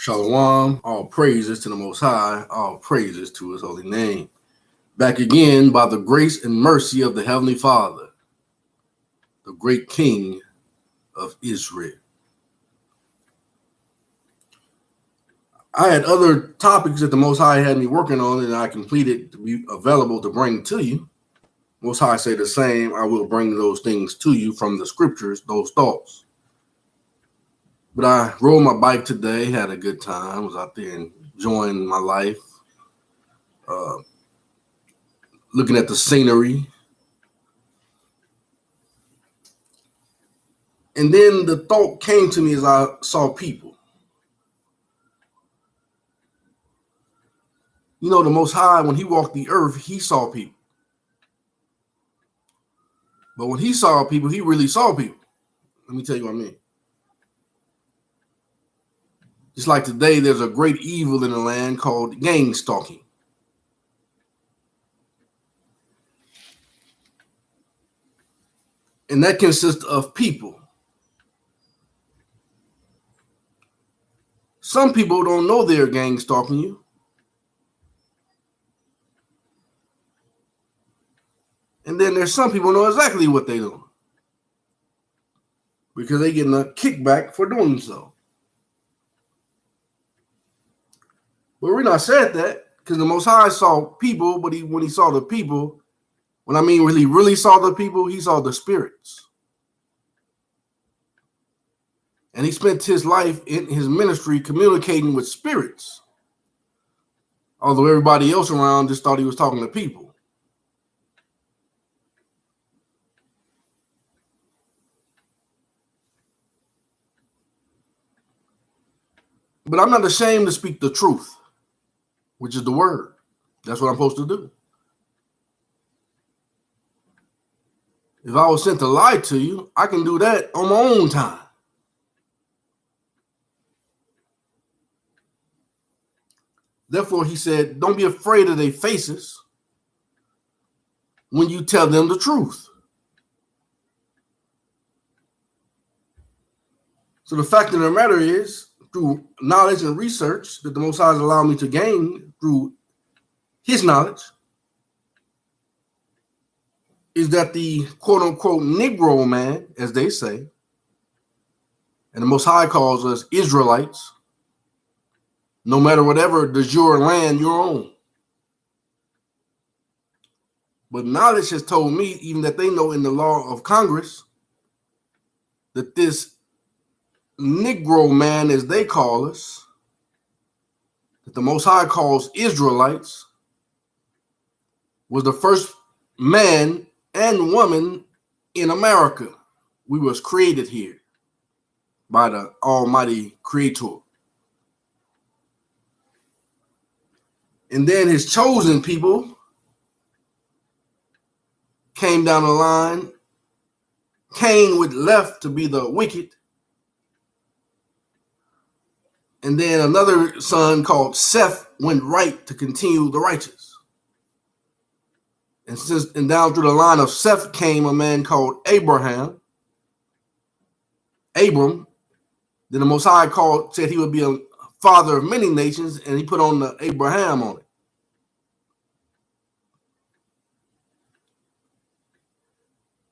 Shalom, all praises to the Most High, all praises to His holy name. Back again by the grace and mercy of the Heavenly Father, the great King of Israel. I had other topics that the Most High had me working on and I completed to be available to bring to you. Most High say the same, I will bring those things to you from the scriptures, those thoughts. But I rode my bike today, had a good time, was out there enjoying my life, looking at the scenery. And then the thought came to me as I saw people. You know, the Most High, when He walked the earth, He saw people. But when He saw people, He really saw people. Let me tell you what I mean. Just like today, there's a great evil in the land called gang stalking. And that consists of people. Some people don't know they're gang stalking you. And then there's some people who know exactly what they're doing, because they're getting a kickback for doing so. But we're not said that, because the Most High saw people, but when He saw the people, when He really saw the people, He saw the spirits. And He spent His life in His ministry communicating with spirits, although everybody else around just thought He was talking to people. But I'm not ashamed to speak the truth, which is the word. That's what I'm supposed to do. If I was sent to lie to you, I can do that on my own time. Therefore, He said, don't be afraid of their faces when you tell them the truth. So the fact of the matter is, through knowledge and research that the Most High has allowed me to gain through His knowledge, is that the quote-unquote Negro man, as they say, and the Most High calls us Israelites, no matter whatever de jure land you're on. But knowledge has told me, even that they know in the law of Congress, that this Negro man, as they call us, that the Most High calls Israelites, was the first man and woman in America. We was created here by the Almighty Creator. And then His chosen people came down the line. Cain went left to be the wicked. And then another son called Seth went right to continue the righteous. And down through the line of Seth came a man called Abram. Then the Most High said he would be a father of many nations, and He put on the Abraham on it.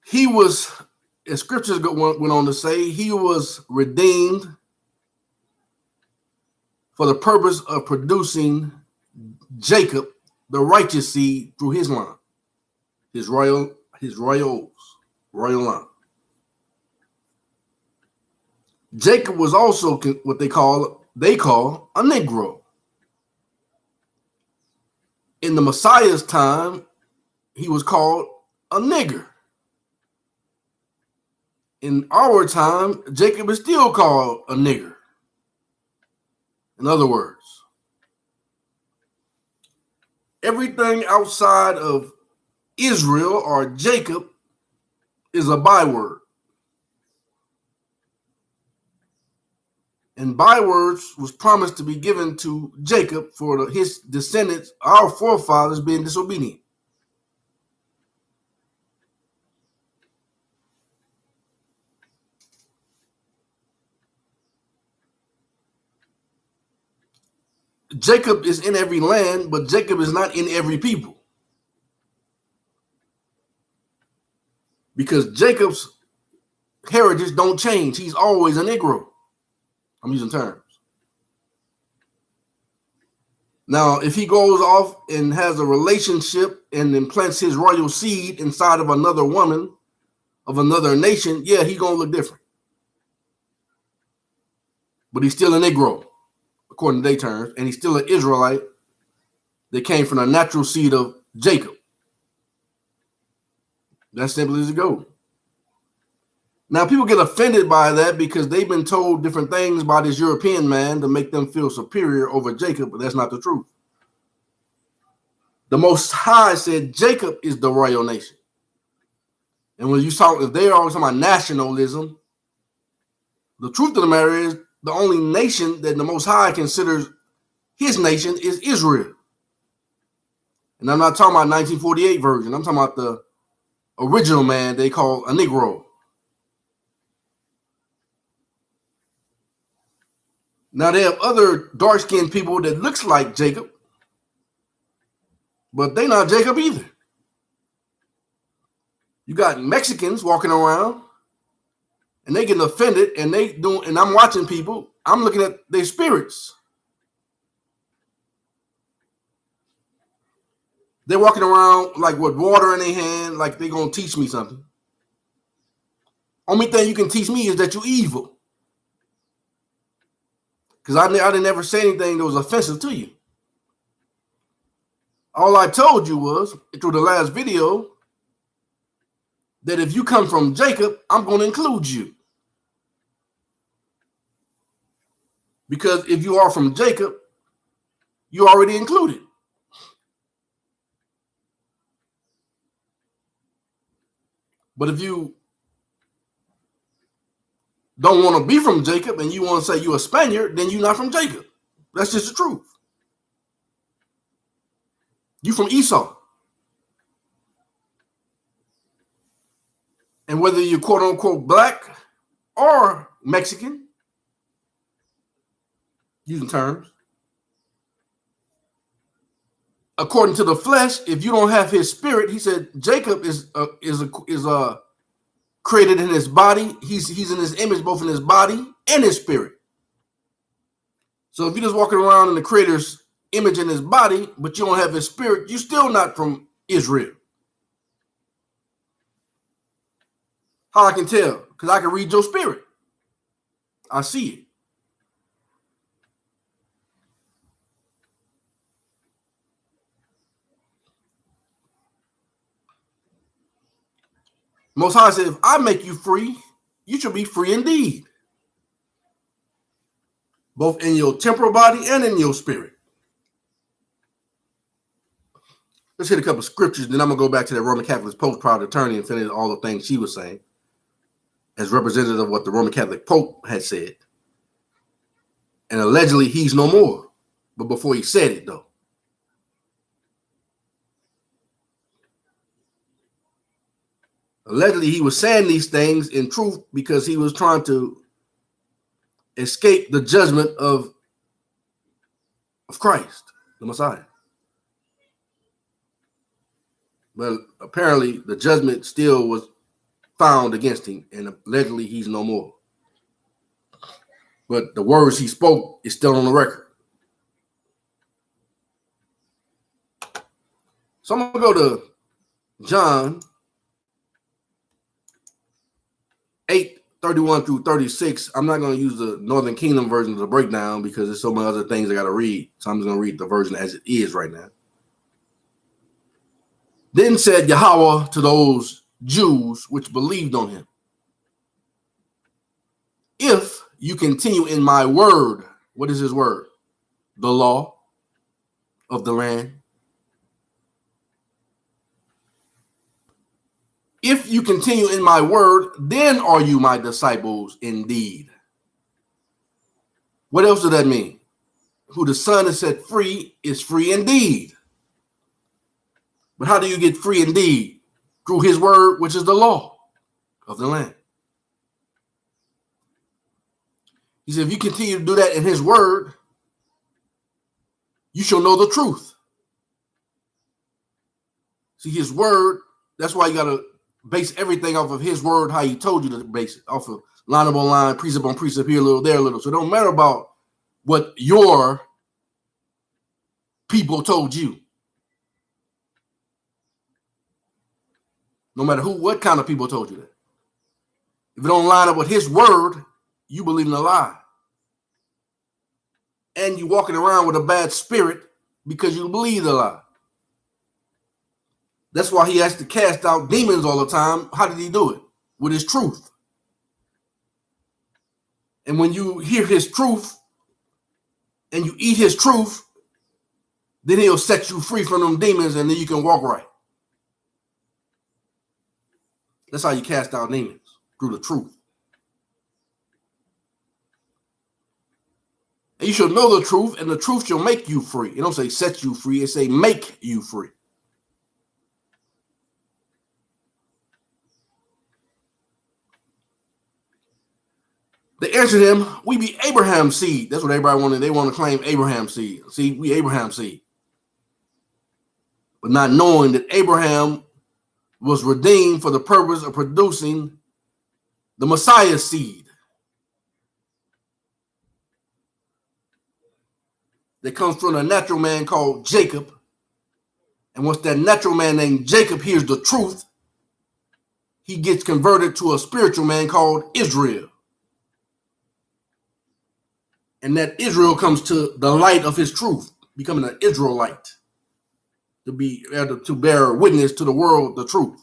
He was, as scriptures went on to say, he was redeemed for the purpose of producing Jacob, the righteous seed, through his line, his royal line. Jacob was also what they call a Negro. In the Messiah's time, he was called a nigger. In our time, Jacob is still called a nigger. In other words, everything outside of Israel or Jacob is a byword. And bywords was promised to be given to Jacob for his descendants, our forefathers, being disobedient. Jacob is in every land, but Jacob is not in every people. Because Jacob's heritage don't change. He's always a Negro. I'm using terms. Now, if he goes off and has a relationship and implants his royal seed inside of another woman of another nation, yeah, he's going to look different. But he's still a Negro, according to their terms, and he's still an Israelite that came from the natural seed of Jacob. That's simple as it goes. Now, people get offended by that because they've been told different things by this European man to make them feel superior over Jacob, but that's not the truth. The Most High said Jacob is the royal nation. And when you talk, if they're always talking about nationalism, the truth of the matter is the only nation that the Most High considers his nation is Israel. And I'm not talking about 1948 version. I'm talking about the original man they call a Negro. Now, they have other dark-skinned people that looks like Jacob, but they not Jacob either. You got Mexicans walking around, and they getting offended, and and I'm watching people. I'm looking at their spirits. They're walking around like with water in their hand, like they're gonna teach me something. Only thing you can teach me is that you're evil. Because I didn't ever say anything that was offensive to you. All I told you was, through the last video, that if you come from Jacob, I'm going to include you. Because if you are from Jacob, you're already included. But if you don't want to be from Jacob and you want to say you're a Spaniard, then you're not from Jacob. That's just the truth. You from Esau. And whether you're quote unquote black or Mexican, using terms, according to the flesh, if you don't have his spirit, he said Jacob is created in his body. He's in his image, both in his body and his spirit. So if you're just walking around in the creator's image in his body, but you don't have his spirit, you're still not from Israel. How I can tell? Because I can read your spirit. I see it. Most High said, if I make you free, you should be free indeed. Both in your temporal body and in your spirit. Let's hit a couple of scriptures, then I'm going to go back to that Roman Catholic Pope's proud attorney and finish all the things she was saying as representative of what the Roman Catholic Pope had said. And allegedly, he's no more. But before he said it, though. Allegedly, he was saying these things in truth because he was trying to escape the judgment of Christ, the Messiah. But apparently, the judgment still was found against him, and allegedly, he's no more. But the words he spoke is still on the record. So I'm going to go to John 8:31 through 36. I'm not going to use the Northern Kingdom version of the breakdown because there's so many other things I got to read. So I'm just going to read the version as it is right now. Then said Yahweh to those Jews which believed on him, if you continue in my word, what is his word? The law of the land. If you continue in my word, then are you my disciples indeed. What else does that mean? Who the Son has set free is free indeed. But how do you get free indeed? Through his word, which is the law of the land. He said, if you continue to do that in his word, shall know the truth. See, his word, that's why you got to base everything off of his word, how he told you to base it, off of line upon line, precept on precept, here a little, there a little. So it don't matter about what your people told you. No matter what kind of people told you that. If it don't line up with his word, you believe in a lie. And you walking around with a bad spirit because you believe the lie. That's why he has to cast out demons all the time. How did he do it? With his truth. And when you hear his truth and you eat his truth, then he'll set you free from them demons and then you can walk right. That's how you cast out demons, through the truth. And you shall know the truth, and the truth shall make you free. It don't say set you free, it say make you free. They answered him, we be Abraham's seed. That's what everybody wanted. They want to claim Abraham's seed. See, we Abraham's seed. But not knowing that Abraham was redeemed for the purpose of producing the Messiah's seed. That comes from a natural man called Jacob. And once that natural man named Jacob hears the truth, he gets converted to a spiritual man called Israel. And that Israel comes to the light of his truth, becoming an Israelite, to bear witness to the world the truth.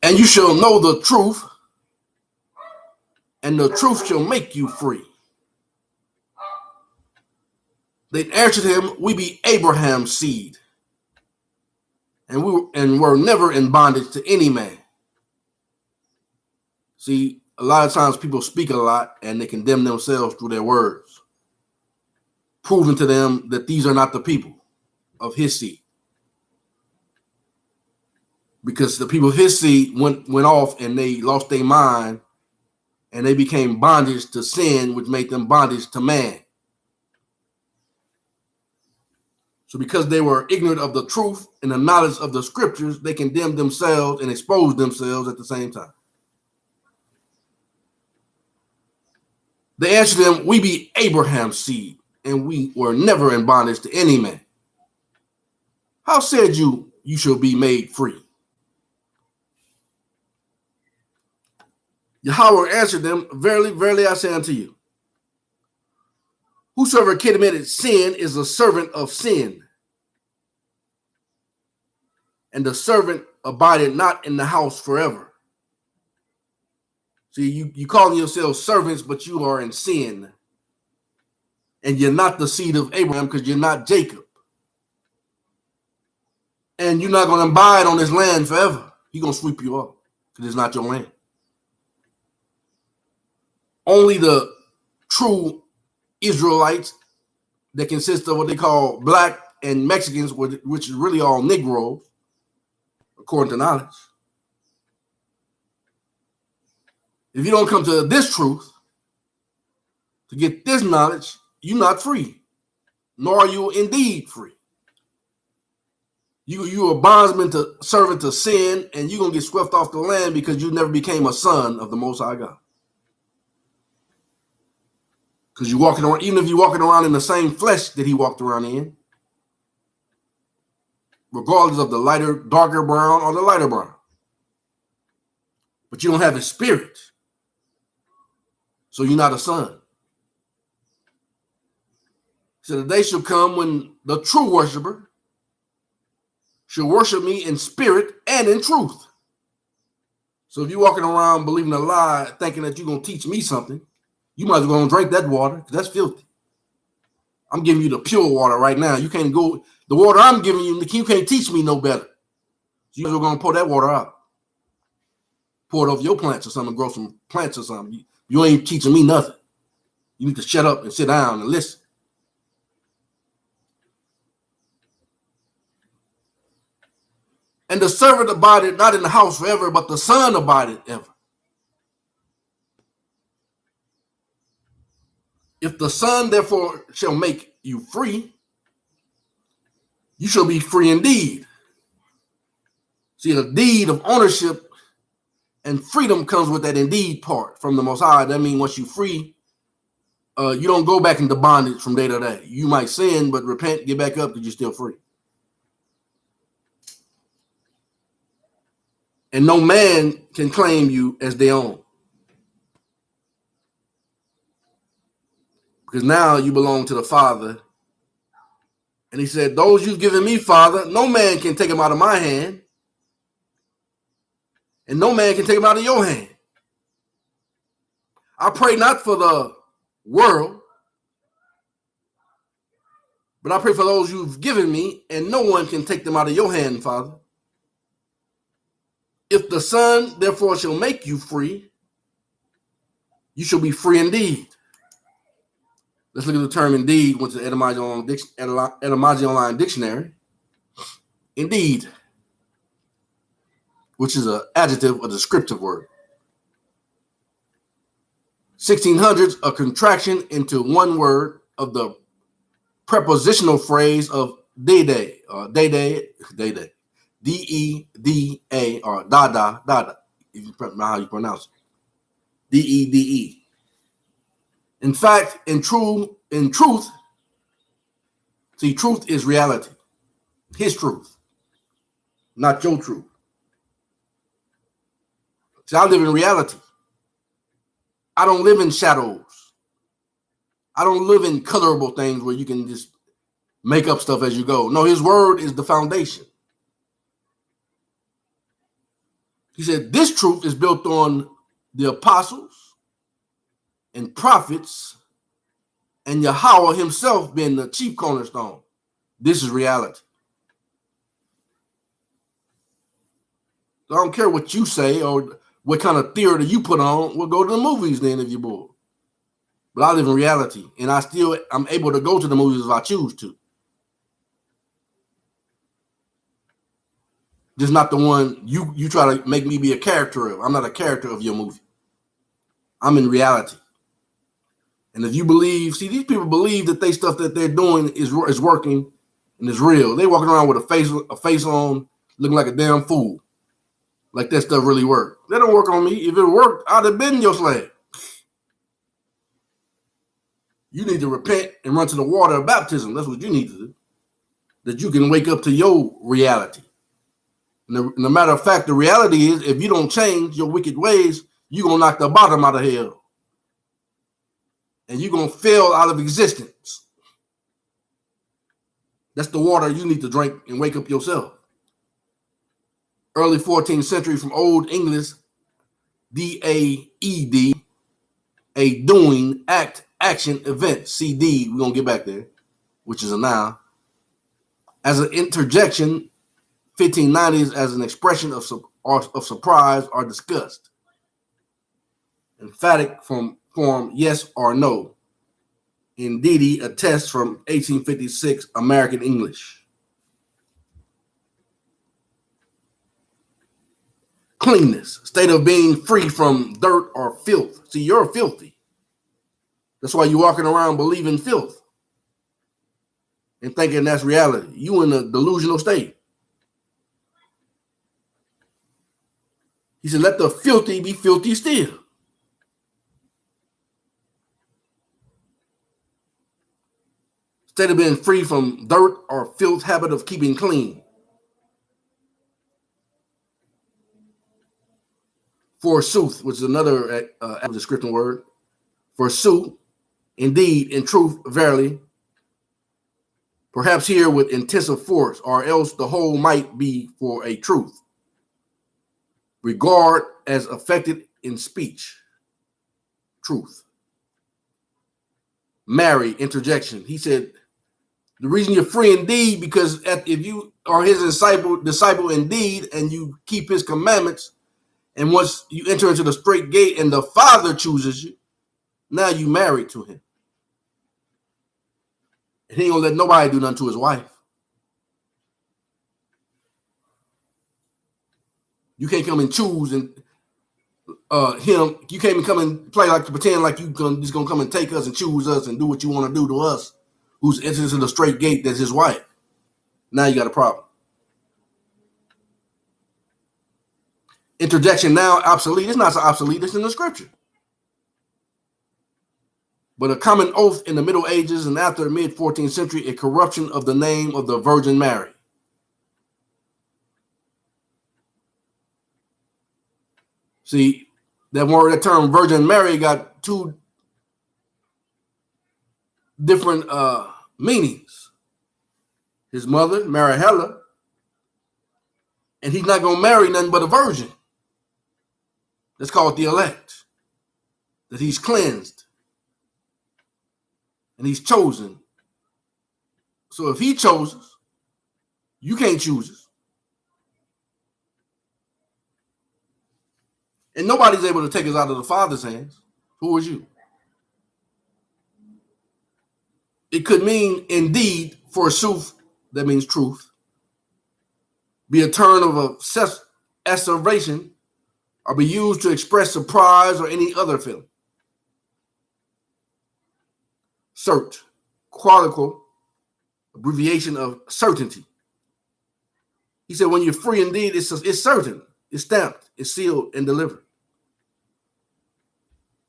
And you shall know the truth, and the truth shall make you free. They answered him, we be Abraham's seed, and were never in bondage to any man. See, a lot of times people speak a lot and they condemn themselves through their words, proving to them that these are not the people of his seed. Because the people of his seed went off and they lost their mind and they became bondage to sin, which made them bondage to man. So because they were ignorant of the truth and the knowledge of the scriptures, they condemned themselves and exposed themselves at the same time. They answered them, we be Abraham's seed, and we were never in bondage to any man. How said you shall be made free? Yahweh answered them, verily, verily, I say unto you, whosoever committed sin is a servant of sin. And the servant abideth not in the house forever. See, you calling yourselves servants, but you are in sin. And you're not the seed of Abraham because you're not Jacob. And you're not going to abide on this land forever. He's going to sweep you up because it's not your land. Only the true Israelites that consist of what they call black and Mexicans, which is really all Negroes, according to knowledge. If you don't come to this truth, to get this knowledge, you're not free, nor are you indeed free. You a bondsman to servant to sin, and you're going to get swept off the land because you never became a son of the Most High God. Because you're walking around, even if you're walking around in the same flesh that he walked around in, regardless of the lighter, darker brown or the lighter brown. But you don't have his spirit. So you're not a son. So the day shall come when the true worshiper shall worship me in spirit and in truth. So if you're walking around believing a lie, thinking that you're going to teach me something, you might as well drink that water, because that's filthy. I'm giving you the pure water right now. You can't go, the water I'm giving you, you can't teach me no better. So you're going to pour that water out. Pour it over your plants or something, grow some plants or something. You ain't teaching me nothing. You need to shut up and sit down and listen. And the servant abided not in the house forever, but the son abided ever. If the Son therefore shall make you free, you shall be free indeed. See, the deed of ownership and freedom comes with that indeed part from the Most High. That means once you're free, you don't go back into bondage from day to day. You might sin, but repent, get back up because you're still free. And no man can claim you as their own. Because now you belong to the Father. And he said, those you've given me, Father, no man can take them out of my hand. And no man can take them out of your hand. I pray not for the world, but I pray for those you've given me, and no one can take them out of your hand, Father. If the Son, therefore, shall make you free, you shall be free indeed. Let's look at the term indeed, which is Etymology Online Dictionary. Indeed, which is an adjective, a descriptive word. 1600s, a contraction into one word of the prepositional phrase of day-day, or day-day, D-E-D-A, or da-da, if you know how you pronounce it. D-E-D-E. In fact, in truth, see, truth is reality. His truth, not your truth. See, I live in reality. I don't live in shadows. I don't live in colorable things where you can just make up stuff as you go. No, his word is the foundation. He said, this truth is built on the apostles and prophets and Yahweh himself being the chief cornerstone. This is reality. So I don't care what you say or what kind of theater you put on. We'll go to the movies then if you're bored. But I live in reality, and I'm able to go to the movies if I choose to. Just not the one you try to make me be a character of. I'm not a character of your movie. I'm in reality. And if you believe, see, these people believe that stuff that they're doing is working and is real. They walking around with a face on, looking like a damn fool. Like that stuff really worked. They don't work on me. If it worked, I'd have been your slave. You need to repent and run to the water of baptism. That's what you need to do. That you can wake up to your reality. And the matter of fact, the reality is, if you don't change your wicked ways, you're going to knock the bottom out of hell. And you're going to fail out of existence. That's the water you need to drink and wake up yourself. Early 14th century from Old English, D-A-E-D, a doing, act, action, event, C-D, we're going to get back there, which is a noun. As an interjection, 1590s as an expression of surprise or disgust. Emphatic form yes or no. Indeedy, a test from 1856 American English. Cleanness, state of being free from dirt or filth. See, you're filthy. That's why you're walking around believing filth and thinking that's reality. You in a delusional state. He said, let the filthy be filthy still. Instead of being free from dirt or filth, habit of keeping clean. Forsooth, which is another descriptive word. Forsooth, indeed, in truth, verily. Perhaps here with intensive force, or else the whole might be for a truth. Regard as affected in speech. Truth. Marry, interjection. He said, the reason you're free indeed, because if you are his disciple indeed, and you keep his commandments, and once you enter into the straight gate and the Father chooses you, now you married to him. And he ain't gonna let nobody do nothing to his wife. You can't come and choose and him. You can't even come and play like to pretend like he's gonna come and take us and choose us and do what you want to do to us, who's entered into the straight gate that's his wife. Now you got a problem. Interjection now obsolete. It's not so obsolete. It's in the scripture. But a common oath in the Middle Ages and after mid-14th century, a corruption of the name of the Virgin Mary. See, that term Virgin Mary got two different meanings. His mother, Marihella, and he's not going to marry nothing but a virgin. That's called the elect. That he's cleansed. And he's chosen. So if he chooses, you can't choose us. And nobody's able to take us out of the Father's hands. Who is you? It could mean indeed, forsooth, that means truth, be a term of asseveration, or be used to express surprise or any other feeling. Cert, qualical, abbreviation of certainty. He said, when you're free indeed, it's certain, it's stamped, it's sealed and delivered.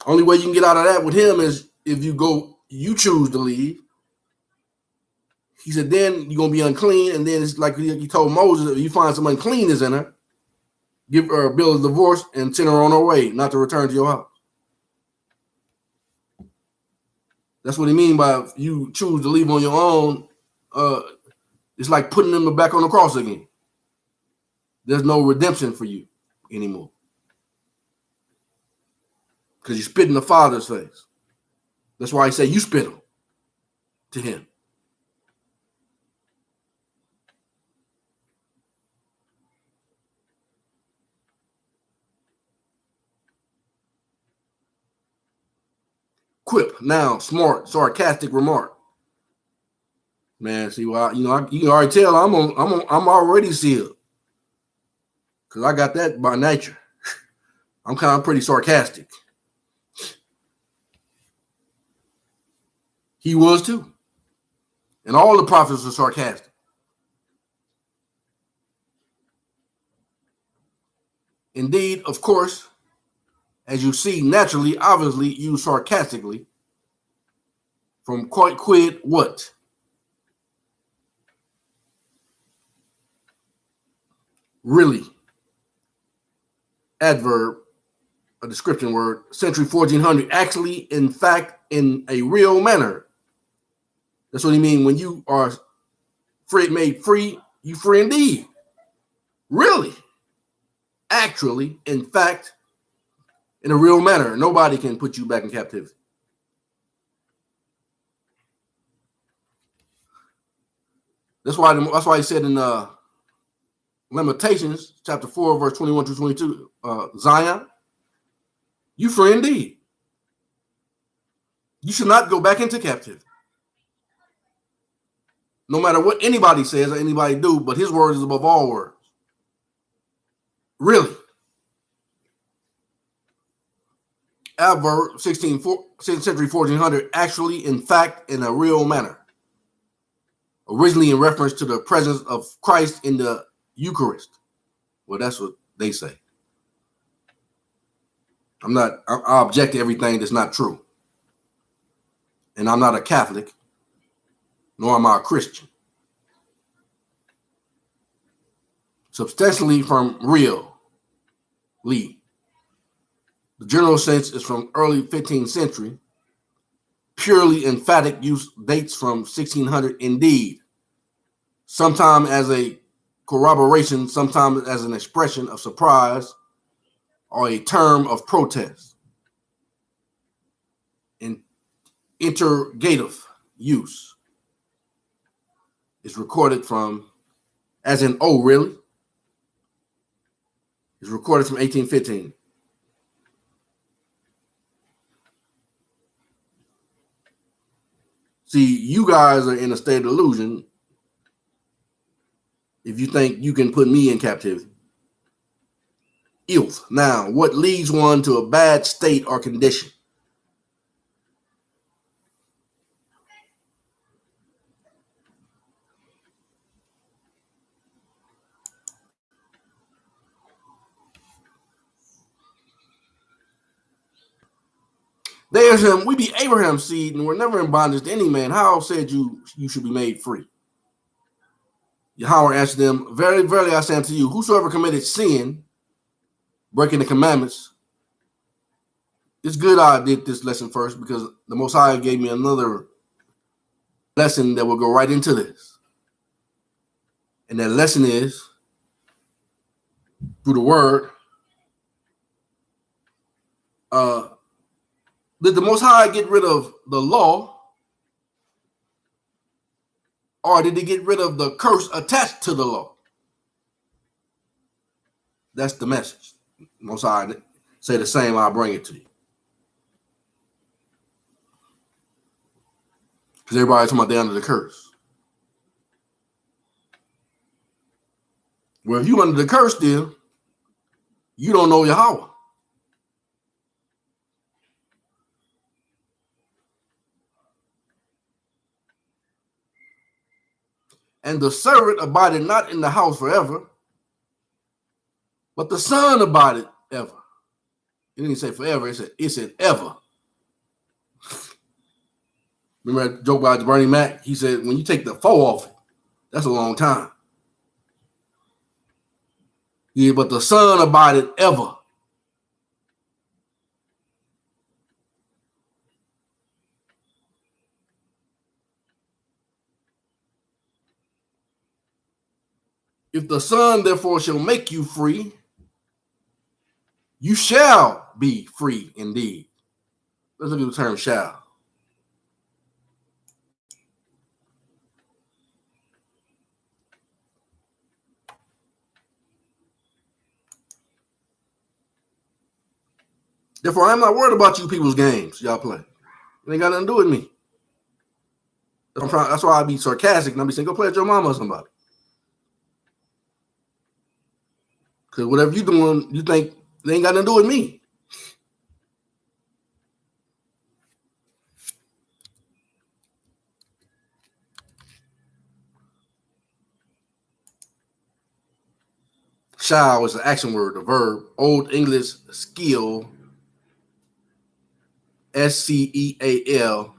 Only way you can get out of that with him is if you choose to leave. He said, then you're going to be unclean. And then it's like he told Moses, if you find some uncleanness in her, give her a bill of divorce and send her on her way, not to return to your house. That's what he means by if you choose to leave on your own. It's like putting them back on the cross again. There's no redemption for you anymore. Because you spit in the Father's face. That's why he said you spit him to him. Quip, noun, smart, sarcastic remark. Man, see, well, you can already tell I'm already sealed, because I got that by nature. I'm kind of pretty sarcastic. He was too, and all the prophets were sarcastic. Indeed, of course, as you see, naturally, obviously, used sarcastically. From quid what? Really. Adverb, a description word, century 1400. Actually, in fact, in a real manner. That's what he means when you are made free, you free indeed. Really. Actually, in fact, in a real manner. Nobody can put you back in captivity. That's why he said in Lamentations, chapter 4, verse 21 to 22, Zion, you free indeed. You should not go back into captivity. No matter what anybody says or anybody do, but his word is above all words. Really. Adverb, 16th century 1400, actually, in fact, in a real manner. Originally in reference to the presence of Christ in the Eucharist. Well, that's what they say. I object to everything that's not true. And I'm not a Catholic, nor am I a Christian. Substantially from real. The general sense is from early 15th century. Purely emphatic use dates from 1600 indeed. Sometimes as a corroboration, sometimes as an expression of surprise or a term of protest. In interrogative use is recorded from, as in, oh, really? Is recorded from 1815. See, you guys are in a state of illusion if you think you can put me in captivity. Ilth. Now, what leads one to a bad state or condition? There's him. We be Abraham's seed, and we're never in bondage to any man. How said you should be made free? Yahweh answered them, Verily, verily, I say unto you, whosoever committed sin, breaking the commandments. It's good I did this lesson first because the Most High gave me another lesson that will go right into this. And that lesson is, through the word, did the Most High get rid of the law, or did he get rid of the curse attached to the law? That's the message. Most High say the same, I'll bring it to you. Because everybody's talking about they're under the curse. Well, if you under the curse still, you don't know Yahweh. And the servant abided not in the house forever, but the son abided ever. It didn't say forever, it said ever. Remember that joke about Bernie Mac? He said, when you take the foe off it, that's a long time. Yeah, but the son abided ever. If the son therefore shall make you free, you shall be free indeed. Let's look at the term shall. Therefore, I'm not worried about you people's games y'all play. It ain't got nothing to do with me. That's why I be sarcastic and I be saying, go play with your mama or somebody. Because whatever you doing, you think they ain't got nothing to do with me. Shall is the action word, the verb. Old English skill, SCEAL.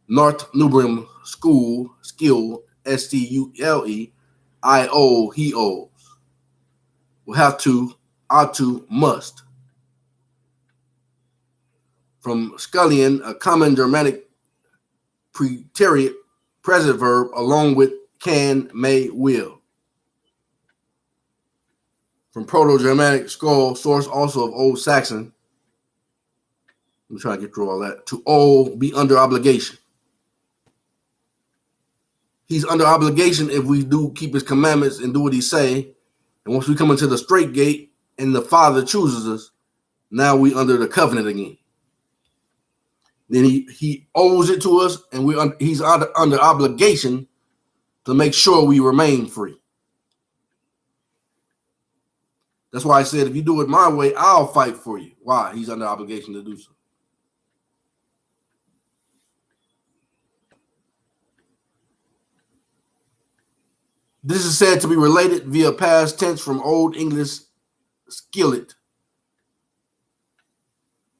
North Nubrim school, skill, STULE. IO, he owes. Will have to, ought to, must. From scullion, a common Germanic preterite present verb along with can, may, will. From Proto-Germanic skull, source also of Old Saxon. Let me try to get through all that. To owe, be under obligation. He's under obligation if we do keep his commandments and do what he say. And once we come into the straight gate and the Father chooses us, now we under the covenant again. Then he owes it to us, and he's under obligation to make sure we remain free. That's why I said, if you do it my way, I'll fight for you. Why? He's under obligation to do so. This is said to be related via past tense from Old English skillet,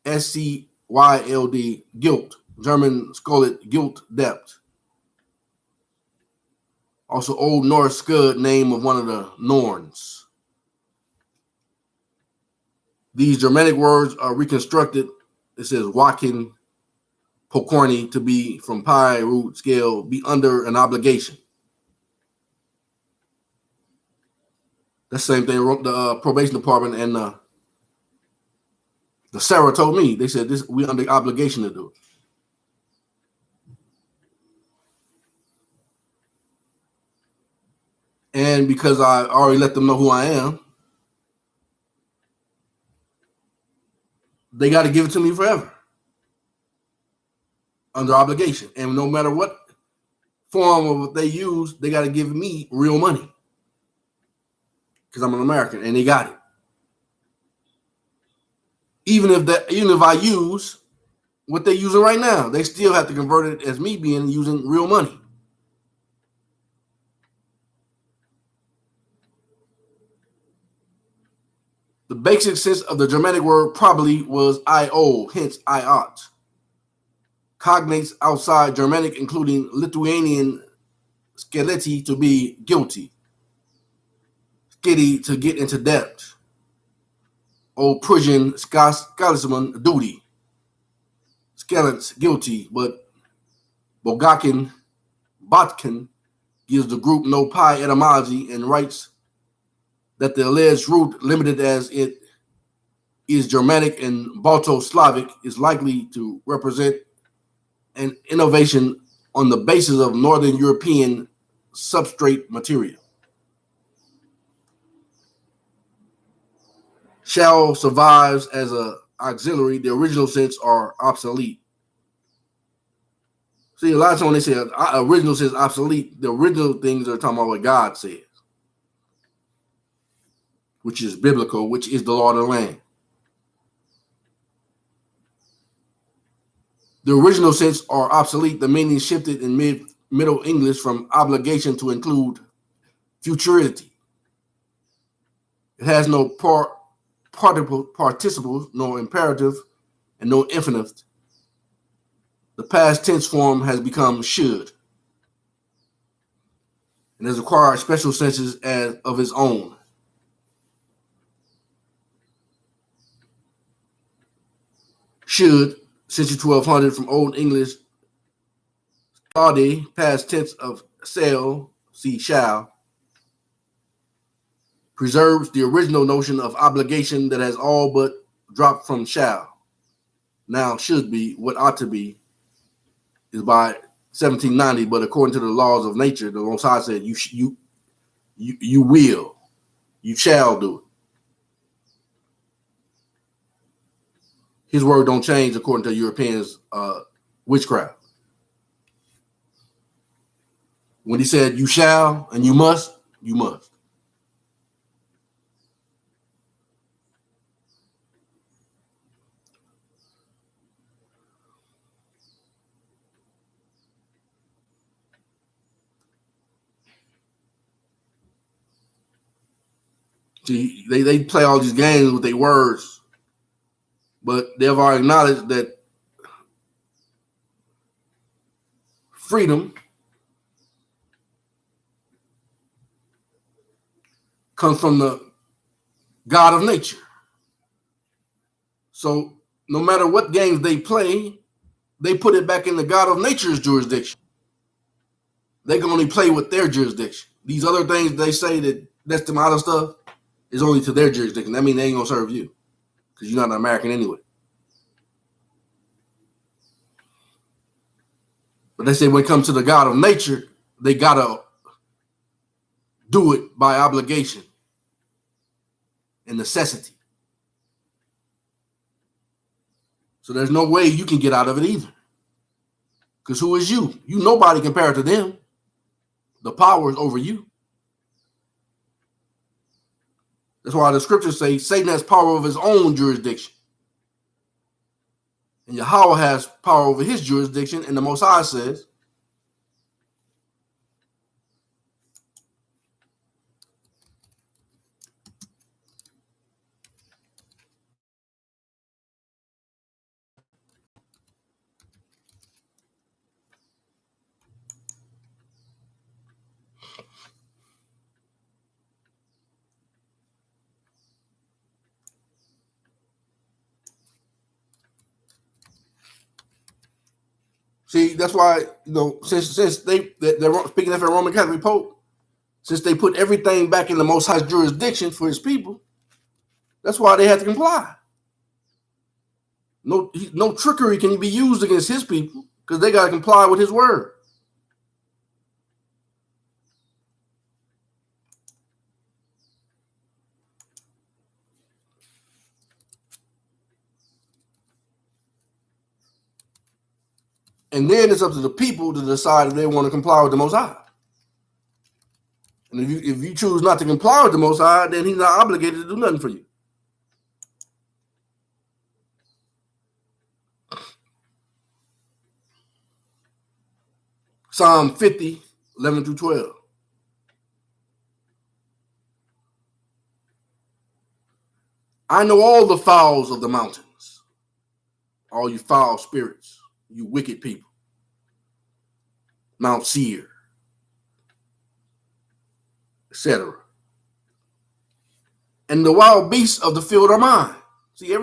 SCYLD, guilt, German skullet, guilt, debt. Also Old Norse scud, name of one of the Norns. These Germanic words are reconstructed. It says wakin, pokorni, to be from pi, root, scale, be under an obligation. That's the same thing the probation department and the Sarah told me. They said this, we under obligation to do it. And because I already let them know who I am, they got to give it to me forever. Under obligation. And no matter what form of what they use, they got to give me real money. Because I'm an American, and they got it. Even if I use what they're using right now, they still have to convert it as me being using real money. The basic sense of the Germanic word probably was I owe, hence I ought. Cognates outside Germanic, including Lithuanian skeleti, to be guilty. Skitty, to get into debt. Old Prussian Skalisman, duty. Skelets, guilty, but Botkin gives the group no pi etymology and writes that the alleged root, limited as it is Germanic and Balto-Slavic, is likely to represent an innovation on the basis of Northern European substrate material. Shall survives as an auxiliary. The original sense are obsolete. See, a lot of times when they say original says obsolete, the original things are talking about what God says, which is biblical, which is the law of the land. The original sense are obsolete. The meaning shifted in Middle English from obligation to include futurity. It has no participles, no imperative, and no infinitive. The past tense form has become should, and has acquired special senses as of its own. Should, century 1200, from Old English, stade, past tense of sell, see shall, preserves the original notion of obligation that has all but dropped from shall. Now should be, what ought to be, is by 1790, but according to the laws of nature, the Most High said, you will, you shall do it. His word don't change according to Europeans' witchcraft. When he said you shall and you must, you must. See, they play all these games with their words, but they've already acknowledged that freedom comes from the God of nature. So no matter what games they play, they put it back in the God of nature's jurisdiction. They can only play with their jurisdiction. These other things they say that's them out of stuff is only to their jurisdiction. That means they ain't gonna serve you because you're not an American anyway. But they say when it comes to the God of nature, they gotta do it by obligation and necessity. So there's no way you can get out of it either. Because who is you? You nobody compared to them. The power is over you. That's why the scriptures say Satan has power over his own jurisdiction. And Yahweh has power over his jurisdiction. And the Most High says, see, that's why, since they're speaking of a Roman Catholic Pope, since they put everything back in the Most High's jurisdiction for his people, that's why they had to comply. No trickery can be used against his people because they got to comply with his word. And then it's up to the people to decide if they want to comply with the Most High. And if you choose not to comply with the Most High, then he's not obligated to do nothing for you. Psalm 50, 11 through 12. I know all the fowls of the mountains, all you foul spirits, you wicked people. Mount Seir, etc. And the wild beasts of the field are mine. See,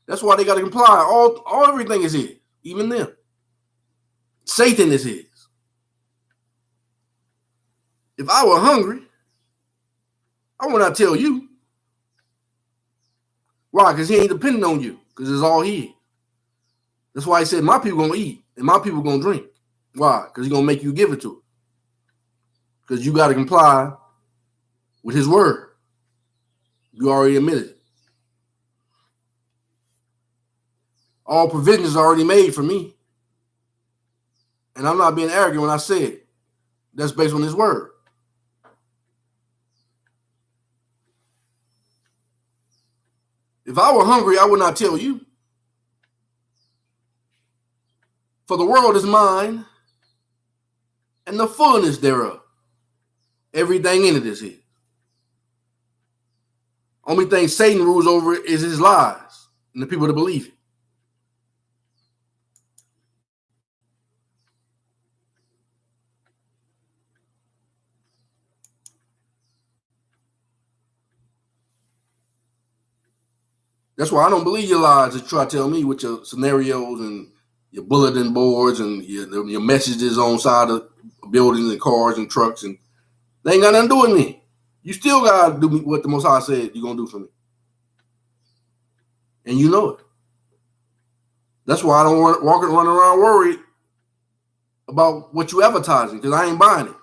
that's why they got to comply. All everything is his, even them. Satan is his. If I were hungry, I would not tell you. Why? Because he ain't depending on you, because it's all his. That's why he said, my people gonna eat and my people gonna drink. Why? Because he's gonna make you give it to him. Because you got to comply with his word. You already admitted it. All provisions are already made for me. And I'm not being arrogant when I say it. That's based on his word. If I were hungry, I would not tell you. For the world is mine and the fullness thereof. Everything in it is his. Only thing Satan rules over is his lies and the people that believe it. That's why I don't believe your lies that you try to tell me with your scenarios and your bulletin boards and your messages on side of buildings and cars and trucks. And they ain't got nothing to do with me. You still got to do what the Most High said you're going to do for me. And you know it. That's why I don't run around worried about what you advertising, because I ain't buying it.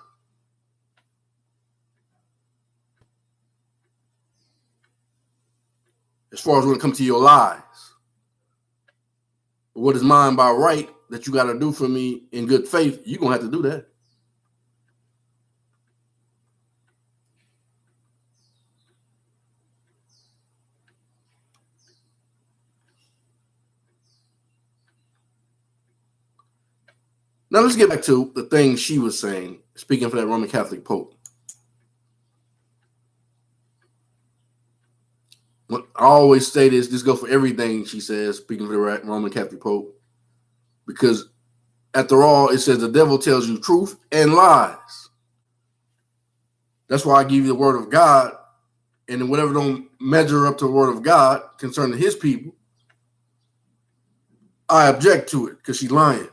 As far as when it comes to your lies. But what is mine by right that you got to do for me in good faith, you're going to have to do that. Now let's get back to the thing she was saying, speaking for that Roman Catholic Pope. I always say this goes for everything she says, speaking for the Roman Catholic Pope, because after all, it says the devil tells you truth and lies. That's why I give you the word of God, and whatever don't measure up to the word of God concerning his people, I object to it because she's lying.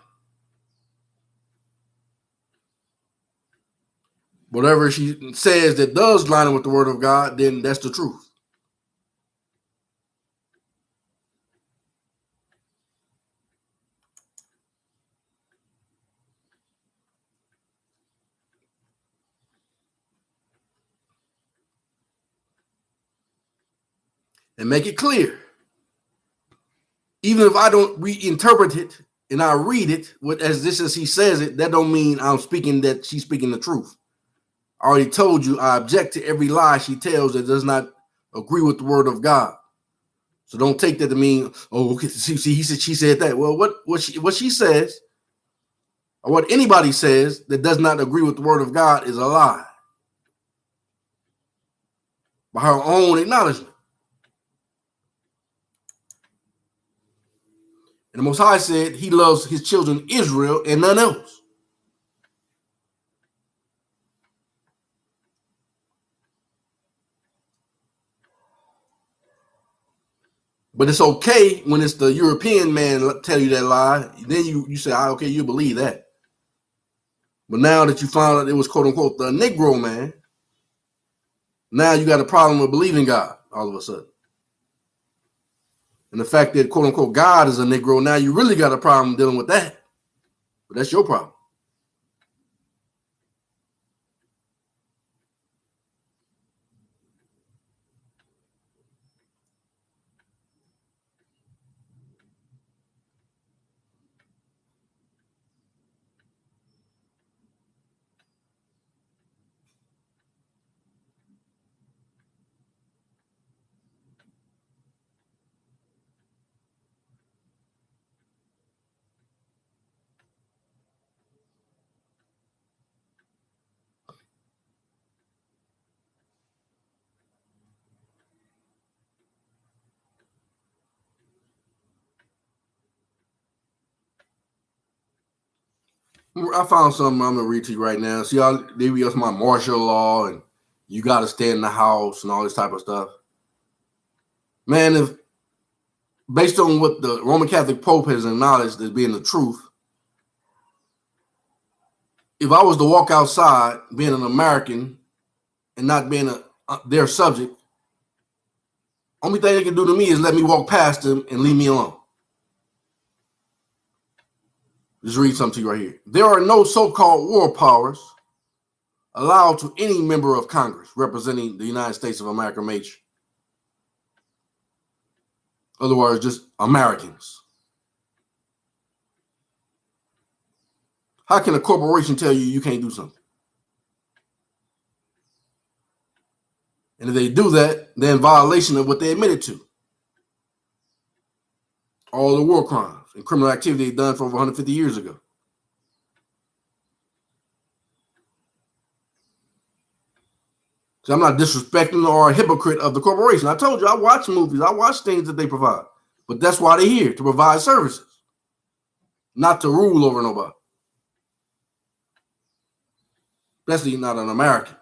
Whatever she says that does line up with the word of God, then that's the truth. And make it clear. Even if I don't reinterpret it and I read it as he says it, that don't mean I'm speaking that she's speaking the truth. I already told you I object to every lie she tells that does not agree with the word of God. So don't take that to mean, oh, okay, see, she said that. Well, what she says, or what anybody says that does not agree with the word of God is a lie. By her own acknowledgement. And the Most High said he loves his children Israel and none else. But it's okay when it's the European man tell you that lie. Then you say, okay, you believe that. But now that you found out it was quote unquote the Negro man, now you got a problem with believing God all of a sudden. And the fact that quote unquote God is a Negro, now you really got a problem dealing with that. But that's your problem. I found something I'm gonna read to you right now. See how they read us my martial law and you got to stay in the house and all this type of stuff. Man, if based on what the Roman Catholic Pope has acknowledged as being the truth, if I was to walk outside being an American and not being their subject, only thing they can do to me is let me walk past them and leave me alone. Just read something to you right here. There are no so-called war powers allowed to any member of Congress representing the United States of America major. In other words, just Americans. How can a corporation tell you you can't do something? And if they do that, they're in violation of what they admitted to. All the war crimes and criminal activity done for over 150 years ago. So I'm not disrespecting or a hypocrite of the corporation. I told you, I watch movies, I watch things that they provide. But that's why they're here, to provide services, not to rule over nobody. Especially not an American.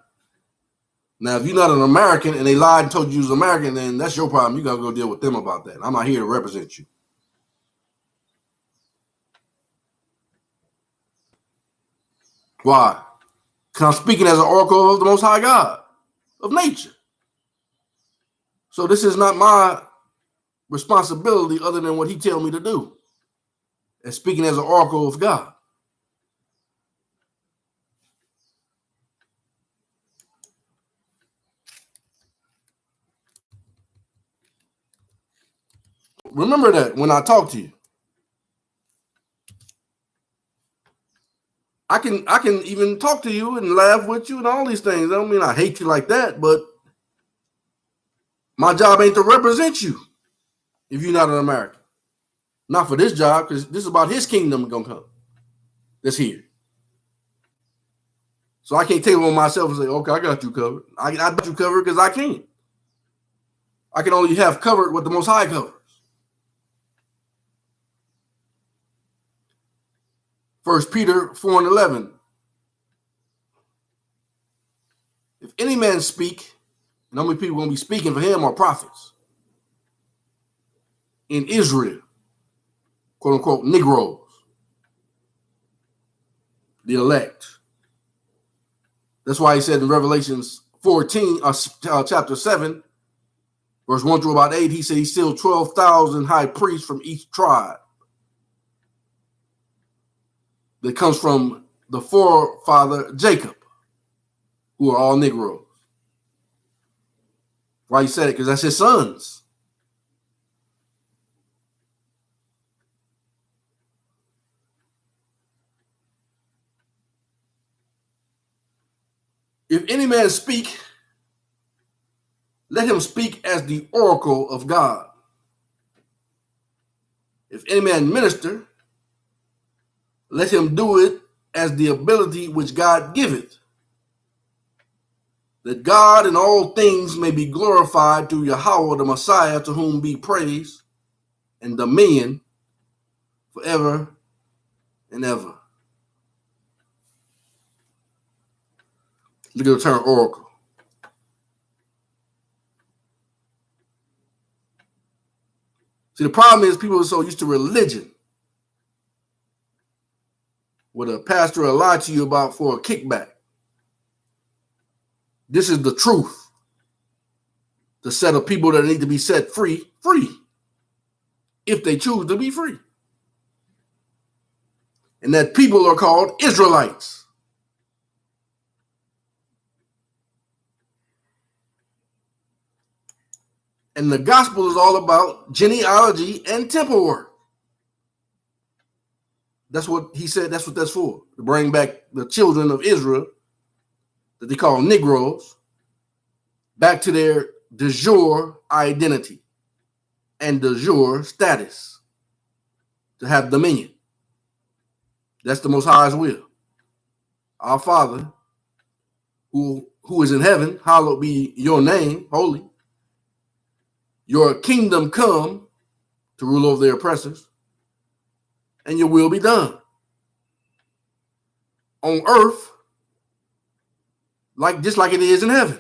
Now, if you're not an American and they lied and told you was American, then that's your problem. You got to go deal with them about that. I'm not here to represent you. Why? Because I'm speaking as an oracle of the Most High God, of nature. So this is not my responsibility other than what he tells me to do. And speaking as an oracle of God. Remember that when I talk to you. I can even talk to you and laugh with you and all these things. I don't mean I hate you like that, but my job ain't to represent you if you're not an American. Not for this job, because this is about his kingdom gonna come. That's here. So I can't take it on myself and say, okay, I got you covered. I got you covered because I can't. I can only have covered what the Most High covers. 1 Peter 4:11. If any man speak, and how many people going to be speaking for him are prophets in Israel, quote unquote, Negroes, the elect. That's why he said in Revelations 14, chapter 7, verse 1 through about 8, he said he sealed 12,000 high priests from each tribe. That comes from the forefather Jacob, who are all Negroes. Why he said it? Because that's his sons. If any man speak, let him speak as the oracle of God. If any man minister, let him do it as the ability which God giveth, that God in all things may be glorified through Yahweh the Messiah, to whom be praise and dominion forever and ever. Look at the term oracle. See, the problem is people are so used to religion, what a pastor will lie to you about for a kickback. This is the truth. The set of people that need to be set free, if they choose to be free. And that people are called Israelites. And the gospel is all about genealogy and temple work. That's what he said, that's what that's for, to bring back the children of Israel, that they call Negroes, back to their de jure identity and de jure status, to have dominion. That's the Most High's will. Our Father, who is in heaven, hallowed be your name, holy. Your kingdom come, to rule over their oppressors, and your will be done. on earth just like it is in heaven.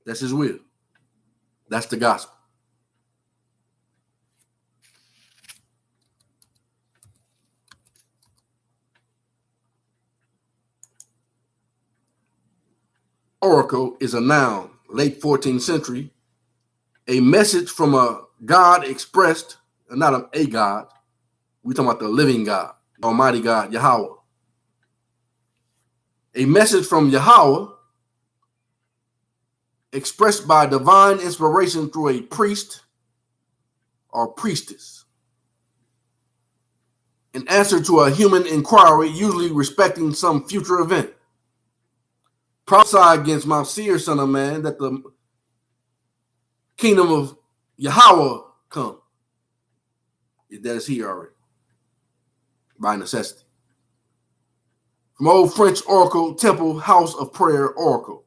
That's his will. That's the gospel. Oracle is a noun, late 14th century, a message from a God expressed, not a God. We're talking about the living God, Almighty God, Yahweh. A message from Yahweh expressed by divine inspiration through a priest or priestess. In answer to a human inquiry, usually respecting some future event. Prophesy against Mount Seir, son of man, that the kingdom of Yahweh come. That is here already, by necessity. From Old French oracle, temple, house of prayer, oracle.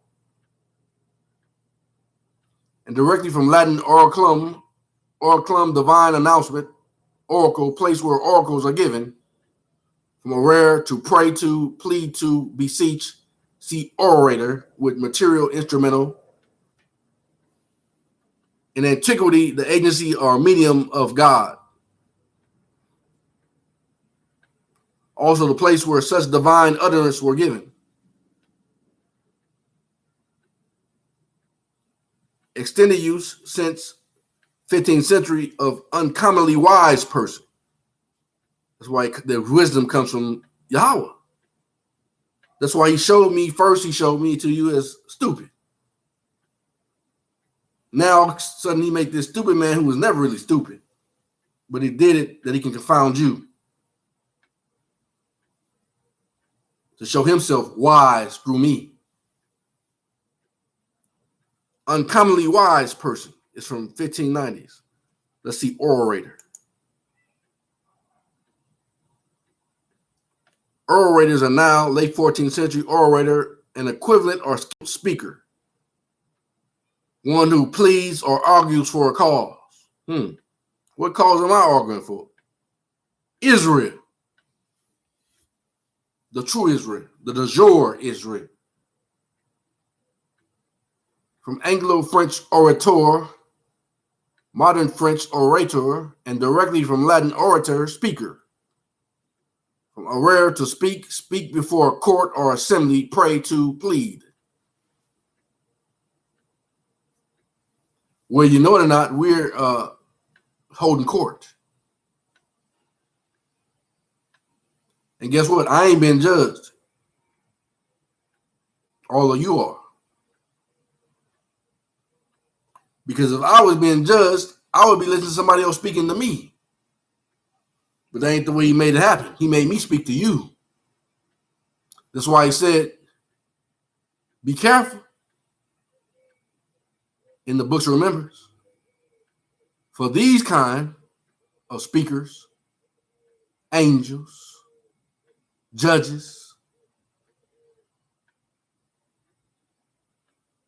And directly from Latin oraclum, divine announcement, oracle, place where oracles are given. From a rare to pray to, plead to, beseech, see orator with material instrumental. In antiquity, the agency or medium of God. Also the place where such divine utterance were given. Extended use since 15th century of uncommonly wise person. That's why the wisdom comes from Yahweh. That's why he showed me to you as stupid. Now suddenly he make this stupid man who was never really stupid, but he did it that he can confound you. To show himself wise through me. Uncommonly wise person is from 1590s. Let's see, orator. Orators are now late 14th century orator, an equivalent or speaker. One who pleads or argues for a cause. What cause am I arguing for? Israel. The true Israel. The jure Israel. From Anglo-French orator, modern French orator, and directly from Latin orator, speaker. From arare to speak, speak before a court or assembly, pray to, plead. Well, you know it or not, we're holding court. And guess what? I ain't been judged. All of you are. Because if I was being judged, I would be listening to somebody else speaking to me. But that ain't the way he made it happen. He made me speak to you. That's why he said, be careful. In the books of remembrance. For these kind of speakers, angels, judges,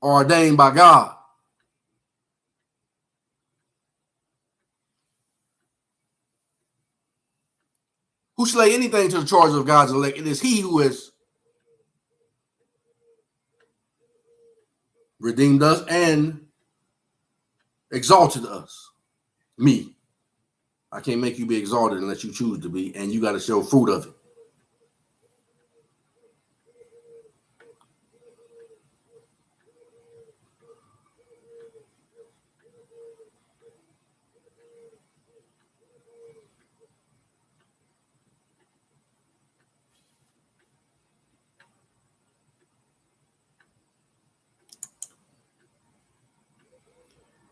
are ordained by God. Who shall lay anything to the charge of God's elect? It is he who has redeemed us and exalted us. Me. I can't make you be exalted unless you choose to be, and you got to show fruit of it.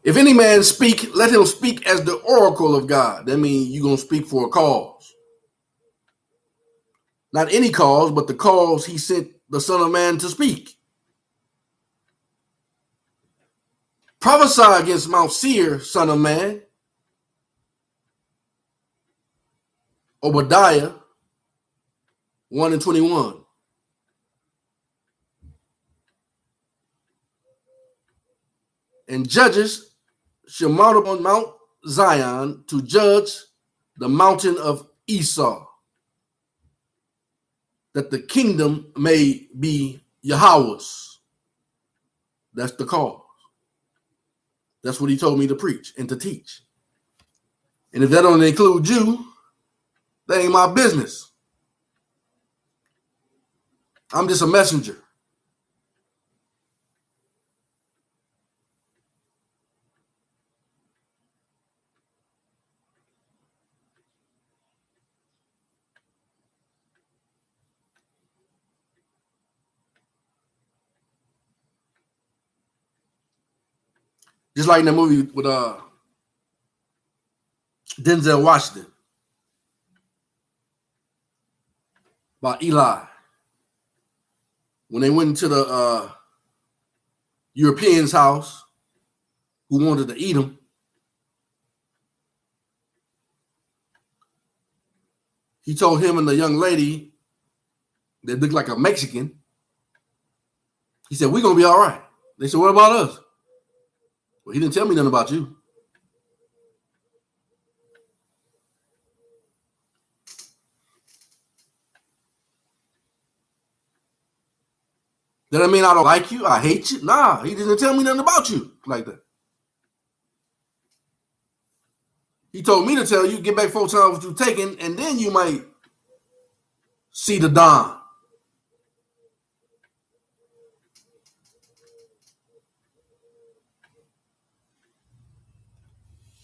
If any man speak, let him speak as the oracle of God. That means you're going to speak for a cause. Not any cause, but the cause he sent the Son of Man to speak. Prophesy against Mount Seir, Son of Man. Obadiah 1:21. And judges shall mount up on Mount Zion to judge the mountain of Esau. that the kingdom may be Yahweh's. That's the cause. That's what he told me to preach and to teach. And if that don't include you, that ain't my business. I'm just a messenger. Just like in the movie with Denzel Washington about Eli. When they went into the European's house who wanted to eat him, he told him and the young lady that looked like a Mexican, he said, we're going to be all right. They said, what about us? Well, he didn't tell me nothing about you. Does that mean I don't like you? I hate you? Nah, he didn't tell me nothing about you like that. He told me to tell you, get back 4 times what you've taken, and then you might see the dawn.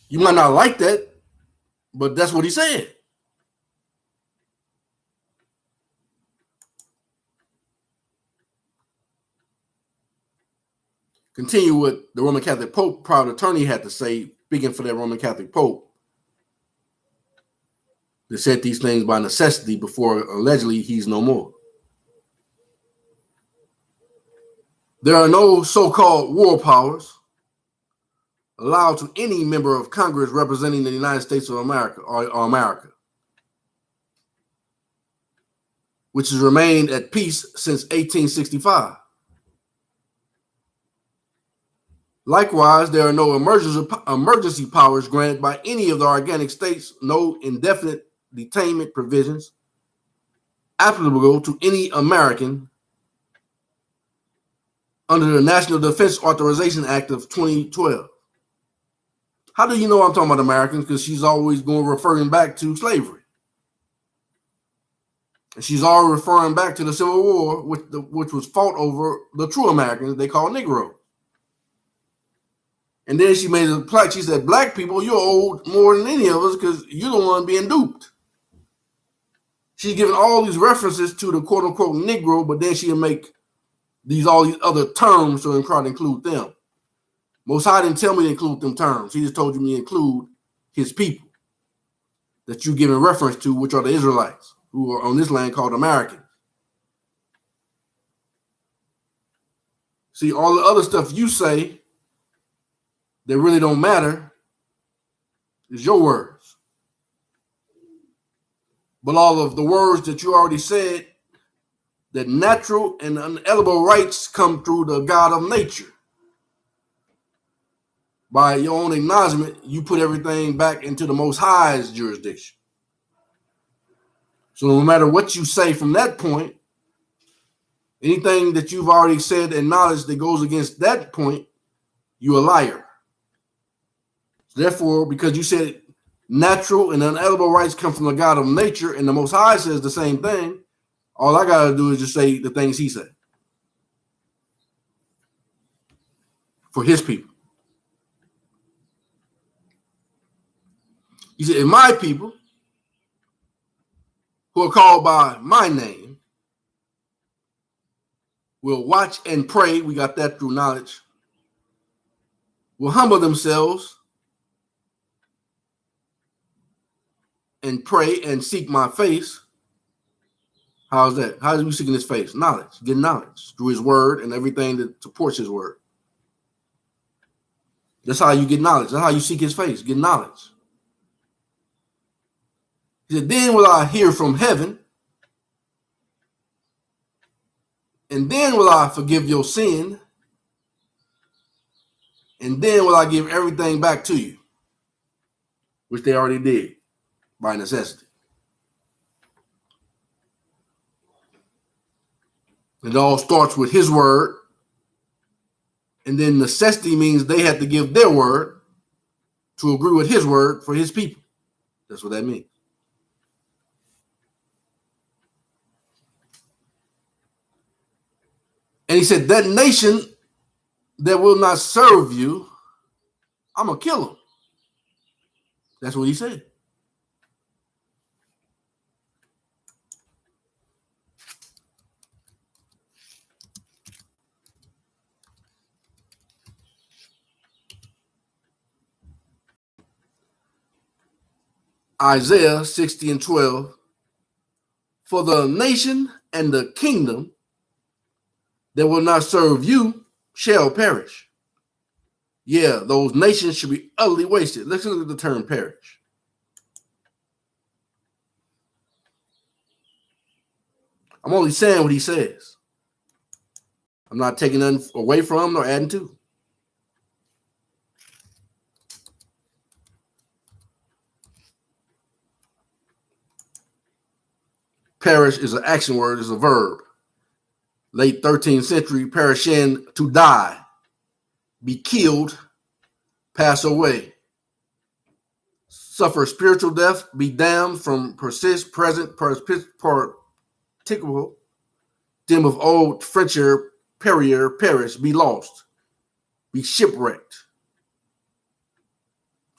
You might not like that, but that's what he said. Continue what the Roman Catholic Pope, proud attorney, had to say, speaking for that Roman Catholic Pope, that said these things by necessity before allegedly he's no more. There are no so-called war powers allowed to any member of Congress representing the United States of America or America, which has remained at peace since 1865. Likewise, there are no emergency powers granted by any of the organic states, no indefinite detainment provisions applicable to any American under the National Defense Authorization Act of 2012. How do you know I'm talking about Americans? Because she's always going referring back to slavery. And she's always referring back to the Civil War, which was fought over the true Americans they call Negroes. And then she made a plaque. She said, black people, you're old more than any of us because you're the one being duped. She's giving all these references to the quote unquote Negro, but then she'll make all these other terms to try to include them. Most High didn't tell me to include them terms. He just told me to include his people that you're giving reference to, which are the Israelites who are on this land called Americans. See, all the other stuff you say that really don't matter is your words. But all of the words that you already said, that natural and unalienable rights come through the God of nature. By your own acknowledgement, you put everything back into the Most High's jurisdiction. So no matter what you say from that point, anything that you've already said and acknowledged that goes against that point, you're a liar. Therefore, because you said natural and unalienable rights come from the God of nature, and the Most High says the same thing, all I got to do is just say the things he said for his people. He said, if my people who are called by my name will watch and pray, we got that through knowledge, will humble themselves and pray and seek my face. How's that? How are we seeking his face? Knowledge. Get knowledge through his word and everything that supports his word. That's how you get knowledge. That's how you seek his face. Get knowledge. He said, then will I hear from heaven, and then will I forgive your sin, and then will I give everything back to you, which they already did by necessity. It all starts with his word. And then necessity means they have to give their word to agree with his word for his people. That's what that means. And he said, that nation that will not serve you, I'm going to kill them. That's what he said. Isaiah 60:12. For the nation and the kingdom that will not serve you shall perish. Yeah, those nations should be utterly wasted. Let's look at the term perish. I'm only saying what he says. I'm not taking nothing away from him nor adding to. Perish is an action word, is a verb. Late 13th century, perishin, to die, be killed, pass away, suffer spiritual death, be damned from persist, present, participable, dim of old, Frencher, perier, perish, be lost, be shipwrecked.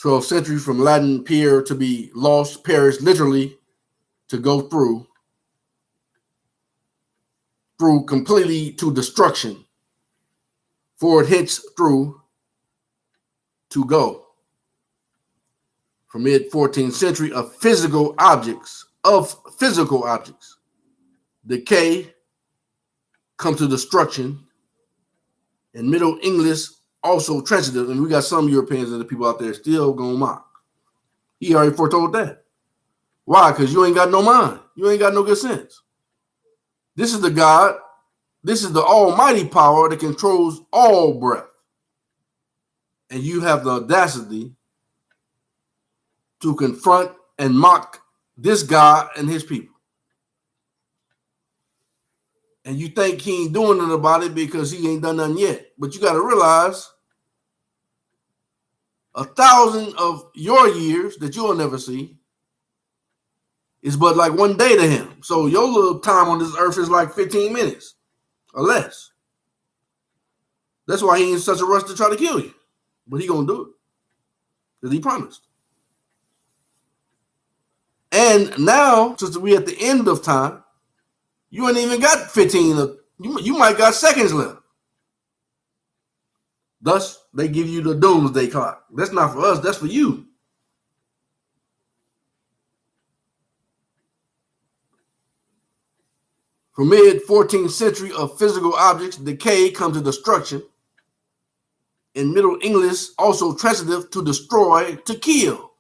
12th century, from Latin per, to be lost, perish, literally, to go through completely to destruction. Forward hence through to go. From mid-14th century, of physical objects, decay, come to destruction. In Middle English, also transitive, and we got some Europeans and the people out there still gonna mock. He already foretold that. Why? Because you ain't got no mind. You ain't got no good sense. This is the God, this is the almighty power that controls all breath. And you have the audacity to confront and mock this God and his people. And you think he ain't doing nothing about it because he ain't done nothing yet. But you got to realize 1,000 of your years that you'll never see is but like one day to him. So your little time on this earth is like 15 minutes or less. That's why he ain't in such a rush to try to kill you. But he gonna do it because he promised. And now, since we at the end of time, you ain't even got 15. You might got seconds left. Thus, they give you the doomsday clock. That's not for us. That's for you. From mid-14th century, of physical objects, decay comes to destruction. In Middle English, also transitive, to destroy, to kill.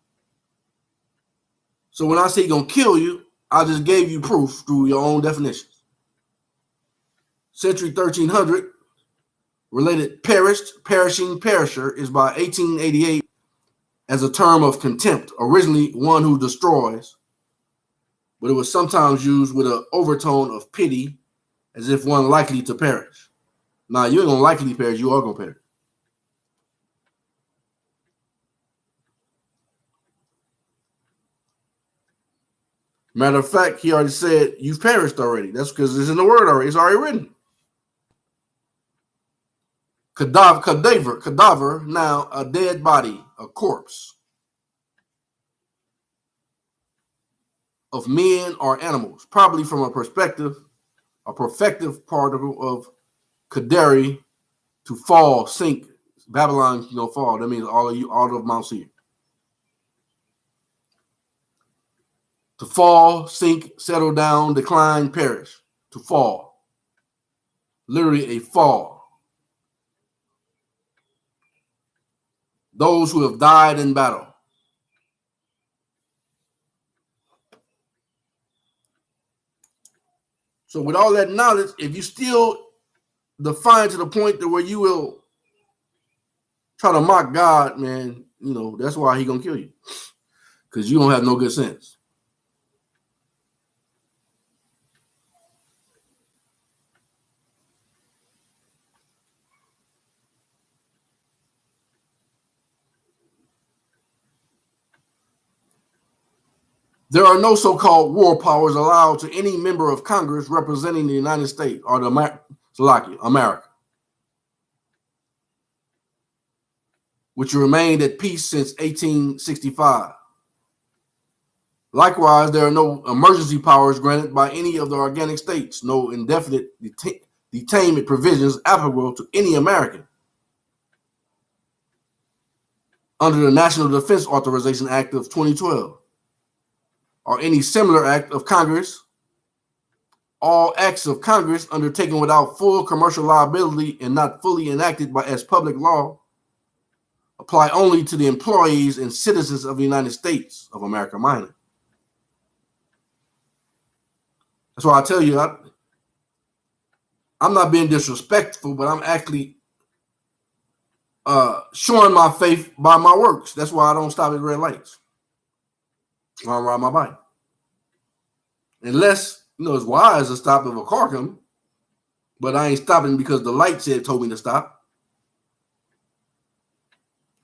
So when I say gonna kill you, I just gave you proof through your own definitions. Century 1300, related perished, perishing, perisher is by 1888 as a term of contempt, originally one who destroys, but it was sometimes used with an overtone of pity, as if one likely to perish. Now, you ain't gonna likely perish, you are gonna perish. Matter of fact, he already said you've perished already. That's because it's in the word already. It's already written. Cadaver, now a dead body, a corpse of men or animals, probably from a perfective particle of kaderi, to fall, sink. Babylon, fall. That means all of Mount Seir. To fall, sink, settle down, decline, perish. To fall. Literally a fall. Those who have died in battle. So with all that knowledge, if you still define to the point to where you will try to mock God, man, that's why he gonna kill you. Because you don't have no good sense. There are no so-called war powers allowed to any member of Congress representing the United States or America, which remained at peace since 1865. Likewise, there are no emergency powers granted by any of the organic states, no indefinite detainment provisions applicable to any American under the National Defense Authorization Act of 2012, or any similar act of Congress. All acts of Congress undertaken without full commercial liability and not fully enacted as public law apply only to the employees and citizens of the United States of America minor. That's why I tell you, I'm not being disrespectful, but I'm actually showing my faith by my works. That's why I don't stop at red lights when I ride my bike. Unless, it's wise to stop if a car comes, but I ain't stopping because the light told me to stop.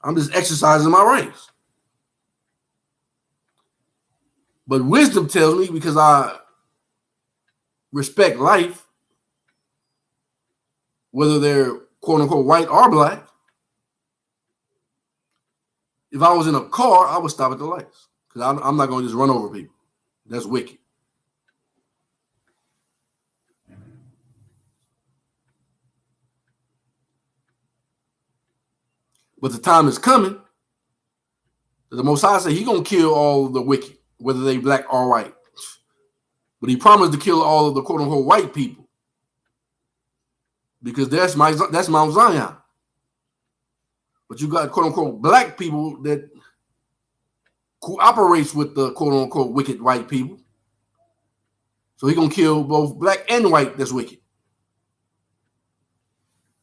I'm just exercising my rights. But wisdom tells me, because I respect life, whether they're quote unquote white or black, if I was in a car, I would stop at the lights, because I'm not going to just run over people. That's wicked. But the time is coming that the Most High said He's going to kill all the wicked, whether they black or white. But He promised to kill all of the quote unquote white people, because that's Mount Zion. But you got quote unquote black people that cooperates with the quote unquote wicked white people. So He's going to kill both black and white that's wicked.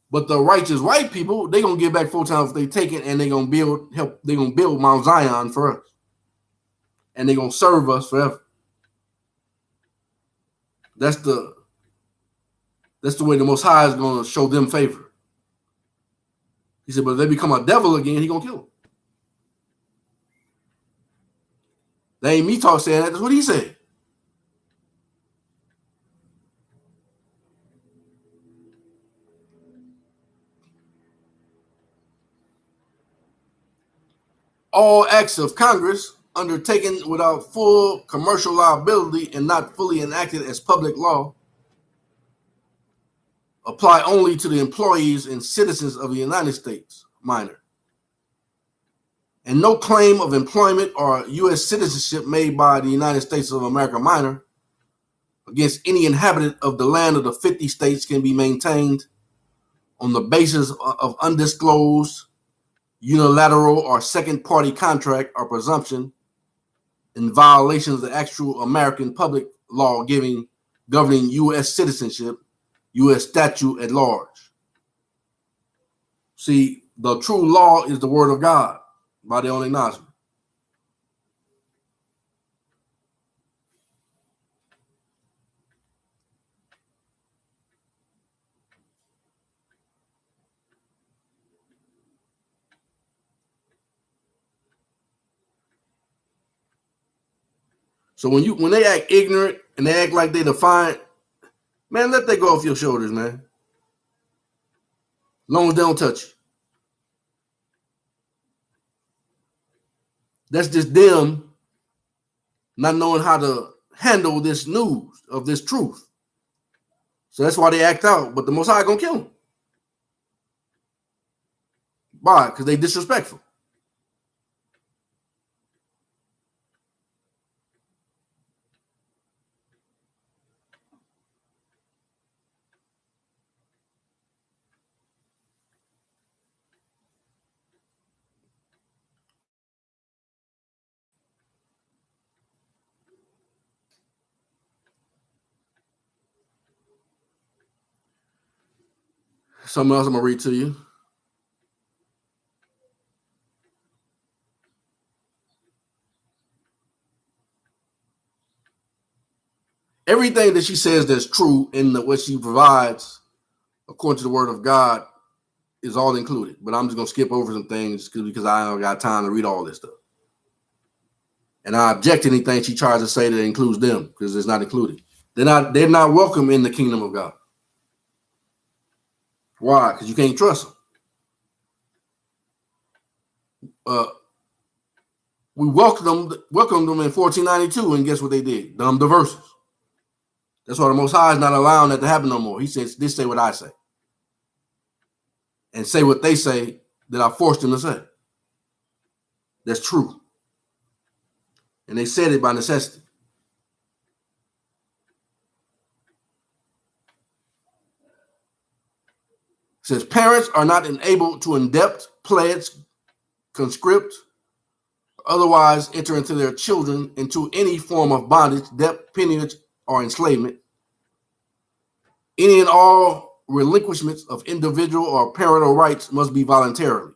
But the righteous white people, they're going to give back 4 times if they take it, and they're going to build Mount Zion for us. And they're going to serve us forever. That's the way the Most High is going to show them favor. He said, but if they become a devil again, He's going to kill them. That ain't me saying that. That's what He said. All acts of Congress undertaken without full commercial liability and not fully enacted as public law apply only to the employees and citizens of the United States minor. And no claim of employment or U.S. citizenship made by the United States of America minor against any inhabitant of the land of the 50 states can be maintained on the basis of undisclosed, unilateral, or second-party contract or presumption in violation of the actual American public law governing U.S. citizenship, U.S. statute at large. See, the true law is the word of God by their own acknowledgement. So when they act ignorant and they act like they defiant, man, let that go off your shoulders, man. As long as they don't touch you. That's just them not knowing how to handle this news of this truth. So that's why they act out. But the Most High gonna kill them. Why? Because they disrespectful. Something else I'm gonna read to you. Everything that she says that's true in what she provides, according to the word of God, is all included. But I'm just gonna skip over some things because I don't got time to read all this stuff. And I object to anything she tries to say that includes them, because it's not included. They're not welcome in the kingdom of God. Why? Because you can't trust them. We welcomed them in 1492, and guess what they did? Dumb the verses. That's why the Most High is not allowing that to happen no more. He says, "This say what I say, and say what they say that I forced them to say." That's true, and they said it by necessity. It says parents are not enabled to indept, pledge, conscript, otherwise enter into their children into any form of bondage, debt, peonage, or enslavement. Any and all relinquishments of individual or parental rights must be voluntarily,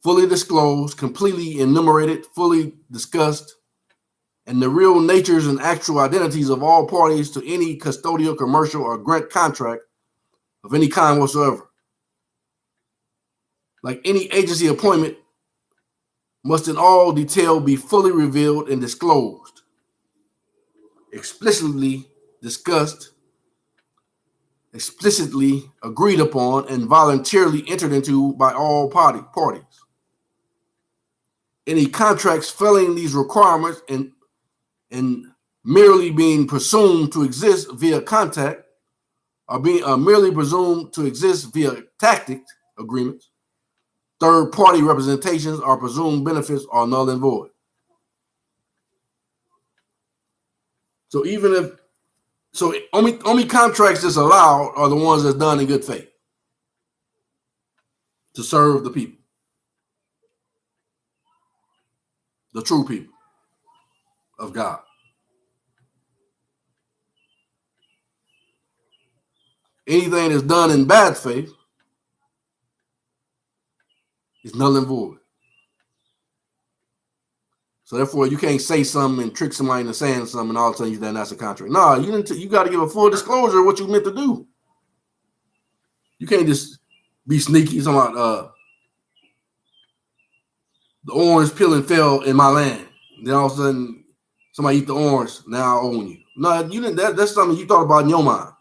fully disclosed, completely enumerated, fully discussed, and the real natures and actual identities of all parties to any custodial, commercial, or grant contract of any kind whatsoever. Like any agency appointment, must in all detail be fully revealed and disclosed, explicitly discussed, explicitly agreed upon, and voluntarily entered into by all parties. Any contracts failing these requirements and merely being presumed to exist via contact, or being merely presumed to exist via tacit agreements, third-party representations, or presumed benefits are null and void. So only contracts that's allowed are the ones that's done in good faith to serve the people, the true people of God. Anything that's done in bad faith is null and void. So therefore, you can't say something and trick somebody into saying something, and all of a sudden that's a contract. No, you got to give a full disclosure of what you meant to do. You can't just be sneaky. Talking about the orange peeling fell in my land. Then all of a sudden, somebody eat the orange. Now I own you. No, you didn't. That's something you thought about in your mind.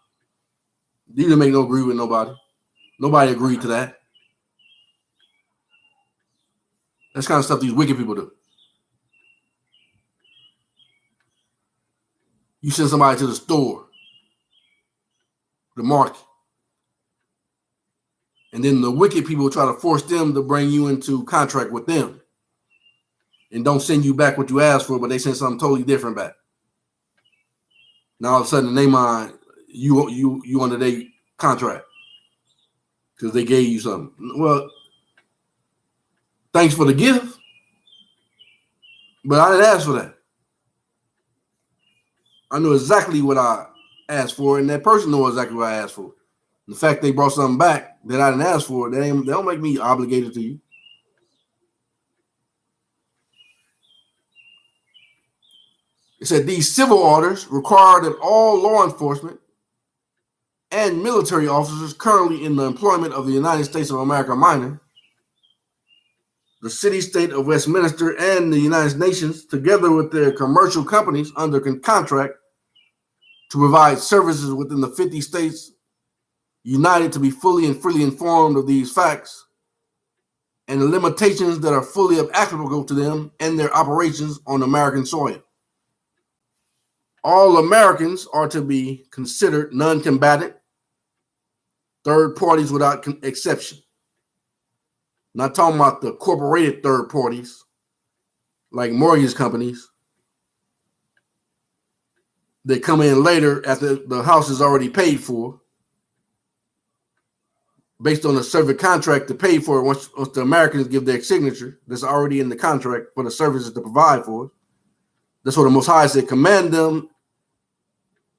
You didn't make no agree with nobody. Nobody agreed to that. That's kind of stuff these wicked people do. You send somebody to the store, the market, and then the wicked people try to force them to bring you into contract with them, and don't send you back what you asked for, but they send something totally different back. Now all of a sudden, in their mind, you under their contract because they gave you something. Well, thanks for the gift, but I didn't ask for that. I knew exactly what I asked for, and that person knew exactly what I asked for. The fact they brought something back that I didn't ask for, they don't make me obligated to you. It said these civil orders require that all law enforcement and military officers currently in the employment of the United States of America minor, the city-state of Westminster, and the United Nations, together with their commercial companies under contract to provide services within the 50 states united, to be fully and freely informed of these facts and the limitations that are fully applicable to them and their operations on American soil. All Americans are to be considered non-combatant, third parties without exception. Not talking about the corporated third parties like mortgage companies that come in later after the house is already paid for, based on a service contract to pay for it once the Americans give their signature that's already in the contract for the services to provide for it. That's what the Most High said, command them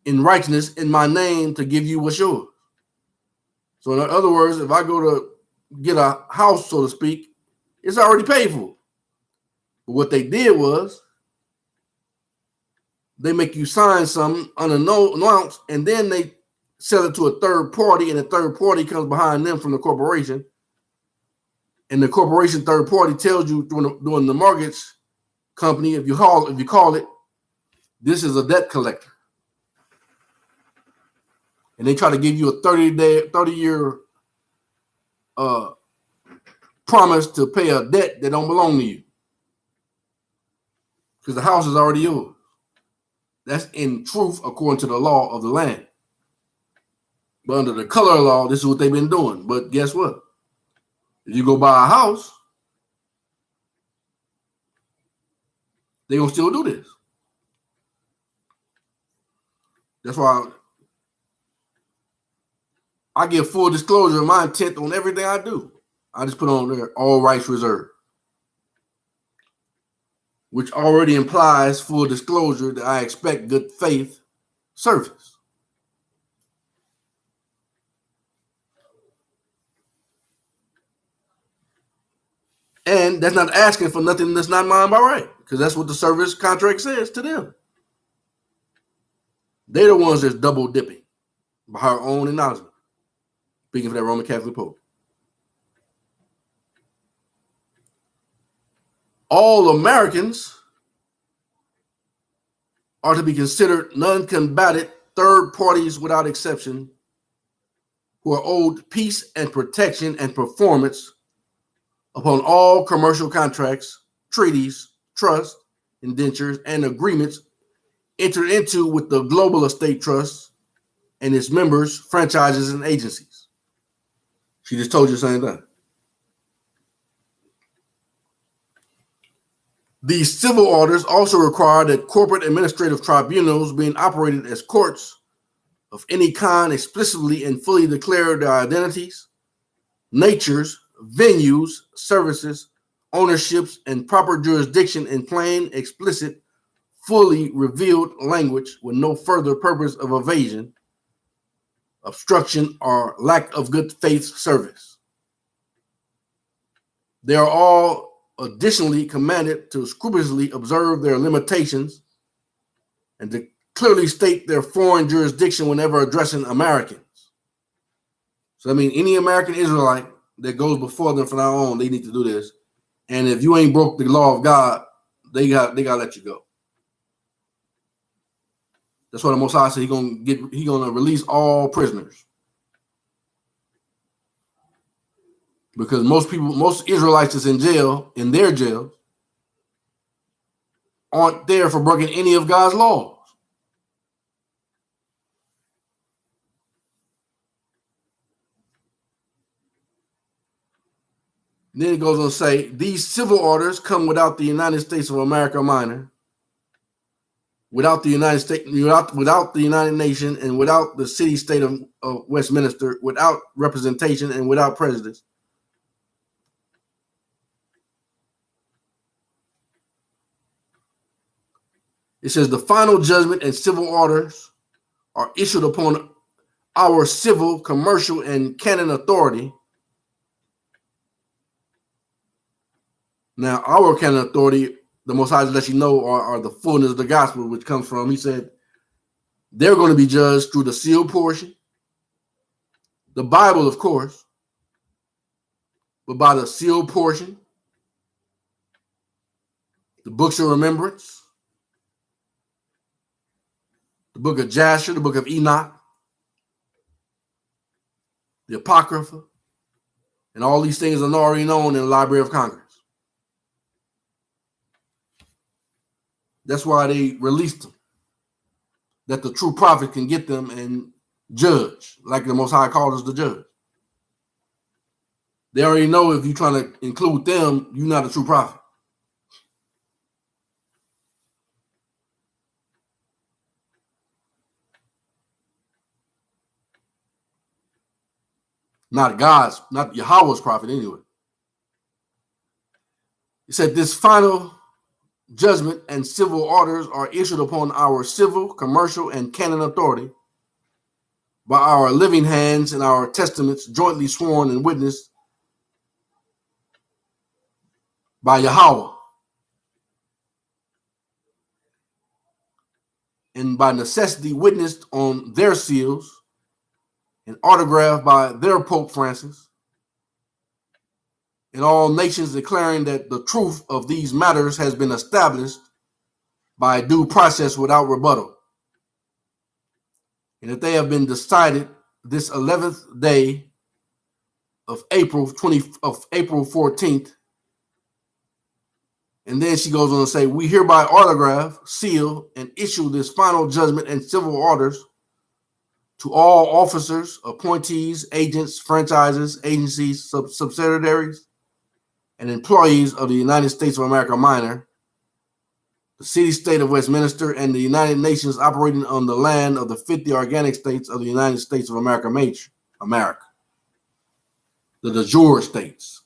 in righteousness in my name to give you what's yours. So in other words, if I go to get a house, so to speak, it's already paid for. But what they did was they make you sign something unannounced, and then they sell it to a third party, and the third party comes behind them from the corporation. And the corporation third party tells you during the mortgage company, if you call it, this is a debt collector. And they try to give you a 30-year promise to pay a debt that don't belong to you. Because the house is already yours. That's in truth according to the law of the land. But under the color law, this is what they've been doing. But guess what? If you go buy a house, they're going to still do this. That's why I give full disclosure of my intent on everything I do. I just put on there, all rights reserved, which already implies full disclosure that I expect good faith service. And that's not asking for nothing that's not mine by right, because that's what the service contract says to them. They're the ones that's double dipping by her own acknowledgement. Speaking for that Roman Catholic Pope. All Americans are to be considered non-combatant third parties without exception, who are owed peace and protection and performance upon all commercial contracts, treaties, trusts, indentures, and agreements entered into with the Global Estate Trust and its members, franchises, and agencies. She just told you the same thing. These civil orders also require that corporate administrative tribunals being operated as courts of any kind explicitly and fully declare their identities, natures, venues, services, ownerships, and proper jurisdiction in plain, explicit, fully revealed language with no further purpose of evasion, obstruction, or lack of good faith service. They are all additionally commanded to scrupulously observe their limitations and to clearly state their foreign jurisdiction whenever addressing Americans. So, I mean, any American Israelite that goes before them from now on, they need to do this. And if you ain't broke the law of God, they got to let you go. That's why the Most High said He's gonna release all prisoners. Because most Israelites that's in jail, in their jails, aren't there for breaking any of God's laws. Then it goes on to say, these civil orders come without the United States of America minor, without the United States, without the United Nations, and without the city-state of Westminster, without representation and without prejudice. It says the final judgment and civil orders are issued upon our civil, commercial, and canon authority. Now, our canon authority, the Most High lets you know, are the fullness of the gospel, which comes from, he said, they're going to be judged through the sealed portion, the Bible, of course, but by the sealed portion, the books of remembrance, the book of Jasher, the book of Enoch, the Apocrypha, and all these things are already known in the Library of Congress. That's why they released them, that the true prophet can get them and judge, like the Most High called us to judge. They already know if you're trying to include them, you're not a true prophet. Not God's, not Yahweh's prophet anyway. He said this final judgment and civil orders are issued upon our civil, commercial, and canon authority by our living hands and our testaments jointly sworn and witnessed by Yahweh, and by necessity witnessed on their seals and autographed by their Pope Francis, in all nations, declaring that the truth of these matters has been established by due process without rebuttal, and that they have been decided this 11th day of April 14th. And then she goes on to say, we hereby autograph, seal, and issue this final judgment and civil orders to all officers, appointees, agents, franchises, agencies, subsidiaries, and employees of the United States of America minor, the city-state of Westminster, and the United Nations operating on the land of the 50 organic states of the United States of America, the jure states.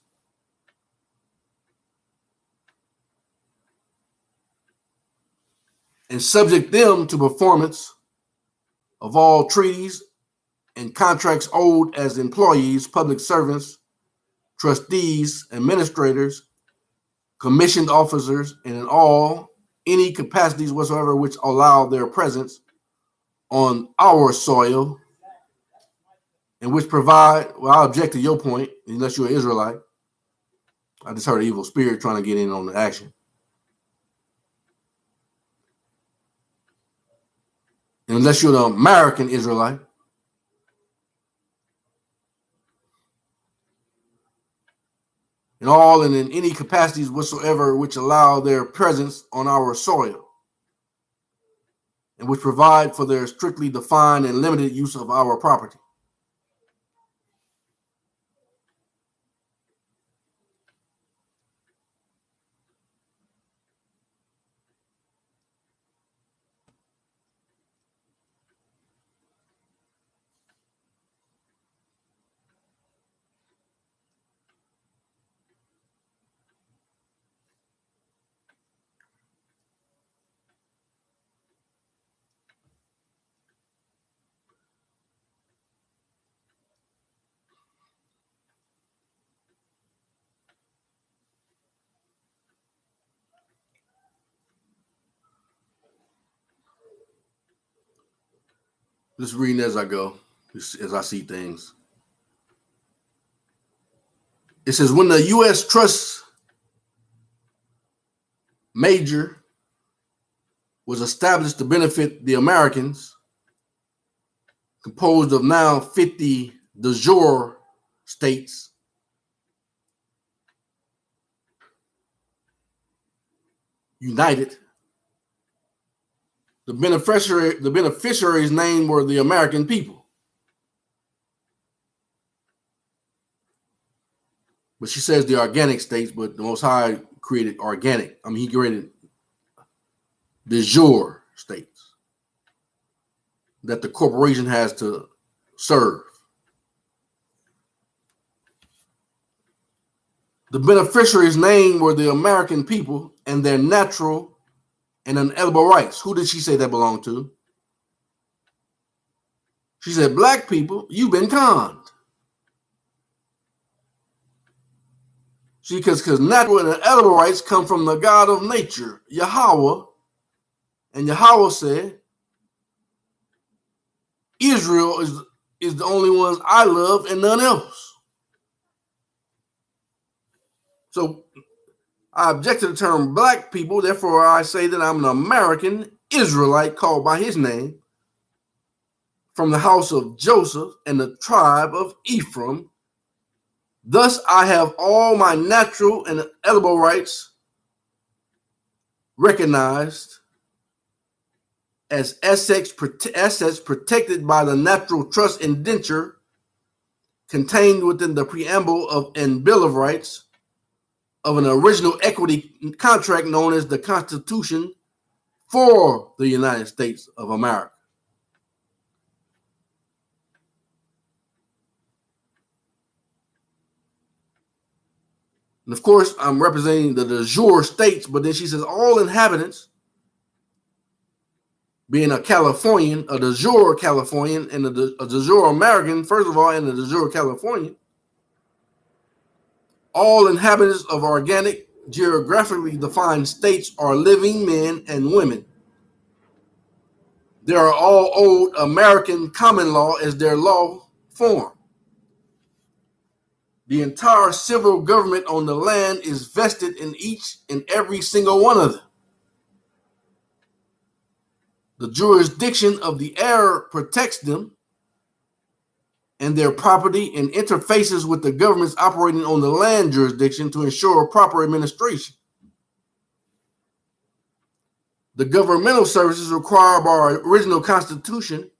And subject them to performance of all treaties and contracts owed as employees, public servants, trustees, administrators, commissioned officers, and in all any capacities whatsoever which allow their presence on our soil and which provide, well, I object to your point, unless you're an Israelite. I just heard an evil spirit trying to get in on the action. And unless you're the American Israelite, in all and in any capacities whatsoever which allow their presence on our soil and which provide for their strictly defined and limited use of our property. Just reading as I go, as I see things. It says, when the U.S. Trust Major was established to benefit the Americans, composed of now 50 de jure states, united, the beneficiaries' name were the American people. But she says the organic states, but the Most High created organic. He created de jure states that the corporation has to serve. The beneficiaries' name were the American people and their natural and unalienable rights. Who did she say that belonged to? She said, black people, you've been conned. Because natural and unalienable rights come from the God of nature, Yahweh. And Yahweh said, Israel is the only ones I love and none else. So I object to the term black people. Therefore, I say that I'm an American Israelite called by his name from the house of Joseph and the tribe of Ephraim. Thus, I have all my natural and inalienable rights recognized as assets protected by the natural trust indenture contained within the preamble of and Bill of Rights of an original equity contract known as the Constitution for the United States of America. And of course, I'm representing the de jure states, but then she says all inhabitants, being a Californian, a de jure Californian, and a de jure American, first of all, and a de jure Californian, all inhabitants of organic, geographically defined states are living men and women. They are all owed American common law as their law form. The entire civil government on the land is vested in each and every single one of them. The jurisdiction of the heir protects them and their property and interfaces with the governments operating on the land jurisdiction to ensure proper administration. The governmental services required by our original Constitution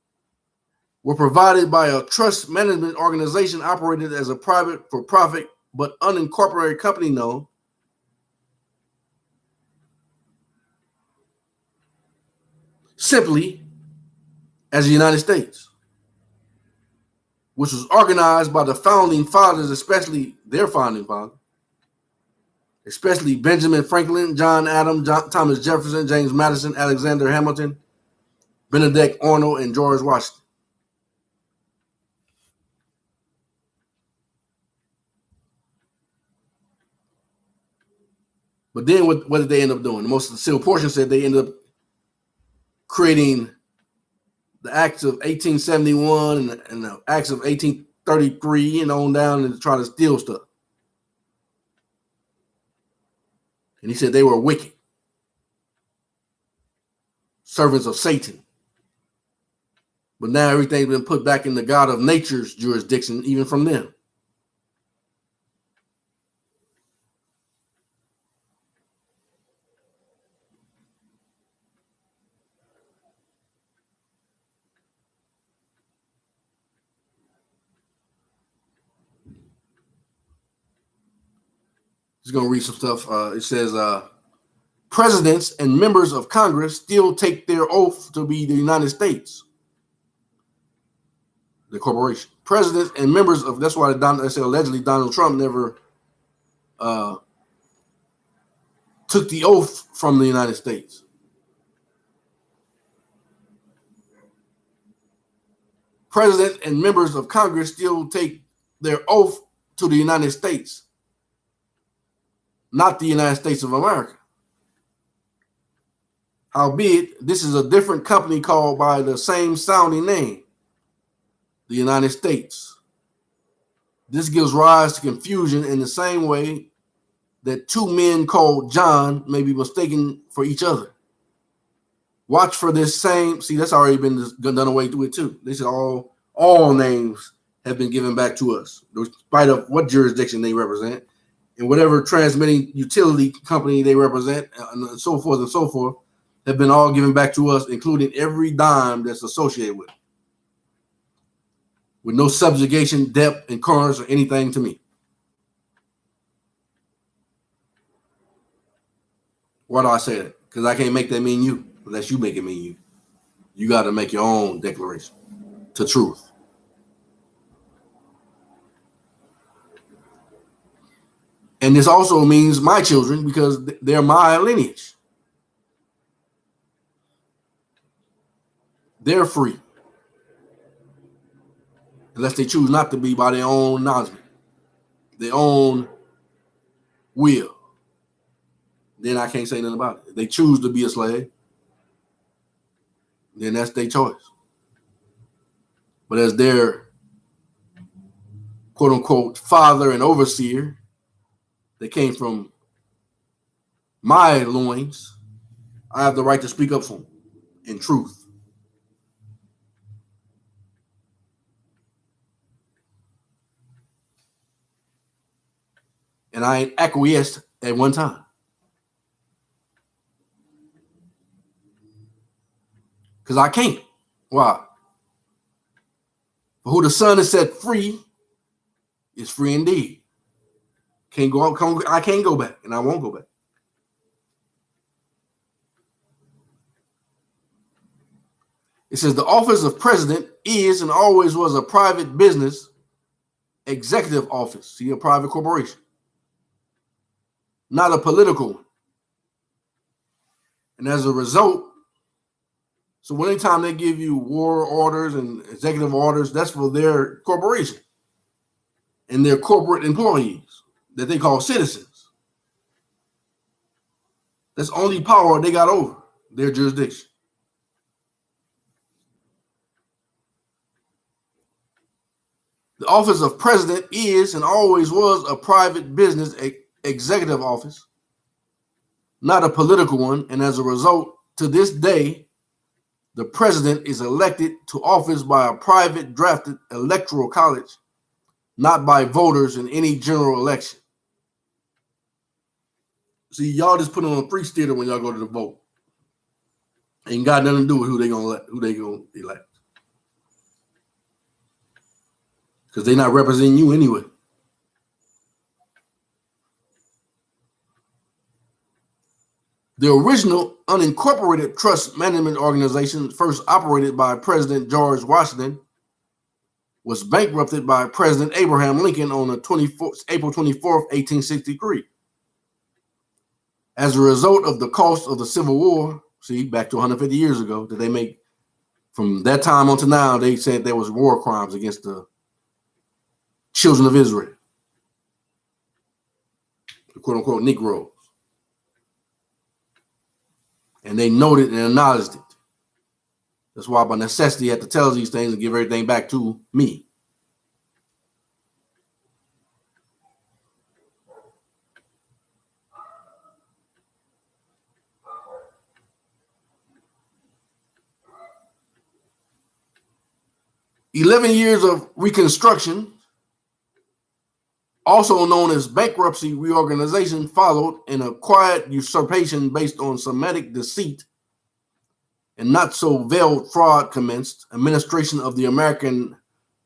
were provided by a trust management organization operated as a private for-profit but unincorporated company known simply as the United States, which was organized by the founding fathers, especially their founding father, especially Benjamin Franklin, John Adams, Thomas Jefferson, James Madison, Alexander Hamilton, Benedict Arnold, and George Washington. But then what did they end up doing? The most civil portion said they ended up creating the Acts of 1871 and the Acts of 1833 and on down and try to steal stuff. And he said they were wicked, servants of Satan. But now everything's been put back in the God of nature's jurisdiction, even from them. Just going to read some stuff. It says, presidents and members of Congress still take their oath to be the United States, the corporation. Presidents and members of, that's why they say allegedly Donald Trump never took the oath from the United States. Presidents and members of Congress still take their oath to the United States, not the United States of America. Howbeit, this is a different company called by the same sounding name, the United States. This gives rise to confusion in the same way that two men called John may be mistaken for each other. Watch for this same, see, that's already been done away with too. They said all names have been given back to us, despite of what jurisdiction they represent and whatever transmitting utility company they represent, and so forth, have been all given back to us, including every dime that's associated with it, with no subjugation, debt, incurrence, or anything to me. Why do I say that? Because I can't make that mean you, unless you make it mean you. You got to make your own declaration to truth. And this also means my children, because they're my lineage. They're free, unless they choose not to be by their own acknowledgement, their own will. Then I can't say nothing about it. If they choose to be a slave, then that's their choice. But as their quote unquote father and overseer, they came from my loins, I have the right to speak up for them in truth. And I ain't acquiesced at one time. Because I can't. Why? For who the Son has set free is free indeed. I can't go back, and I won't go back. It says the office of president is and always was a private business executive office. See, a private corporation, not a political one. And as a result, so anytime they give you war orders and executive orders, that's for their corporation and their corporate employees that they call citizens. That's only power they got over their jurisdiction. The office of president is and always was a private business executive office, not a political one, and as a result, to this day, the president is elected to office by a private drafted electoral college, not by voters in any general election. See, y'all just put on a free theater when y'all go to the vote. Ain't got nothing to do with who they gonna elect. Because they're not representing you anyway. The original unincorporated trust management organization, first operated by President George Washington, was bankrupted by President Abraham Lincoln on April 24th, 1863. As a result of the cost of the Civil War, see, back to 150 years ago, that they make from that time on to now, they said there was war crimes against the children of Israel, the quote unquote Negroes. And they noted and acknowledged it. That's why by necessity I had to tell these things and give everything back to me. "11 years of Reconstruction, also known as bankruptcy reorganization, followed, and a quiet usurpation based on Semitic deceit and not so veiled fraud commenced. Administration of the American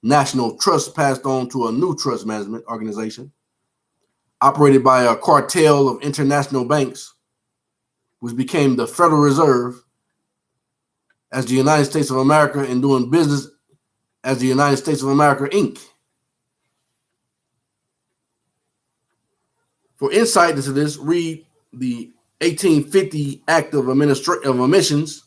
National Trust passed on to a new trust management organization operated by a cartel of international banks, which became the Federal Reserve as the United States of America and doing business as the United States of America, Inc. For insight into this, read the 1850 Act of Emissions,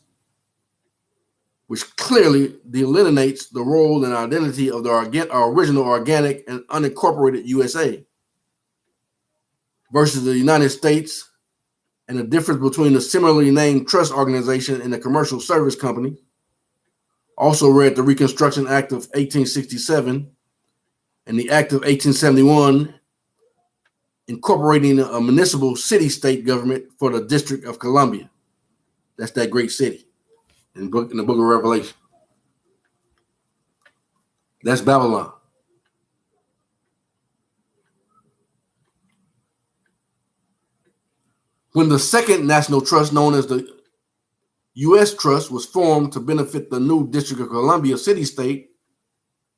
which clearly delineates the role and identity of our original organic and unincorporated USA versus the United States, and the difference between the similarly named trust organization and the commercial service company. Also read the Reconstruction Act of 1867 and the Act of 1871, incorporating a municipal city-state government for the District of Columbia. That's that great city in the book of Revelation. That's Babylon. When the second national trust, known as the U.S. Trust, was formed to benefit the new District of Columbia city-state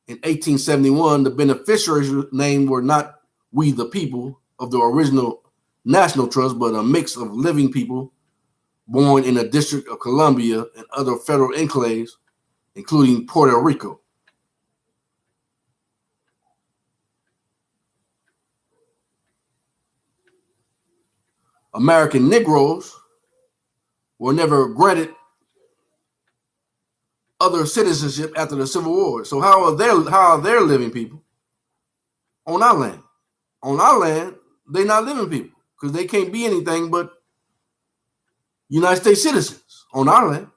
in 1871, the beneficiaries named were not we the people of the original National Trust, but a mix of living people born in the District of Columbia and other federal enclaves, including Puerto Rico. American Negroes were never granted other citizenship after the Civil War. So how are their living people on our land? On our land, they're not living people because they can't be anything but United States citizens on our land.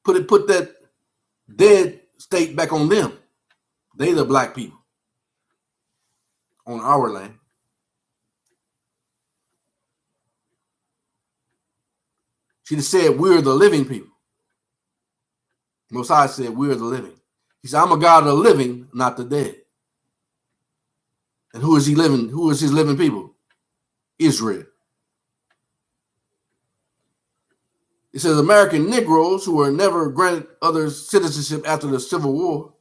Put that dead state back on them. They the black people on our land. She just said we're the living people. Most High said we're the living. He said, I'm a God of the living, not the dead. And who is he living? Who is his living people? Israel. It says American Negroes who were never granted other citizenship after the Civil War,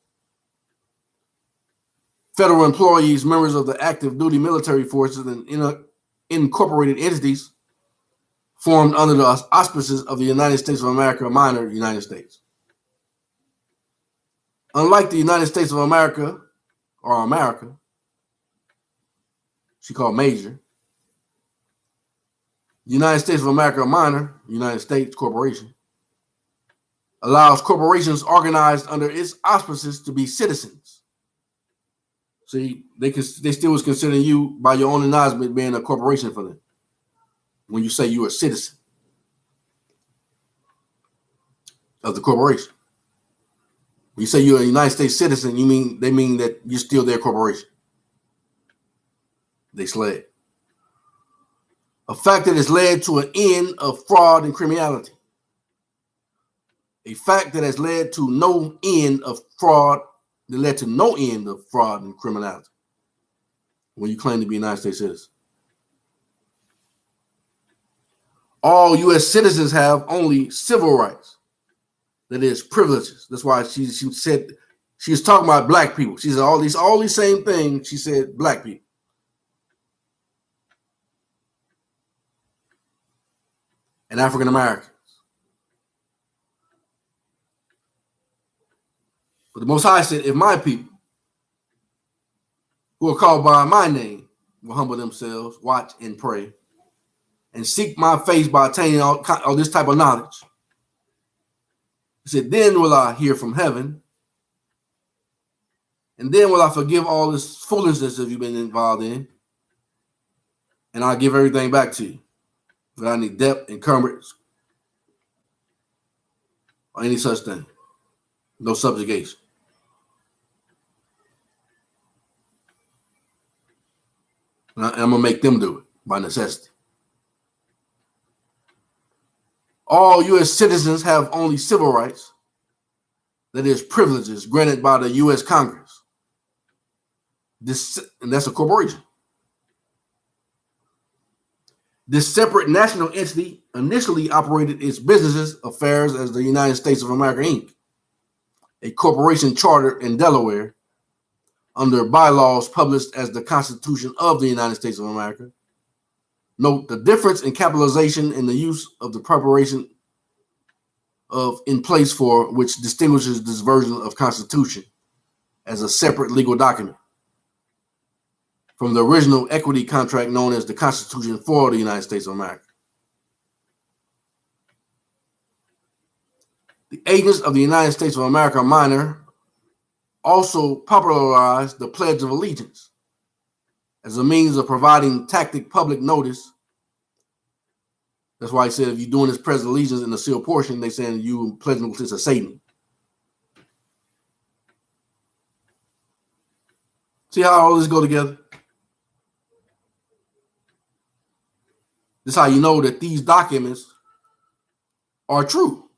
federal employees, members of the active duty military forces, and incorporated entities formed under the auspices of the United States of America, minor United States. Unlike the United States of America, or America, she called major, the United States of America, minor United States Corporation, allows corporations organized under its auspices to be citizens. See, they still was considering you by your own acknowledgement being a corporation for them when you say you're a citizen of the corporation. When you say you're a United States citizen, they mean that you're still their corporation. They slave. A fact that has led to an end of fraud and criminality. A fact that has led to no end of fraud, that led to no end of fraud and criminality when you claim to be a United States citizen. All U.S. citizens have only civil rights. That is, privileges. That's why she said, she was talking about black people. She said all these same things. She said black people. And African Americans. But the Most High said, if my people, who are called by my name, will humble themselves, watch and pray, and seek my face by attaining all this type of knowledge. He said, then will I hear from heaven, and then will I forgive all this foolishness that you've been involved in, and I'll give everything back to you without any debt, encumbrance, or any such thing. No subjugation. And I'm going to make them do it by necessity. All U.S. citizens have only civil rights, that is, privileges granted by the U.S. Congress. And that's a corporation. This separate national entity initially operated its business affairs as the United States of America, Inc., a corporation chartered in Delaware under bylaws published as the Constitution of the United States of America. Note the difference in capitalization and the use of the preparation in place for which distinguishes this version of Constitution as a separate legal document from the original equity contract known as the Constitution for the United States of America. The agents of the United States of America minor also popularized the Pledge of Allegiance as a means of providing tacit public notice. That's why he said if you're doing this pledge of allegiance in the sealed portion, they're saying you pledging allegiance to Satan. See how all this go together? This is how you know that these documents are true.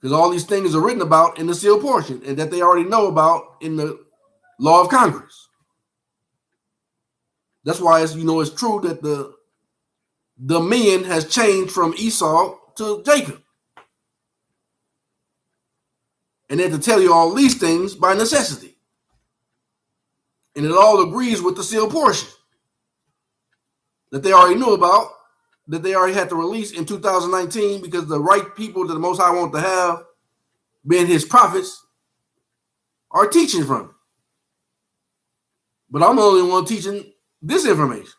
Because all these things are written about in the sealed portion and that they already know about in the law of Congress. That's why it's true that the dominion has changed from Esau to Jacob. And then to tell you all these things by necessity. And it all agrees with the sealed portion that they already knew about, that they already had to release in 2019 because the right people that the Most High want to have, being his prophets, are teaching from it. But I'm the only one teaching this information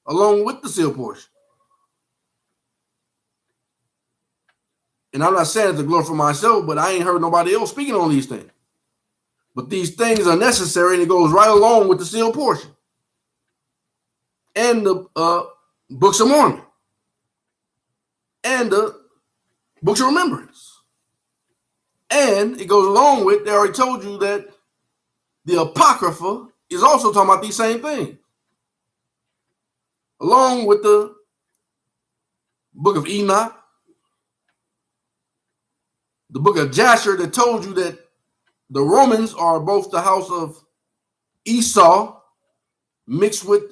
along with the sealed portion. And I'm not saying it to glorify myself, but I ain't heard nobody else speaking on these things. But these things are necessary, and it goes right along with the sealed portion and the Books of Mormon and the Books of Remembrance. And it goes along with, they already told you that the Apocrypha is also talking about these same things. Along with the Book of Enoch, the Book of Jasher that told you that the Romans are both the house of Esau mixed with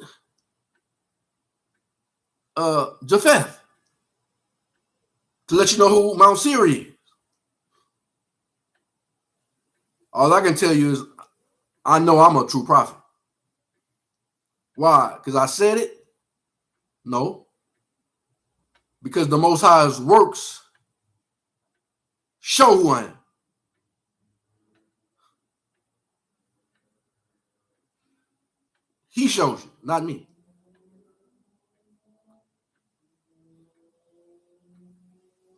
Japheth, to let you know who Mount Seir is. All I can tell you is I know I'm a true prophet. Why? Because I said it? No. Because the Most High's works show who I am. He shows you, not me.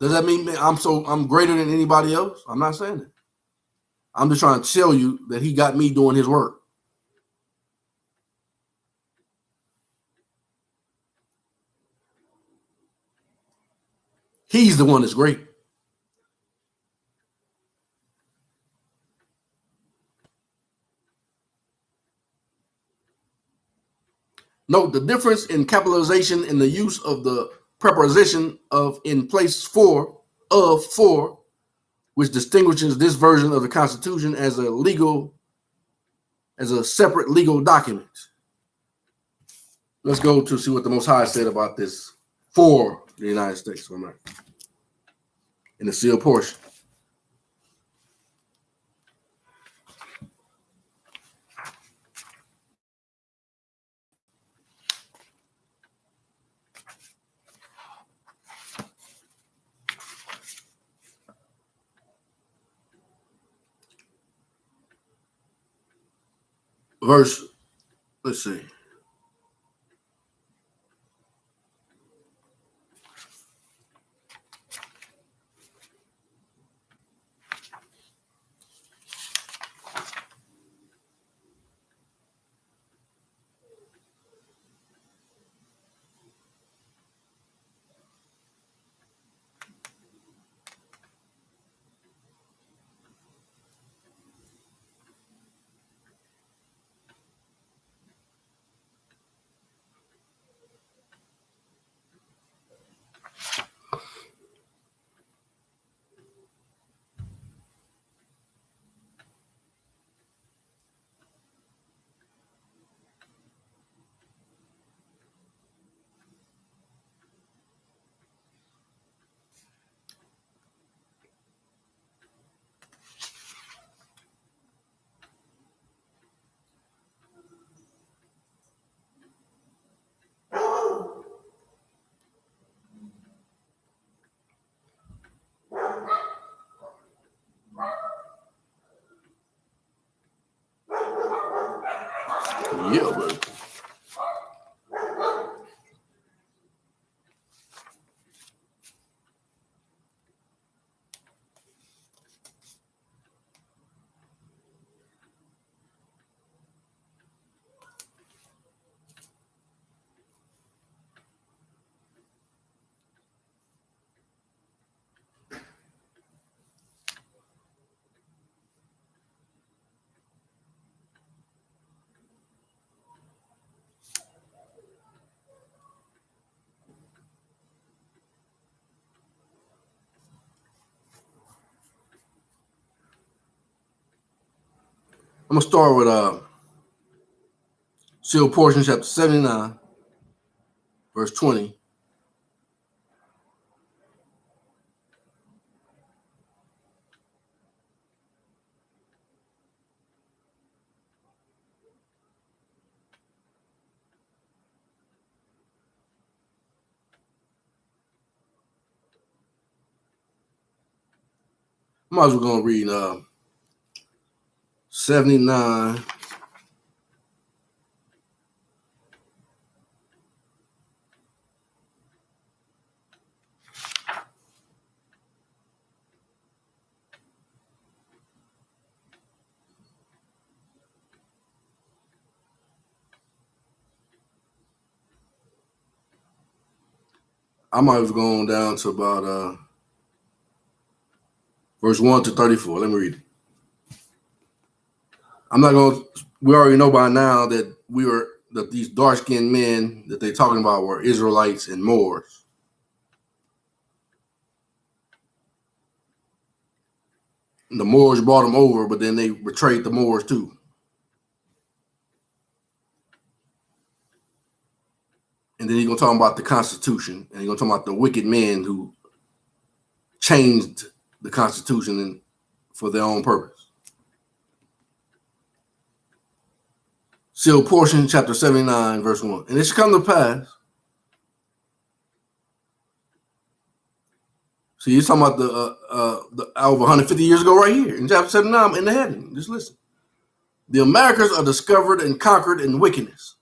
Does that mean I'm greater than anybody else? I'm not saying that. I'm just trying to tell you that he got me doing his work. He's the one that's great. Note the difference in capitalization in the use of the preposition of in place for, which distinguishes this version of the Constitution as a separate legal document. Let's go to see what the Most High said about this for the United States of America in the sealed portion. Verse, let's see. Yeah, baby. I'm going to start with sealed portion, chapter 79, verse 20. Might as well go and read 79. I might as well go on down to about verse 1 to 34. Let me read it. I'm not going to, we already know by now that these dark-skinned men that they're talking about were Israelites and Moors. And the Moors brought them over, but then they betrayed the Moors too. And then he's going to talk about the Constitution, and he's going to talk about the wicked men who changed the Constitution for their own purpose. Sealed portion, chapter 79, verse 1. And it shall come to pass. So you're talking about the over 150 years ago right here in chapter 79 in the heading. Just listen. The Americas are discovered and conquered in wickedness.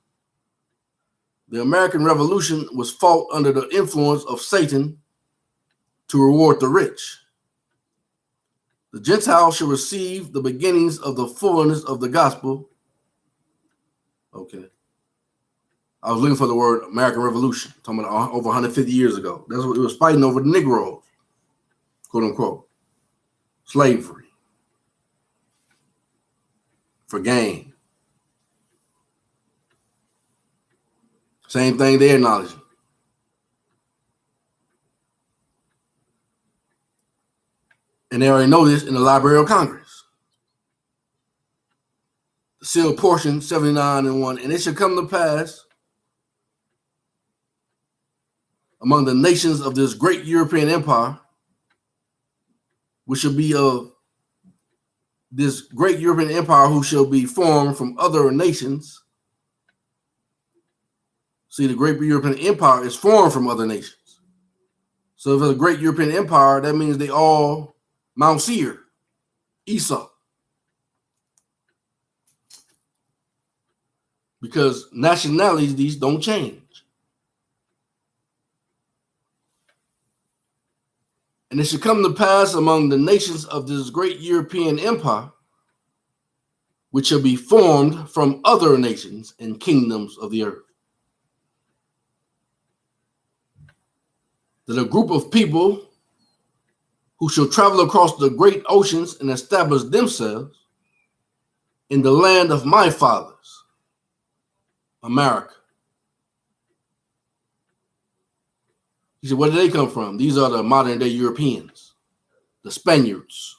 The American Revolution was fought under the influence of Satan to reward the rich. The Gentiles shall receive the beginnings of the fullness of the gospel. Okay. I was looking for the word American Revolution, talking about over 150 years ago. That's what it was fighting over the Negroes, quote unquote. Slavery for gain. Same thing they're acknowledging. And they already know this in the Library of Congress. The sealed portion 79 and 1. And it shall come to pass among the nations of this great European empire, which shall be of this great European empire who shall be formed from other nations. See, the great European empire is formed from other nations. So if it's a great European empire, that means they all Mount Seir, Esau. Because nationalities, these don't change. And it shall come to pass among the nations of this great European empire, which shall be formed from other nations and kingdoms of the earth, that a group of people who shall travel across the great oceans and establish themselves in the land of my fathers, America. He said, where did they come from? These are the modern day Europeans, the Spaniards.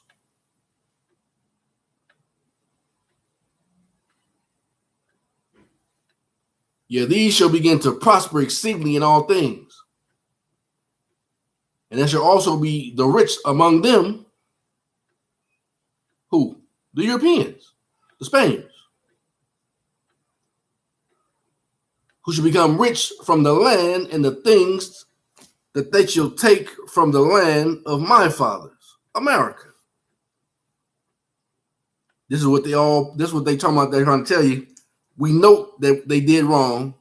Yeah, these shall begin to prosper exceedingly in all things. And there shall also be the rich among them. Who? The Europeans, the Spaniards, who shall become rich from the land and the things that they shall take from the land of my fathers, America. This is what they talking about. They're trying to tell you. We know that they did wrong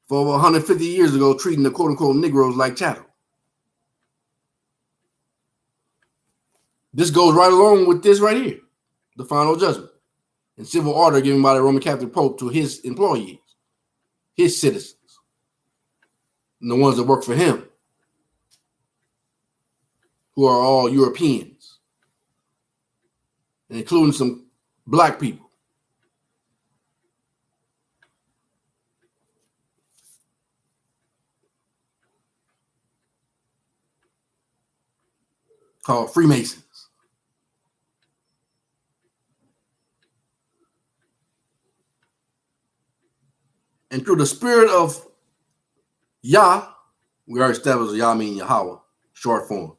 for over 150 years ago, treating the quote unquote Negroes like chattel. This goes right along with this right here, the final judgment and civil order given by the Roman Catholic Pope to his employees, his citizens, and the ones that work for him, who are all Europeans, and including some black people. Called Freemasons. And through the spirit of Yah, we already established Yah means Yahweh, short form.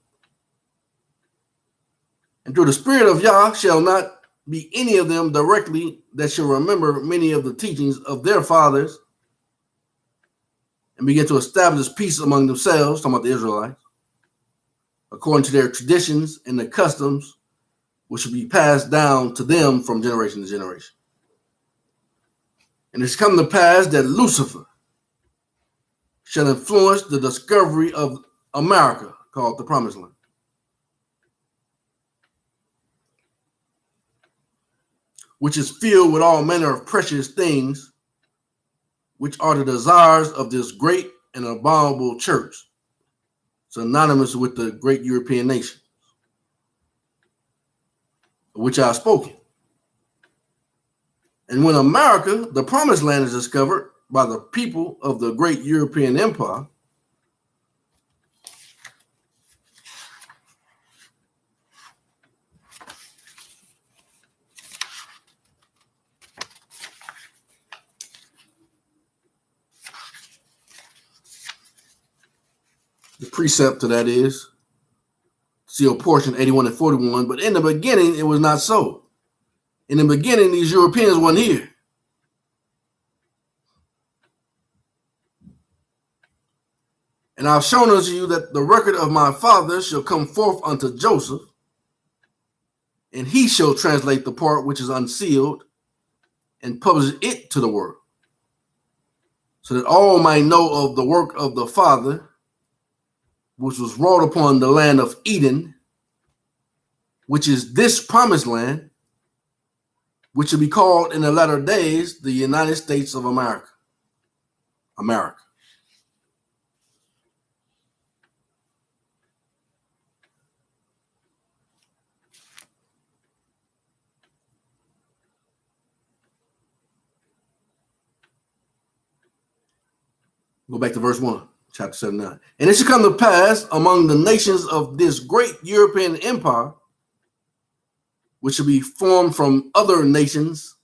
And through the spirit of Yah shall not be any of them directly that shall remember many of the teachings of their fathers and begin to establish peace among themselves, talking about the Israelites, according to their traditions and the customs which should be passed down to them from generation to generation. And it's come to pass that Lucifer shall influence the discovery of America, called the Promised Land, which is filled with all manner of precious things, which are the desires of this great and abominable church, synonymous with the great European nation, of which I have spoken. And when America, the Promised Land, is discovered by the people of the great European empire, the precept to that is, seal portion 81 and 41, but in the beginning, it was not so. In the beginning, these Europeans weren't here. And I've shown unto you that the record of my father shall come forth unto Joseph, and he shall translate the part which is unsealed and publish it to the world, so that all might know of the work of the Father, which was wrought upon the land of Eden, which is this promised land, which will be called in the latter days the United States of America. America. Go back to verse 1, chapter 79. And it shall come to pass among the nations of this great European empire, which shall be formed from other nations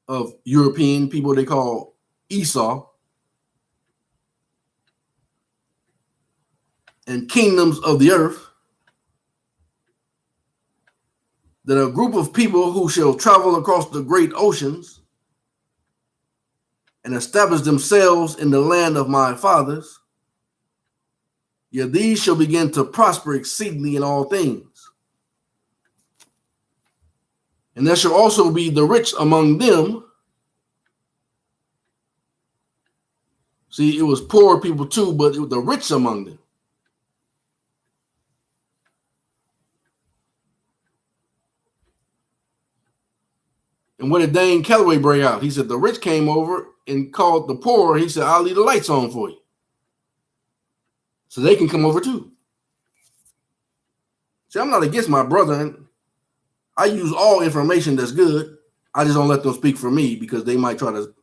of European people they call Esau, and kingdoms of the earth, that a group of people who shall travel across the great oceans and establish themselves in the land of my fathers, yet these shall begin to prosper exceedingly in all things. And there shall also be the rich among them. See, it was poor people too, but it was the rich among them. And what did Dane Calloway bring out? He said the rich came over and called the poor. He said, I'll leave the lights on for you, so they can come over too. See, I'm not against my brother. I use all information that's good. I just don't let them speak for me, because they might try to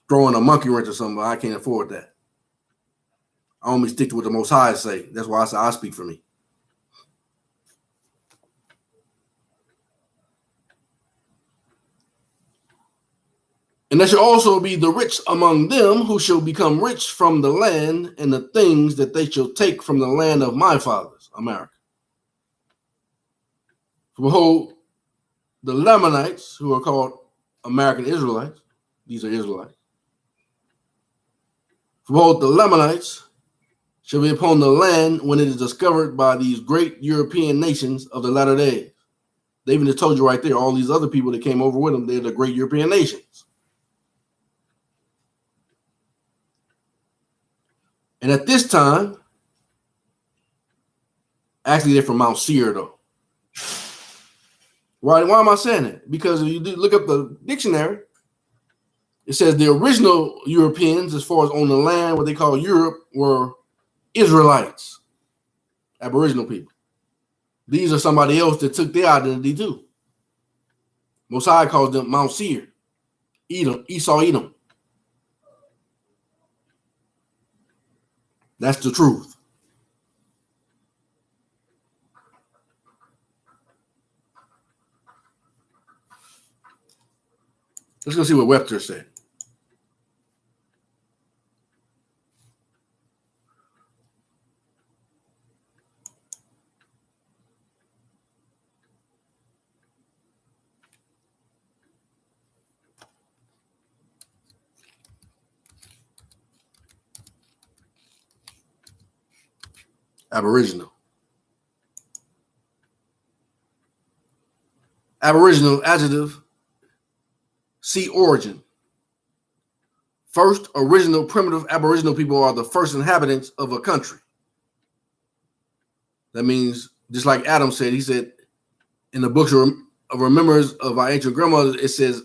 throw in a monkey wrench or something. But I can't afford that. I only stick to what the Most High say. That's why I say I speak for me. And there shall also be the rich among them, who shall become rich from the land and the things that they shall take from the land of my fathers, America. For behold, the Lamanites, who are called American Israelites, these are Israelites. For behold, the Lamanites shall be upon the land when it is discovered by these great European nations of the latter days. They even just told you right there, all these other people that came over with them, they're the great European nations. And at this time, actually they're from Mount Seir though. Why am I saying that? Because if you look up the dictionary, it says the original Europeans, as far as on the land, what they call Europe, were Israelites, Aboriginal people. These are somebody else that took their identity too. Mosiah calls them Mount Seir, Edom, Esau, Edom. That's the truth. Let's go see what Webster said. Aboriginal. Aboriginal adjective, see origin. First, original primitive Aboriginal people are the first inhabitants of a country. That means, just like Adam said, he said in the books of remembrance of our ancient grandmothers, it says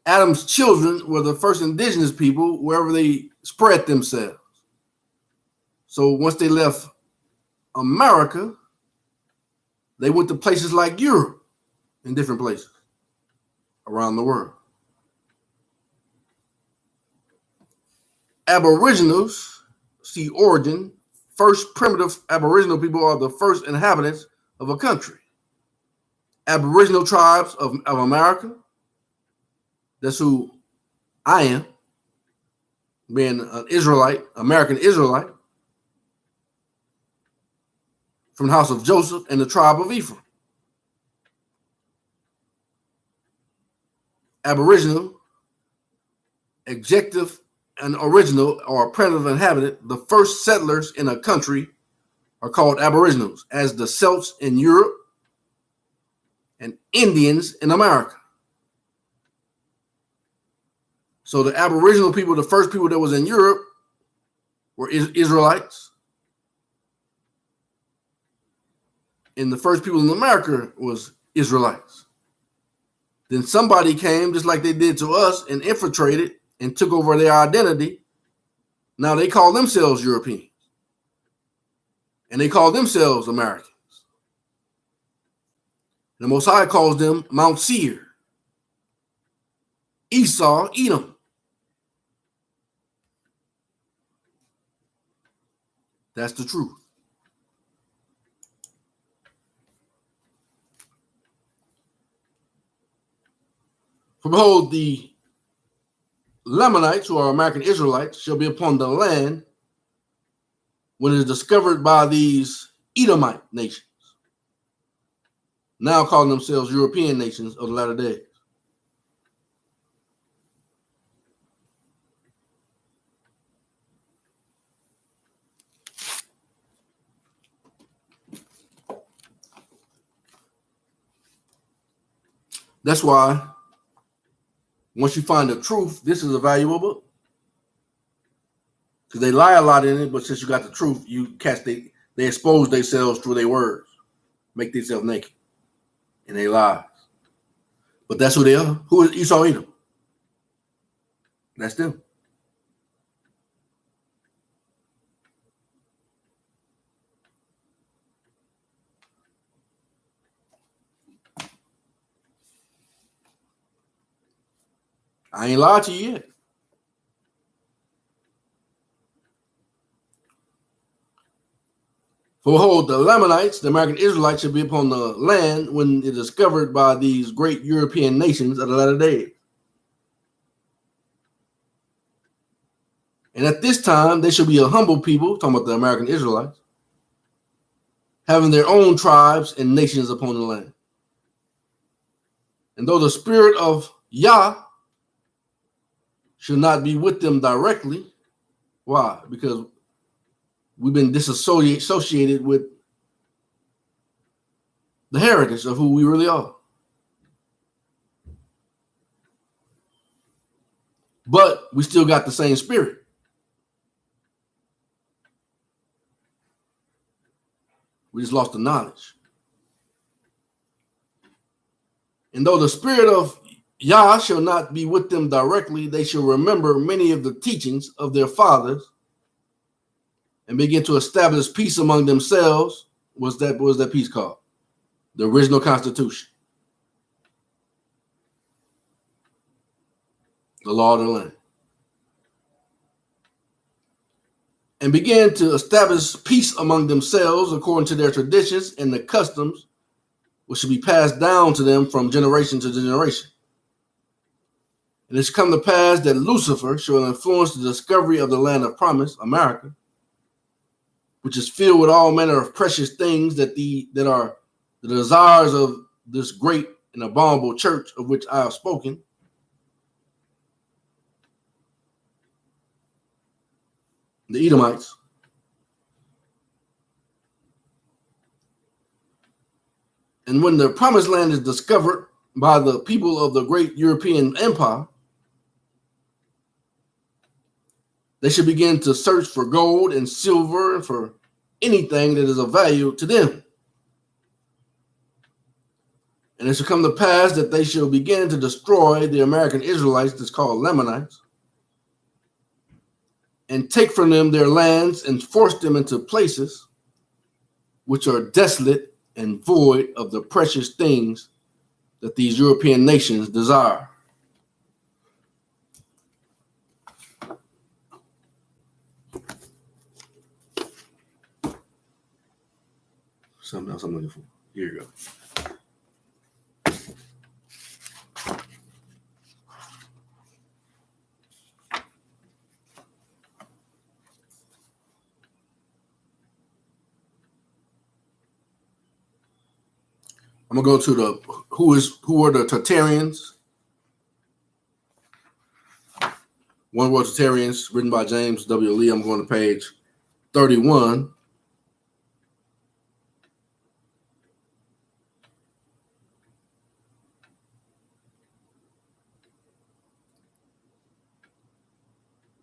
Adam's children were the first indigenous people wherever they spread themselves. So once they left America, they went to places like Europe and different places around the world. Aboriginals, see origin. First primitive Aboriginal people are the first inhabitants of a country. Aboriginal tribes of America, that's who I am, being an Israelite, American Israelite, from the house of Joseph and the tribe of Ephraim. Aboriginal, adjective, and original, or primitive inhabitant, the first settlers in a country are called Aboriginals, as the Celts in Europe and Indians in America. So the Aboriginal people, the first people that was in Europe, were Israelites. And the first people in America was Israelites. Then somebody came, just like they did to us, and infiltrated and took over their identity. Now they call themselves Europeans. And they call themselves Americans. The Most High calls them Mount Seir, Esau, Edom. That's the truth. For behold, the Lamanites, who are American Israelites, shall be upon the land when it is discovered by these Edomite nations, now calling themselves European nations of the latter days. That's why once you find the truth, this is a valuable book. Because they lie a lot in it, but since you got the truth, you catch they expose themselves through their words, make themselves naked. And they lie. But that's who they are. Who is Esau Edom? That's them. I ain't lied to you yet. For behold, the Lamanites, the American Israelites, shall be upon the land when it is discovered by these great European nations of the latter days. And at this time, they shall be a humble people, talking about the American Israelites, having their own tribes and nations upon the land. And though the spirit of Yah shall not be with them directly. Why? Because we've been disassociated with the heritage of who we really are. But we still got the same spirit. We just lost the knowledge. And though the spirit of Yah shall not be with them directly, they shall remember many of the teachings of their fathers and begin to establish peace among themselves. What was that peace called? The original Constitution. The law of the land. And began to establish peace among themselves according to their traditions and the customs which should be passed down to them from generation to generation. And it shall come to pass that Lucifer shall influence the discovery of the land of promise, America, which is filled with all manner of precious things that are the desires of this great and abominable church of which I have spoken. The Edomites. And when the promised land is discovered by the people of the great European empire, they should begin to search for gold and silver and for anything that is of value to them. And it shall come to pass that they shall begin to destroy the American Israelites, that's called Lamanites, and take from them their lands and force them into places which are desolate and void of the precious things that these European nations desire. Something else I'm looking for. Here you go. I'm gonna go to the who are the Tartarians. One World Tartarians, written by James W. Lee. I'm going to page 31.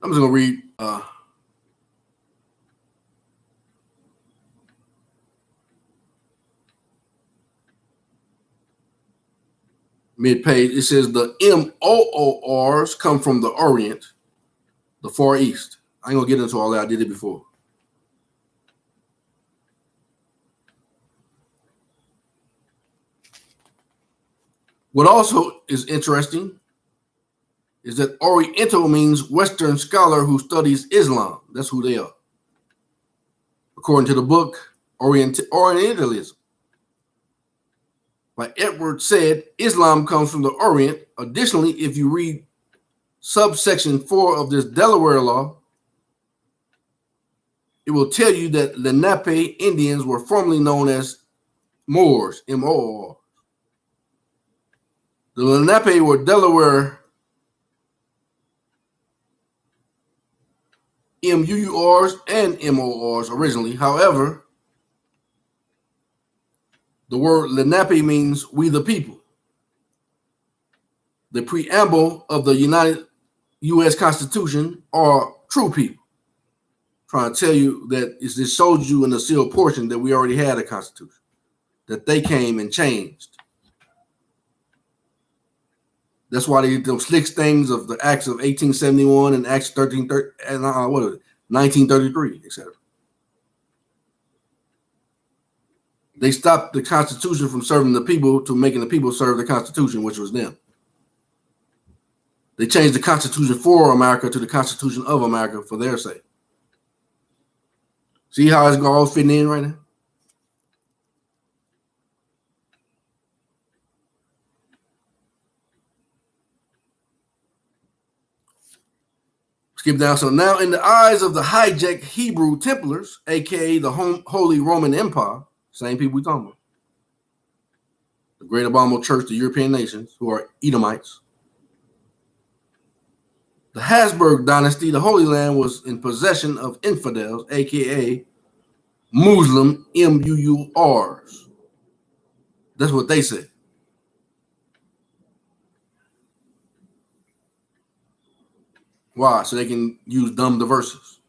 I'm just going to read mid-page. It says the MOORs come from the Orient, the Far East. I ain't going to get into all that. I did it before. What also is interesting is that Oriental means Western scholar who studies Islam. That's who they are. according to the book Orientalism. Like Edward said, Islam comes from the Orient. Additionally, if you read subsection 4 of this Delaware law, it will tell you that Lenape Indians were formerly known as Moors, M-O-R. The Lenape were Delaware M-U-U-Rs and M-O-Rs originally. However, the word Lenape means we the people. The preamble of the United U.S. Constitution are true people. Trying to tell you that it just shows you in the sealed portion that we already had a constitution, that they came and changed. That's why they did those slick things of the acts of 1871 and acts 1933, etc. They stopped the Constitution from serving the people to making the people serve the Constitution, which was them. They changed the Constitution for America to the Constitution of America for their sake. See how it's all fitting in right now? Skip down. So now in the eyes of the hijacked Hebrew Templars, aka the Holy Roman Empire, same people we talking about, the Great Abominable Church, the European nations, who are Edomites, the Habsburg dynasty, the Holy Land, was in possession of infidels, aka Muslim, M-U-U-Rs. That's what they said. Why? So they can use dumb verses.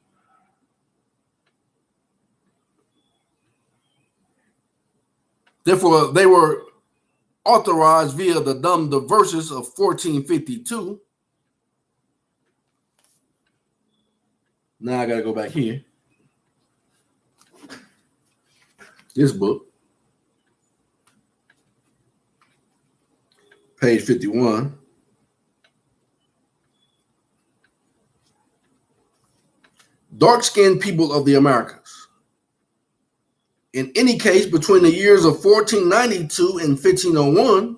Therefore, they were authorized via the dumb verses of 1452. Now I got to go back here. This book, page 51. Dark-skinned people of the Americas. In any case, between the years of 1492 and 1501,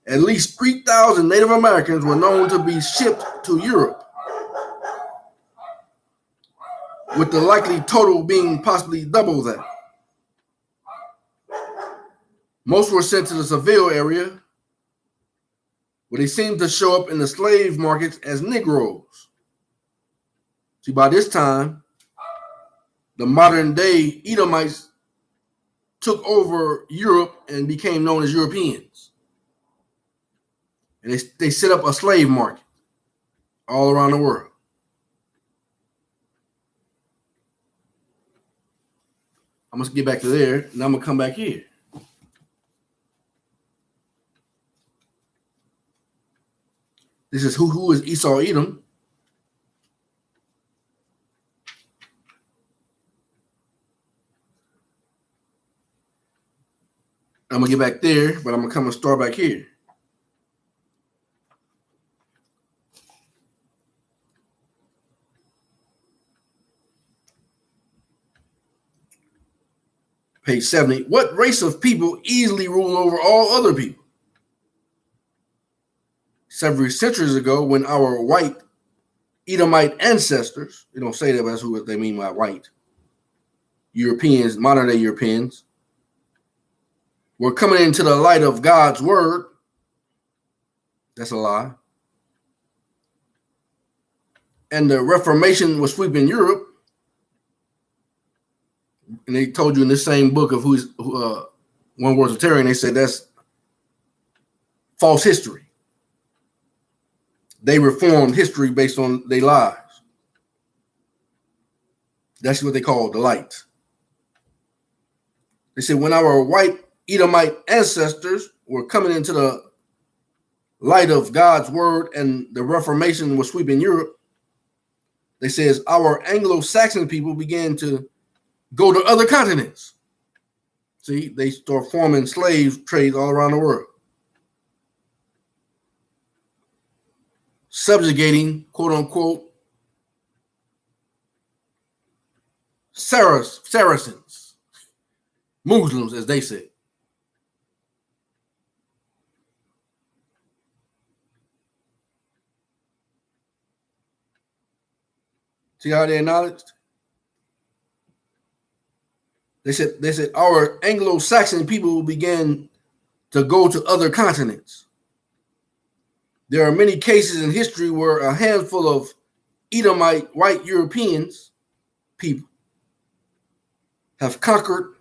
at least 3,000 Native Americans were known to be shipped to Europe, with the likely total being possibly double that. Most were sent to the Seville area, where they seemed to show up in the slave markets as Negroes. See, by this time, the modern-day Edomites took over Europe and became known as Europeans. And they set up a slave market all around the world. I'm going to get back to there, and I'm going to come back here. This is who is Esau Edom. I'm going to get back there, but I'm going to come and start back here. Page 70. What race of people easily rule over all other people? Several centuries ago, when our white Edomite ancestors, they don't say that, but that's what they mean by white, Europeans, modern day Europeans, were coming into the light of God's word. That's a lie. And the Reformation was sweeping Europe. And they told you in this same book of One World Sectarian, they said that's false history. They reformed history based on their lies. That's what they call the light. They said when our white Edomite ancestors were coming into the light of God's word and the Reformation was sweeping Europe, they says our Anglo-Saxon people began to go to other continents. See, they start forming slave trades all around the world, subjugating, quote unquote, Saracens, Muslims, as they say. See how they acknowledged? They said our Anglo-Saxon people began to go to other continents. There are many cases in history where a handful of Edomite white Europeans people have conquered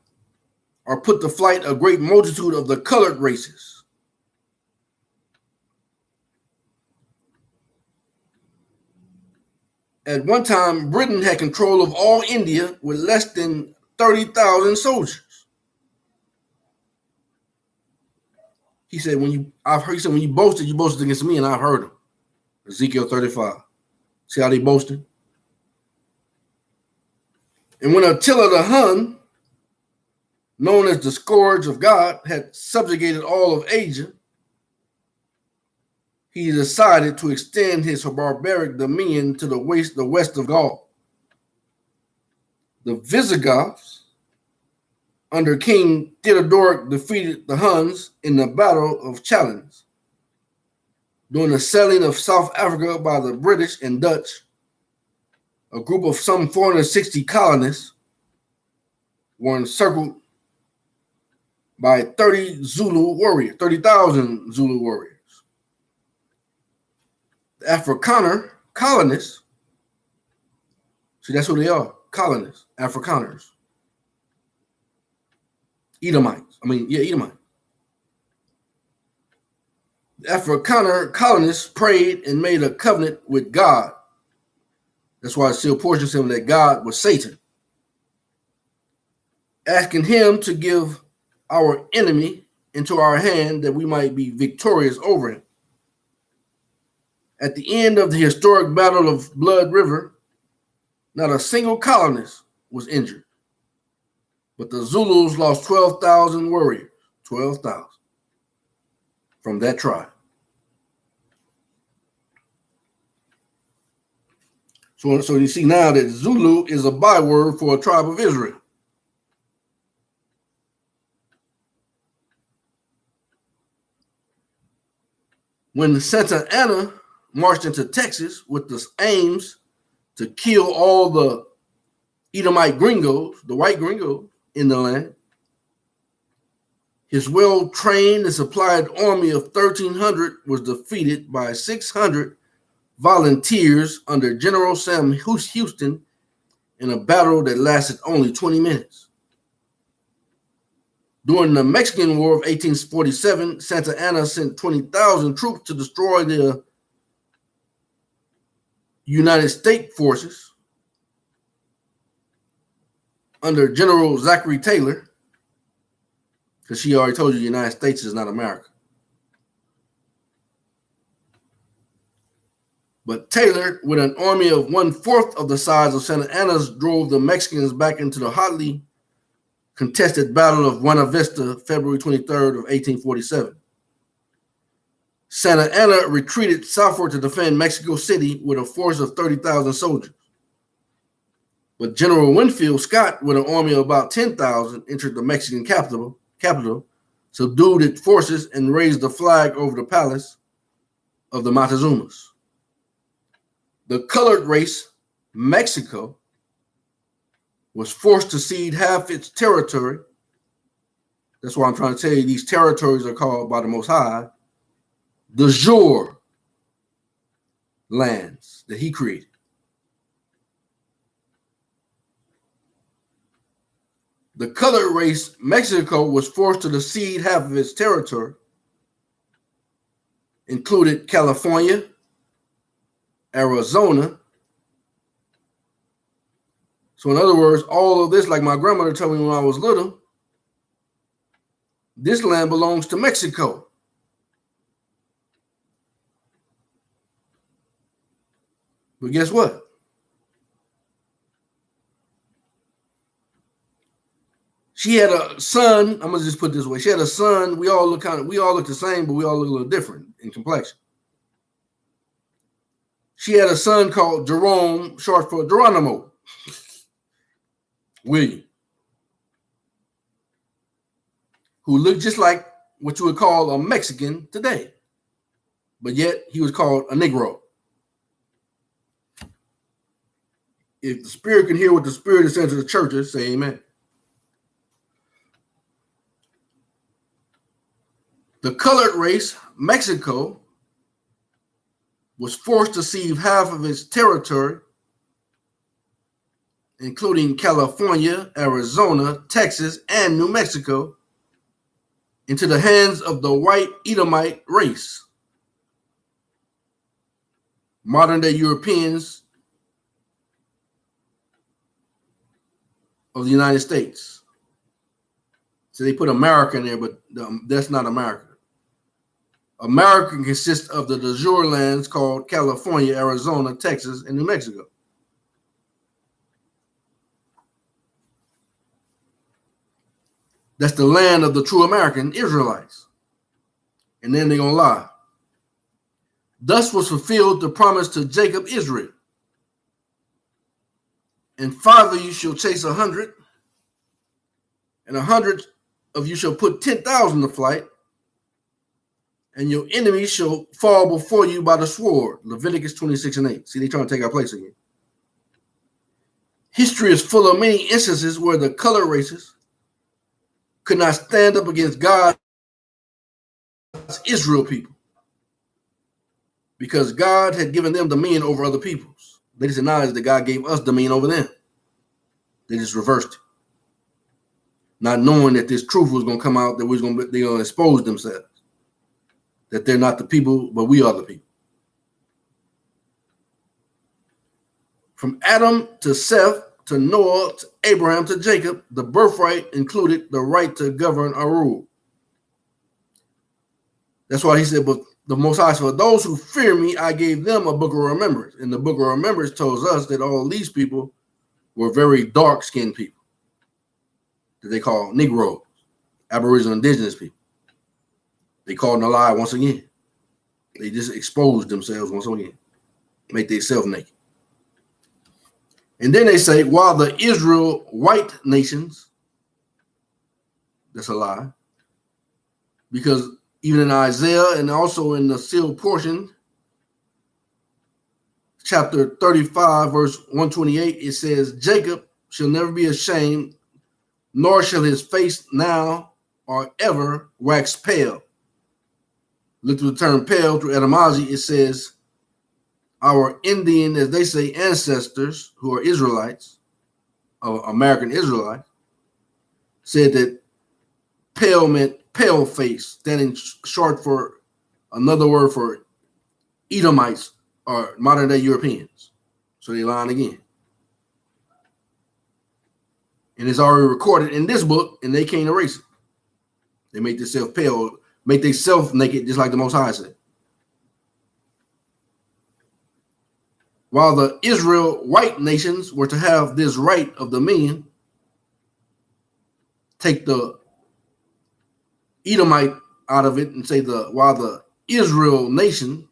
or put to flight a great multitude of the colored races. At one time, Britain had control of all India with less than 30,000 soldiers. He said, when you boasted against me, and I've heard them. Ezekiel 35. See how they boasted? And when Attila the Hun, known as the Scourge of God, had subjugated all of Asia, he decided to extend his barbaric dominion to the west of Gaul. The Visigoths, under King Theodoric, defeated the Huns in the Battle of Chalons. During the selling of South Africa by the British and Dutch, a group of some 460 colonists were encircled by 30,000 Zulu warriors. The Afrikaner colonists, see, that's who they are, colonists, Afrikaners. Edomites. The Afrikaner colonists prayed and made a covenant with God. That's why it still portions him that God was Satan, asking him to give our enemy into our hand that we might be victorious over him. At the end of the historic Battle of Blood River, not a single colonist was injured, but the Zulus lost 12,000 warriors, 12,000 from that tribe. So you see now that Zulu is a byword for a tribe of Israel. When Santa Anna marched into Texas with the aims to kill all the Edomite gringos, the white gringos in the land, his well-trained and supplied army of 1,300 was defeated by 600 volunteers under General Sam Houston in a battle that lasted only 20 minutes. During the Mexican War of 1847, Santa Anna sent 20,000 troops to destroy the United States forces under General Zachary Taylor, because she already told you the United States is not America. But Taylor, with an army of 1/4 of the size of Santa Anna's, drove the Mexicans back into the hotly contested Battle of Buena Vista, February 23rd of 1847. Santa Anna retreated southward to defend Mexico City with a force of 30,000 soldiers. But General Winfield Scott, with an army of about 10,000, entered the Mexican capital, subdued its forces, and raised the flag over the palace of the Montezumas. The colored race, Mexico, was forced to cede half its territory. That's why I'm trying to tell you these territories are called by the Most High the jure lands that he created. The colored race, Mexico, was forced to cede half of its territory, included California, Arizona. So in other words, all of this, like my grandmother told me when I was little, this land belongs to Mexico. But guess what? She had a son. I'm gonna just put it this way. She had a son. We all look the same, but we all look a little different in complexion. She had a son called Jerome, short for Geronimo. William, who looked just like what you would call a Mexican today, but yet he was called a Negro. If the Spirit can hear what the Spirit is saying to the churches, say amen. The colored race, Mexico, was forced to cede half of its territory, including California, Arizona, Texas, and New Mexico, into the hands of the white Edomite race. Modern-day Europeans of the United States. So they put America in there, but that's not America. America consists of the de jure lands called California, Arizona, Texas, and New Mexico. That's the land of the true American Israelites. And then they're going to lie. Thus was fulfilled the promise to Jacob Israel. And 5 of you shall chase 100, and 100 of you shall put 10,000 to flight, and your enemies shall fall before you by the sword. Leviticus 26:8. See, they're trying to take our place again. History is full of many instances where the colored races could not stand up against God's Israel people because God had given them dominion over other peoples. They just acknowledged that God gave us dominion over them. They just reversed it, not knowing that this truth was going to come out, that they're going to expose themselves, that they're not the people, but we are the people. From Adam to Seth to Noah to Abraham to Jacob, the birthright included the right to govern or rule. That's why he said, but the Most High, for those who fear me, I gave them a book of remembrance. And the book of remembrance tells us that all these people were very dark-skinned people that they call Negroes, Aboriginal indigenous people. They called them a lie once again. They just exposed themselves once again, make themselves naked. And then they say, while the Israel white nations, that's a lie, because even in Isaiah and also in the sealed portion, chapter 35, verse 128, it says, Jacob shall never be ashamed, nor shall his face now or ever wax pale. Look to the term pale through etymology. It says, our Indian, as they say, ancestors who are Israelites, American Israelites, said that pale meant pale face, standing short for another word for Edomites or modern day Europeans. So they lying again. And it's already recorded in this book, and they can't erase it. They make themselves pale, make themselves naked, just like the Most High said. While the Israel white nations were to have this right of dominion, take the Edomite out of it and say while the Israel nation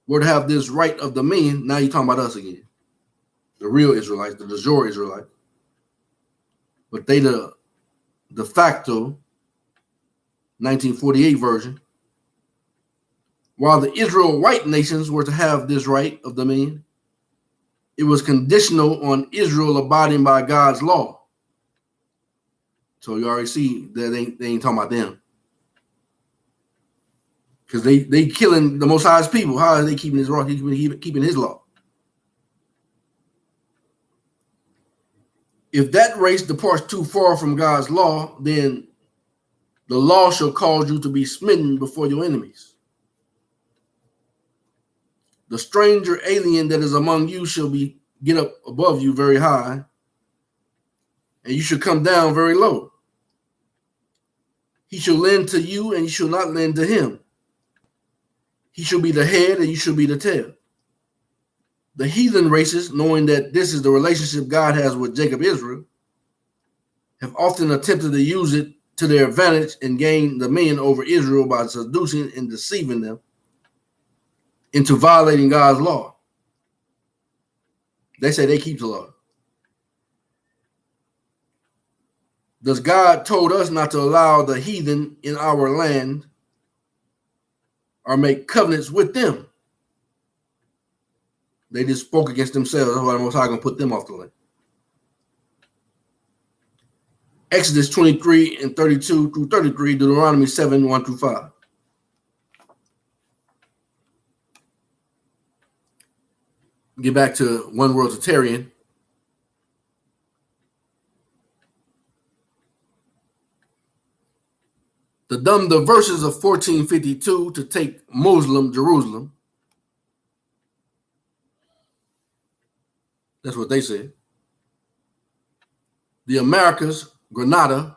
were to have this right of dominion, now you're talking about us again. The real Israelites, the de jure Israelites. But they the de facto 1948 version. While the Israel white nations were to have this right of dominion, it was conditional on Israel abiding by God's law. So you already see that they ain't talking about them. Because they killing the Most High's people. How are they keeping his law? Keeping his law. If that race departs too far from God's law, then the law shall cause you to be smitten before your enemies. The stranger alien that is among you shall get up above you very high, and you shall come down very low. He shall lend to you, and you shall not lend to him. He shall be the head, and you shall be the tail. The heathen races, knowing that this is the relationship God has with Jacob Israel, have often attempted to use it to their advantage and gain dominion over Israel by seducing and deceiving them into violating God's law. They say they keep the law. Does God told us not to allow the heathen in our land or make covenants with them? They just spoke against themselves. That's why the Most High going to put them off the land. Exodus 23 and 32 through 33, Deuteronomy 7, 1 through 5. Get back to one world Totarian. The verses of 1452 to take Muslim Jerusalem. That's what they said. The Americas, Grenada,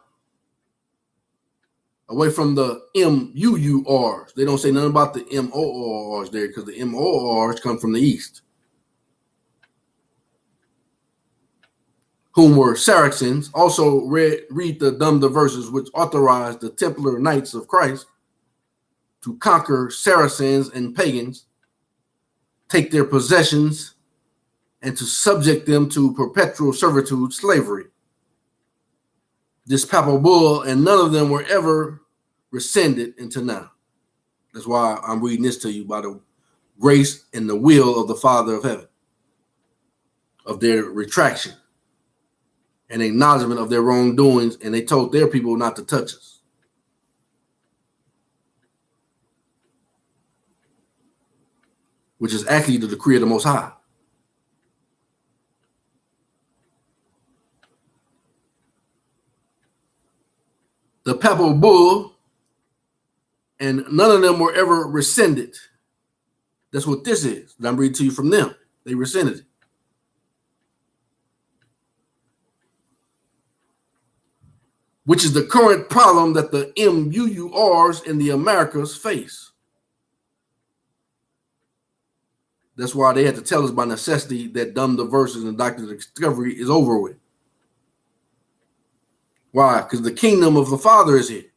away from the MUURs. They don't say nothing about the MORs there because the MORs come from the east. Whom were Saracens. Also read the verses which authorized the Templar Knights of Christ to conquer Saracens and pagans, take their possessions, and to subject them to perpetual servitude, slavery. This papal bull, and none of them were ever rescinded until now. That's why I'm reading this to you by the grace and the will of the Father of heaven, of their retraction and acknowledgement of their wrongdoings, and they told their people not to touch us. Which is actually the decree of the Most High. The papal bull, and none of them were ever rescinded. That's what this is. I'm reading to you from them. They rescinded it. Which is the current problem that the MUURs in the Americas face. That's why they had to tell us by necessity that the verses and doctrine of discovery is over with. Why? Because the kingdom of the Father is here,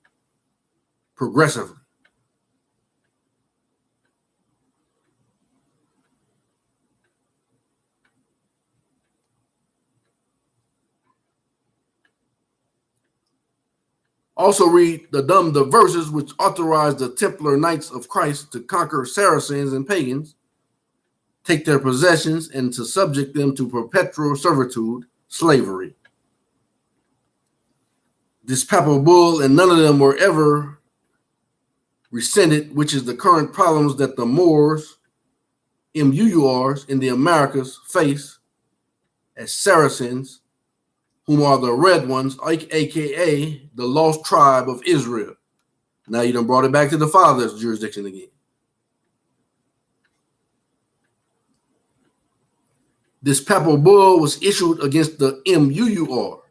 progressively. Also read the verses which authorize the Templar Knights of Christ to conquer Saracens and pagans, take their possessions, and to subject them to perpetual servitude, slavery. This papal bull, and none of them were ever rescinded, which is the current problems that the Moors, MUURs in the Americas face as Saracens, whom are the red ones, aka the lost tribe of Israel. Now you done brought it back to the Father's jurisdiction again. This papal bull was issued against the MUUR.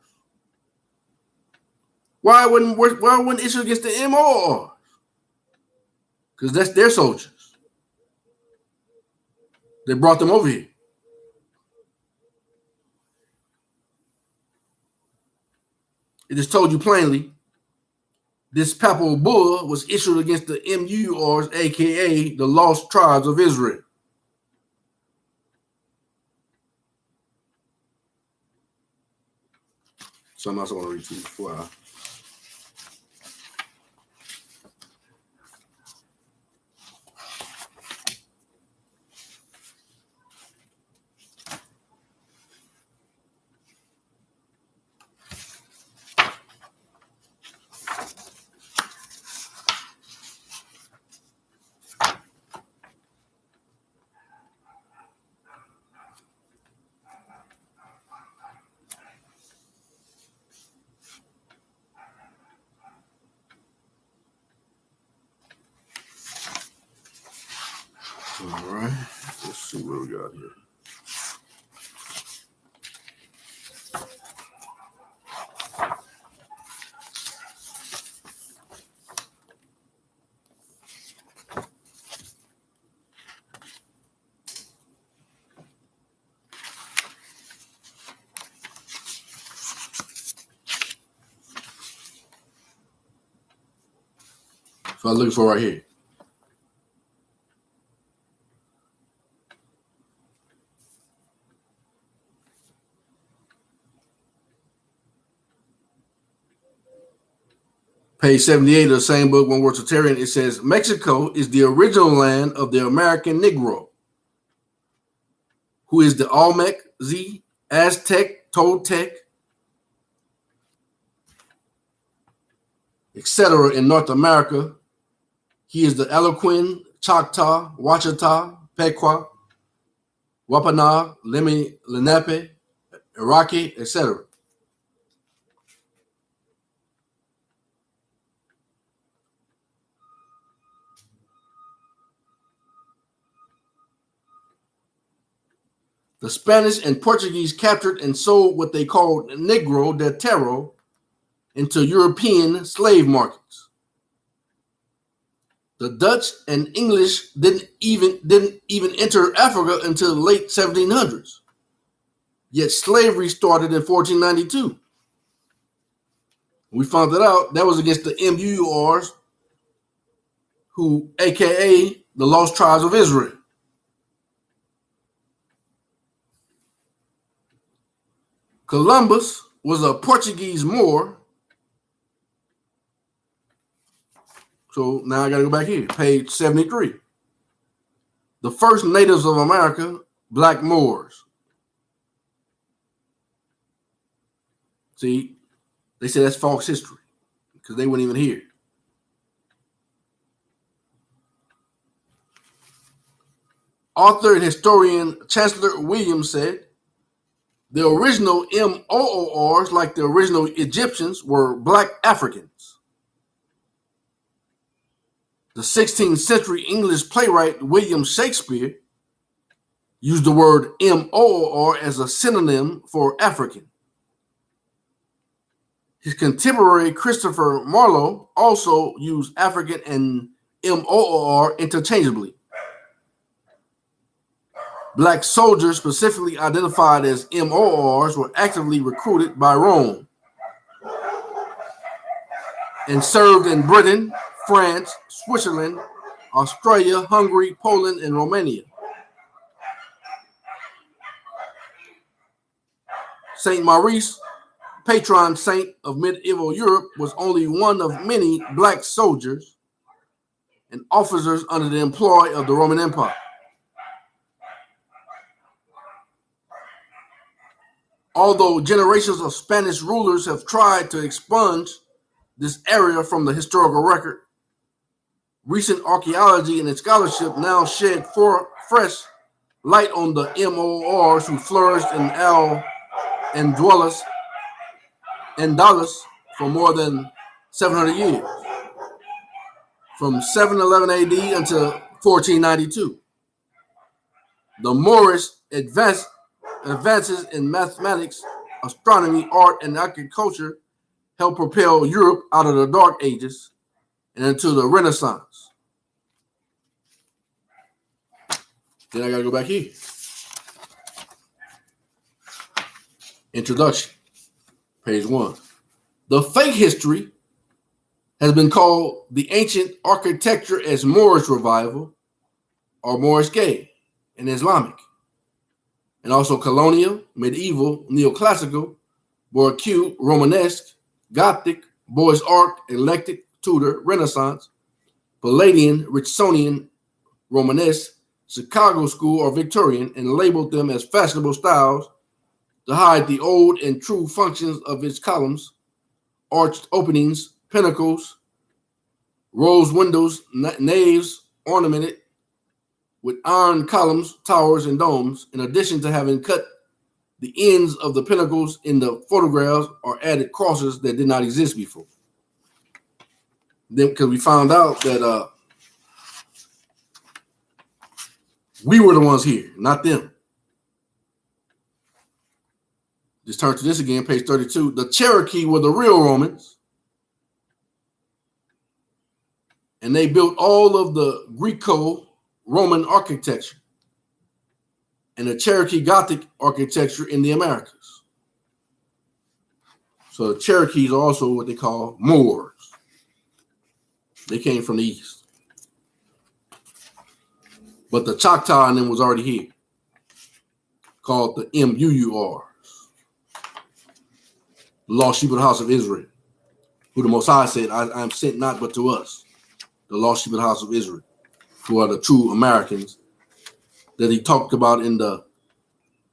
Why wouldn't issue against the MOR? Because that's their soldiers. They brought them over here. It just told you plainly, this papal bull was issued against the MUURs, aka the lost tribes of Israel. Something else I want to read to you before I... All right, let's see what we got here. So I'm looking for right here. Page 78 of the same book, One Word Tertarian, it says, Mexico is the original land of the American Negro, who is the Olmec, Aztec, Toltec, etc. in North America. He is the Algonquin, Choctaw, Wachita, Pequot, Wampanoag, Lenape, Iraqi, etc. The Spanish and Portuguese captured and sold what they called Negro de Terro into European slave markets. The Dutch and English didn't even enter Africa until the late 1700s. Yet slavery started in 1492. We found that out. That was against the MURs, who, aka the Lost Tribes of Israel. Columbus was a Portuguese Moor. So now I got to go back here, page 73. The first natives of America, Black Moors. See, they say that's false history because they weren't even here. Author and historian Chancellor Williams said, the original MOORs, like the original Egyptians, were Black Africans. The 16th century English playwright William Shakespeare used the word MOOR as a synonym for African. His contemporary Christopher Marlowe also used African and MOOR interchangeably. Black soldiers, specifically identified as MOORs, were actively recruited by Rome and served in Britain, France, Switzerland, Australia, Hungary, Poland, and Romania. Saint Maurice, patron saint of medieval Europe, was only one of many black soldiers and officers under the employ of the Roman Empire. Although generations of Spanish rulers have tried to expunge this area from the historical record, recent archaeology and scholarship now shed fresh light on the MORs who flourished in Al-Andalus for more than 700 years, from 711 AD until 1492. The Moorish advances in mathematics, astronomy, art, and agriculture helped propel Europe out of the Dark Ages and into the Renaissance. Then I got to go back here. Introduction, page 1. The fake history has been called the ancient architecture as Moorish revival or Moorish gay and Islamic, and also colonial, medieval, neoclassical, Baroque, Romanesque, Gothic, Bois Arc, Eclectic, Tudor, Renaissance, Palladian, Richardsonian, Romanesque, Chicago School, or Victorian, and labeled them as fashionable styles to hide the old and true functions of its columns, arched openings, pinnacles, rose windows, naves ornamented with iron columns, towers, and domes, in addition to having cut the ends of the pinnacles in the photographs or added crosses that did not exist before. Then, because we found out that we were the ones here, not them. Just turn to this again, page 32. The Cherokee were the real Romans, and they built all of the Greco-Roman architecture and the Cherokee Gothic architecture in the Americas. So the Cherokees are also what they call Moors. They came from the east. But the Choctaw in them was already here, called the MUURs, the Lost Sheep of the House of Israel. who the Most High said, I am sent not but to us, the lost sheep of the house of Israel, who are the true Americans that he talked about in the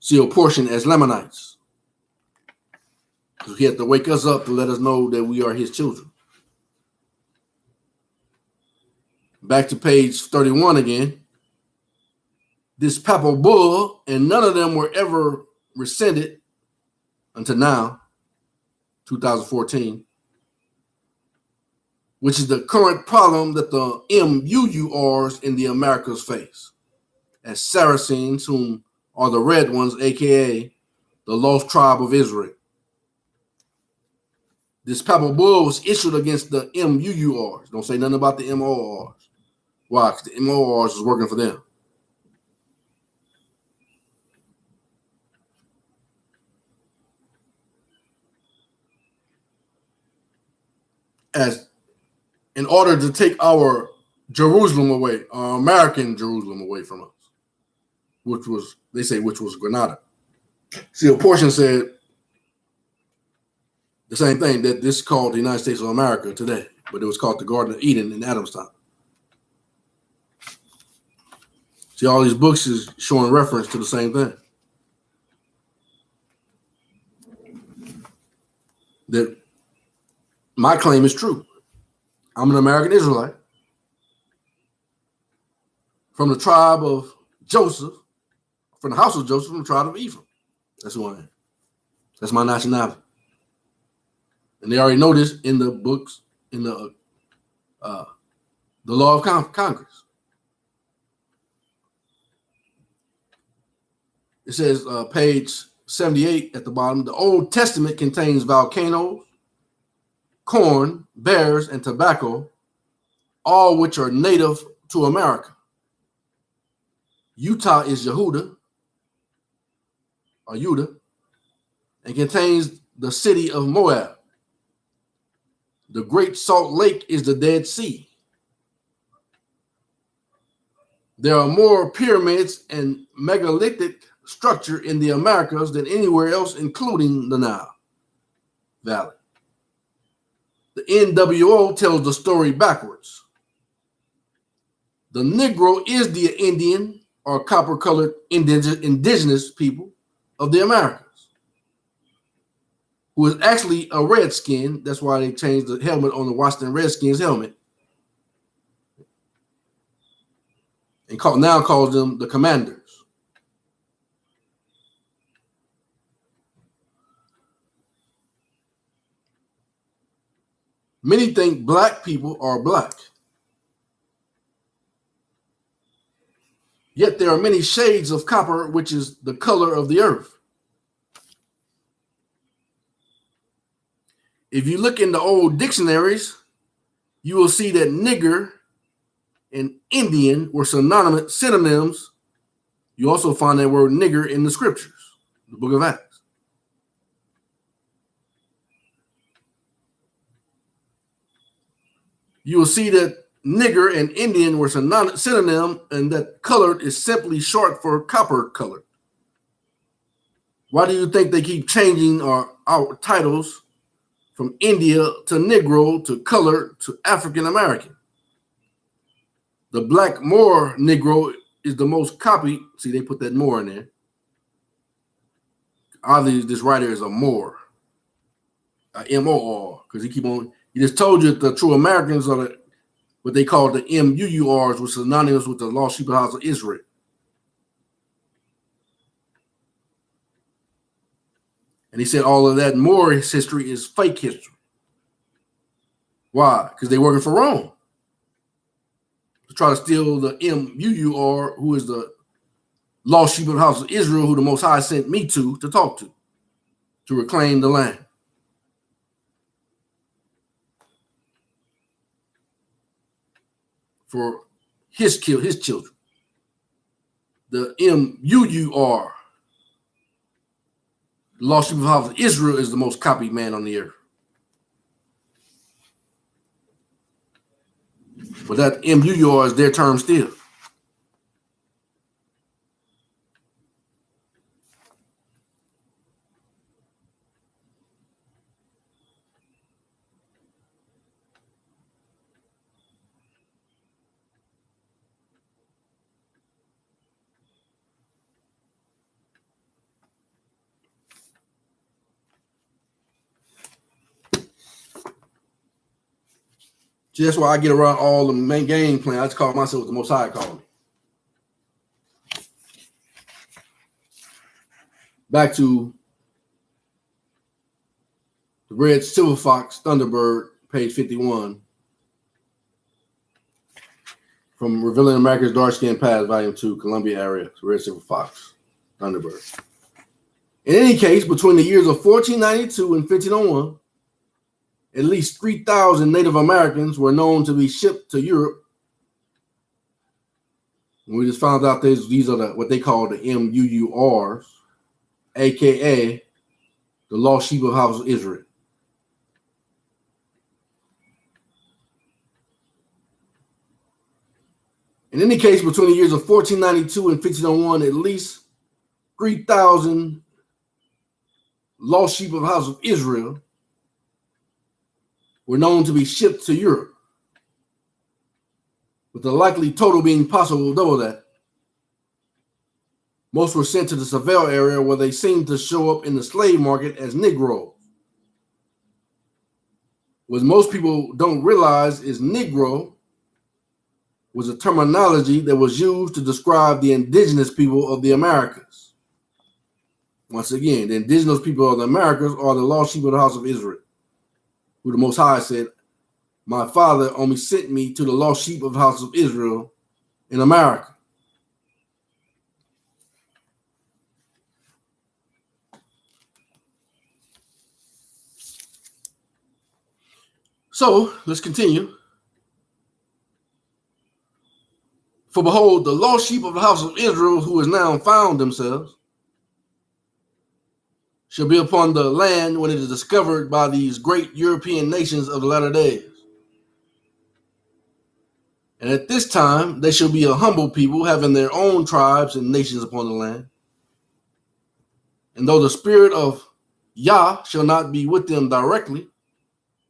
sealed portion as Lamanites. So he had to wake us up to let us know that we are his children. Back to page 31 again. This papal bull, and none of them were ever rescinded until now, 2014, which is the current problem that the MUURs in the Americas face, as Saracens, whom are the red ones, aka the lost tribe of Israel. This papal bull was issued against the MUURs. Don't say nothing about the MORs. Why? Because the MORs is working for them. As in order to take our Jerusalem away, our American Jerusalem away from us, which was, they say, which was Granada. See, a portion said the same thing, that this is called the United States of America today, but it was called the Garden of Eden in Adam's time. See, all these books is showing reference to the same thing. That my claim is true. I'm an American Israelite from the tribe of Joseph, from the house of Joseph, from the tribe of Ephraim. That's who I am. That's my nationality. And they already know this in the books, in the law of Congress. It says, page 78 at the bottom, the Old Testament contains volcanoes, corn, bears, and tobacco, all which are native to America. Utah is Yehuda, or Judah, and contains the city of Moab. The Great Salt Lake is the Dead Sea. There are more pyramids and megalithic structure in the Americas than anywhere else, including the Nile Valley. The NWO tells the story backwards. The Negro is the Indian or copper-colored indigenous people of the Americas, who is actually a redskin. That's why they changed the helmet on the Washington Redskins helmet and now calls them the Commanders. Many think black people are black. Yet there are many shades of copper, which is the color of the earth. If you look in the old dictionaries, you will see that nigger and Indian were synonyms. You also find that word nigger in the scriptures, the book of Acts. You will see that nigger and Indian were synonym, and that colored is simply short for copper colored. Why do you think they keep changing our titles from India to Negro to colored to African American? The black Moor Negro is the most copied. See, they put that Moor in there. Obviously, this writer is a Moor, M-O-R, because he just told you that the true Americans are what they call the MUURs, which is synonymous with the lost sheep of the house of Israel. And he said all of that Moor history is fake history. Why? Because they're working for Rome to try to steal the MUUR, who is the lost sheep of the house of Israel, who the Most High sent me to talk to reclaim the land. For his children. The MUUR, the lost sheep of the house of Israel, is the most copied man on the earth. But that MUUR is their term still. See, that's why I get around all the main game plan. I just call myself the Most High called me. Back to the Red Silver Fox Thunderbird, page 51. From Revealing America's Dark Skin Past, Volume 2, Columbia area, Red Silver Fox Thunderbird. In any case, between the years of 1492 and 1501, at least 3,000 Native Americans were known to be shipped to Europe. And we just found out these are what they call the MUURs, aka the lost sheep of the house of Israel. In any case, between the years of 1492 and 1501, at least 3,000 lost sheep of the house of Israel were known to be shipped to Europe, with the likely total being possible double that. Most were sent to the Seville area, where they seemed to show up in the slave market as Negroes. What most people don't realize is Negro was a terminology that was used to describe the indigenous people of the Americas. Once again, the indigenous people of the Americas are the lost sheep of the house of Israel, who the Most High said, my Father only sent me to the lost sheep of the house of Israel in America. So, let's continue. For behold, the lost sheep of the house of Israel, who is now found themselves, shall be upon the land when it is discovered by these great European nations of the latter days. And at this time, they shall be a humble people, having their own tribes and nations upon the land. And though the spirit of Yah shall not be with them directly,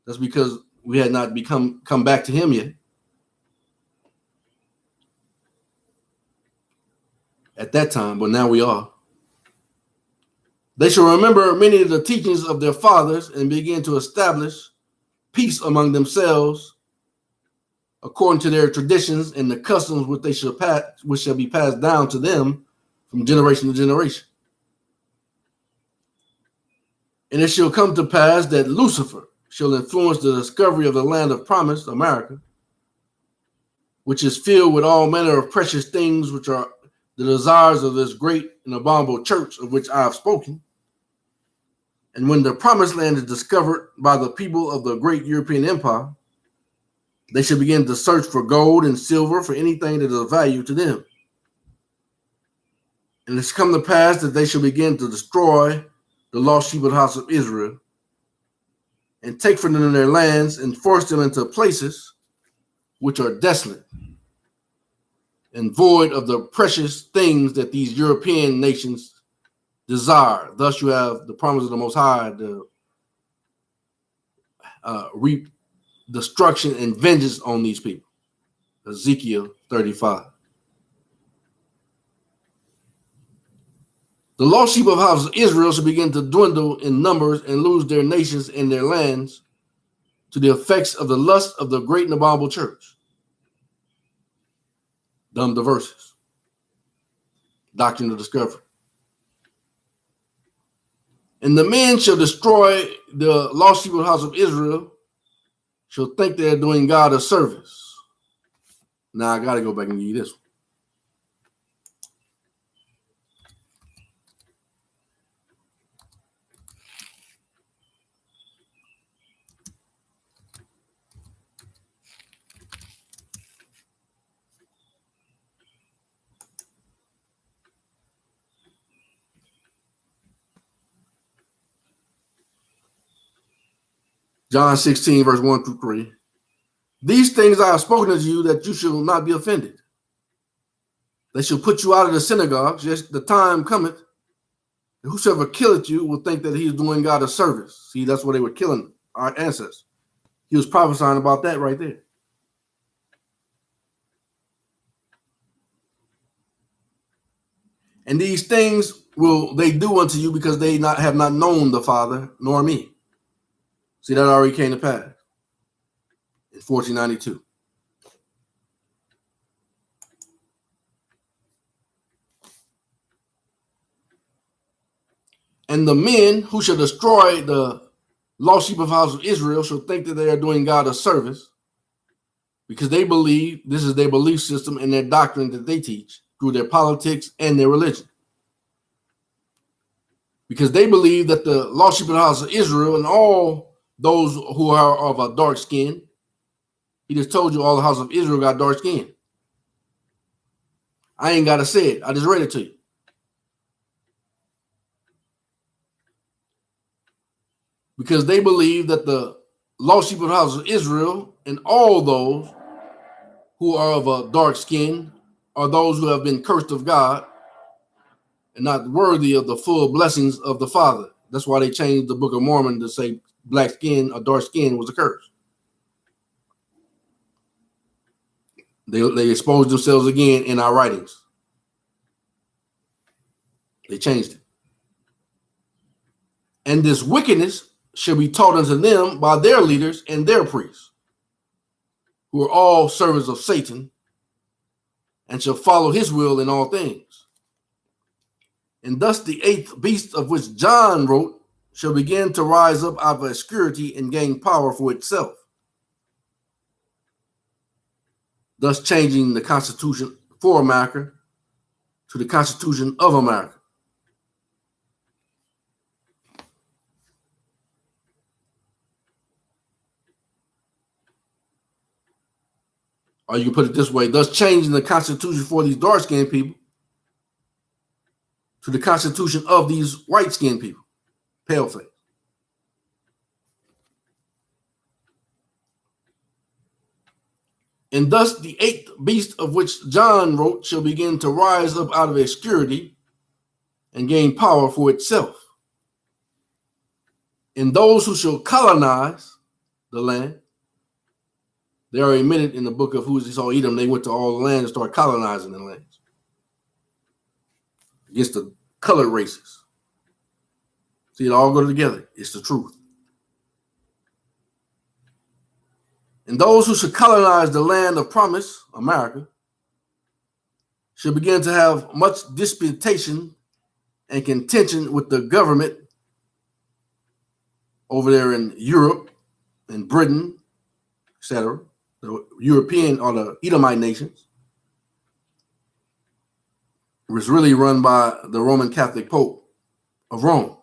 that's because we had not come back to him yet. At that time, but now we are. They shall remember many of the teachings of their fathers and begin to establish peace among themselves according to their traditions and the customs which shall be passed down to them from generation to generation. And it shall come to pass that Lucifer shall influence the discovery of the land of promise, America, which is filled with all manner of precious things, which are the desires of this great and abominable church of which I have spoken. And when the promised land is discovered by the people of the great European empire, they shall begin to search for gold and silver, for anything that is of value to them. And it's come to pass that they shall begin to destroy the lost sheep of the house of Israel, and take from them their lands, and force them into places which are desolate and void of the precious things that these European nations desire. Thus you have the promise of the Most High to reap destruction and vengeance on these people. Ezekiel 35. The lost sheep of the house of Israel shall begin to dwindle in numbers and lose their nations and their lands to the effects of the lust of the great and abominable church. Dumb the verses. Doctrine of discovery. And the men shall destroy the lost sheep of the house of Israel, shall think they're doing God a service. Now I got to go back and give you this one. John 16, verse 1 through 3. These things I have spoken unto you, that you shall not be offended. They shall put you out of the synagogues. Yes, the time cometh, and whosoever killeth you will think that he is doing God a service. See, that's what they were killing our ancestors. He was prophesying about that right there. And these things will they do unto you, because they have not known the Father nor me. See, that already came to pass. 1492. And the men who shall destroy the lost sheep of the house of Israel shall think that they are doing God a service, because they believe, this is their belief system and their doctrine that they teach through their politics and their religion. Because they believe that the lost sheep of the house of Israel and all those who are of a dark skin, he just told you all the house of Israel got dark skin. I ain't got to say it. I just read it to you. Because they believe that the lost sheep of the house of Israel and all those who are of a dark skin are those who have been cursed of God and not worthy of the full blessings of the Father. That's why they changed the Book of Mormon to say black skin or dark skin was a curse. They exposed themselves again in our writings. They changed it. And this wickedness shall be taught unto them by their leaders and their priests, who are all servants of Satan, and shall follow his will in all things. And thus the eighth beast of which John wrote shall begin to rise up out of obscurity and gain power for itself, thus changing the Constitution for America to the Constitution of America. Or you can put it this way, thus changing the Constitution for these dark-skinned people to the Constitution of these white-skinned people, pale-face. And thus the eighth beast of which John wrote shall begin to rise up out of obscurity and gain power for itself. And those who shall colonize the land, they are admitted in the book of who's Esau Edom. They went to all the land and started colonizing the lands against the colored races. See, it all go together. It's the truth. And those who should colonize the land of promise, America, should begin to have much disputation and contention with the government over there in Europe and Britain, etc., the European or the Edomite nations, was really run by the Roman Catholic Pope of Rome.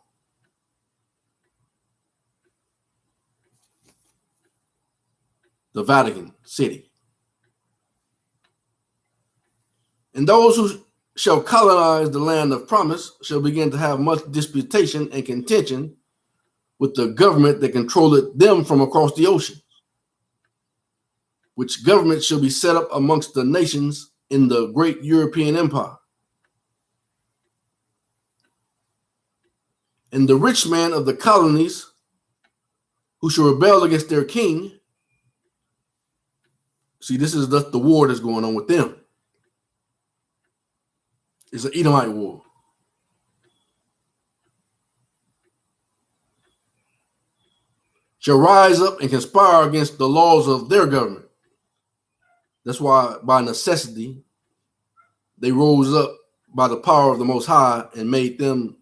The Vatican City. And those who shall colonize the land of promise shall begin to have much disputation and contention with the government that controlleth them from across the ocean, which government shall be set up amongst the nations in the great European empire. And the rich man of the colonies who shall rebel against their king, see, this is the war that's going on with them. It's an Edomite war. Shall rise up and conspire against the laws of their government. That's why, by necessity, they rose up by the power of the Most High and made them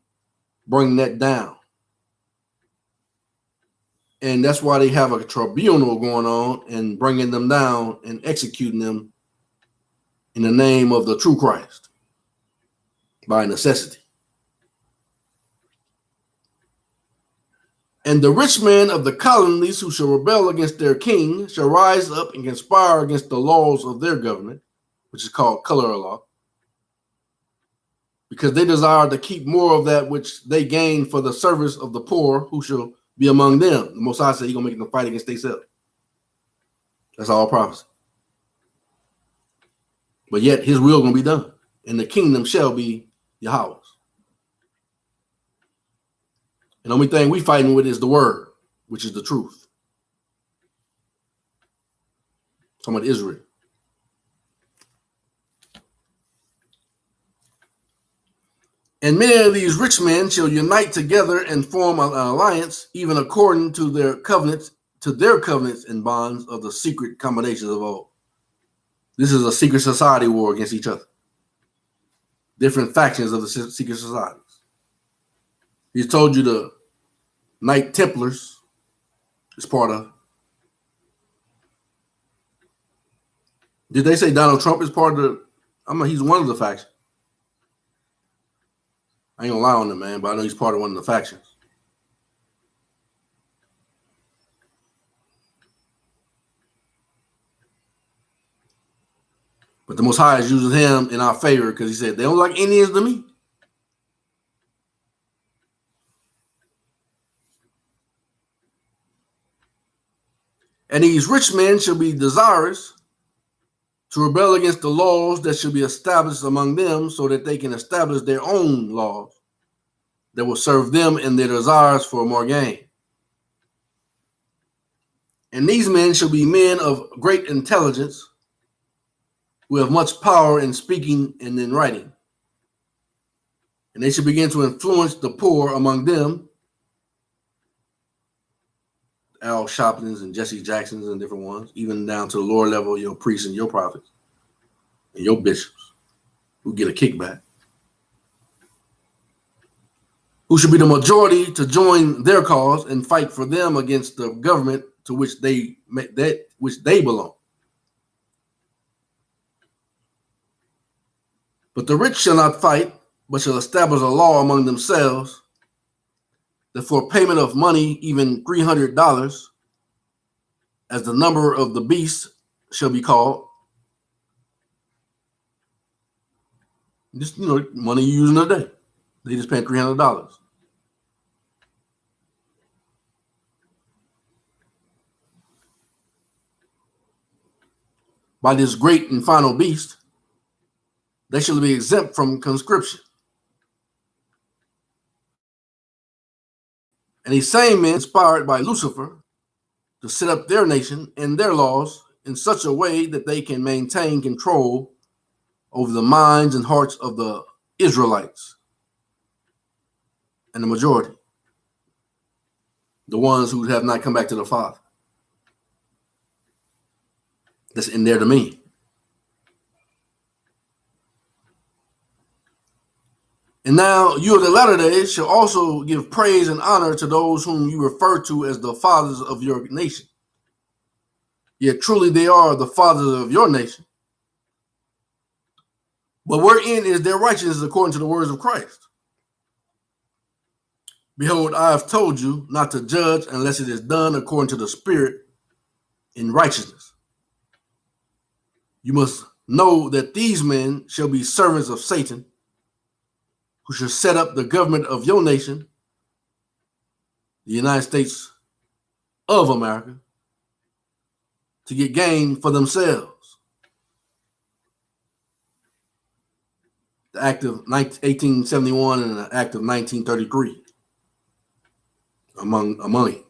bring that down. And that's why they have a tribunal going on and bringing them down and executing them in the name of the true Christ, by necessity. And the rich men of the colonies who shall rebel against their king shall rise up and conspire against the laws of their government, which is called color law, because they desire to keep more of that which they gain for the service of the poor who shall be among them. The Most High said he's going to make them fight against themselves. That's all prophecy. But yet his will going to be done, and the kingdom shall be Yahweh's. And the only thing we fighting with is the word, which is the truth. Talking about Israel. And many of these rich men shall unite together and form an alliance, even according to their covenants to their covenants and bonds of the secret combinations of all. This is a secret society war against each other. Different factions of the secret societies. He's told you the Knight Templars is part of it. Did they say Donald Trump is part of the, he's one of the factions. I ain't gonna lie on him, man, but I know he's part of one of the factions. But the Most High is using him in our favor because he said, they don't like Indians to me. And these rich men shall be desirous to rebel against the laws that should be established among them so that they can establish their own laws that will serve them in their desires for more gain. And these men shall be men of great intelligence who have much power in speaking and in writing. And they shall begin to influence the poor among them, Al Sharptons and Jesse Jacksons and different ones, even down to the lower level, your priests and your prophets and your bishops who get a kickback, who should be the majority to join their cause and fight for them against the government to which they belong. But the rich shall not fight, but shall establish a law among themselves that for payment of money, even $300, as the number of the beast shall be called. Just, money you use in a day. They just paying $300. By this great and final beast, they shall be exempt from conscription. And these same men, inspired by Lucifer, to set up their nation and their laws in such a way that they can maintain control over the minds and hearts of the Israelites and the majority, the ones who have not come back to the Father. That's in their domain. And now you of the latter days shall also give praise and honor to those whom you refer to as the fathers of your nation. Yet truly they are the fathers of your nation. But wherein is their righteousness according to the words of Christ? Behold, I have told you not to judge unless it is done according to the Spirit in righteousness. You must know that these men shall be servants of Satan, who shall set up the government of your nation, the United States of America, to get gain for themselves. The Act of 1871 and the Act of 1933, among it.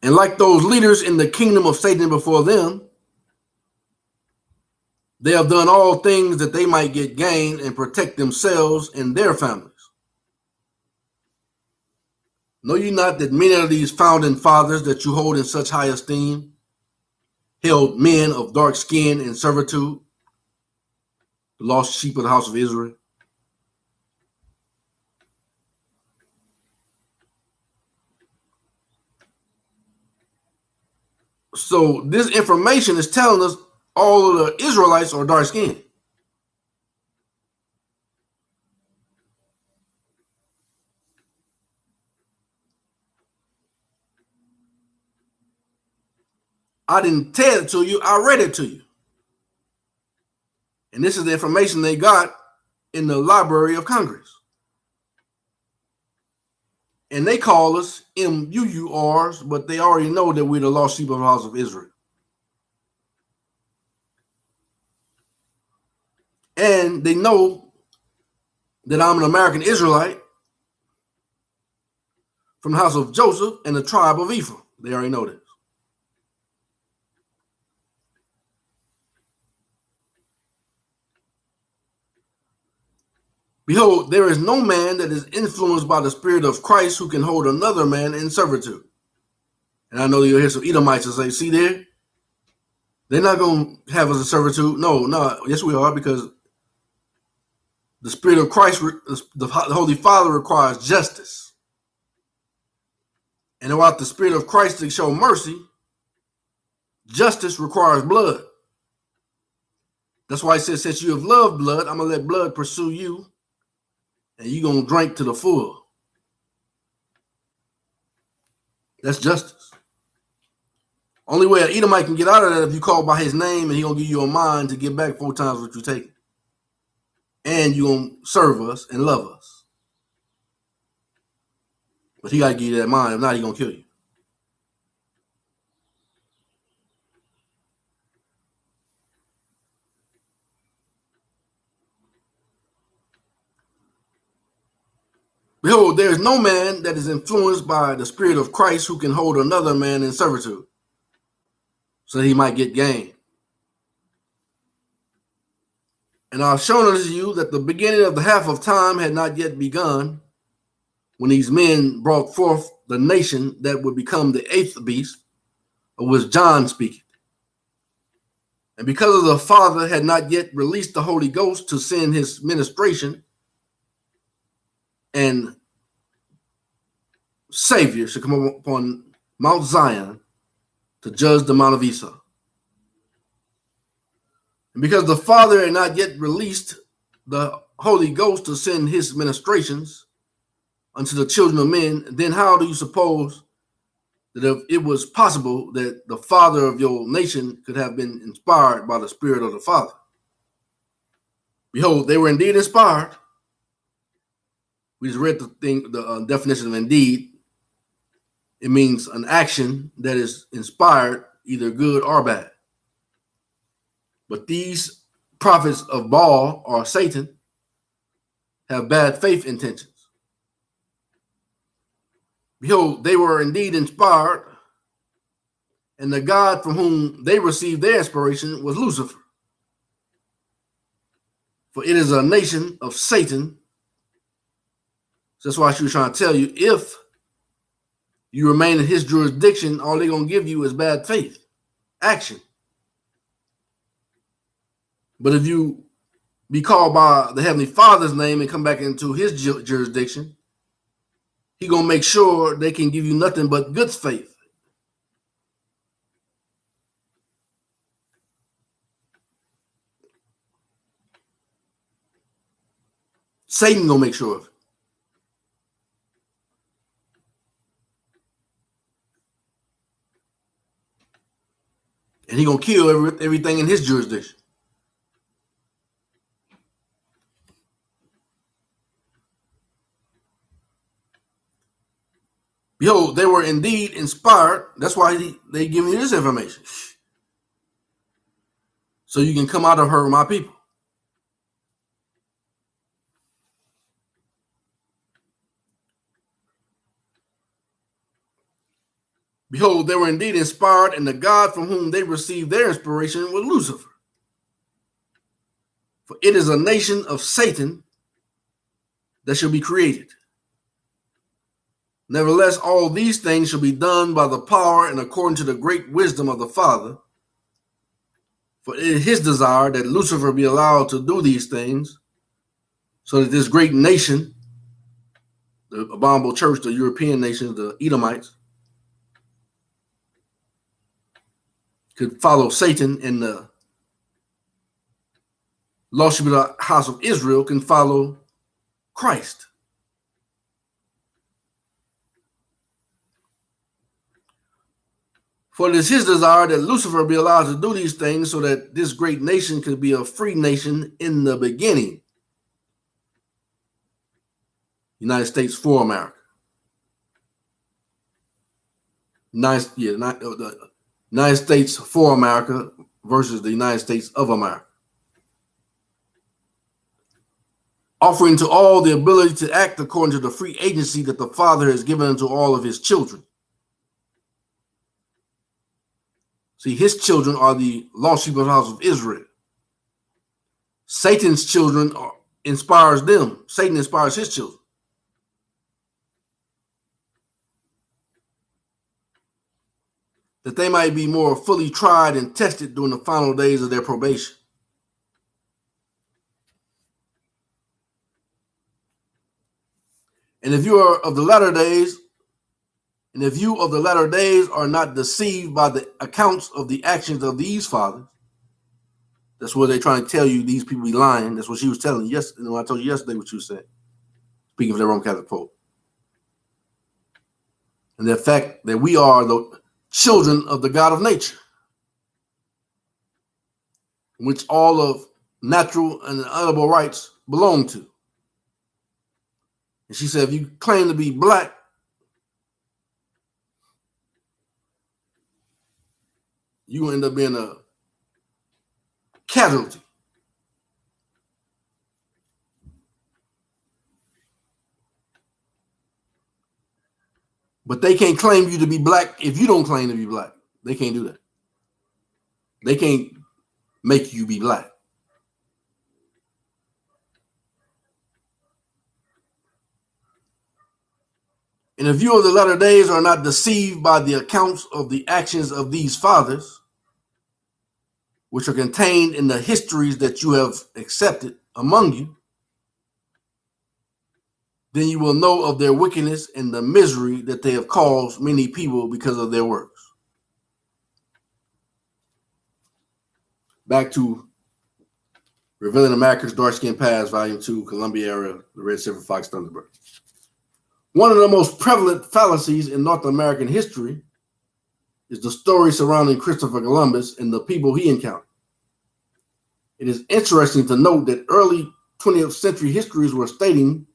And like those leaders in the kingdom of Satan before them, they have done all things that they might get gain and protect themselves and their families. Know ye not that many of these founding fathers that you hold in such high esteem held men of dark skin in servitude, the lost sheep of the house of Israel? So this information is telling us all of the Israelites are dark skinned. I didn't tell it to you, I read it to you. And this is the information they got in the Library of Congress. And they call us MUURs, but they already know that we're the lost sheep of the house of Israel. And they know that I'm an American Israelite from the house of Joseph and the tribe of Ephraim. They already know this. Behold, there is no man that is influenced by the Spirit of Christ who can hold another man in servitude. And I know you'll hear some Edomites that say, see there, they're not going to have us in servitude. No, yes we are, because the Spirit of Christ, the Holy Father, requires justice. And without the Spirit of Christ to show mercy, justice requires blood. That's why he says, since you have loved blood, I'm going to let blood pursue you, and you're going to drink to the full. That's justice. Only way an Edomite can get out of that if you call by his name, and he's going to give you a mind to get back 4 times what you take. And you're going to serve us and love us. But he got to give you that mind. If not, he's going to kill you. Behold, there is no man that is influenced by the Spirit of Christ who can hold another man in servitude, so that he might get gain. And I've shown unto you that the beginning of the half of time had not yet begun, when these men brought forth the nation that would become the 8th beast, of which John speaketh. And because of the Father had not yet released the Holy Ghost to send his ministration, and Savior should come upon Mount Zion to judge the Mount of Esau. And because the Father had not yet released the Holy Ghost to send his ministrations unto the children of men, then how do you suppose that if it was possible that the father of your nation could have been inspired by the Spirit of the Father? Behold, they were indeed inspired. We just read the definition of indeed. It means an action that is inspired, either good or bad. But these prophets of Baal or Satan have bad faith intentions. Behold, they were indeed inspired, and the God from whom they received their inspiration was Lucifer. For it is a nation of Satan. So that's why she was trying to tell you, if you remain in his jurisdiction, all they're going to give you is bad faith, action. But if you be called by the Heavenly Father's name and come back into his jurisdiction, he's going to make sure they can give you nothing but good faith. Satan going to make sure of it. And he's going to kill everything in his jurisdiction. Behold, they were indeed inspired. That's why they give you this information. So you can come out of her, my people. Behold, they were indeed inspired, and the God from whom they received their inspiration was Lucifer. For it is a nation of Satan that shall be created. Nevertheless, all these things shall be done by the power and according to the great wisdom of the Father. For it is his desire that Lucifer be allowed to do these things, so that this great nation, the abominable church, the European nations, the Edomites, could follow Satan, and the lost sheep of the house of Israel can follow Christ. For it is his desire that Lucifer be allowed to do these things, so that this great nation could be a free nation in the beginning. United States for America. The United States for America versus the United States of America. Offering to all the ability to act according to the free agency that the Father has given unto all of his children. See, his children are the lost sheep of the house of Israel. Satan's children inspires them. Satan inspires his children. That they might be more fully tried and tested during the final days of their probation. And if you are of the latter days, and if you of the latter days are not deceived by the accounts of the actions of these fathers, that's what they're trying to tell you, these people be lying. That's what she was telling you yesterday. I told you yesterday what you said, speaking of the Roman Catholic Pope. And the fact that we are the children of the God of nature, which all of natural and inalienable rights belong to. And she said, if you claim to be black, you end up being a casualty. But they can't claim you to be black if you don't claim to be black. They can't do that. They can't make you be black. And if you of the latter days are not deceived by the accounts of the actions of these fathers, which are contained in the histories that you have accepted among you, then you will know of their wickedness and the misery that they have caused many people because of their works. Back to Revealing America's Dark-Skinned Past, Volume 2, Columbia Era, the Red Silver Fox Thunderbird. One of the most prevalent fallacies in North American history is the story surrounding Christopher Columbus and the people he encountered. It is interesting to note that early 20th century histories were stating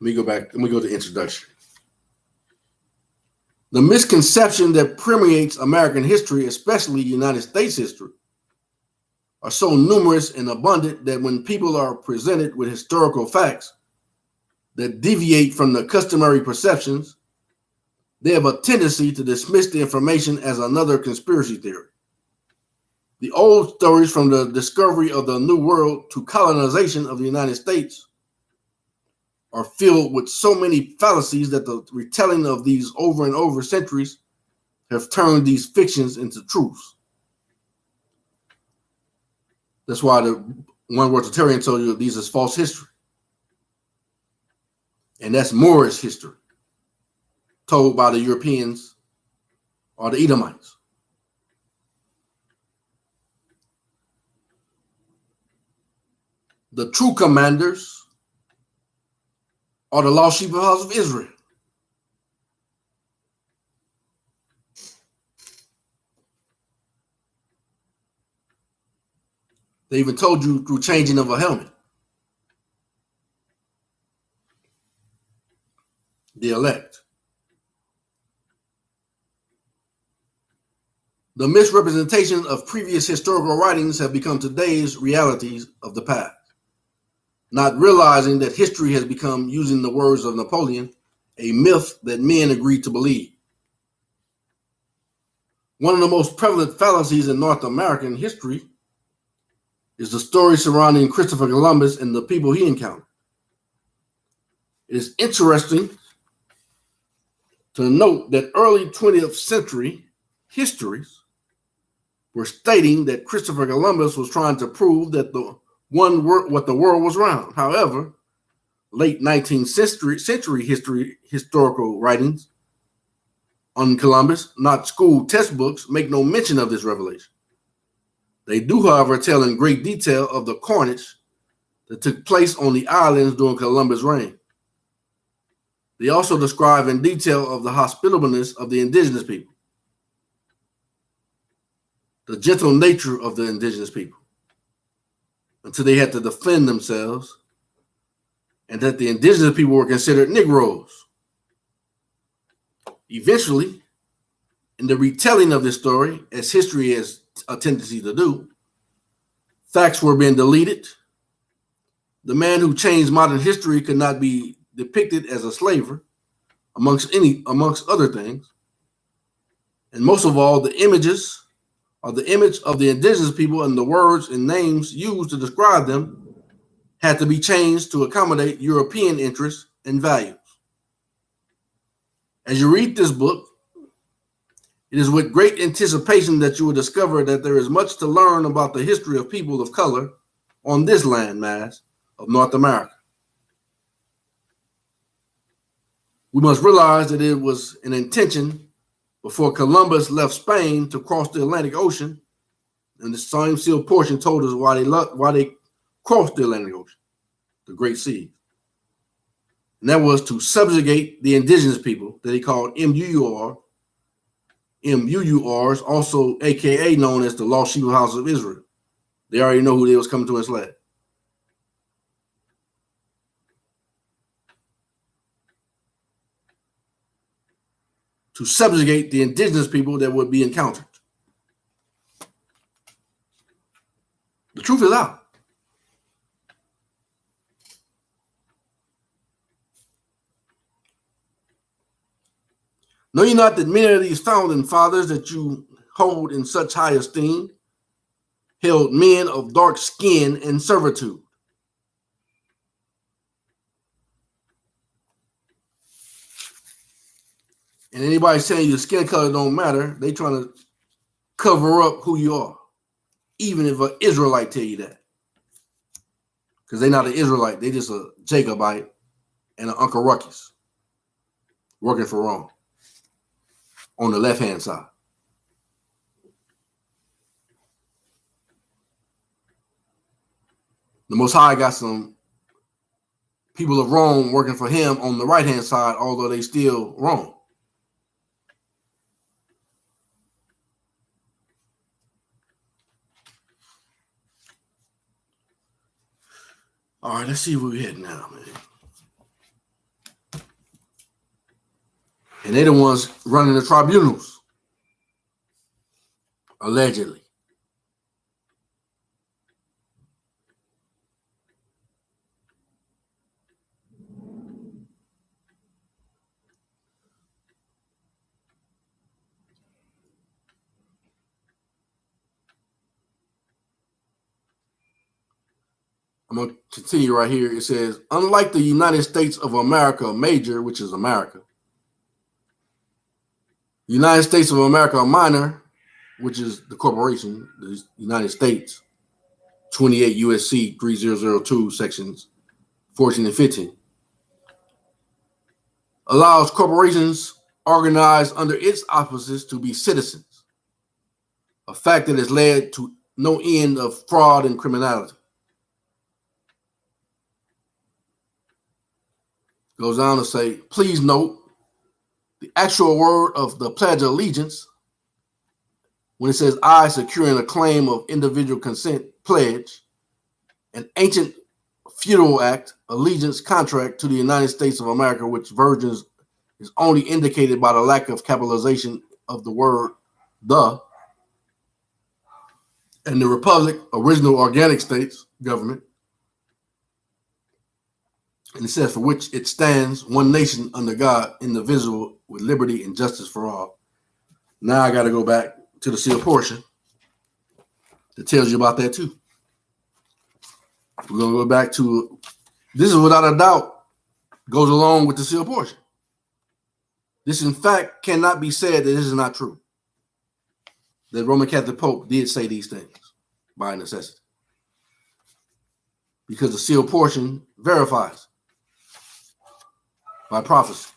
Let me go to introduction. The misconception that permeates American history, especially United States history, are so numerous and abundant that when people are presented with historical facts that deviate from the customary perceptions, they have a tendency to dismiss the information as another conspiracy theory. The old stories from the discovery of the New World to colonization of the United States are filled with so many fallacies that the retelling of these over and over centuries have turned these fictions into truths. That's why the one Rotarian told you these is false history. And that's Moorish history told by the Europeans or the Edomites. The true commanders are the lost sheep of the house of Israel. They even told you through changing of a helmet. The elect. The misrepresentation of previous historical writings have become today's realities of the past, not realizing that history has become, using the words of Napoleon, a myth that men agreed to believe. One of the most prevalent fallacies in North American history is the story surrounding Christopher Columbus and the people he encountered. It is interesting to note that early 20th century histories were stating that Christopher Columbus was trying to prove that what the world was round. However, late 19th century historical writings on Columbus, not school textbooks, make no mention of this revelation. They do, however, tell in great detail of the carnage that took place on the islands during Columbus' reign. They also describe in detail of the hospitableness of the indigenous people, the gentle nature of the indigenous people, until they had to defend themselves, and that the indigenous people were considered Negroes. Eventually, in the retelling of this story, as history has a tendency to do, facts were being deleted. The man who changed modern history could not be depicted as a slaver, amongst other things. And most of all, the images are the image of the indigenous people, and the words and names used to describe them had to be changed to accommodate European interests and values. As you read this book, it is with great anticipation that you will discover that there is much to learn about the history of people of color on this landmass of North America. We must realize that it was an intention before Columbus left Spain to cross the Atlantic Ocean, and the same sealed portion told us why they crossed the Atlantic Ocean, the Great Sea. And that was to subjugate the indigenous people that he called MUURs, also aka known as the Lost Sheep House of Israel. They already know who they was coming to enslave. To subjugate the indigenous people that would be encountered. The truth is out. Know ye not that many of these founding fathers that you hold in such high esteem held men of dark skin and servitude? And anybody saying your skin color don't matter, they trying to cover up who you are, even if an Israelite tell you that. Because they're not an Israelite, they just a Jacobite and an Uncle Ruckus working for Rome on the left-hand side. The Most High got some people of Rome working for him on the right-hand side, although they still Rome. All right, let's see where we're heading now, man. And they're the ones running the tribunals, allegedly. I'm going to continue right here. It says, unlike the United States of America Major, which is America, the United States of America Minor, which is the corporation, the United States, 28 USC 3002, sections 14 and 15, allows corporations organized under its auspices to be citizens, a fact that has led to no end of fraud and criminality. Goes on to say, please note the actual word of the Pledge of Allegiance, when it says, I, securing a claim of individual consent, pledge, an ancient feudal act, allegiance contract to the United States of America, which virgins is only indicated by the lack of capitalization of the word the, and the Republic, original organic states, government. And it says, for which it stands, one nation under God, indivisible, with liberty and justice for all. Now I got to go back to the sealed portion that tells you about that too. We're going to go back to, this is without a doubt, goes along with the sealed portion. This, in fact, cannot be said that this is not true. The Roman Catholic Pope did say these things by necessity, because the sealed portion verifies by prophecy.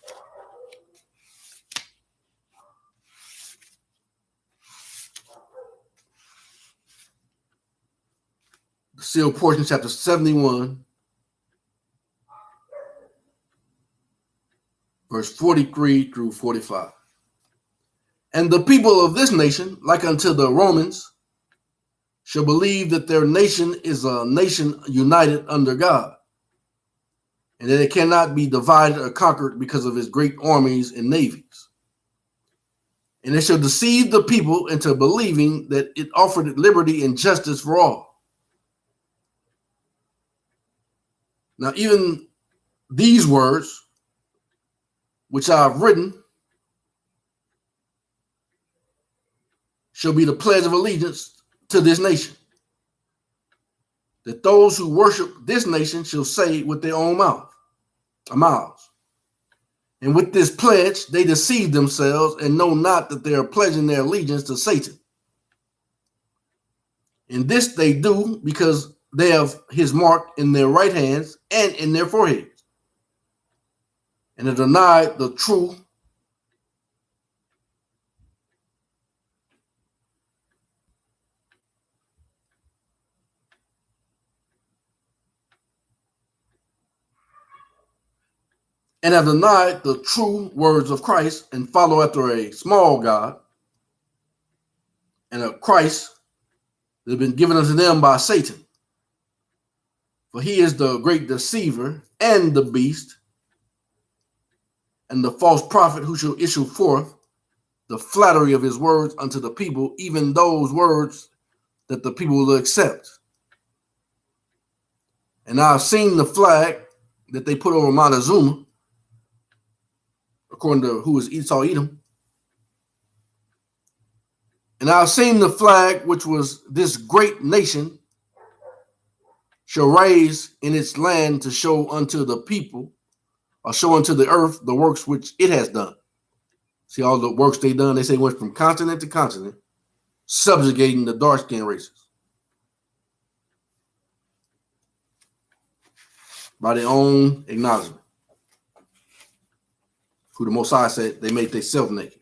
The sealed portion, chapter 71, verse 43 through 45. And the people of this nation, like unto the Romans, shall believe that their nation is a nation united under God, and that it cannot be divided or conquered because of its great armies and navies. And it shall deceive the people into believing that it offered liberty and justice for all. Now, even these words which I have written shall be the pledge of allegiance to this nation, that those who worship this nation shall say with their own mouths. And with this pledge, they deceive themselves and know not that they are pledging their allegiance to Satan. And this they do because they have his mark in their right hands and in their foreheads, and have denied the true words of Christ, and follow after a small God and a Christ that has been given unto them by Satan. For he is the great deceiver and the beast, and the false prophet who shall issue forth the flattery of his words unto the people, even those words that the people will accept. And I've seen the flag that they put over Montezuma, according to who is Esau Edom. And I've seen the flag which was this great nation shall raise in its land to show unto the people, or show unto the earth the works which it has done. See all the works they done. They say went from continent to continent, subjugating the dark-skinned races by their own acknowledgement. Who the Most High said they made themselves naked.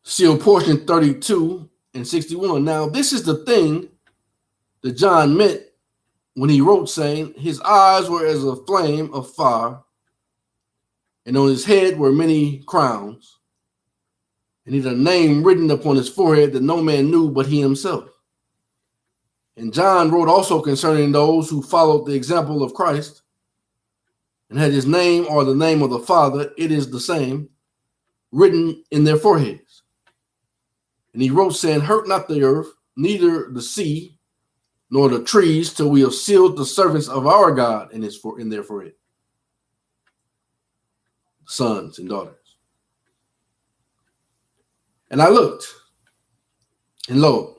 Seal portion 32 and 61. Now, this is the thing that John meant when he wrote, saying, his eyes were as a flame of fire, and on his head were many crowns, and he had a name written upon his forehead that no man knew but he himself. And John wrote also concerning those who followed the example of Christ, and had his name or the name of the Father, it is the same, written in their foreheads. And he wrote, saying, hurt not the earth, neither the sea, nor the trees, till we have sealed the servants of our God in their forehead. Sons and daughters. And I looked, and lo,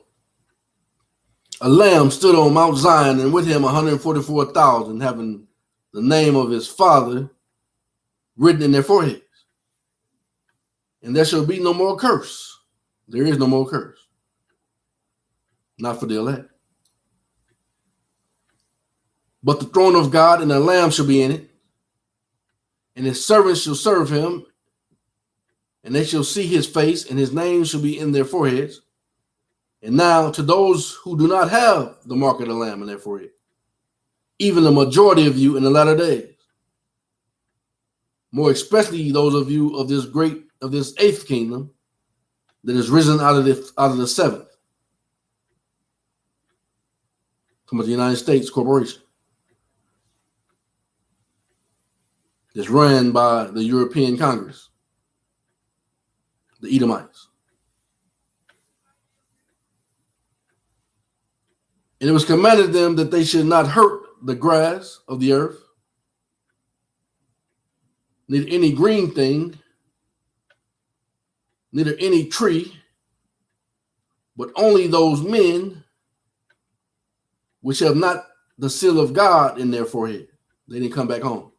a lamb stood on Mount Zion, and with him 144,000, having the name of his Father written in their foreheads. And there shall be no more curse. There is no more curse. Not for the elect. But the throne of God and the Lamb shall be in it, and his servants shall serve him, and they shall see his face, and his name shall be in their foreheads. And now to those who do not have the mark of the Lamb in their forehead, even the majority of you in the latter days, more especially those of you of this eighth kingdom that is risen out of the seventh. Come on, the United States Corporation. It's run by the European Congress, the Edomites. And it was commanded them that they should not hurt the grass of the earth, neither any green thing, neither any tree, but only those men which have not the seal of God in their forehead. They didn't come back home.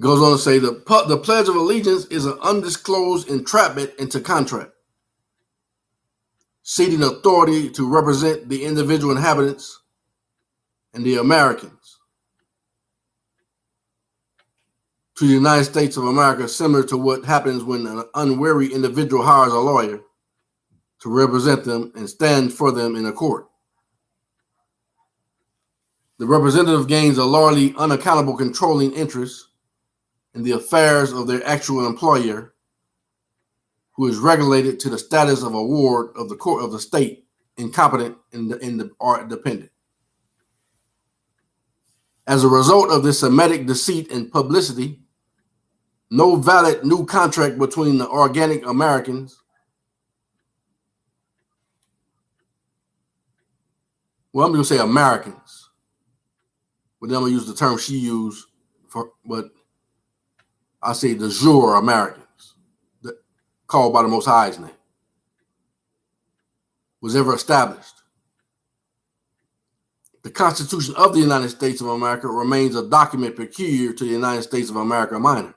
Goes on to say the Pledge of Allegiance is an undisclosed entrapment into contract. ceding authority to represent the individual inhabitants and the Americans to the United States of America, similar to what happens when an unwary individual hires a lawyer to represent them and stand for them in a court. The representative gains a largely unaccountable controlling interest in the affairs of their actual employer, who is regulated to the status of a ward of the court of the state, incompetent or dependent. As a result of this Semitic deceit and publicity, no valid new contract between the organic Americans, well, I'm going to say Americans, but then I'm going to use the term she used, but I say the jure Americans, called by the Most High's name, was ever established. The Constitution of the United States of America remains a document peculiar to the United States of America minor,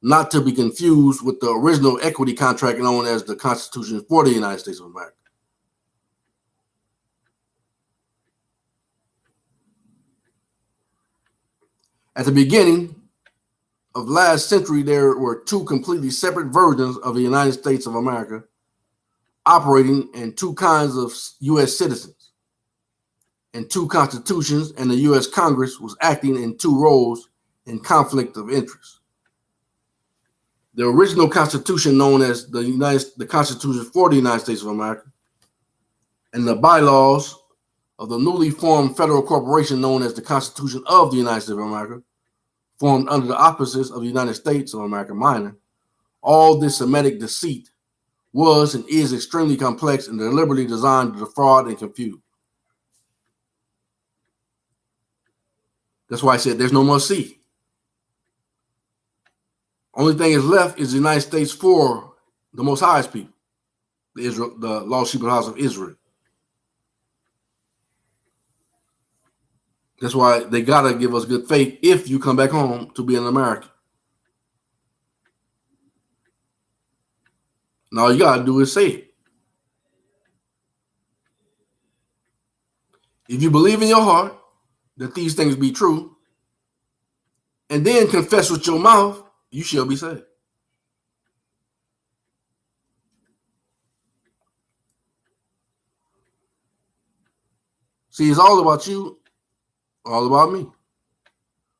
not to be confused with the original equity contract known as the Constitution for the United States of America. At the beginning of last century, there were two completely separate versions of the United States of America operating, and two kinds of U.S. citizens, and two constitutions, and the U.S. Congress was acting in two roles in conflict of interest. The original Constitution, known as the Constitution for the United States of America, and the bylaws of the newly formed federal corporation known as the Constitution of the United States of America, formed under the auspices of the United States of America minor. All this Semitic deceit was and is extremely complex and deliberately designed to defraud and confuse. That's why I said there's no more C. Only thing is left is the United States for the Most Highest people, the lost sheep of the house of Israel. That's why they gotta give us good faith if you come back home to be an American. And all you gotta do is say it. If you believe in your heart that these things be true, and then confess with your mouth, you shall be saved. See, it's all about you, all about me.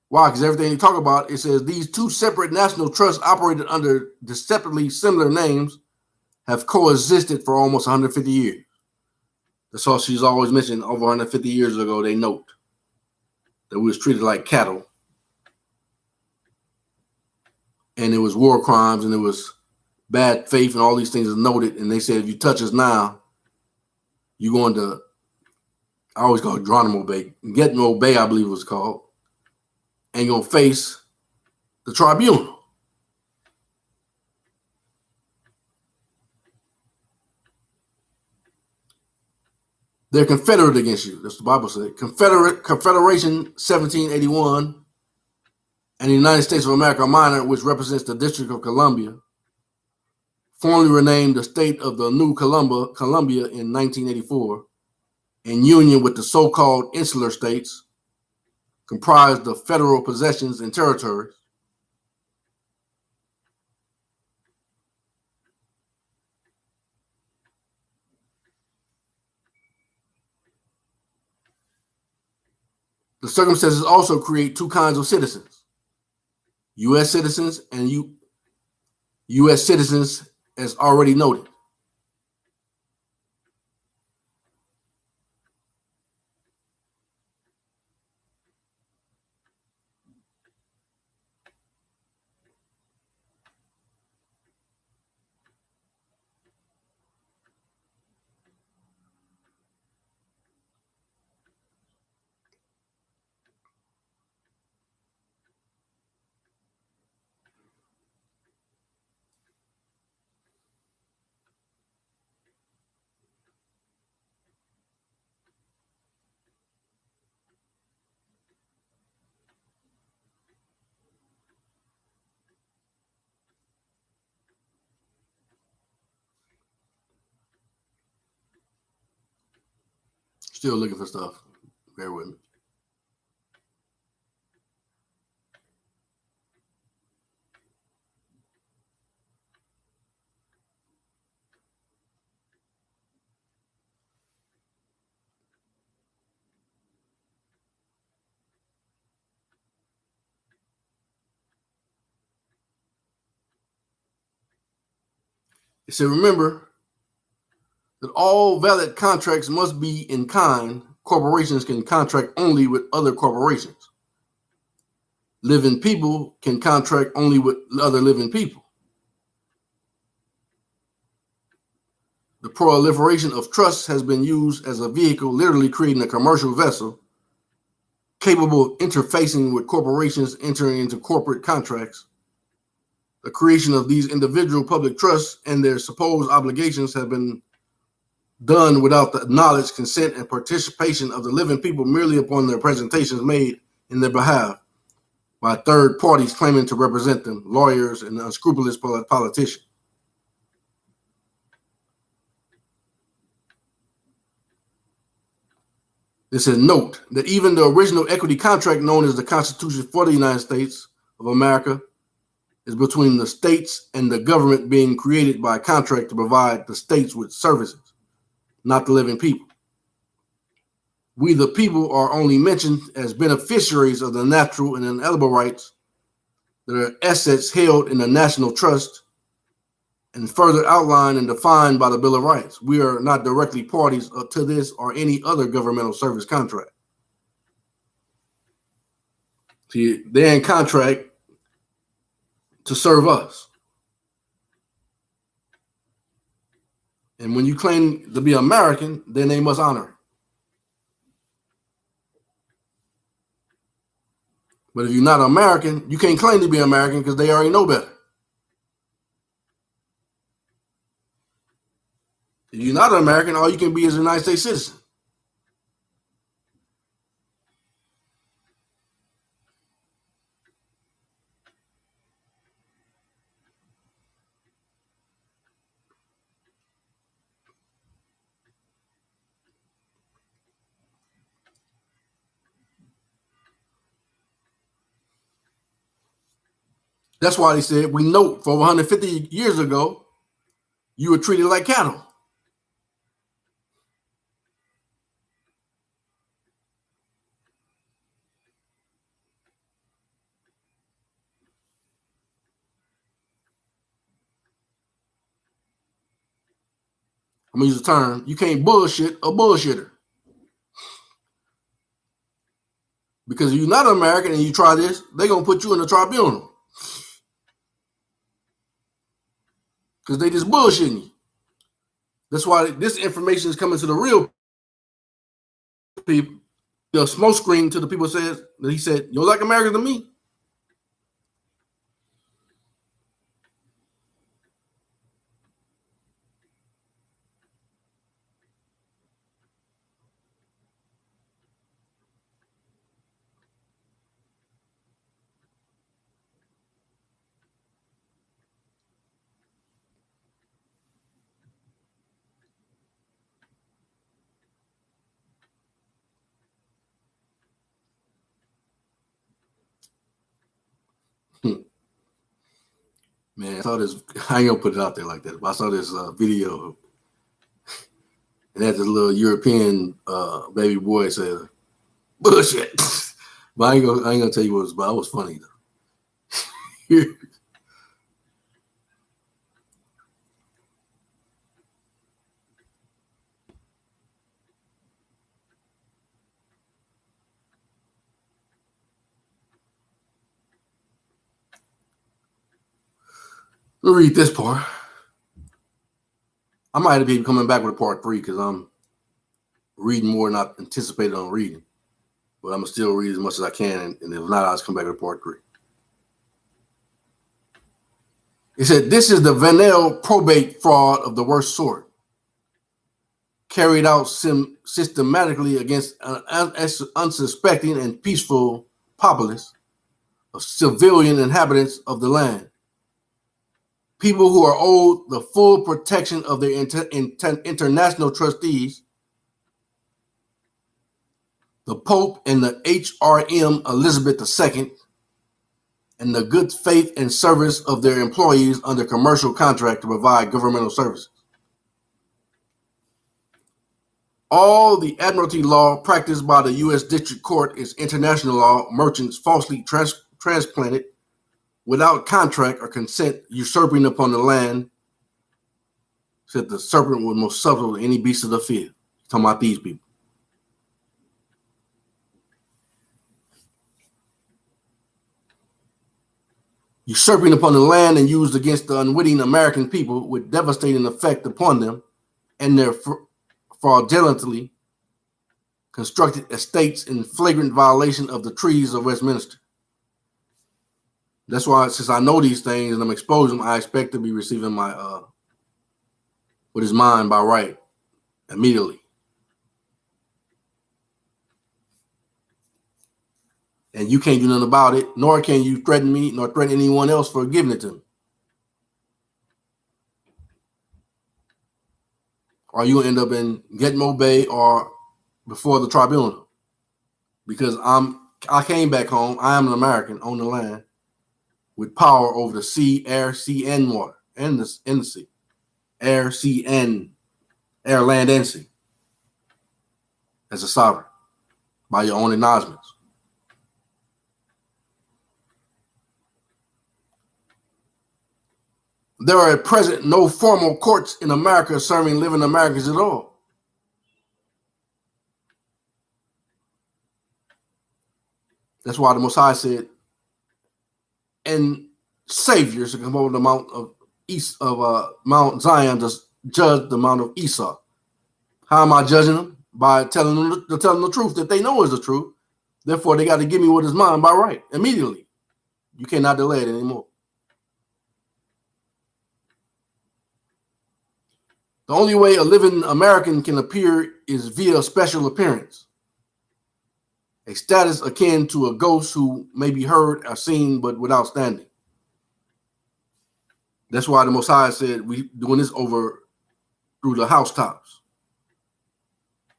Why? Because everything you talk about, it says these two separate national trusts operated under deceptively similar names have coexisted for almost 150 years. That's all she's always mentioned. Over 150 years ago, they note that we was treated like cattle, and it was war crimes, and it was bad faith, and all these things are noted. And they said, if you touch us now, you're going to, I always call it Geronimo Bay, Getno Bay, I believe it was called, and you're going to face the tribunal. They're confederate against you. That's what the Bible says. Confederation 1781 and the United States of America Minor, which represents the District of Columbia, formerly renamed the State of the New Columbia in 1984, in union with the so-called insular states, comprised of federal possessions and territories. The circumstances also create two kinds of citizens, U.S. citizens and U.S. citizens, as already noted. Still looking for stuff. Bear with me. It said, remember that all valid contracts must be in kind. Corporations can contract only with other corporations. Living people can contract only with other living people. The proliferation of trusts has been used as a vehicle, literally creating a commercial vessel capable of interfacing with corporations entering into corporate contracts. The creation of these individual public trusts and their supposed obligations have been done without the knowledge, consent, and participation of the living people, merely upon their presentations made in their behalf by third parties claiming to represent them, lawyers and unscrupulous politicians. This is note that even the original equity contract known as the Constitution for the United States of America is between the states and the government being created by contract to provide the states with services, not the living people. We, the people, are only mentioned as beneficiaries of the natural and inalienable rights that are assets held in the national trust and further outlined and defined by the Bill of Rights. We are not directly parties to this or any other governmental service contract. See, they're in contract to serve us. And when you claim to be American, then they must honor it. But if you're not American, you can't claim to be American because they already know better. If you're not an American, all you can be is a United States citizen. That's why they said, we know for 150 years ago, you were treated like cattle. I'm going to use the term, you can't bullshit a bullshitter. Because if you're not American and you try this, they're going to put you in the tribunal. Because they just bullshitting you. That's why this information is coming to the real people. The smoke screen to the people says that he said, you're like Americans to me. Man, I saw this. I ain't gonna put it out there like that, but I saw this video, and that this little European baby boy said, "Bullshit." But I ain't gonna tell you what it was about. It was funny though. We'll read this part. I might be coming back with a part 3 because I'm reading more than I anticipated on reading. But I'm going to still read as much as I can. And if not, I'll just come back with part 3. It said, this is the venal probate fraud of the worst sort, carried out systematically against unsuspecting and peaceful populace of civilian inhabitants of the land. People who are owed the full protection of their international trustees the Pope and the HRM Elizabeth II, and the good faith and service of their employees under commercial contract to provide governmental services. All the admiralty law practiced by the U.S. District Court is international law. Merchants falsely transplanted without contract or consent, usurping upon the land, said the serpent was most subtle than any beast of the field. Talking about these people. Usurping upon the land and used against the unwitting American people with devastating effect upon them and their fraudulently constructed estates in flagrant violation of the treaties of Westminster. That's why, since I know these things and I'm exposing them, I expect to be receiving my what is mine by right immediately. And you can't do nothing about it, nor can you threaten me, nor threaten anyone else for giving it to me. Or you end up in Gitmo Bay or before the tribunal. Because I came back home, I am an American on the land with power over the sea, air, sea, and water, and the sea. Air, sea, and air, land, and sea. As a sovereign, by your own acknowledgments. There are at present no formal courts in America serving living Americans at all. That's why the Most High said, and saviors to come over the mount of Mount Zion to judge the mount of Esau. How am I judging them? By telling them the truth that they know is the truth. Therefore, they got to give me what is mine by right immediately. You cannot delay it anymore. The only way a living American can appear is via special appearance, a status akin to a ghost who may be heard or seen but without standing. That's why the Most High said we doing this over through the housetops,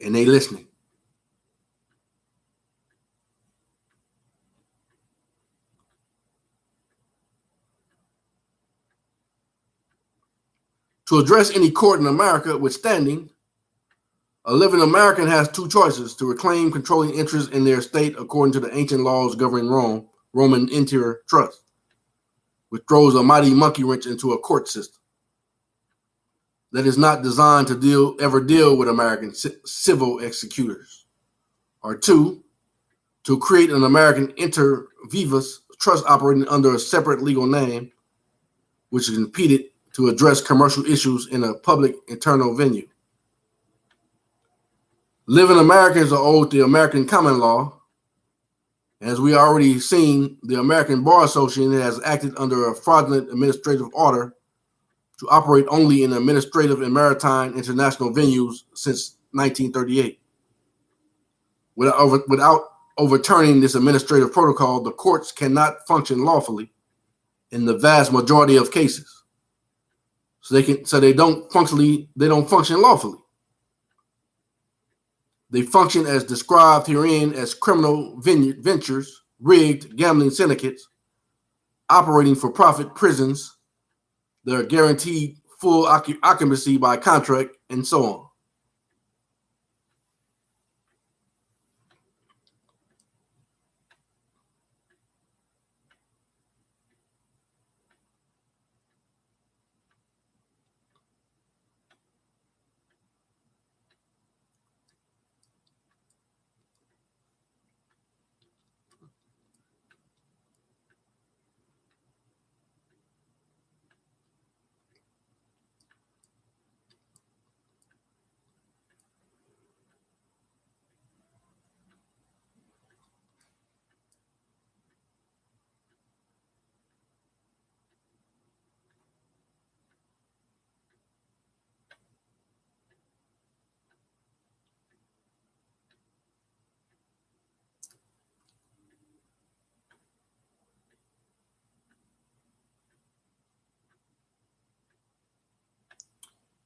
and they listening. To address any court in America with standing, a living American has two choices: to reclaim controlling interest in their state according to the ancient laws governing Roman interior trust, which throws a mighty monkey wrench into a court system that is not designed to ever deal with American civil executors. Or two, to create an American inter vivus trust operating under a separate legal name, which is impeded to address commercial issues in a public internal venue. Living Americans are owed the American common law. As we already seen, the American Bar Association has acted under a fraudulent administrative order to operate only in administrative and maritime international venues since 1938. Without overturning this administrative protocol, the courts cannot function lawfully in the vast majority of cases. They don't function lawfully. They function as described herein as criminal ventures, rigged gambling syndicates, operating for profit prisons that are guaranteed full occupancy by contract, and so on.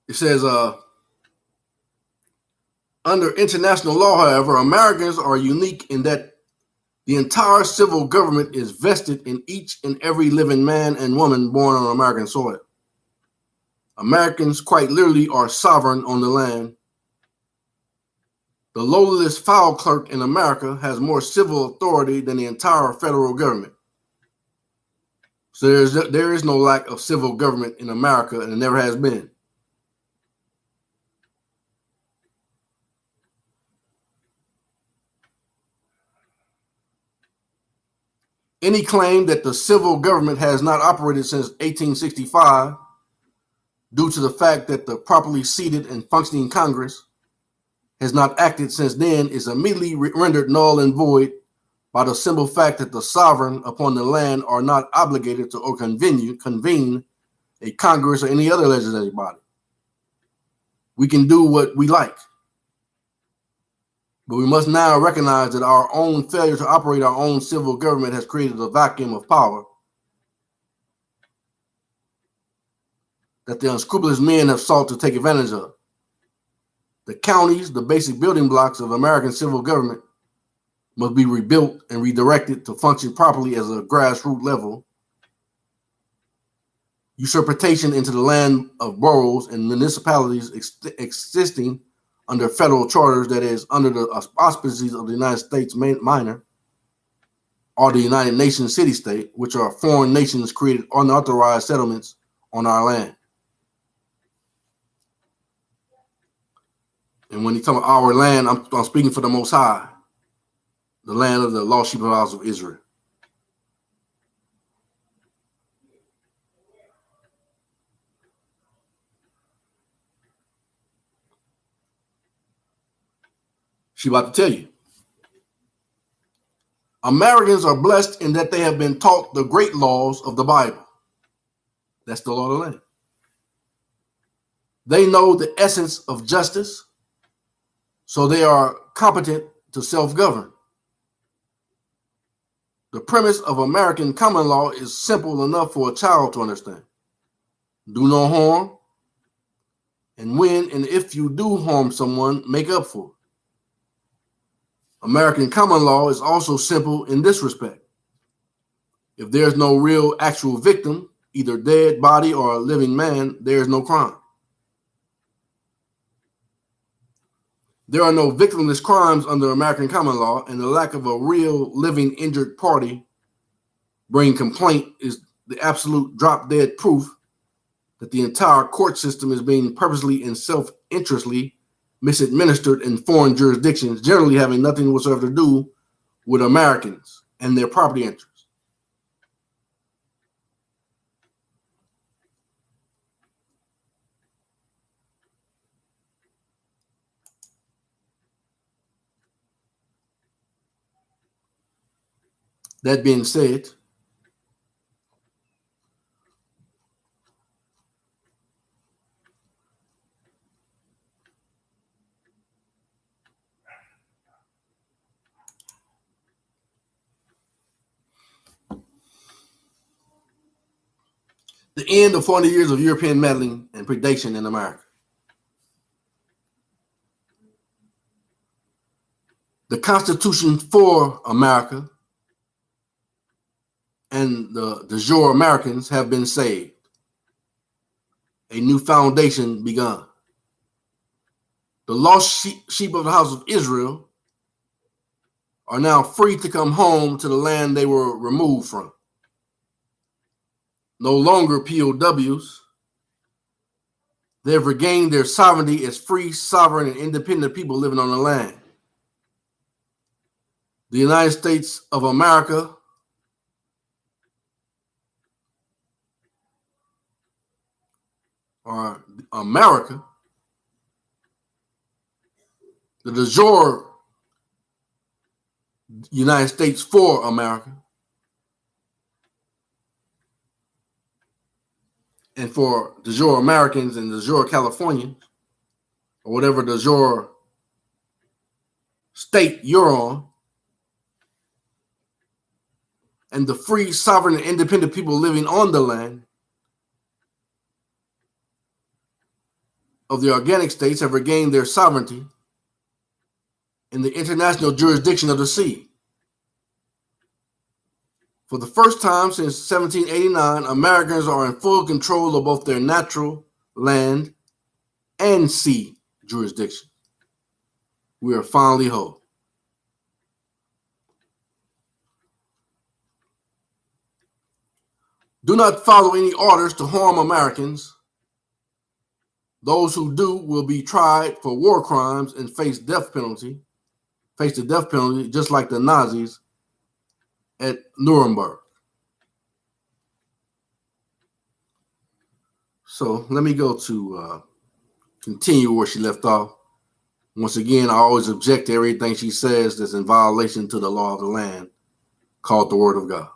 It says, Under international law, however, Americans are unique in that the entire civil government is vested in each and every living man and woman born on American soil. Americans quite literally are sovereign on the land. The lowliest file clerk in America has more civil authority than the entire federal government. So there is no lack of civil government in America, and it never has been. Any claim that the civil government has not operated since 1865 due to the fact that the properly seated and functioning Congress has not acted since then is immediately rendered null and void by the simple fact that the sovereign upon the land are not obligated to or convene a Congress or any other legislative body. We can do what we like, but we must now recognize that our own failure to operate our own civil government has created a vacuum of power that the unscrupulous men have sought to take advantage of. The counties, the basic building blocks of American civil government, must be rebuilt and redirected to function properly as a grassroots level. Usurpation into the land of boroughs and municipalities existing under federal charters, that is, under the auspices of the United States minor, or the United Nations city-state, which are foreign nations created unauthorized settlements on our land. And when you talk about our land, I'm speaking for the Most High, the land of the lost sheep of the house of Israel. She about to tell you. Americans are blessed in that they have been taught the great laws of the Bible. That's the law of the land. They know the essence of justice, so they are competent to self-govern. The premise of American common law is simple enough for a child to understand. Do no harm, and when and if you do harm someone, make up for it. American common law is also simple in this respect. If there's no real actual victim, either dead body or a living man, there is no crime. There are no victimless crimes under American common law, and the lack of a real living injured party bringing complaint is the absolute drop-dead proof that the entire court system is being purposely and self-interestly misadministered in foreign jurisdictions, generally having nothing whatsoever to do with Americans and their property interests. That being said, the end of 40 years of European meddling and predation in America. The Constitution for America and the jure Americans have been saved. A new foundation begun. The lost sheep of the house of Israel are now free to come home to the land they were removed from. No longer POWs. They have regained their sovereignty as free, sovereign, and independent people living on the land. The United States of America or America, the de jure United States for America, and for de jure Americans and de jure Californians, or whatever de jure state you're on, and the free, sovereign, and independent people living on the land of the organic states have regained their sovereignty in the international jurisdiction of the sea. For the first time since 1789, Americans are in full control of both their natural land and sea jurisdiction. We are finally whole. Do not follow any orders to harm Americans. Those who do will be tried for war crimes and face the death penalty, just like the Nazis at Nuremberg. So let me go to continue where she left off. Once again, I always object to everything she says that's in violation to the law of the land, called the Word of God.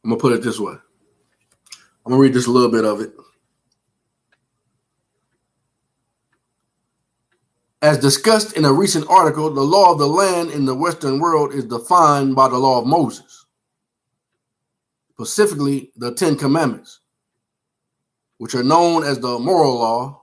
I'm going to put it this way. I'm going to read just a little bit of it. As discussed in a recent article, the law of the land in the Western world is defined by the law of Moses, specifically the Ten Commandments, which are known as the moral law.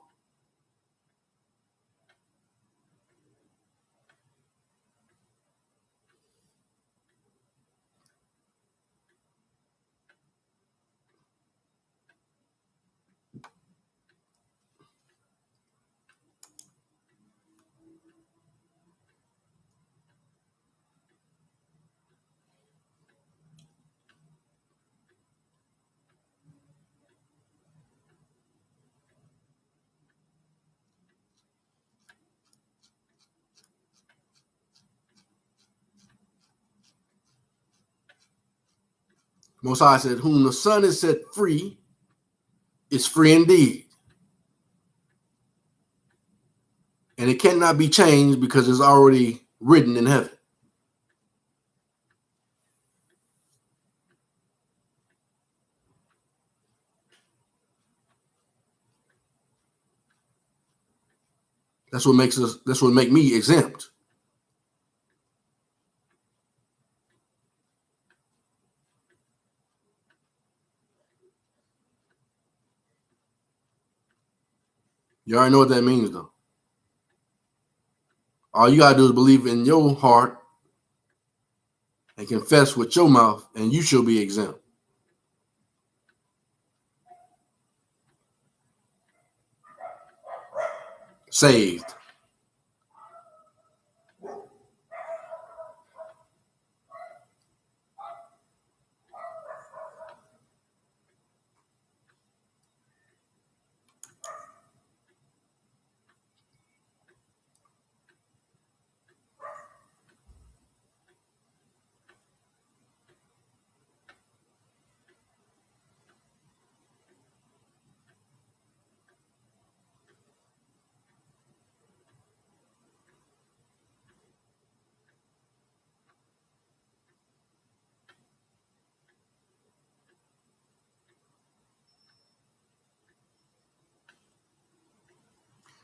Most High said, whom the Son is set free is free indeed. And it cannot be changed because it's already written in heaven. That's what make me exempt. You already know what that means, though. All you gotta do is believe in your heart and confess with your mouth, and you shall be exempt. Saved.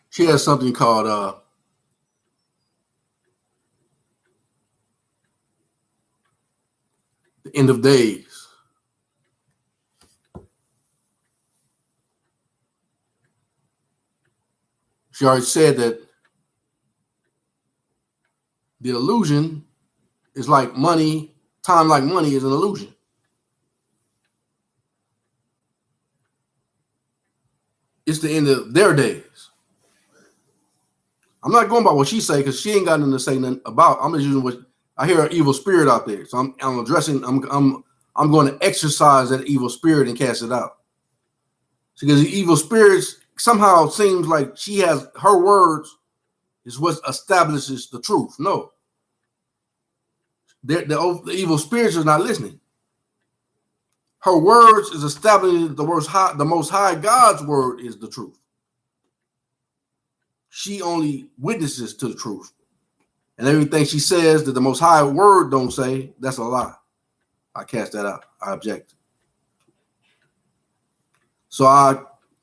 She has something called the end of days. She already said that the illusion is like money. Time like money is an illusion. It's the end of their days. I'm not going by what she say because she ain't got nothing to say nothing about. I'm just using what I hear an evil spirit out there. So I'm addressing. I'm going to exercise that evil spirit and cast it out. Because the evil spirits somehow seems like she has her words is what establishes the truth. No, the evil spirits are not listening. Her words is establishing the Most High God's word is the truth. She only witnesses to the truth. And everything she says that the Most High word don't say, that's a lie. I cast that out. I object. So I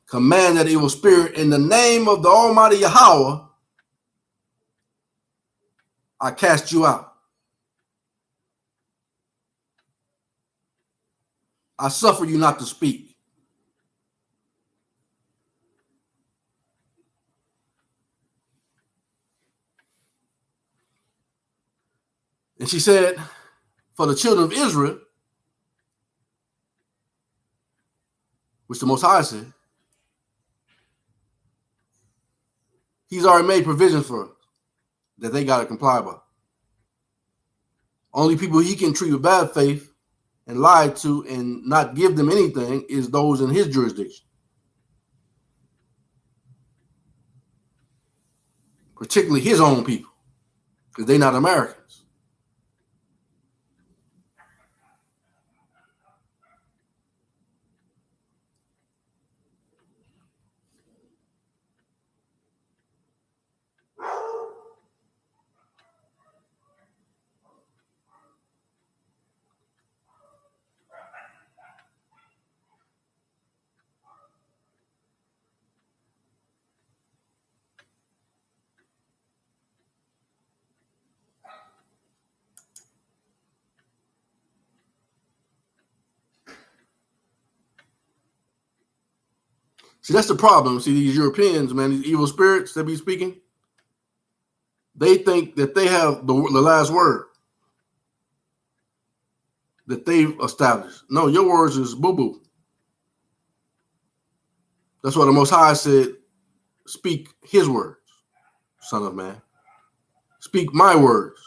command that evil spirit in the name of the Almighty Yahweh, I cast you out. I suffer you not to speak. And she said, for the children of Israel, which the Most High said, he's already made provisions for us that they got to comply by. Only people he can treat with bad faith and lie to and not give them anything is those in his jurisdiction, particularly his own people, because they're not Americans. See, that's the problem. See, these Europeans, man, these evil spirits that be speaking, they think that they have the last word that they've established. No, your words is boo-boo. That's why the Most High said, speak his words, son of man. Speak my words,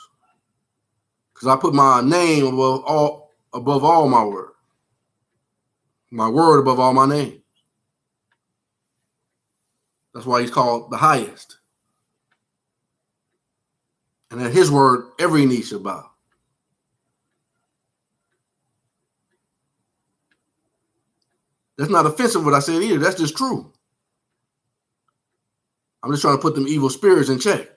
because I put my name above all my word above all my name. That's why he's called the highest. And at his word, every knee shall bow. That's not offensive what I said either. That's just true. I'm just trying to put them evil spirits in check.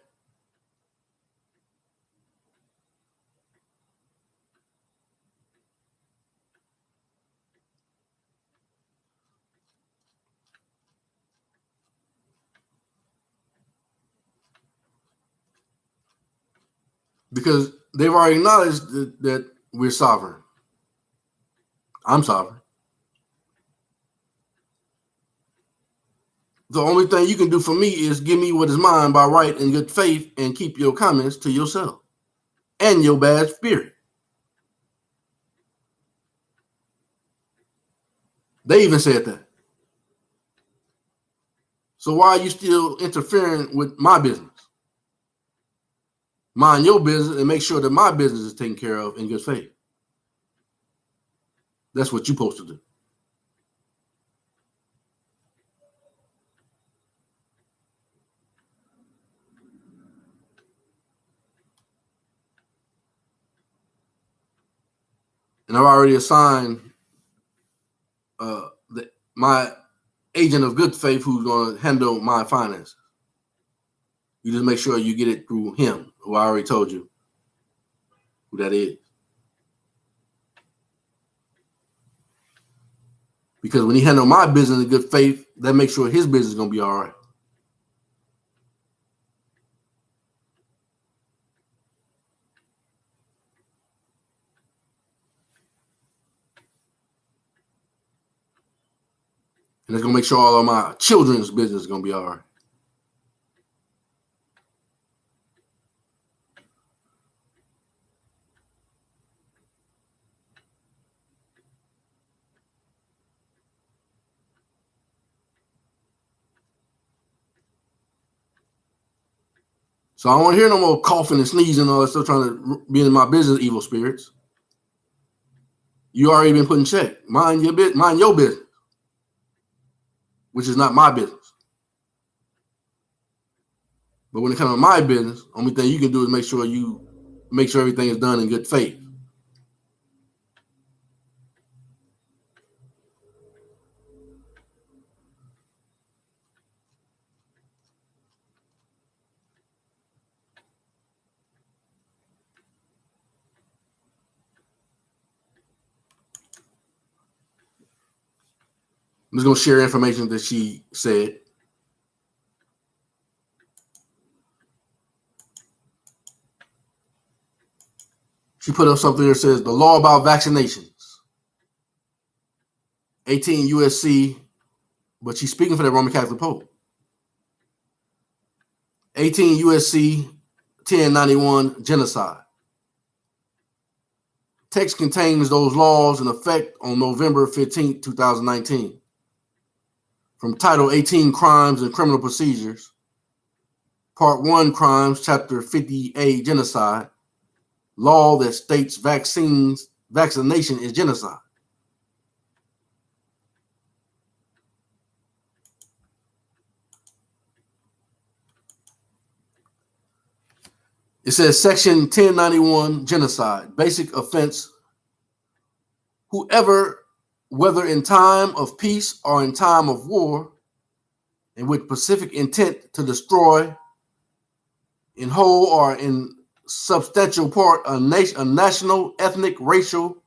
Because they've already acknowledged that we're sovereign. I'm sovereign. The only thing you can do for me is give me what is mine by right and good faith and keep your comments to yourself and your bad spirit. They even said that. So why are you still interfering with my business? Mind your business and make sure that my business is taken care of in good faith. That's what you're supposed to do. And I've already assigned my agent of good faith who's going to handle my finances. You just make sure you get it through him, who I already told you who that is. Because when he handle my business in good faith, that makes sure his business is going to be all right. And it's going to make sure all of my children's business is going to be all right. So I don't want to hear no more coughing and sneezing and all that stuff trying to be in my business, evil spirits. You already been put in check. Mind your business, which is not my business. But when it comes to my business, only thing you can do is make sure everything is done in good faith. I'm just going to share information that she said. She put up something that says the law about vaccinations. 18 USC, but she's speaking for the Roman Catholic Pope. 18 USC 1091 genocide. Text contains those laws in effect on November 15, 2019. From Title 18 Crimes and Criminal Procedures, Part 1 Crimes, Chapter 50A Genocide, law that states vaccination is genocide. It says Section 1091 genocide, basic offense. Whoever, whether in time of peace or in time of war, and with specific intent to destroy in whole or in substantial part a national, ethnic, racial,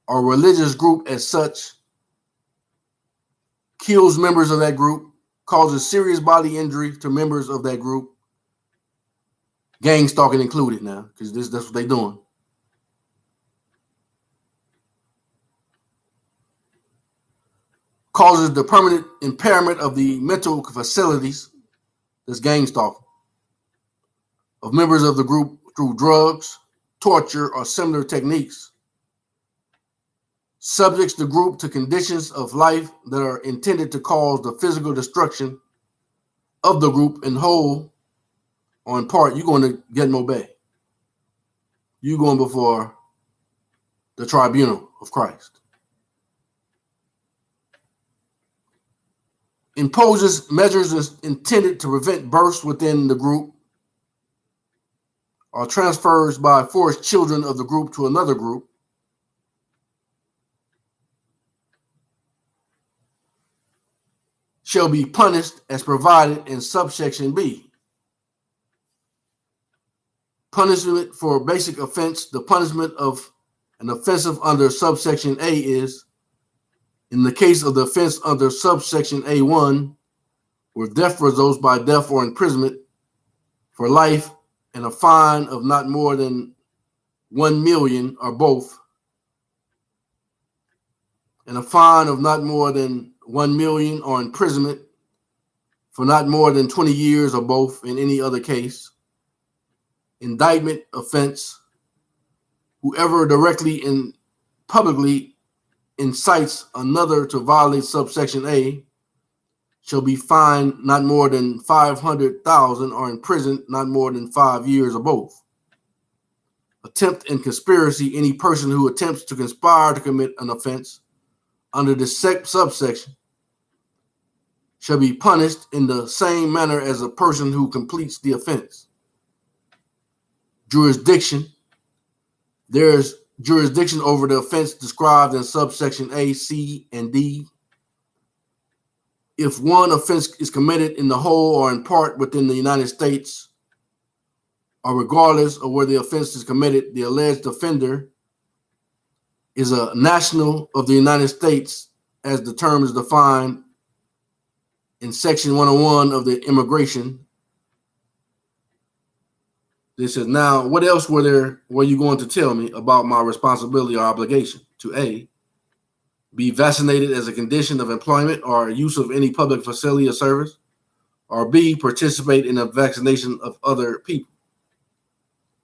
or religious group as such, kills members of that group, causes serious bodily injury to members of that group, gang stalking included now, because that's what they're doing. Causes the permanent impairment of the mental facilities, that's gang stalking, of members of the group through drugs, torture, or similar techniques. Subjects the group to conditions of life that are intended to cause the physical destruction of the group in whole or in part. You're going to get and obey. You're going before the tribunal of Christ. Imposes measures intended to prevent births within the group or transfers by forced children of the group to another group. Shall be punished as provided in subsection B. Punishment for basic offense. The punishment of an offensive under subsection A is, in the case of the offense under subsection A1, where death results by death or imprisonment for life, and a fine of not more than 1 million or both, and a fine of not more than 1 million or imprisonment for not more than 20 years or both in any other case. Indictment offense. Whoever directly and publicly incites another to violate subsection A shall be fined not more than 500,000 or imprisoned not more than 5 years or both. Attempt and conspiracy. Any person who attempts to conspire to commit an offense under this subsection shall be punished in the same manner as a person who completes the offense. Jurisdiction. There is jurisdiction over the offense described in subsection A, C, and D. If one offense is committed in the whole or in part within the United States, or regardless of where the offense is committed, the alleged offender is a national of the United States as the term is defined in section 101 of the immigration. This says, now, what else were you going to tell me about my responsibility or obligation to A, be vaccinated as a condition of employment or use of any public facility or service, or B, participate in the vaccination of other people.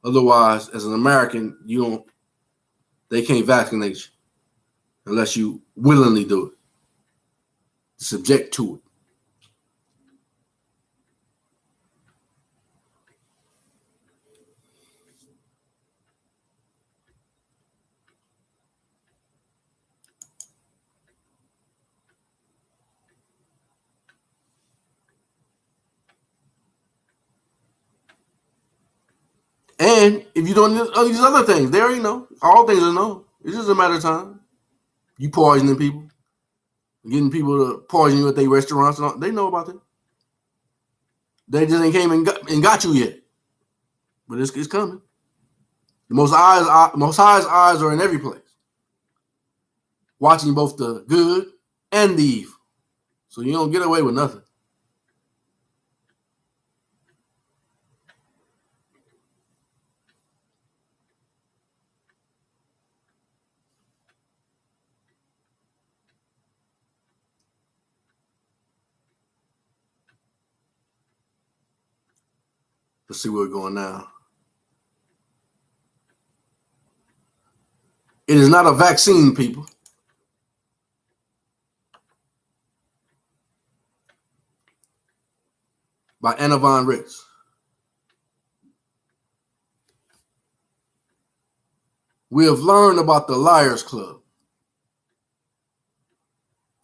Otherwise, as an American, they can't vaccinate you unless you willingly do it, subject to it. And if you don't know these other things, they already know. All things are known. It's just a matter of time. You poisoning people, getting people to poison you at their restaurants, and all, they know about it. They just ain't came and got you yet. But it's coming. The Most High's eyes are in every place, watching both the good and the evil. So you don't get away with nothing. Let's see where we're going now. It is not a vaccine, people. By Anna Von Ritz. We have learned about the Liars Club.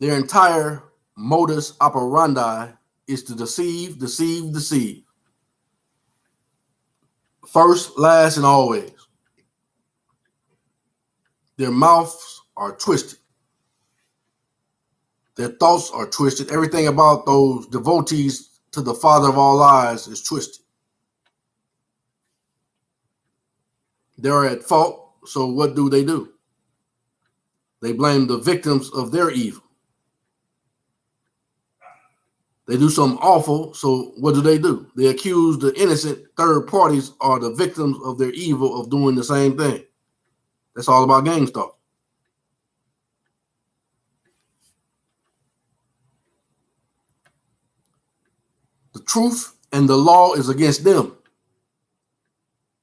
Their entire modus operandi is to deceive, deceive, deceive. First, last, and always. Their mouths are twisted. Their thoughts are twisted. Everything about those devotees to the Father of all lies is twisted. They're at fault, so what do? They blame the victims of their evil. They do something awful, so what do? They accuse the innocent third parties or the victims of their evil of doing the same thing. That's all about gang stalking. The truth and the law is against them.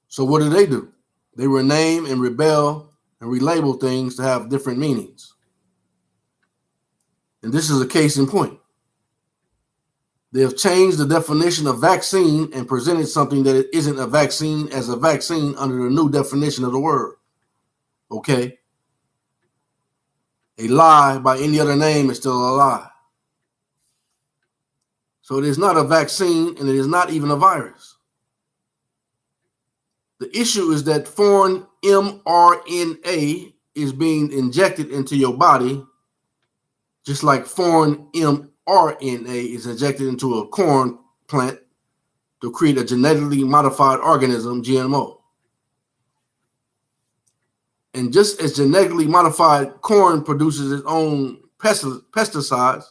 So what do? They rename and rebel and relabel things to have different meanings. And this is a case in point. They have changed the definition of vaccine and presented something that it isn't a vaccine as a vaccine under the new definition of the word. Okay? A lie by any other name is still a lie. So it is not a vaccine and it is not even a virus. The issue is that foreign mRNA is being injected into your body, just like foreign mRNA is injected into a corn plant to create a genetically modified organism, GMO. And just as genetically modified corn produces its own pesticides,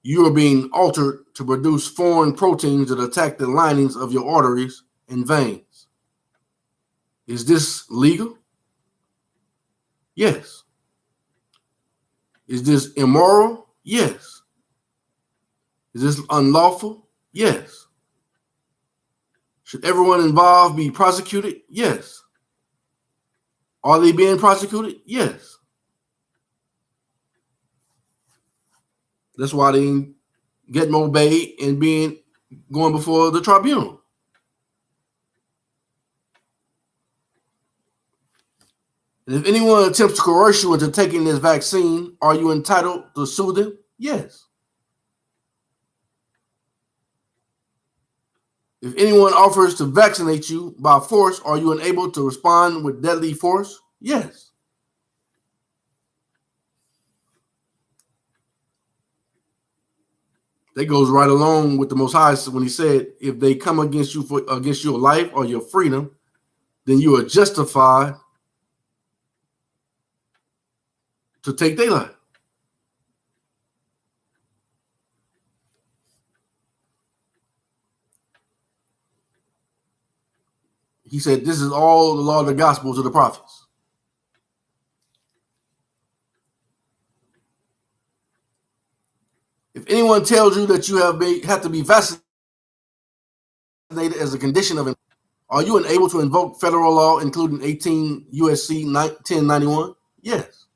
you are being altered to produce foreign proteins that attack the linings of your arteries and veins. Is this legal? Yes. Is this immoral? Yes. Is this unlawful? Yes. Should everyone involved be prosecuted? Yes. Are they being prosecuted? Yes. That's why they ain't getting obeyed and going before the tribunal. And if anyone attempts to coerce you into taking this vaccine, are you entitled to sue them? Yes. If anyone offers to vaccinate you by force, are you unable to respond with deadly force? Yes. That goes right along with the Most High when he said, if they come against you against your life or your freedom, then you are justified to take their life. He said, this is all the law of the Gospels of the prophets. If anyone tells you that you have to be vaccinated as a condition of, are you unable to invoke federal law, including 18 USC 1091? Yes.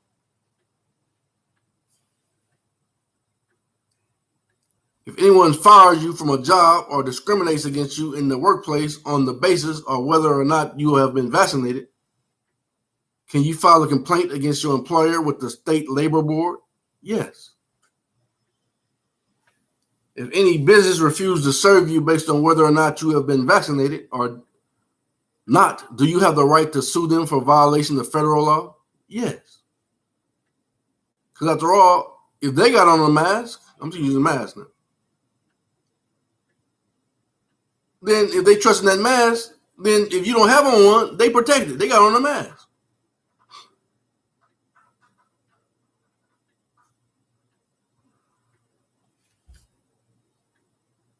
If anyone fires you from a job or discriminates against you in the workplace on the basis of whether or not you have been vaccinated, can you file a complaint against your employer with the state labor board? Yes. If any business refuses to serve you based on whether or not you have been vaccinated or not, do you have the right to sue them for violation of federal law? Yes. Because after all, if they got on a mask, I'm just using a mask now. Then if they trust in that mask, then if you don't have on one, they protect it. They got on a mask.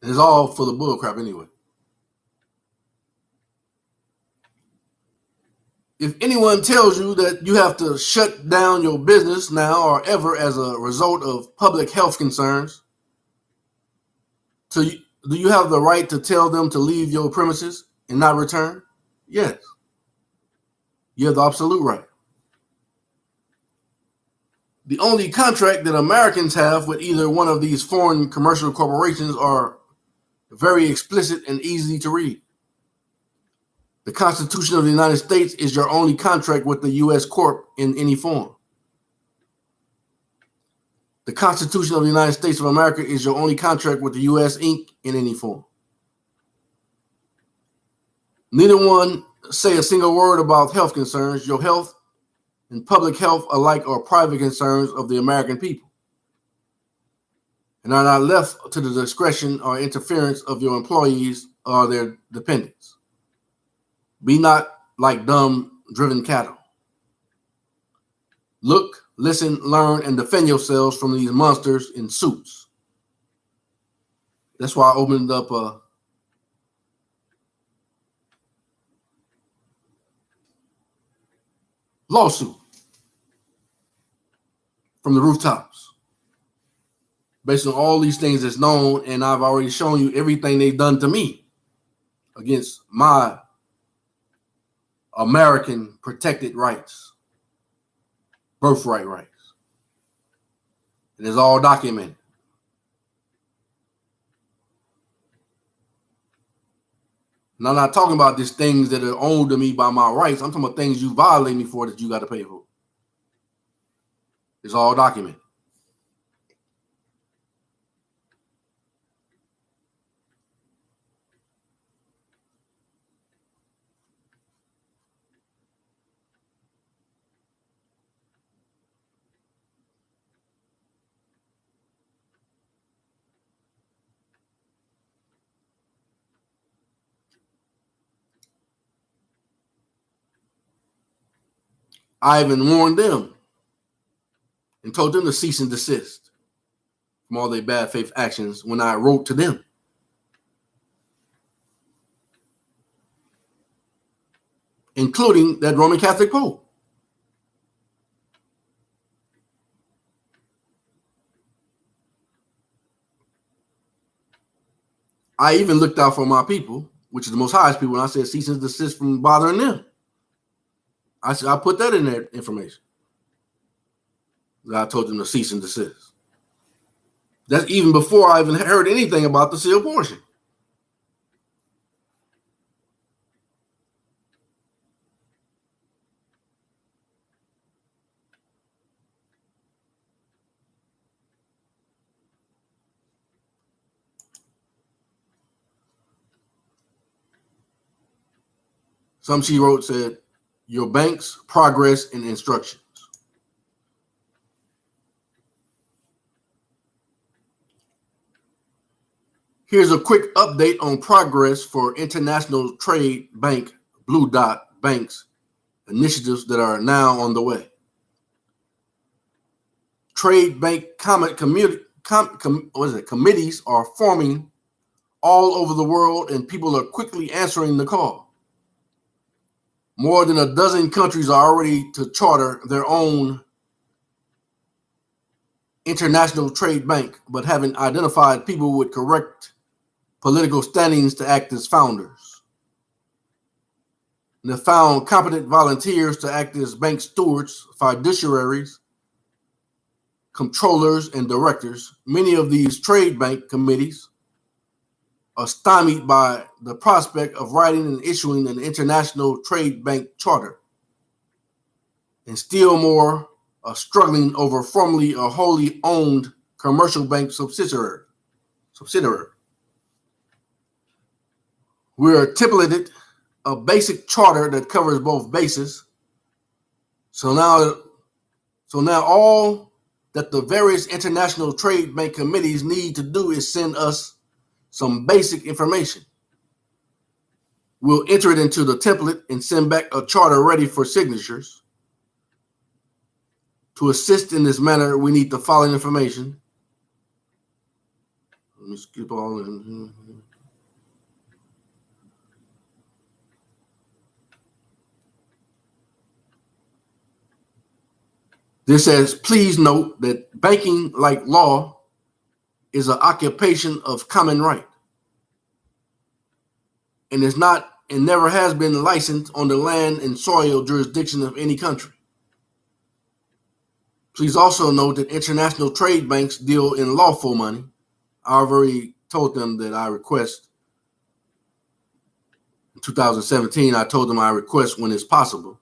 And it's all for the bull crap anyway. If anyone tells you that you have to shut down your business now or ever as a result of public health concerns, do you have the right to tell them to leave your premises and not return? Yes. You have the absolute right. The only contract that Americans have with either one of these foreign commercial corporations are very explicit and easy to read. The Constitution of the United States is your only contract with the U.S. Corp in any form. The Constitution of the United States of America is your only contract with the U.S. Inc. in any form. Neither one say a single word about health concerns. Your health and public health alike are private concerns of the American people and are not left to the discretion or interference of your employees or their dependents. Be not like dumb, driven cattle. Look, listen, learn, and defend yourselves from these monsters in suits. That's why I opened up a lawsuit from the rooftops based on all these things that's known, and I've already shown you everything they've done to me against my American protected rights, birthright rights. It is all documented. And I'm not talking about these things that are owed to me by my rights. I'm talking about things you violate me for that you got to pay for. It's all documented. I even warned them and told them to cease and desist from all their bad faith actions when I wrote to them. Including that Roman Catholic Pope. I even looked out for my people, which is the Most Highest people, and I said cease and desist from bothering them. I put that in their information. I told them to cease and desist. That's even before I even heard anything about the sealed portion. Some she wrote said, your bank's progress and instructions. Here's a quick update on progress for International Trade Bank Blue Dot Banks initiatives that are now on the way. Trade bank committees are forming all over the world, and people are quickly answering the call. More than a dozen countries are already to charter their own international trade bank, but haven't identified people with correct political standings to act as founders. And they found competent volunteers to act as bank stewards, fiduciaries, controllers, and directors. Many of these trade bank committees are stymied by the prospect of writing and issuing an international trade bank charter, and still more are struggling over formerly a wholly owned commercial bank subsidiary. We are templated a basic charter that covers both bases. So now all that the various international trade bank committees need to do is send us some basic information. We'll enter it into the template and send back a charter ready for signatures. To assist in this manner, we need the following information. Let me skip all in. This says, please note that banking, like law, is an occupation of common right, and is not and never has been licensed on the land and soil jurisdiction of any country. Please also note that international trade banks deal in lawful money. I've already told them that I request in 2017. I told them I request when it's possible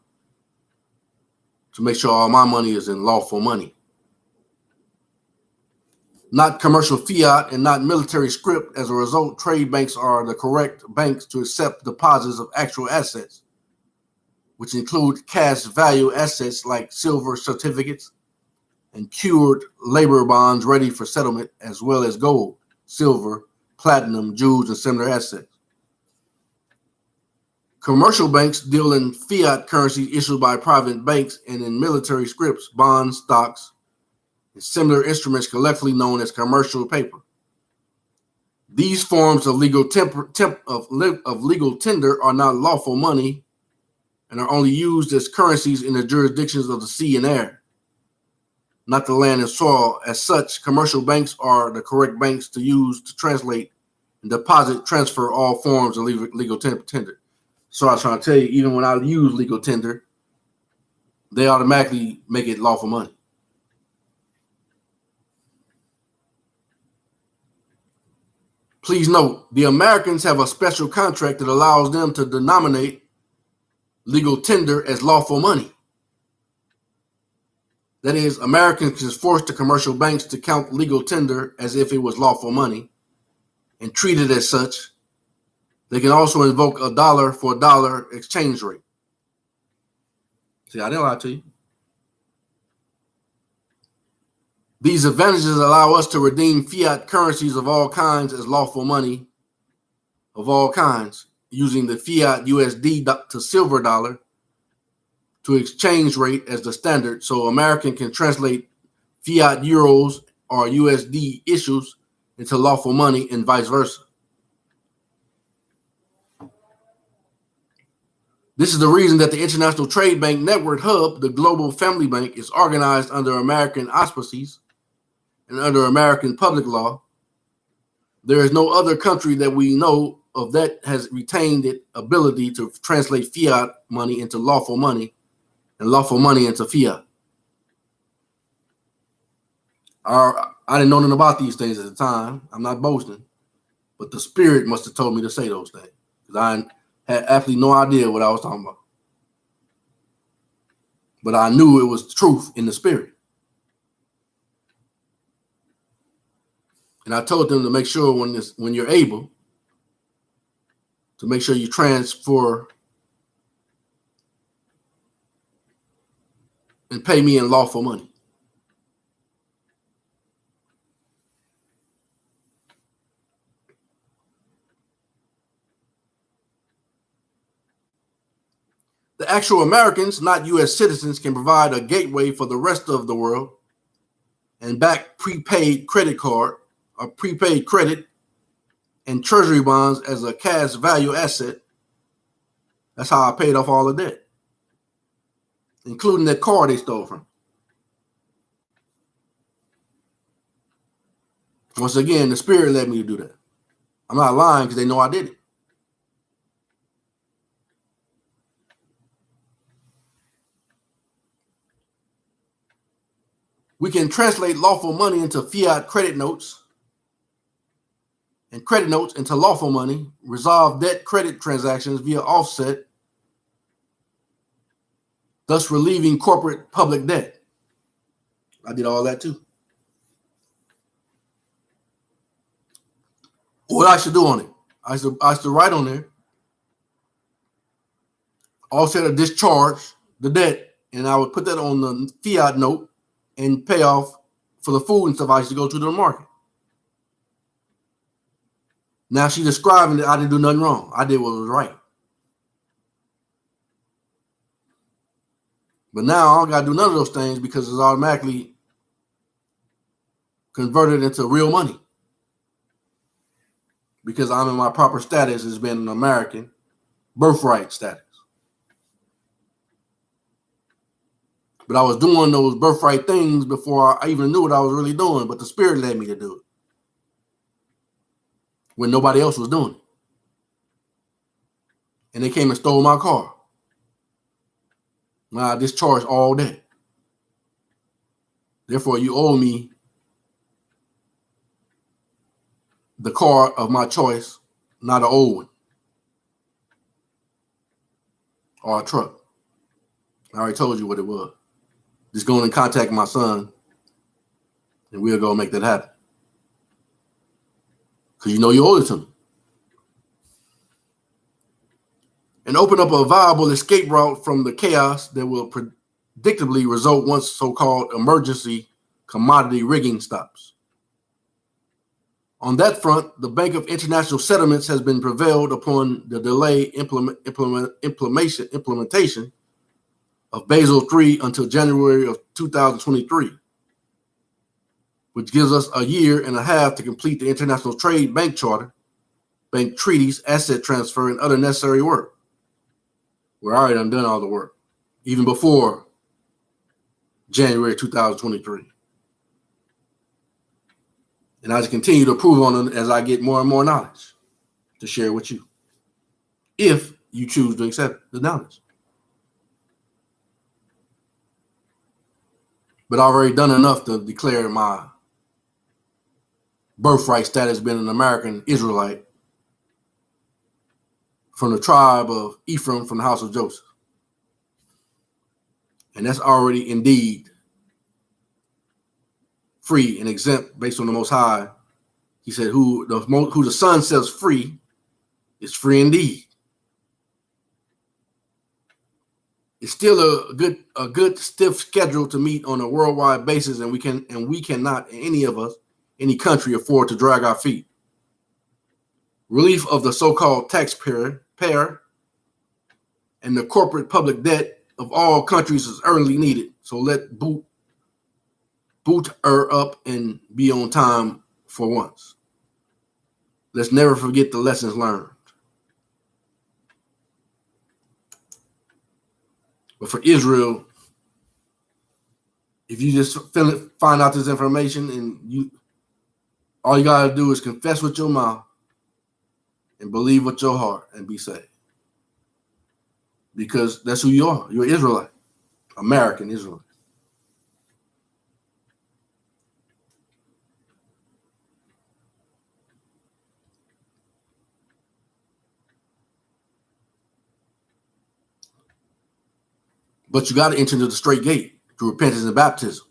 to make sure all my money is in lawful money. Not commercial fiat and not military script. As a result, trade banks are the correct banks to accept deposits of actual assets, which include cash value assets like silver certificates and cured labor bonds ready for settlement, as well as gold, silver, platinum, jewels, and similar assets. Commercial banks deal in fiat currency issued by private banks and in military scripts, bonds, stocks, and similar instruments collectively known as commercial paper. These forms of legal legal tender are not lawful money and are only used as currencies in the jurisdictions of the sea and air, not the land and soil. As such, commercial banks are the correct banks to use to translate and deposit, transfer all forms of legal tender. So I was trying to tell you, even when I use legal tender, they automatically make it lawful money. Please note, the Americans have a special contract that allows them to denominate legal tender as lawful money. That is, Americans can force the commercial banks to count legal tender as if it was lawful money and treat it as such. They can also invoke a dollar for a dollar exchange rate. See, I didn't lie to you. These advantages allow us to redeem fiat currencies of all kinds as lawful money of all kinds, using the fiat USD to silver dollar to exchange rate as the standard, so American can translate fiat euros or USD issues into lawful money and vice versa. This is the reason that the International Trade Bank Network Hub, the global family bank, is organized under American auspices and under American public law. There is no other country that we know of that has retained the ability to translate fiat money into lawful money and lawful money into fiat. I didn't know nothing about these things at the time. I'm not boasting, but the Spirit must have told me to say those things, because I had absolutely no idea what I was talking about. But I knew it was truth in the Spirit. And I told them to make sure when you're able, to make sure you transfer and pay me in lawful money. The actual Americans, not U.S. citizens, can provide a gateway for the rest of the world and back prepaid credit card or prepaid credit and treasury bonds as a cash value asset. That's how I paid off all of that, including that car they stole from. Once again, the Spirit led me to do that. I'm not lying because they know I did it. We can translate lawful money into fiat credit notes and credit notes into lawful money, resolve debt credit transactions via offset, thus relieving corporate public debt. I did all that too. What I should do on it? I should write on there, offset or discharge the debt, and I would put that on the fiat note and pay off for the food and stuff I used to go to the market. Now she's describing that I didn't do nothing wrong. I did what was right. But now I don't got to do none of those things because it's automatically converted into real money. because I'm in my proper status as being an American, birthright status. But I was doing those birthright things before I even knew what I was really doing, but the Spirit led me to do it when nobody else was doing it. And they came and stole my car. Now I discharged all that. Therefore, you owe me the car of my choice, not an old one or a truck. I already told you what it was. Just go and contact my son, and we'll go make that happen. Because you know you owe it to me. And open up a viable escape route from the chaos that will predictably result once so-called emergency commodity rigging stops. On that front, the Bank of International Settlements has been prevailed upon the delay implementation of Basel III until January of 2023, which gives us a year and a half to complete the International Trade Bank Charter, bank treaties, asset transfer, and other necessary work. We're already done all the work, even before January 2023. And I just continue to improve on it as I get more and more knowledge to share with you, if you choose to accept the knowledge. But I've already done enough to declare my birthright status being an American Israelite from the tribe of Ephraim from the house of Joseph. And that's already indeed free and exempt based on the Most High. He said, who the Son sets free is free indeed. It's still a good stiff schedule to meet on a worldwide basis, and we cannot, any of us, any country, afford to drag our feet. Relief of the so-called taxpayer and the corporate public debt of all countries is urgently needed. So let boot her up and be on time for once. Let's never forget the lessons learned. But for Israel, if you just find out this information and all you gotta do is confess with your mouth and believe with your heart and be saved. Because that's who you are. You're Israelite, American Israelite. But you got to enter into the straight gate through repentance and baptism.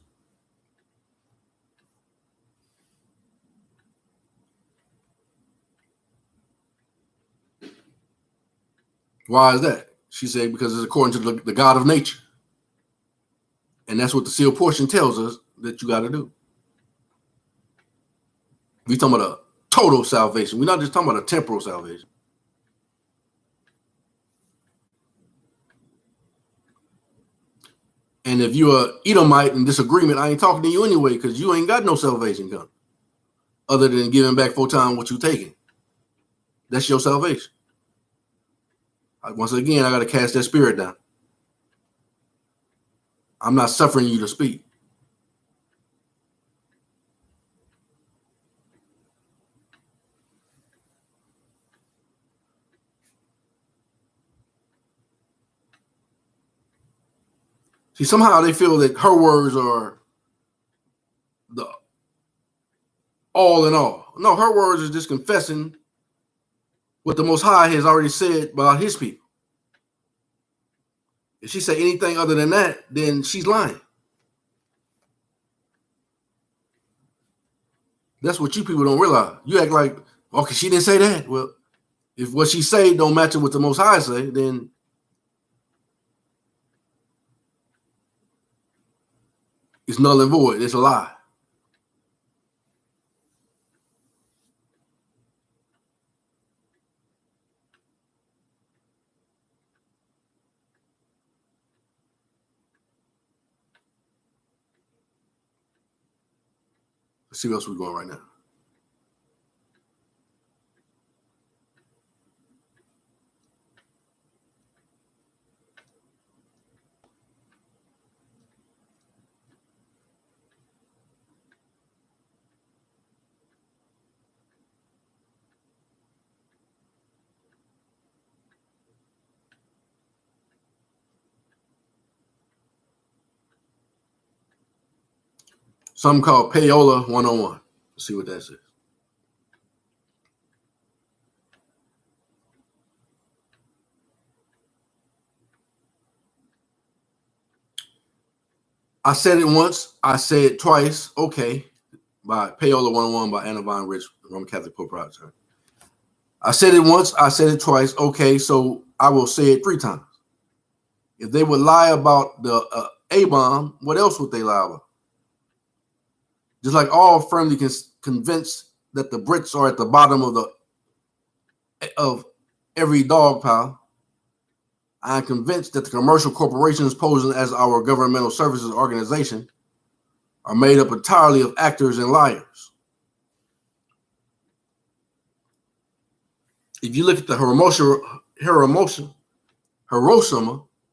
Why is that? She said, because it's according to the God of nature. And that's what the sealed portion tells us that you got to do. We're talking about a total salvation. We're not just talking about a temporal salvation. And if you're an Edomite in disagreement, I ain't talking to you anyway, because you ain't got no salvation coming other than giving back 4 times what you taking. That's your salvation. Once again, I got to cast that spirit down. I'm not suffering you to speak. See, somehow they feel that her words are the all in all. No, her words is just confessing what the Most High has already said about his people. If she say anything other than that, then she's lying. That's what you people don't realize. You act like, okay, she didn't say that. Well, if what she say don't match what the Most High say, then it's null and void. It's a lie. Let's see where else we're going right now. Something called Payola 101. Let's see what that says. I said it once, I say it twice, okay, by Payola 101 by Anna Von Rich, Roman Catholic Pope Proprietor. I said it once, I said it twice, okay, so I will say it 3 times. If they would lie about the A-bomb, what else would they lie about? Just like all firmly convinced that the Brits are at the bottom of every dog pile, I am convinced that the commercial corporations posing as our governmental services organization are made up entirely of actors and liars. If you look at the Hiroshima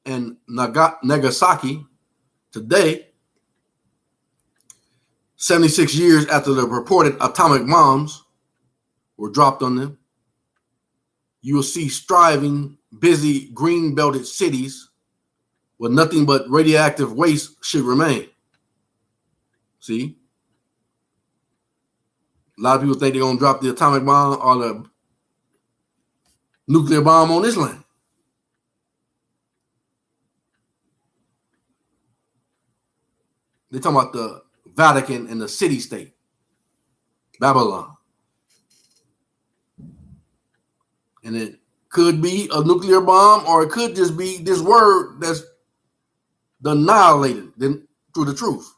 and Nagasaki today, 76 years after the purported atomic bombs were dropped on them, you will see striving, busy, green-belted cities where nothing but radioactive waste should remain. See? A lot of people think they're going to drop the atomic bomb or the nuclear bomb on this land. They're talking about the Vatican and the city-state, Babylon. And it could be a nuclear bomb, or it could just be this word that's annihilated through the truth.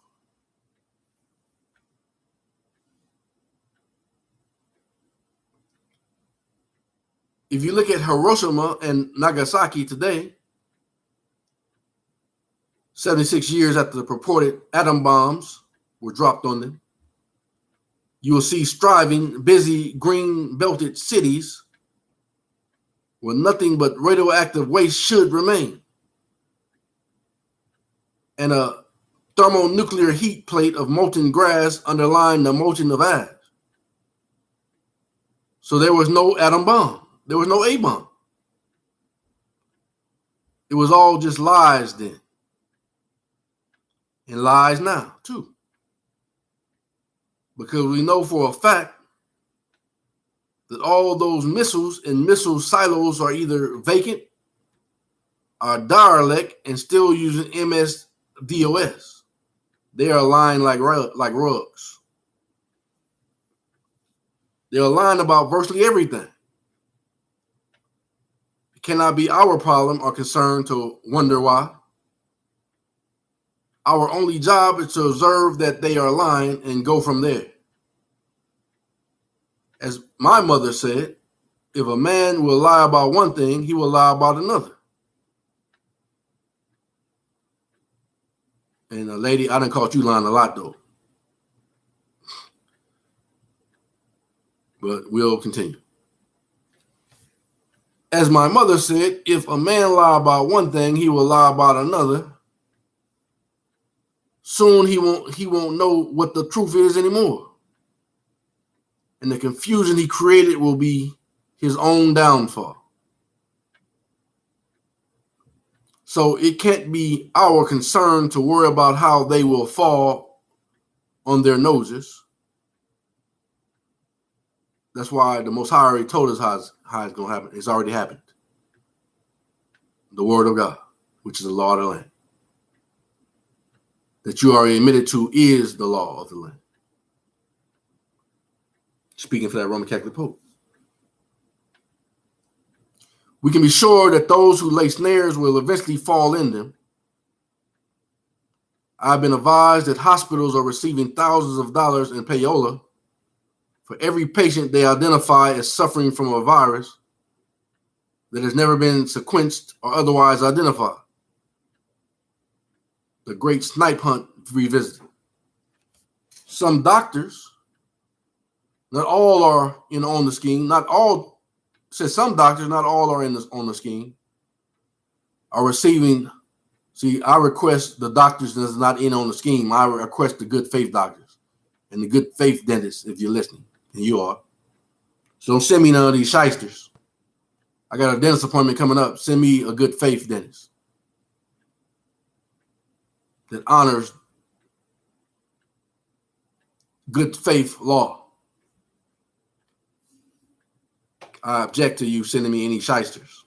If you look at Hiroshima and Nagasaki today, 76 years after the purported atom bombs were dropped on them, you will see striving, busy, green-belted cities where nothing but radioactive waste should remain, and a thermonuclear heat plate of molten grass underlying the molten of ash. So there was no atom bomb. There was no A-bomb. It was all just lies then. And lies now, too. Because we know for a fact that all those missiles and missile silos are either vacant or derelict and still using MS-DOS. They are lying like rugs. They're lying about virtually everything. It cannot be our problem or concern to wonder why. Our only job is to observe that they are lying and go from there. As my mother said, if a man will lie about one thing, he will lie about another. And lady, I done caught you lying a lot, though. But we'll continue. As my mother said, if a man lie about one thing, he will lie about another. Soon he won't know what the truth is anymore. And the confusion he created will be his own downfall. So it can't be our concern to worry about how they will fall on their noses. That's why the Most High already told us how it's going to happen. It's already happened. The Word of God, which is the law of the land, that you already admitted to is the law of the land. Speaking for that Roman Catholic Pope. We can be sure that those who lay snares will eventually fall in them. I've been advised that hospitals are receiving thousands of dollars in payola for every patient they identify as suffering from a virus that has never been sequenced or otherwise identified. The great snipe hunt revisited. Some doctors, not all are on the scheme. Not all, says some doctors, not all are on the scheme, are receiving. See, I request the doctors that's not in on the scheme. I request the good faith doctors and the good faith dentists, if you're listening, and you are. So don't send me none of these shysters. I got a dentist appointment coming up. Send me a good faith dentist. that honors good faith law. I object to you sending me any shysters.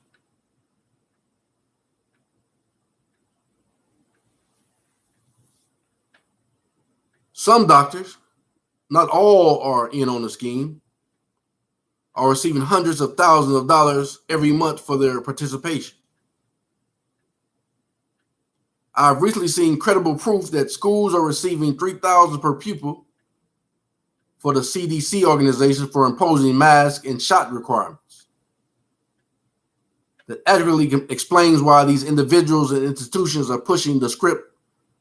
Some doctors, not all are in on the scheme, are receiving hundreds of thousands of dollars every month for their participation. I've recently seen credible proof that schools are receiving $3,000 per pupil for the CDC organization for imposing mask and shot requirements. That adequately explains why these individuals and institutions are pushing the script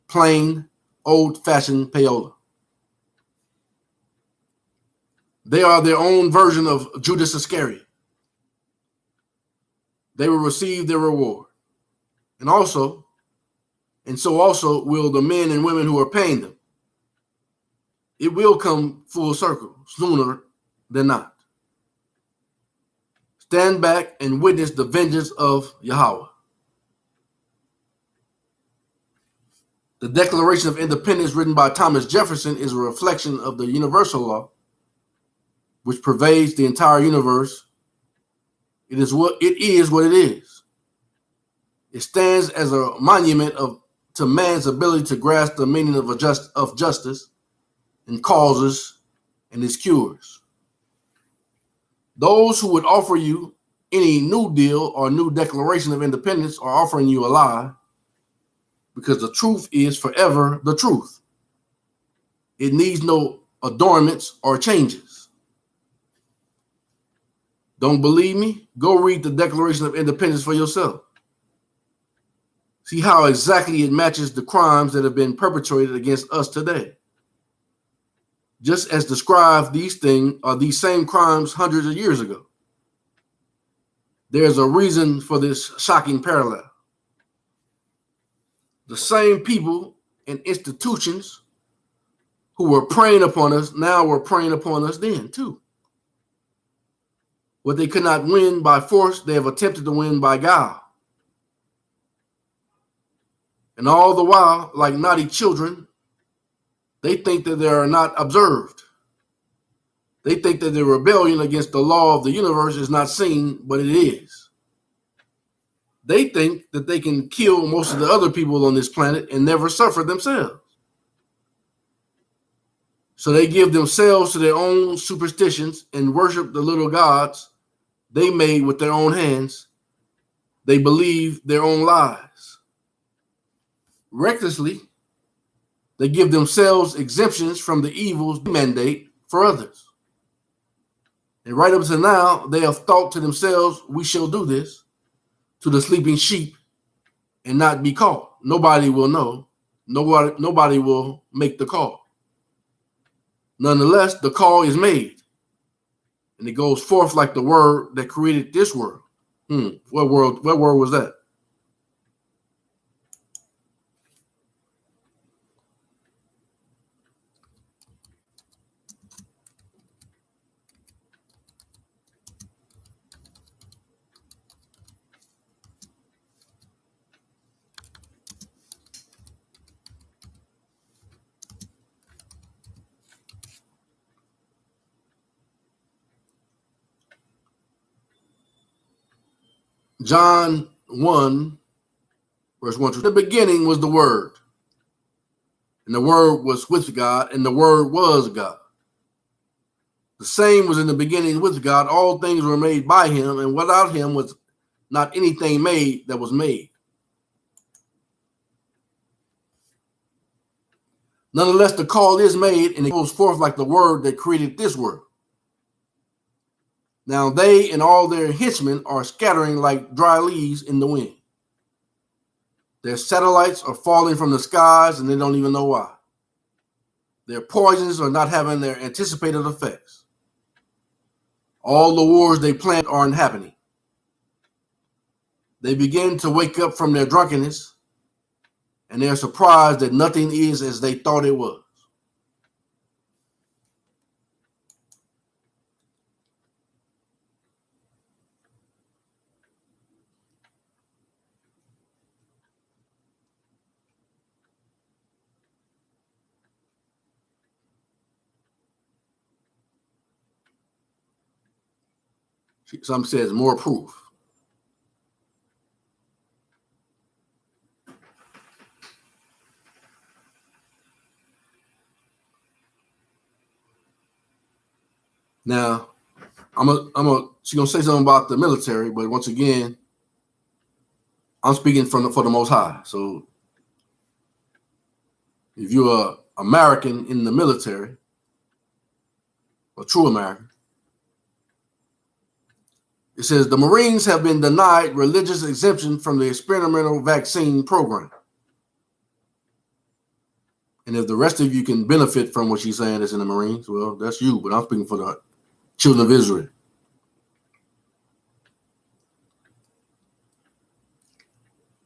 plain, old-fashioned payola. They are their own version of Judas Iscariot. They will receive their reward. And so also will the men and women who are paying them. It will come full circle sooner than not. Stand back and witness the vengeance of Yahweh. The Declaration of Independence written by Thomas Jefferson is a reflection of the universal law, which pervades the entire universe. It is what it is. It stands as a monument to man's ability to grasp the meaning of justice and causes and its cures. Those who would offer you any new deal or new Declaration of Independence are offering you a lie, because the truth is forever the truth. It needs no adornments or changes. Don't believe me? Go read the Declaration of Independence for yourself. See how exactly it matches the crimes that have been perpetrated against us today. Just as described, these same crimes hundreds of years ago. There's a reason for this shocking parallel. The same people and institutions who were preying upon us now were preying upon us then too. What they could not win by force, they have attempted to win by guile. And all the while, like naughty children, they think that they are not observed. They think that the rebellion against the law of the universe is not seen, but it is. They think that they can kill most of the other people on this planet and never suffer themselves. So they give themselves to their own superstitions and worship the little gods they made with their own hands. They believe their own lies. Recklessly, they give themselves exemptions from the evils they mandate for others. And right up to now, they have thought to themselves, we shall do this to the sleeping sheep and not be caught. Nobody will know. Nobody will make the call. Nonetheless, the call is made. And it goes forth like the word that created this world. What word was that? John 1, verse 1. The beginning was the Word, and the Word was with God, and the Word was God. The same was in the beginning with God. All things were made by him, and without him was not anything made that was made. Nonetheless, the call is made, and it goes forth like the word that created this world. Now they and all their henchmen are scattering like dry leaves in the wind. Their satellites are falling from the skies, and they don't even know why. Their poisons are not having their anticipated effects. All the wars they planned aren't happening. They begin to wake up from their drunkenness, and they're surprised that nothing is as they thought it was. Some says more proof. Now, she's gonna say something about the military, but once again, I'm speaking for the Most High. So, if you're an American in the military, a true American, it says the Marines have been denied religious exemption from the experimental vaccine program. And if the rest of you can benefit from what she's saying that's in the Marines, well, that's you. But I'm speaking for the children of Israel.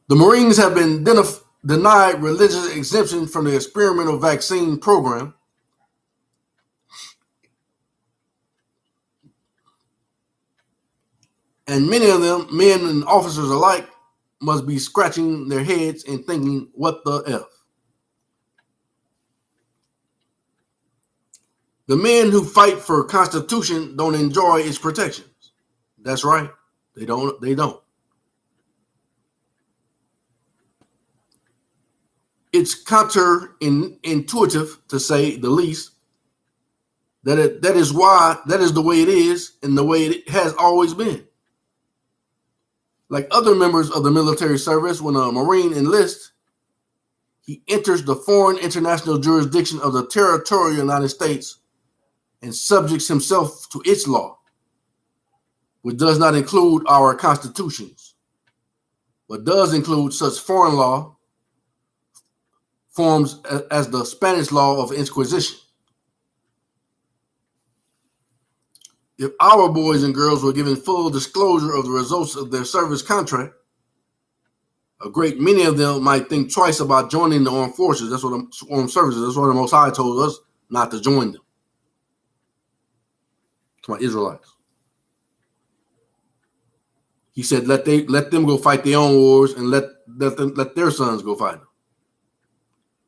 The Marines have been denied religious exemption from the experimental vaccine program. And many of them, men and officers alike, must be scratching their heads and thinking, what the F? The men who fight for Constitution don't enjoy its protections. That's right. They don't. It's counterintuitive, to say the least, that is the way it is and the way it has always been. Like other members of the military service, when a Marine enlists, he enters the foreign international jurisdiction of the territorial United States and subjects himself to its law, which does not include our constitutions, but does include such foreign law forms as the Spanish law of Inquisition. If our boys and girls were given full disclosure of the results of their service contract, a great many of them might think twice about joining the armed forces. That's what armed services. That's what the Most High told us, not to join them. To my Israelites, He said, let them go fight their own wars and let their sons go fight them.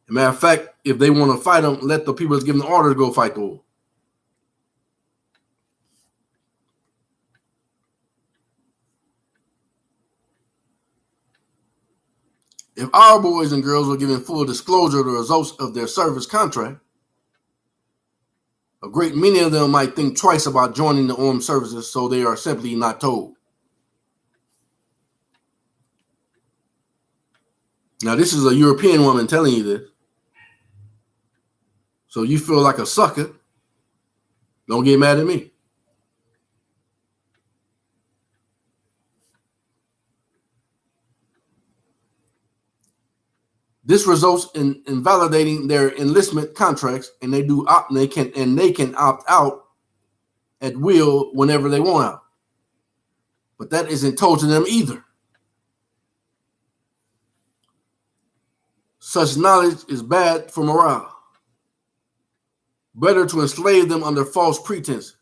As a matter of fact, if they want to fight them, let the people that's giving the orders go fight the war. If our boys and girls were given full disclosure of the results of their service contract, a great many of them might think twice about joining the armed services, so they are simply not told. Now, this is a European woman telling you this. So you feel like a sucker, don't get mad at me. This results in invalidating their enlistment contracts, and they can opt out at will whenever they want out. But that isn't told to them either. Such knowledge is bad for morale. Better to enslave them under false pretenses.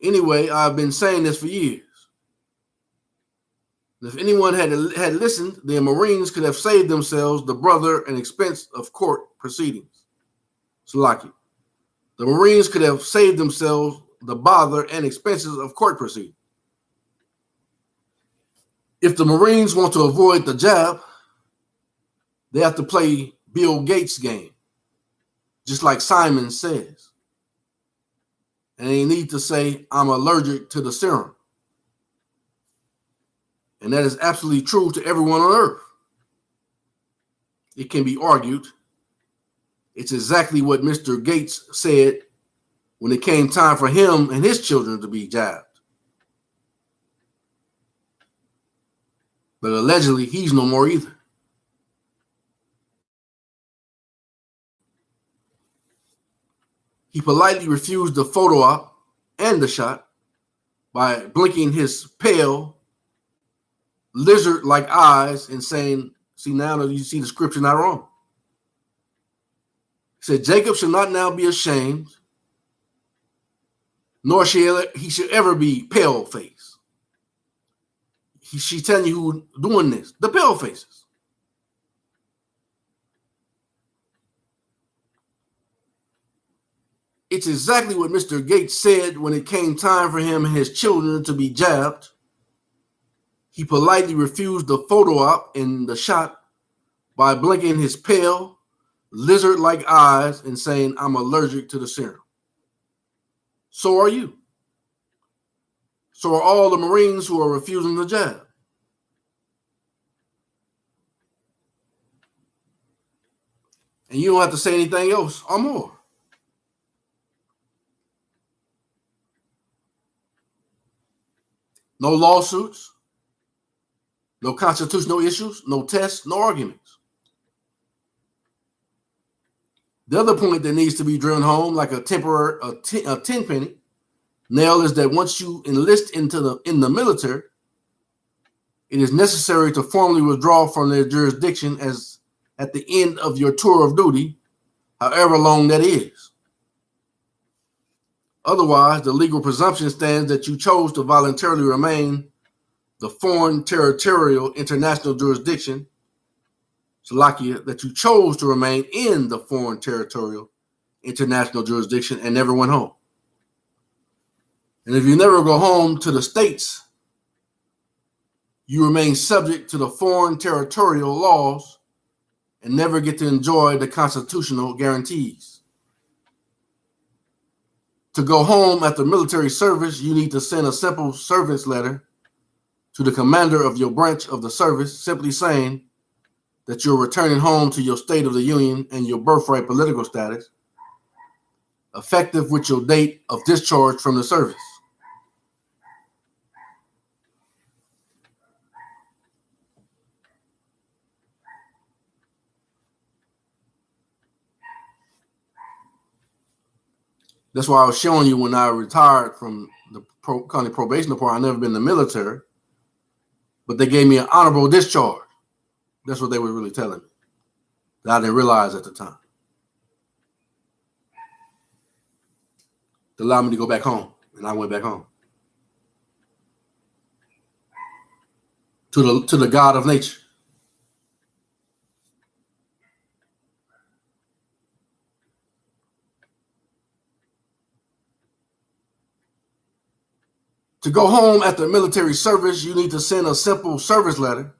Anyway, I've been saying this for years. If anyone had listened, the Marines could have saved themselves the brother and expense of court proceedings. Salaki. The Marines could have saved themselves the bother and expenses of court proceedings. If the Marines want to avoid the jab, they have to play Bill Gates' game, just like Simon says. And they need to say, I'm allergic to the serum. And that is absolutely true to everyone on earth. It can be argued. It's exactly what Mr. Gates said when it came time for him and his children to be jabbed. But allegedly, he's no more either. He politely refused the photo op and the shot by blinking his pale, lizard-like eyes and saying, see, now that you see the scripture not wrong. He said, Jacob should not now be ashamed, nor he should ever be pale-faced. She's telling you who's doing this, the pale-faces. It's exactly what Mr. Gates said when it came time for him and his children to be jabbed. He politely refused the photo op in the shot by blinking his pale, lizard-like eyes and saying, "I'm allergic to the serum." So are you. So are all the Marines who are refusing the jab. And you don't have to say anything else or more. No lawsuits, no constitutional issues, no tests, no arguments. The other point that needs to be driven home like a tenpenny nail is that once you enlist in the military, it is necessary to formally withdraw from their jurisdiction as at the end of your tour of duty, however long that is. Otherwise, the legal presumption stands that you chose to voluntarily remain the foreign territorial international jurisdiction, Slovakia, that you chose to remain in the foreign territorial international jurisdiction and never went home. And if you never go home to the States, you remain subject to the foreign territorial laws and never get to enjoy the constitutional guarantees. To go home after military service, you need to send a simple servant's letter to the commander of your branch of the service, simply saying that you're returning home to your state of the union and your birthright political status, effective with your date of discharge from the service. That's why I was showing you when I retired from the county probation department. I've never been in the military, but they gave me an honorable discharge. That's what they were really telling me, that I didn't realize at the time. They allowed me to go back home, and I went back home to the God of nature. To go home after military service, you need to send a simple service letter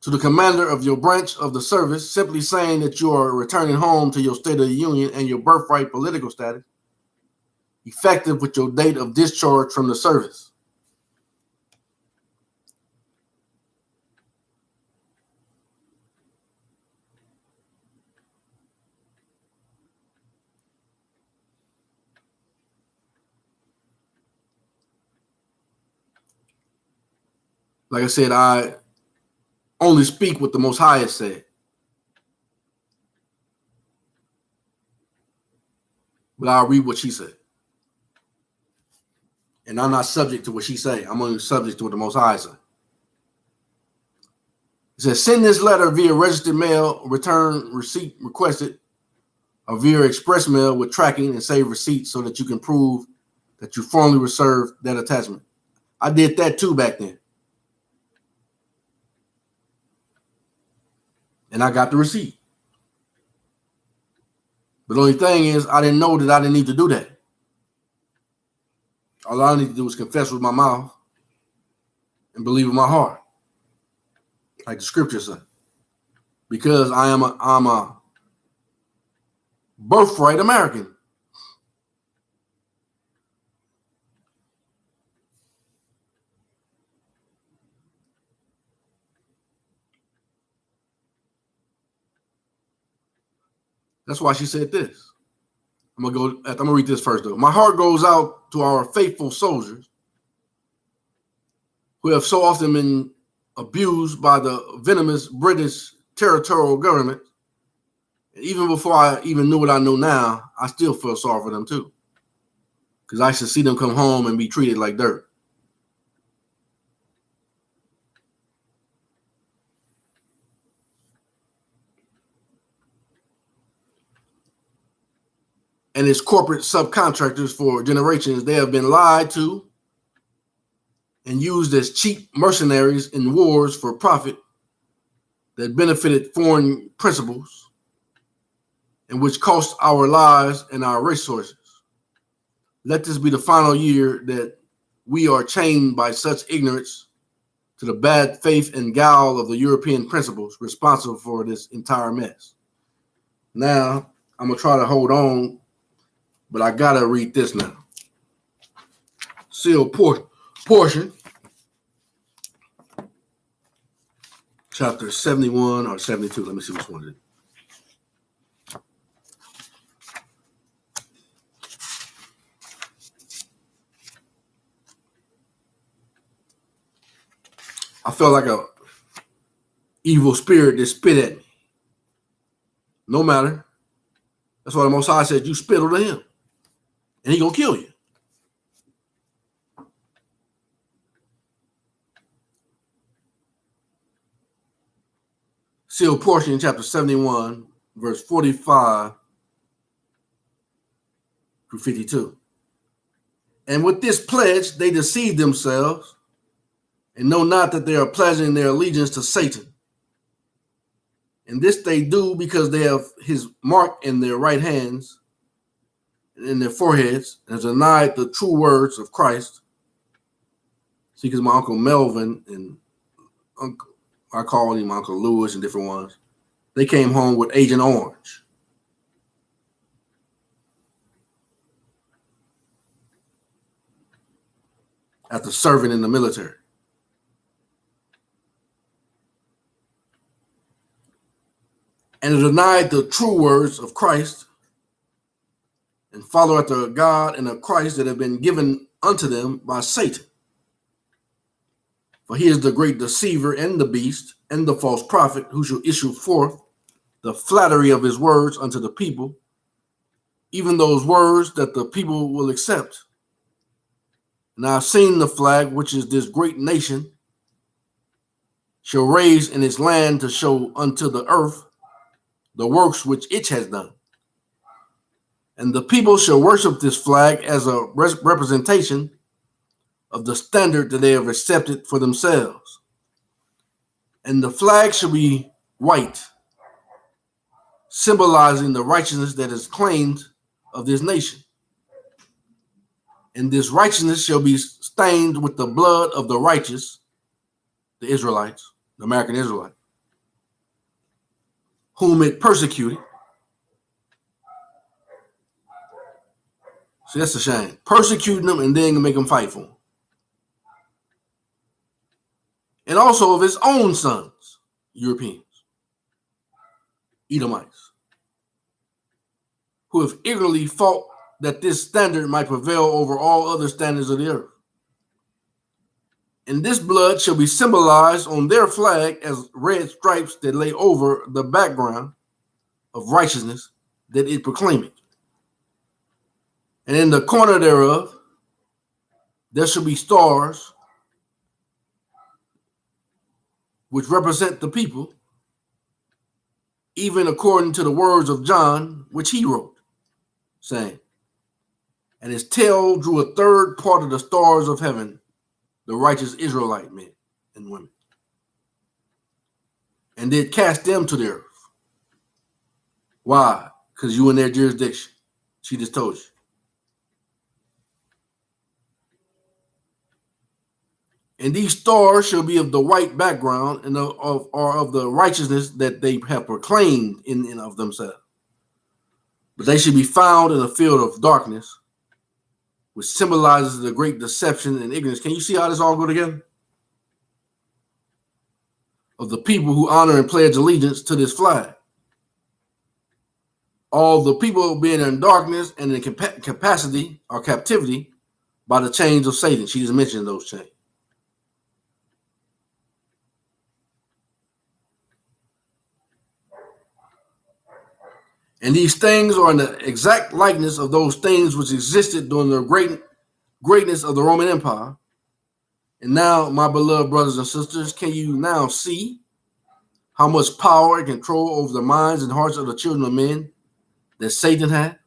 to the commander of your branch of the service, simply saying that you are returning home to your state of the union and your birthright political status, effective with your date of discharge from the service. Like I said, I only speak what the Most High has said. But I'll read what she said. And I'm not subject to what she say. I'm only subject to what the Most High said. It says, send this letter via registered mail, return receipt requested, or via express mail with tracking and save receipts so that you can prove that you formally reserved that attachment. I did that too back then. And I got the receipt. But the only thing is, I didn't know that I didn't need to do that. All I need to do is confess with my mouth and believe in my heart, like the scripture said. Because I'm a birthright American. That's why she said this. I'm gonna read this first though. My heart goes out to our faithful soldiers who have so often been abused by the venomous British territorial government. And even before I even knew what I know now, I still feel sorry for them too. Because I should see them come home and be treated like dirt. And its corporate subcontractors for generations, they have been lied to and used as cheap mercenaries in wars for profit that benefited foreign principles and which cost our lives and our resources. Let this be the final year that we are chained by such ignorance to the bad faith and guile of the European principles responsible for this entire mess. Now, I'm going to try to hold on, but I got to read this now. Sealed portion, chapter 71 or 72. Let me see which one it is. I felt like a evil spirit that spit at me. No matter. That's why the Most High said, you spittle to him, and he gonna kill you. Sealed portion in chapter 71, verse 45 through 52. And with this pledge, they deceive themselves and know not that they are pledging their allegiance to Satan. And this they do because they have his mark in their right hands and in their foreheads, and have denied the true words of Christ. See, because my Uncle Melvin and I call him Uncle Lewis and different ones, they came home with Agent Orange. After serving in the military. And denied the true words of Christ and follow after a God and a Christ that have been given unto them by Satan. For he is the great deceiver and the beast and the false prophet who shall issue forth the flattery of his words unto the people, even those words that the people will accept. And I have seen the flag, which is this great nation, shall raise in its land to show unto the earth the works which it has done. And the people shall worship this flag as a representation of the standard that they have accepted for themselves. And the flag shall be white, symbolizing the righteousness that is claimed of this nation. And this righteousness shall be stained with the blood of the righteous, the Israelites, the American Israelites, whom it persecuted. See, that's a shame. Persecuting them and then make them fight for them. And also of his own sons, Europeans, Edomites, who have eagerly fought that this standard might prevail over all other standards of the earth. And this blood shall be symbolized on their flag as red stripes that lay over the background of righteousness that it proclaimeth. And in the corner thereof, there shall be stars which represent the people, even according to the words of John, which he wrote, saying, and his tail drew a third part of the stars of heaven, the righteous Israelite men and women, and did cast them to the earth. Why? Because you in their jurisdiction. She just told you. And these stars shall be of the white background and of the righteousness that they have proclaimed in and of themselves. But they should be found in a field of darkness, which symbolizes the great deception and ignorance. Can you see how this all go together? Of the people who honor and pledge allegiance to this flag. All the people being in darkness and in capacity or captivity by the chains of Satan. She just mentioned those chains. And these things are in the exact likeness of those things which existed during the greatness of the Roman Empire. And now, my beloved brothers and sisters, can you now see how much power and control over the minds and hearts of the children of men that Satan had?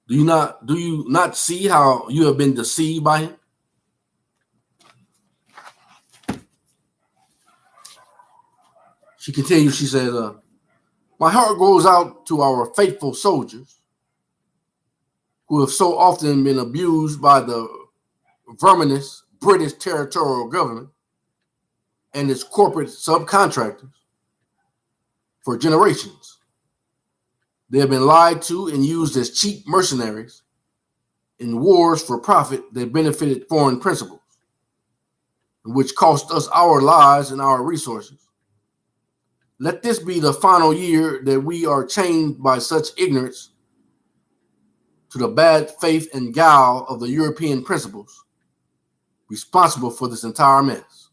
Do you not see how you have been deceived by him? She continues, she says, My heart goes out to our faithful soldiers who have so often been abused by the verminous British territorial government and its corporate subcontractors for generations. They have been lied to and used as cheap mercenaries in wars for profit that benefited foreign principles, which cost us our lives and our resources. Let this be the final year that we are chained by such ignorance to the bad faith and guile of the European principles responsible for this entire mess.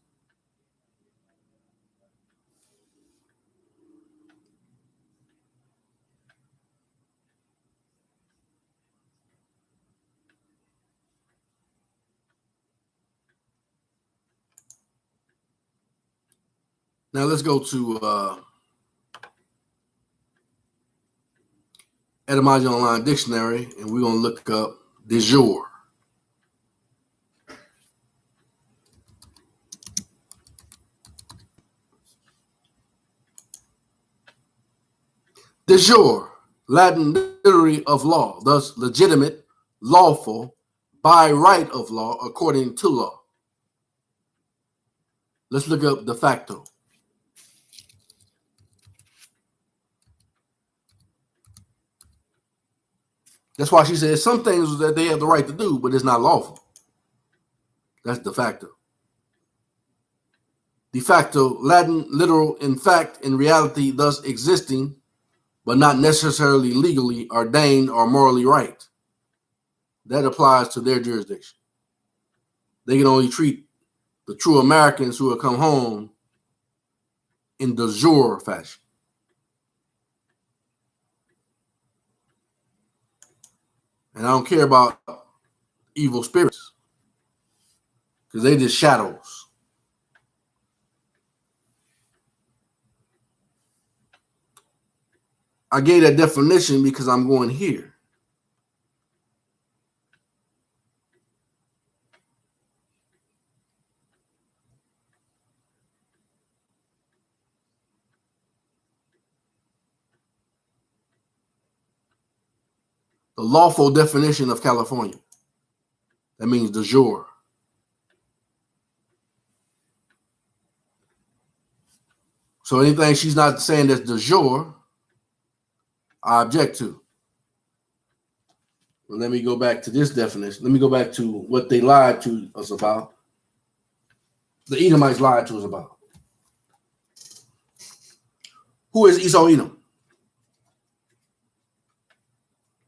Now let's go to Etymology Online Dictionary, and we're going to look up de jure. De jure, Latin literally of law, thus legitimate, lawful, by right of law, according to law. Let's look up de facto. That's why she says some things that they have the right to do, but it's not lawful. That's de facto. De facto, Latin literal, in fact, in reality, thus existing, but not necessarily legally ordained or morally right. That applies to their jurisdiction. They can only treat the true Americans who have come home in de jure fashion. And I don't care about evil spirits because they just shadows. I gave that definition because I'm going here. The lawful definition of California. That means de jure. So anything she's not saying that's de jure, I object to. Well, let me go back to this definition. Let me go back to what they lied to us about. The Edomites lied to us about. Who is Esau Edom?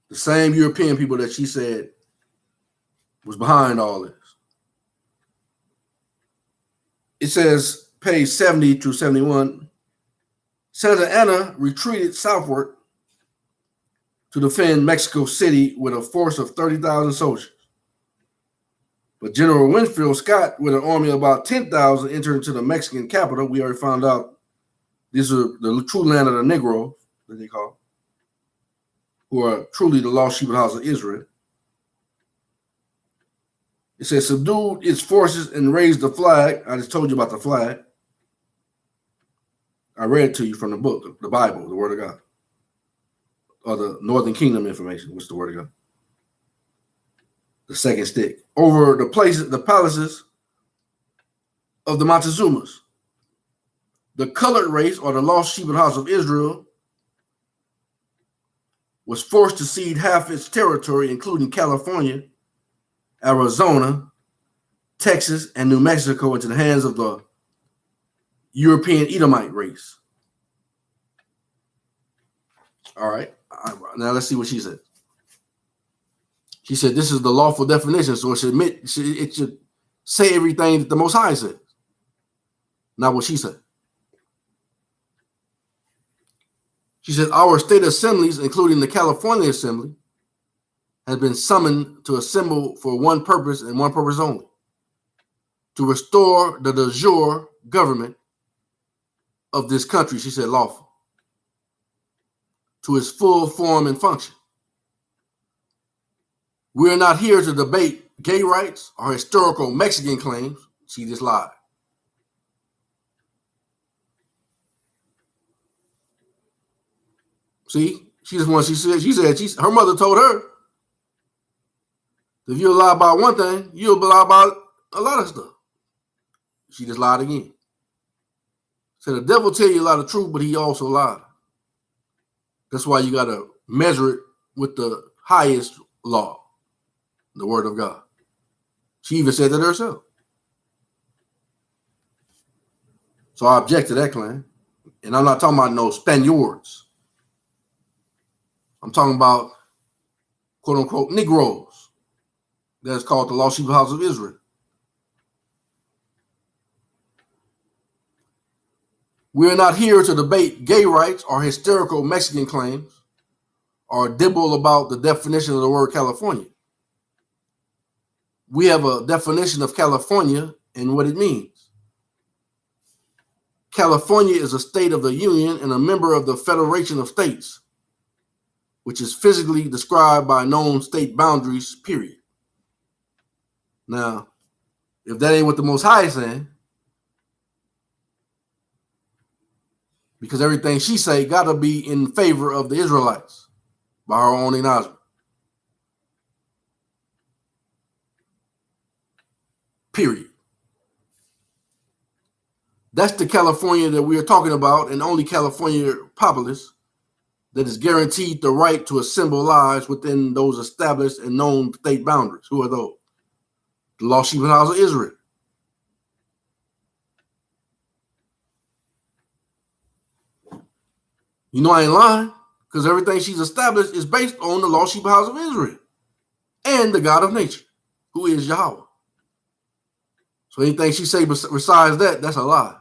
The same European people that she said was behind all this. It says, page 70 through 71, Senator Anna retreated southward to defend Mexico City with a force of 30,000 soldiers. But General Winfield Scott, with an army of about 10,000, entered into the Mexican capital. We already found out these are the true land of the Negroes, that they call, who are truly the lost sheep of the house of Israel. It says, subdued its forces and raised the flag. I just told you about the flag. I read it to you from the book, the Bible, the Word of God, or the Northern Kingdom information, which is the Word of God. The second stick. Over the places, the palaces of the Montezumas. The colored race, or the lost sheep of the house of Israel, was forced to cede half its territory, including California, Arizona, Texas, and New Mexico, into the hands of the European Edomite race. All right. Now let's see what she said. She said this is the lawful definition, so it should say everything that the Most High says, not what she said. She said our state assemblies, including the California Assembly, has been summoned to assemble for one purpose and one purpose only: to restore the de jure government of this country, she said lawful, to its full form and function. We're not here to debate gay rights or historical Mexican claims. She just lied. See, her mother told her, if you lie about one thing, you'll lie about a lot of stuff. She just lied again. So the devil tell you a lot of truth, but he also lied. That's why you got to measure it with the highest law, the word of God. She even said that herself. So I object to that claim. And I'm not talking about no Spaniards. I'm talking about, quote unquote, Negroes. That's called the Lost Sheep of the House of Israel. We are not here to debate gay rights or hysterical Mexican claims or dibble about the definition of the word California. We have a definition of California and what it means. California is a state of the Union and a member of the Federation of States, which is physically described by known state boundaries, period. Now, if that ain't what the Most High is saying, because everything she say got to be in favor of the Israelites by her own acknowledgement. Period. That's the California that we are talking about, and only California populace that is guaranteed the right to assemble lives within those established and known state boundaries. Who are those? The Lost Sheep of the House of Israel. You know I ain't lying, because everything she's established is based on the Lost Sheep of the House of Israel and the God of nature, who is Yahweh. So anything she say besides that, that's a lie.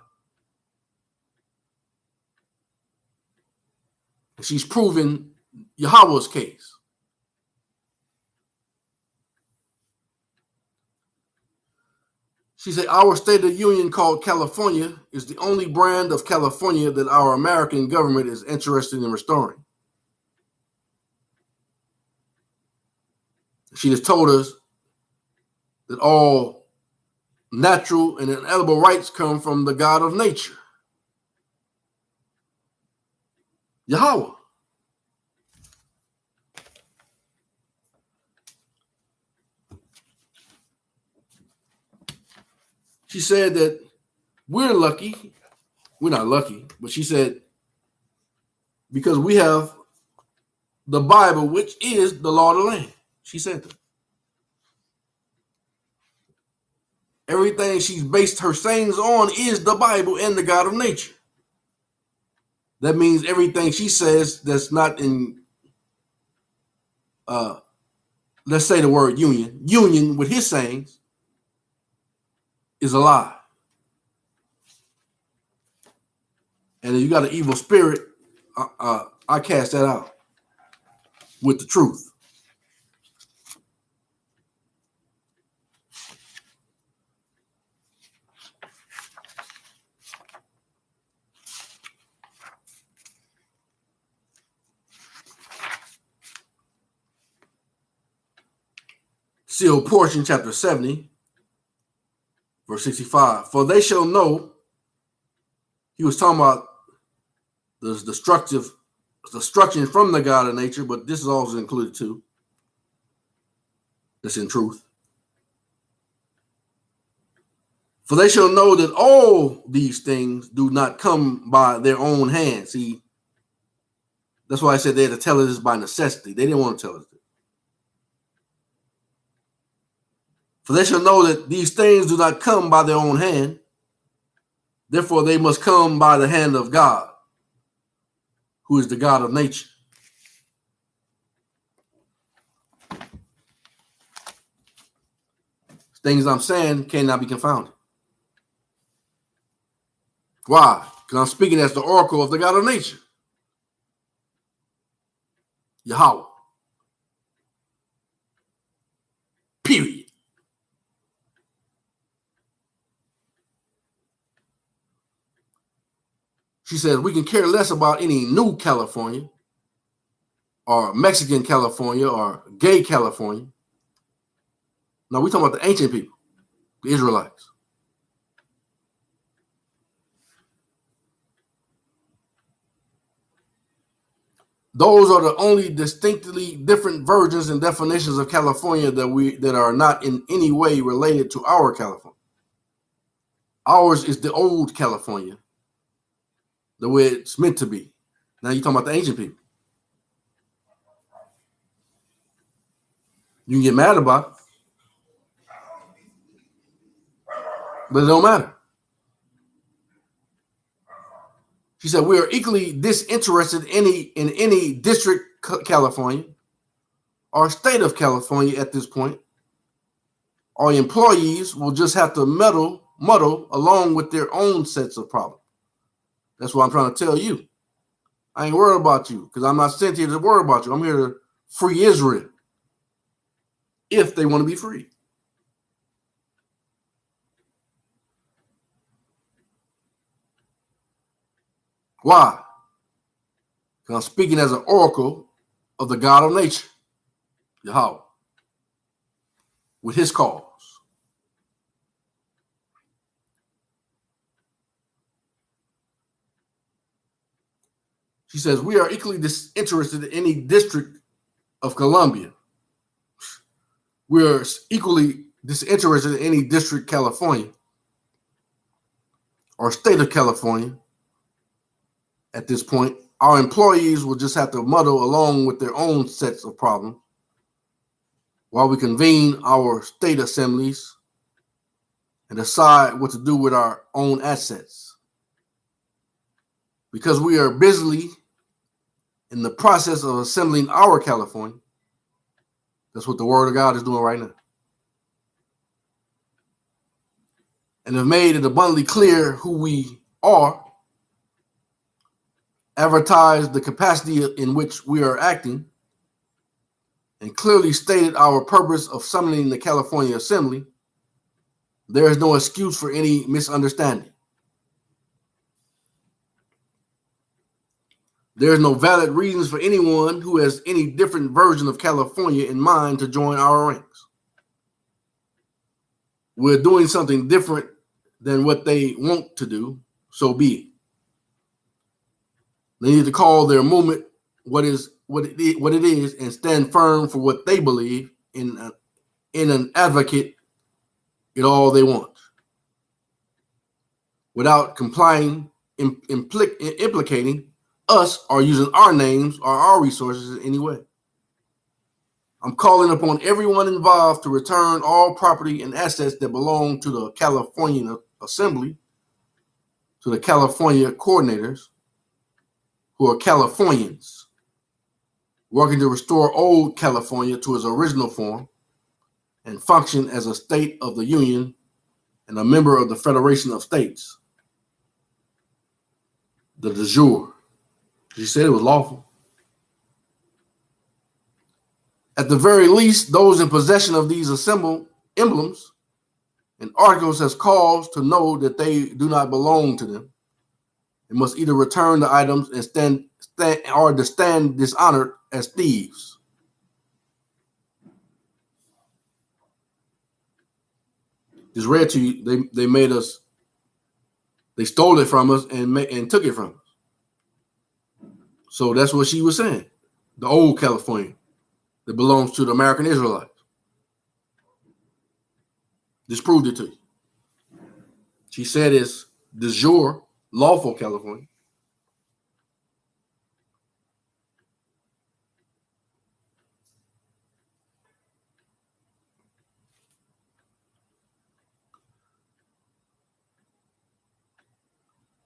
And she's proven Yahweh's case. She said, our state of the union called California is the only brand of California that our American government is interested in restoring. She just told us that all natural and inalienable rights come from the God of nature, Yahweh. She said that we're lucky. We're not lucky, but she said, because we have the Bible, which is the law of the land. She said that. Everything she's based her sayings on is the Bible and the God of nature. That means everything she says that's not in, let's say the word union with his sayings is a lie. And if you got an evil spirit, I cast that out with the truth. Sealed portion, chapter 70, verse 65. For they shall know, he was talking about the destruction from the God of nature, but this is also included too. That's in truth. For they shall know that all these things do not come by their own hand. See, that's why I said they had to tell us this by necessity. They didn't want to tell us this. For they shall know that these things do not come by their own hand. Therefore, they must come by the hand of God, who is the God of nature. Things I'm saying cannot be confounded. Why? Because I'm speaking as the oracle of the God of nature, Yahweh. Period. She says we can care less about any new California or Mexican California or gay California. No, we're talking about the ancient people, the Israelites. Those are the only distinctly different versions and definitions of California that are not in any way related to our California. Ours is the old California, the way it's meant to be. Now you're talking about the ancient people. You can get mad about it, but it don't matter. She said, we are equally disinterested in any district California or state of California at this point. Our employees will just have to muddle along with their own sets of problems. That's what I'm trying to tell you. I ain't worried about you because I'm not sent here to worry about you. I'm here to free Israel if they want to be free. Why? Because I'm speaking as an oracle of the God of nature, Yahweh, with his cause. She says, we are equally disinterested in any district of Columbia. We are equally disinterested in any district California or state of California at this point. Our employees will just have to muddle along with their own sets of problems while we convene our state assemblies and decide what to do with our own assets. Because we are busily in the process of assembling our California. That's what the Word of God is doing right now. And have made it abundantly clear who we are, advertised the capacity in which we are acting, and clearly stated our purpose of summoning the California Assembly. There is no excuse for any misunderstanding. There is no valid reasons for anyone who has any different version of California in mind to join our ranks. We're doing something different than what they want to do, so be it. They need to call their movement what it is and stand firm for what they believe in an advocate in all they want, without complying, implicating us or using our names or our resources in any way. I'm calling upon everyone involved to return all property and assets that belong to the Californian Assembly, to the California coordinators, who are Californians, working to restore old California to its original form and function as a state of the Union and a member of the Federation of States, the de jure. She said it was lawful. At the very least, those in possession of these emblems and articles has cause to know that they do not belong to them and must either return the items and stand dishonored as thieves. Just read to you, they stole it from us and took it from us. So that's what she was saying. The old California that belongs to the American Israelites. Just proved it to you. She said it's de jure, lawful California.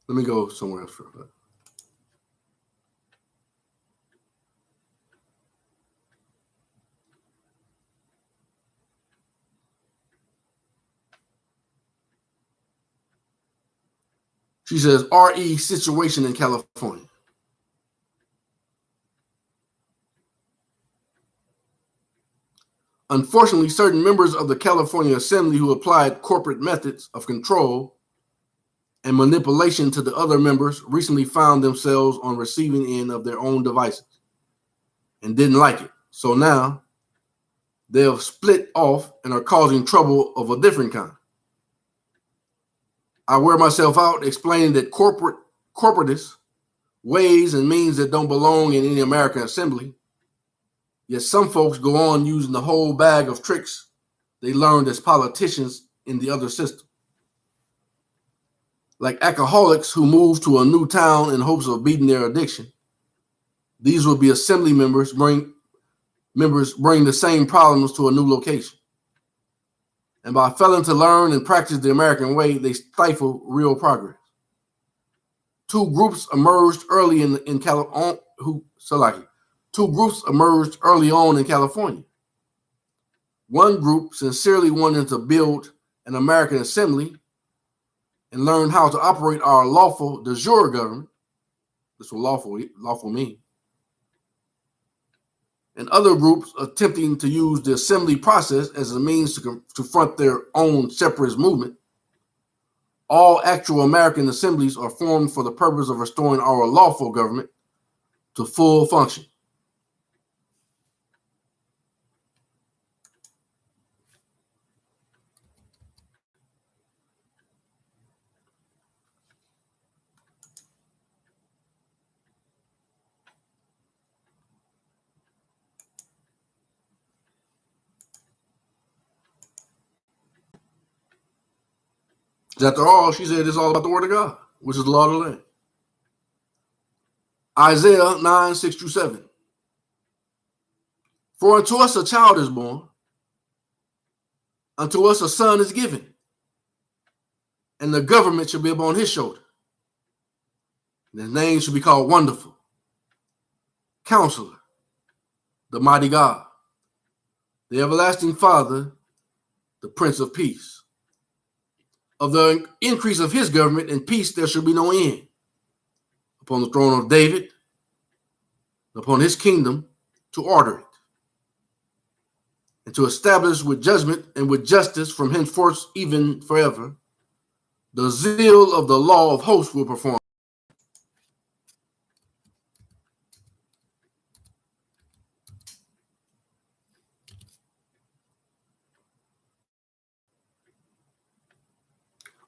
Let me go somewhere else for that. She says, RE situation in California. Unfortunately, certain members of the California Assembly who applied corporate methods of control and manipulation to the other members recently found themselves on receiving end of their own devices and didn't like it. So now they have split off and are causing trouble of a different kind. I wear myself out explaining that corporatists ways and means that don't belong in any American assembly. Yet some folks go on using the whole bag of tricks they learned as politicians in the other system. Like alcoholics who move to a new town in hopes of beating their addiction, these will be assembly members bring the same problems to a new location. And by failing to learn and practice the American way, they stifle real progress. Two groups emerged early on in California. One group sincerely wanted to build an American assembly and learn how to operate our lawful de jure government. That's what lawful mean. And other groups attempting to use the assembly process as a means to confront their own separatist movement. All actual American assemblies are formed for the purpose of restoring our lawful government to full function. After all, she said it's all about the word of God, which is the law of the land. Isaiah 9, 6-7. For unto us a child is born, unto us a son is given, and the government shall be upon his shoulder. And his name shall be called Wonderful, Counselor, the Mighty God, the Everlasting Father, the Prince of Peace. Of the increase of his government and peace there shall be no end, upon the throne of David, upon his kingdom, to order it, and to establish with judgment and with justice from henceforth even forever. The zeal of the law of hosts will perform.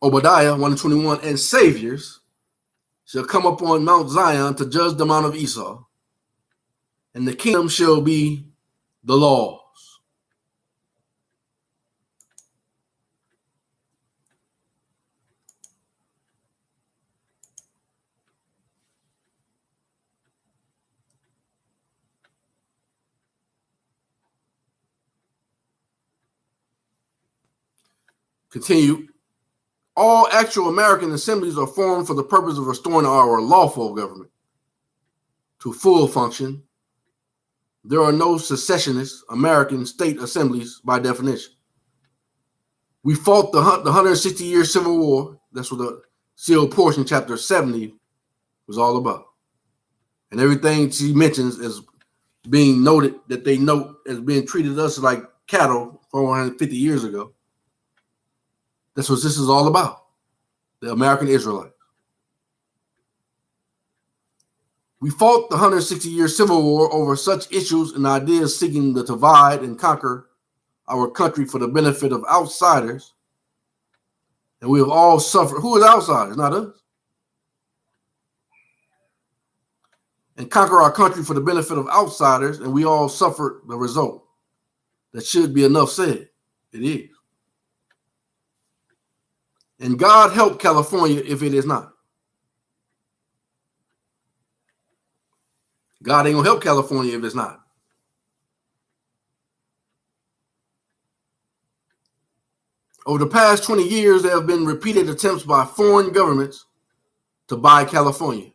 Obadiah 1:21, and saviors shall come upon Mount Zion to judge the mount of Esau, and the kingdom shall be the laws. Continue. All actual American assemblies are formed for the purpose of restoring our lawful government to full function. There are no secessionist American state assemblies by definition. We fought the 160-year Civil War. That's what the sealed portion, chapter 70, was all about. And everything she mentions as being noted, that they note as being treated us like cattle 450 years ago. That's what this is all about, the American Israelites. We fought the 160-year Civil War over such issues and ideas seeking to divide and conquer our country for the benefit of outsiders. And we have all suffered. Who is outsiders? Not us. And conquer our country for the benefit of outsiders, and we all suffered the result. That should be enough said. It is. And God help California if it is not. God ain't gonna help California if it's not. Over the past 20 years, there have been repeated attempts by foreign governments to buy California,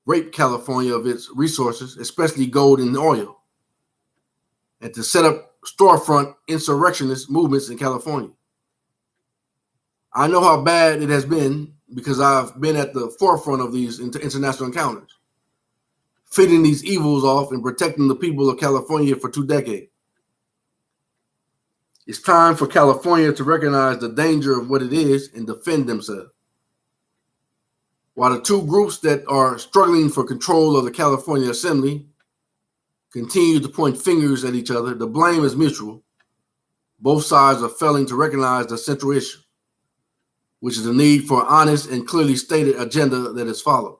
rape California of its resources, especially gold and oil, and to set up storefront insurrectionist movements in California. I know how bad it has been because I've been at the forefront of these international encounters, fitting these evils off and protecting the people of California for 2 decades. It's time for California to recognize the danger of what it is and defend themselves. While the two groups that are struggling for control of the California Assembly continue to point fingers at each other, the blame is mutual. Both sides are failing to recognize the central issue, which is the need for an honest and clearly stated agenda that is followed.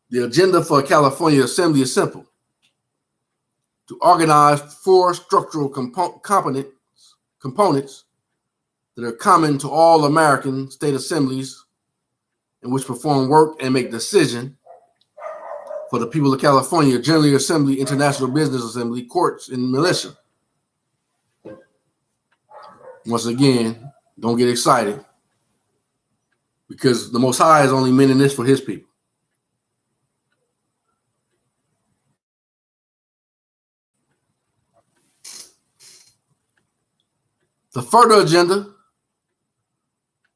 The agenda for California Assembly is simple: to organize 4 structural components that are common to all American state assemblies and which perform work and make decisions for the people of California: General Assembly, International Business Assembly, courts, and militia. Once again, don't get excited, because the Most High is only meaning this for his people. The further agenda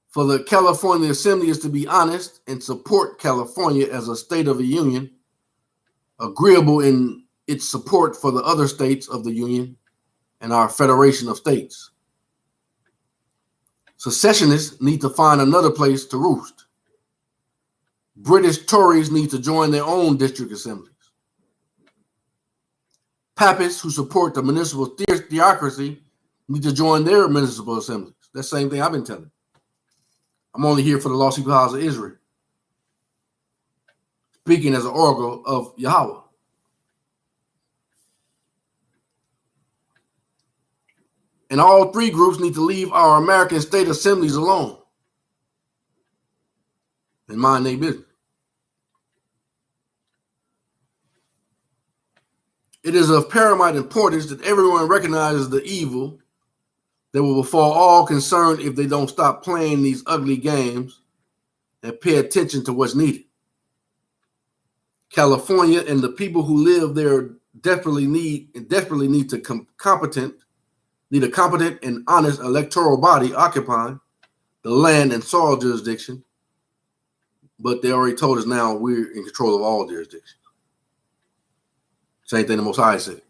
for the California Assembly is to be honest and support California as a state of the Union, agreeable in its support for the other states of the Union and our Federation of States. Secessionists need to find another place to roost. British Tories need to join their own district assemblies. Papists who support the municipal theocracy need to join their municipal assemblies. That's the same thing I've been telling. I'm only here for the lost people house of Israel, speaking as an oracle of Yahweh. And all 3 groups need to leave our American state assemblies alone and mind their business. It is of paramount importance that everyone recognizes the evil that will befall all concerned if they don't stop playing these ugly games and pay attention to what's needed. California and the people who live there desperately need a competent and honest electoral body occupying the land and soil jurisdiction. But they already told us now we're in control of all jurisdictions. Same thing the Most High said.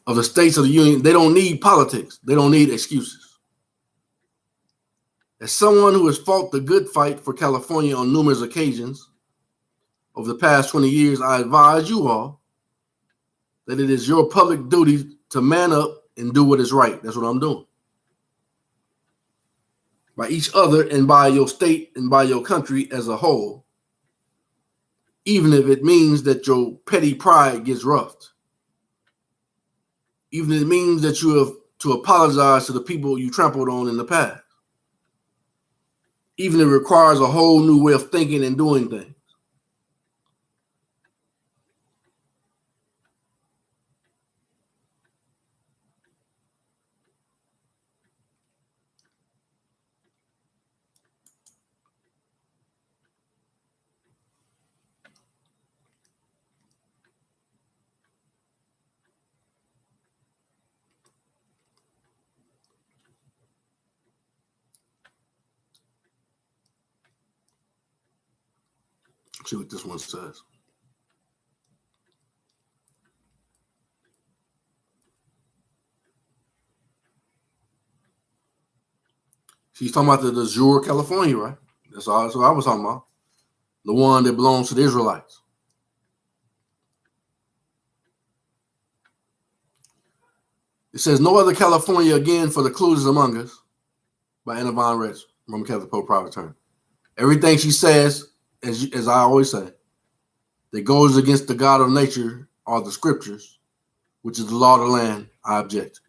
Of the states of the Union, they don't need politics. They don't need excuses. As someone who has fought the good fight for California on numerous occasions over the past 20 years, I advise you all that it is your public duty to man up and do what is right. That's what I'm doing. By each other and by your state and by your country as a whole, even if it means that your petty pride gets roughed. Even if it means that you have to apologize to the people you trampled on in the past. Even if it requires a whole new way of thinking and doing things. See what this one says. She's talking about the jure, California, right? That's what I was talking about. The one that belongs to the Israelites. It says, "No other California again for the clues among us," by Anna Von Retz, Roman Catholic Pope Private Attorney. Everything she says, as I always say, that goes against the God of nature are the scriptures, which is the law of the land, I object.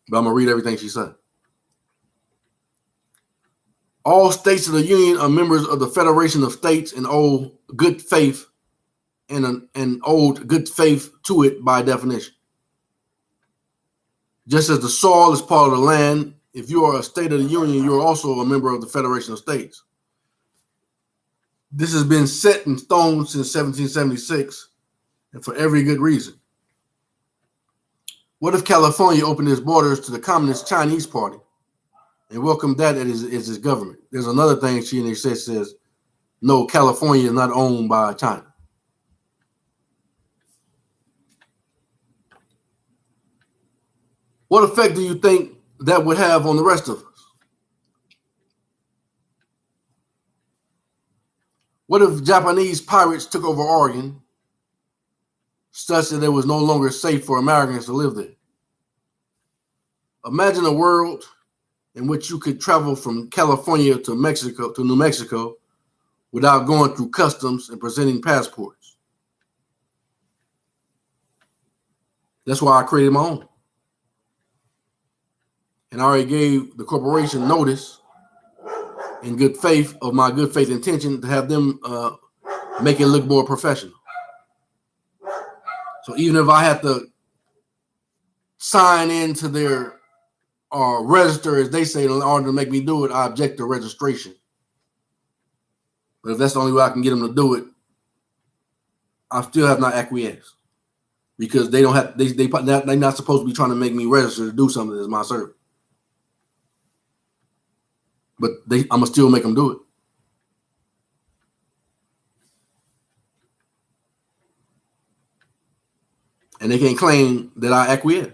But I'm going to read everything she said. All states of the Union are members of the Federation of States and owe good faith and owed good faith to it by definition. Just as the soil is part of the land, if you are a state of the Union, you're also a member of the Federation of States. This has been set in stone since 1776, and for every good reason. What if California opened its borders to the Communist Chinese Party and welcomed that as its government? There's another thing she says, no, California is not owned by China. What effect do you think that would have on the rest of us? What if Japanese pirates took over Oregon such that it was no longer safe for Americans to live there? Imagine a world in which you could travel from California to New Mexico, without going through customs and presenting passports. That's why I created my own. And I already gave the corporation notice in good faith of my good faith intention to have them make it look more professional. So even if I had to sign into their register, as they say, in order to make me do it, I object to registration. But if that's the only way I can get them to do it, I still have not acquiesced, because they don't have they're not supposed to be trying to make me register to do something that's my service. But I'm gonna still make them do it. And they can't claim that I acquiesce.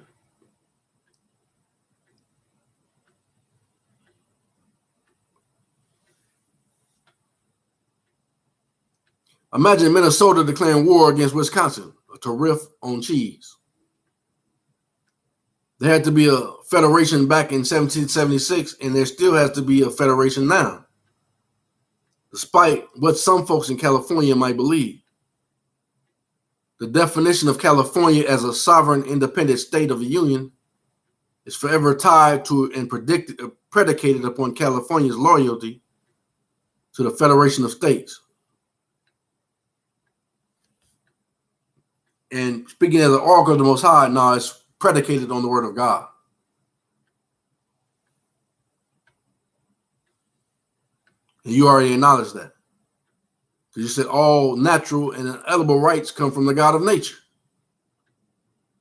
Imagine Minnesota declaring war against Wisconsin to riff on cheese. There had to be a federation back in 1776, and there still has to be a federation now, despite what some folks in California might believe. The definition of California as a sovereign, independent state of the Union is forever tied to and predicated upon California's loyalty to the Federation of States. And speaking as an oracle of the Most High, now it's predicated on the Word of God. And you already acknowledged that. Because you said all natural and inedible rights come from the God of nature.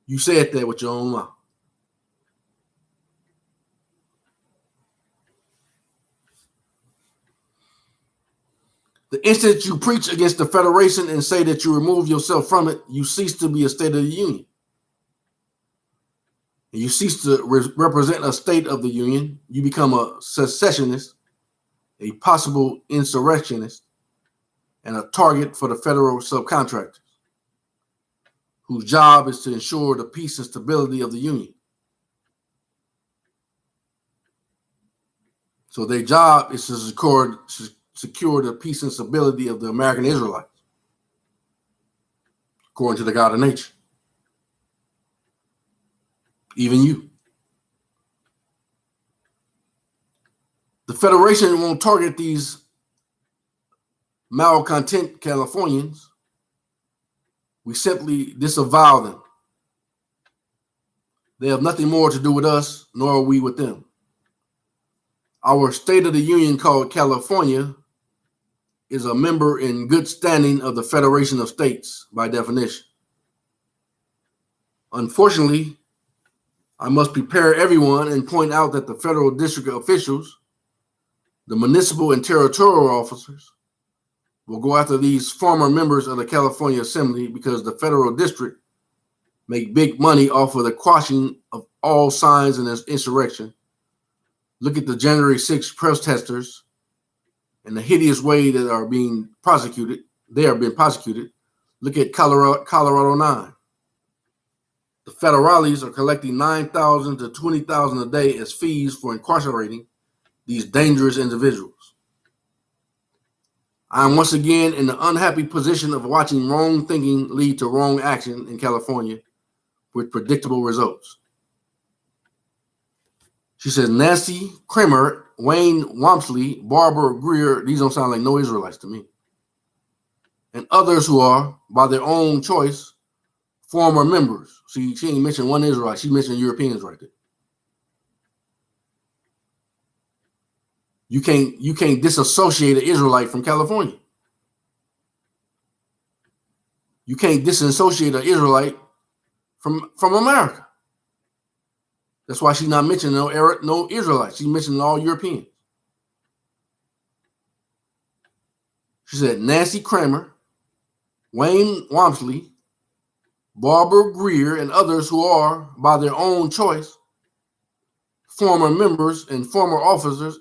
You said that with your own mouth. The instant you preach against the Federation and say that you remove yourself from it, you cease to be a state of the Union. And you cease to represent a state of the Union. You become a secessionist, a possible insurrectionist, and a target for the federal subcontractors, whose job is to ensure the peace and stability of the Union. So their job is to secure the peace and stability of the American Israelites, according to the God of nature. Even you. The Federation won't target these malcontent Californians. We simply disavow them. They have nothing more to do with us, nor are we with them. Our State of the Union, called California, is a member in good standing of the Federation of States by definition. Unfortunately, I must prepare everyone and point out that the federal district officials, the municipal and territorial officers, will go after these former members of the California Assembly because the federal district make big money off of the quashing of all signs in this insurrection. Look at the January 6th protesters and the hideous way that are being prosecuted. They are being prosecuted. Look at Colorado 9. The federales are collecting $9,000 to $20,000 a day as fees for incarcerating these dangerous individuals. I am once again in the unhappy position of watching wrong thinking lead to wrong action in California with predictable results. She says Nancy Kramer, Wayne Wamsley, Barbara Greer, these don't sound like no Israelites to me, and others who are, by their own choice, former members. See, she ain't mentioned one Israelite. She mentioned Europeans right there. You can't disassociate an Israelite from California. You can't disassociate an Israelite from America. That's why she's not mentioning no Israelites. She's mentioning all Europeans. She said Nancy Kramer, Wayne Wamsley, Barbara Greer, and others who are, by their own choice, former members and former officers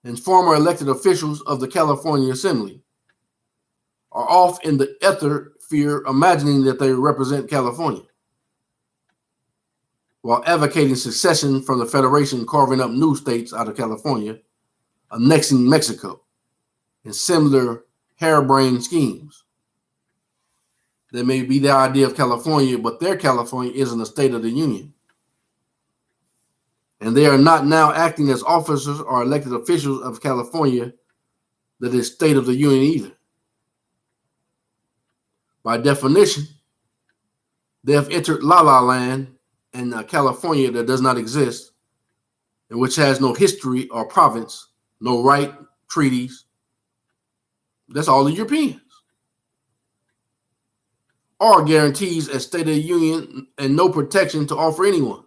and former elected officials of the California Assembly, are off in the ether sphere imagining that they represent California. while advocating secession from the Federation, carving up new states out of California, annexing Mexico, and similar harebrained schemes. That may be their idea of California, but their California isn't a state of the Union. And they are not now acting as officers or elected officials of California that is state of the Union either. By definition, they have entered La La Land in California that does not exist, and which has no history or province, no right, treaties. That's all the Europeans. Or guarantees a state of the Union and no protection to offer anyone,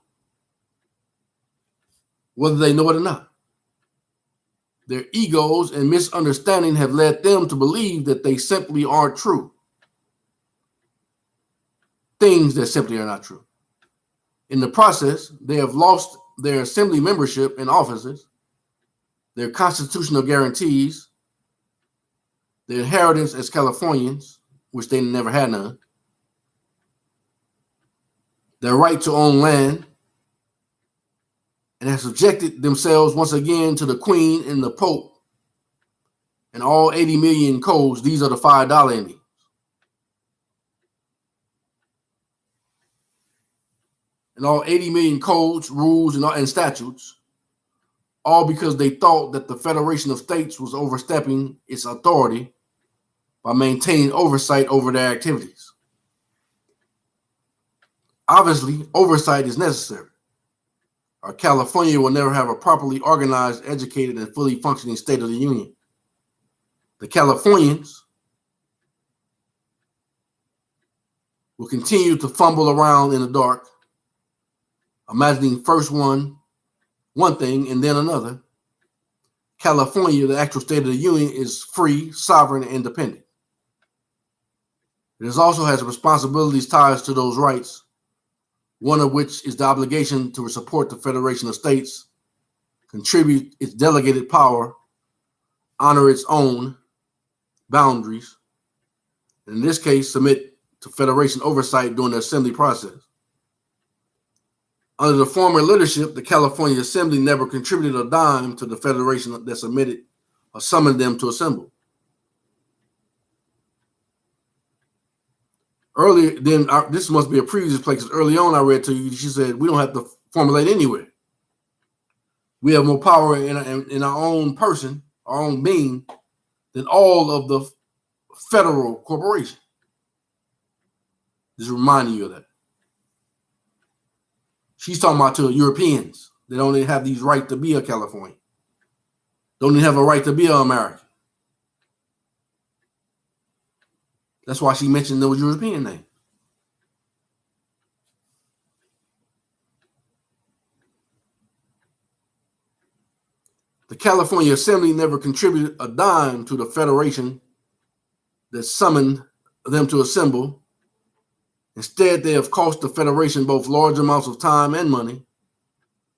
whether they know it or not. Their egos and misunderstanding have led them to believe that they simply aren't true. Things that simply are not true. In the process, they have lost their assembly membership and offices, their constitutional guarantees, their inheritance as Californians, which they never had none, their right to own land, and have subjected themselves once again to the Queen and the Pope and all 80 million codes. These are the $5 Indians. And all 80 million codes, rules, and statutes, all because they thought that the Federation of States was overstepping its authority by maintaining oversight over their activities. Obviously, oversight is necessary, or California will never have a properly organized, educated, and fully functioning state of the Union. The Californians will continue to fumble around in the dark, imagining first one thing and then another. California, the actual state of the Union, is free, sovereign, and independent. It also has responsibilities tied to those rights, one of which is the obligation to support the Federation of States, contribute its delegated power, honor its own boundaries, and in this case, submit to Federation oversight during the assembly process. Under the former leadership, the California Assembly never contributed a dime to the Federation that submitted or summoned them to assemble. Earlier, this must be a previous place. Early on, I read to you, she said, we don't have to formulate anywhere. We have more power in our own person, our own being, than all of the federal corporation. Just reminding you of that. She's talking about to Europeans. They don't even have these right to be a Californian. Don't even have a right to be an American. That's why she mentioned those European names. The California Assembly never contributed a dime to the Federation that summoned them to assemble. Instead, they have cost the Federation both large amounts of time and money,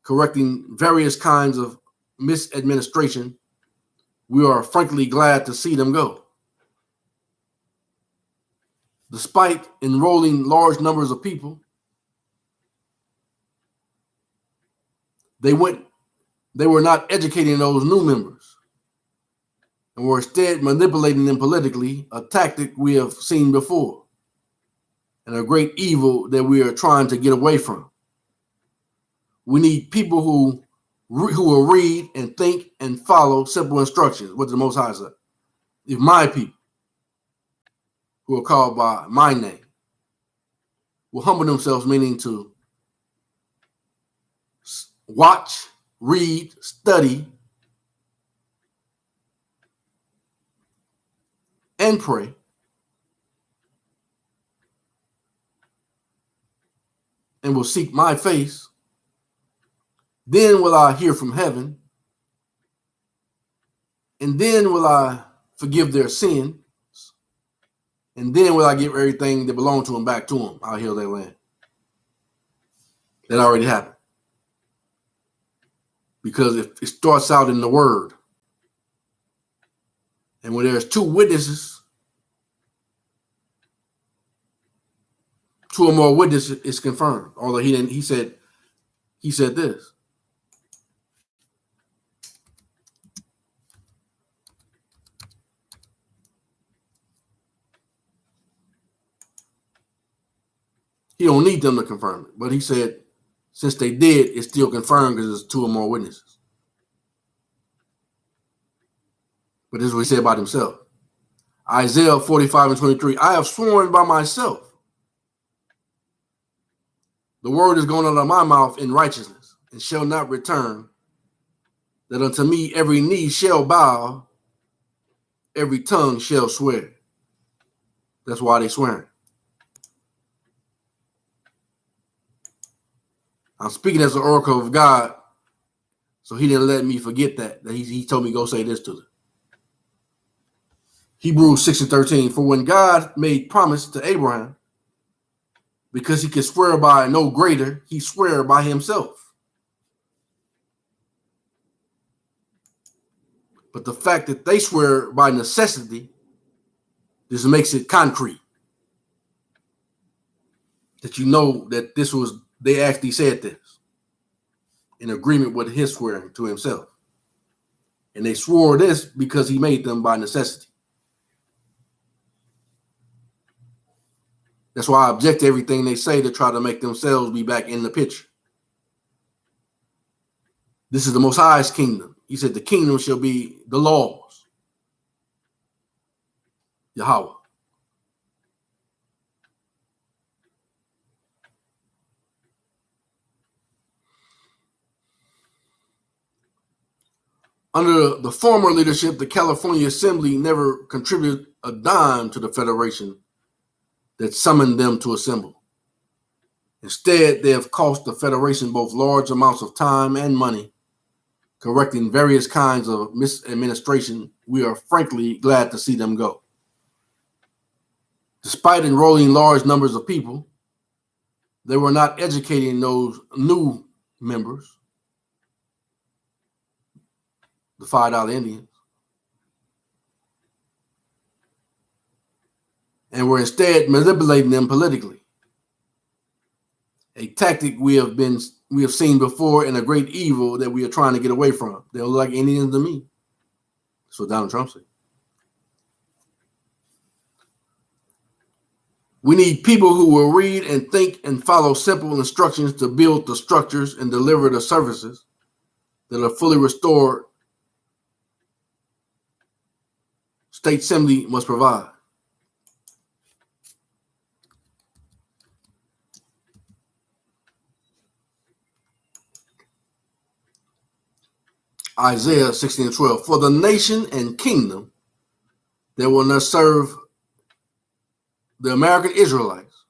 correcting various kinds of misadministration. We are frankly glad to see them go. Despite enrolling large numbers of people, they were not educating those new members and were instead manipulating them politically, a tactic we have seen before and a great evil that we are trying to get away from. We need people who will read and think and follow simple instructions, what the Most High said. If my people, who are called by my name, will humble themselves, meaning to watch, read, study, and pray, and will seek my face, then will I hear from heaven, and then will I forgive their sin, and then will I give everything that belonged to them back to them. I'll heal their land. That already happened. Because it starts out in the word. And when there's two witnesses, two or more witnesses, it's confirmed. Although he said he said this. He don't need them to confirm it, but he said, since they did, it's still confirmed because there's 2 or more witnesses. But this is what he said about himself. Isaiah 45:23, I have sworn by myself. The word is going out of my mouth in righteousness and shall not return, that unto me every knee shall bow, every tongue shall swear. That's why they swearing. I'm speaking as the oracle of God, so he didn't let me forget that he told me go say this to them. Hebrews 6:13, for when God made promise to Abraham, because he could swear by no greater, he swore by himself. But the fact that they swear by necessity, this makes it concrete. That you know that they actually said this in agreement with his swearing to himself. And they swore this because he made them by necessity. That's why I object to everything they say to try to make themselves be back in the picture. This is the Most High's kingdom. He said the kingdom shall be the laws. Yahweh. Under the former leadership, the California Assembly never contributed a dime to the Federation that summoned them to assemble. Instead, they have cost the Federation both large amounts of time and money, correcting various kinds of misadministration. We are frankly glad to see them go. Despite enrolling large numbers of people, they were not educating those new members, the $5 Indians, and were instead manipulating them politically. A tactic we have seen before and a great evil that we are trying to get away from. They look like Indians to me. That's what Donald Trump said. We need people who will read and think and follow simple instructions to build the structures and deliver the services that are fully restored. State Assembly must provide. Isaiah 16:12, for the nation and kingdom that will not serve the American Israelites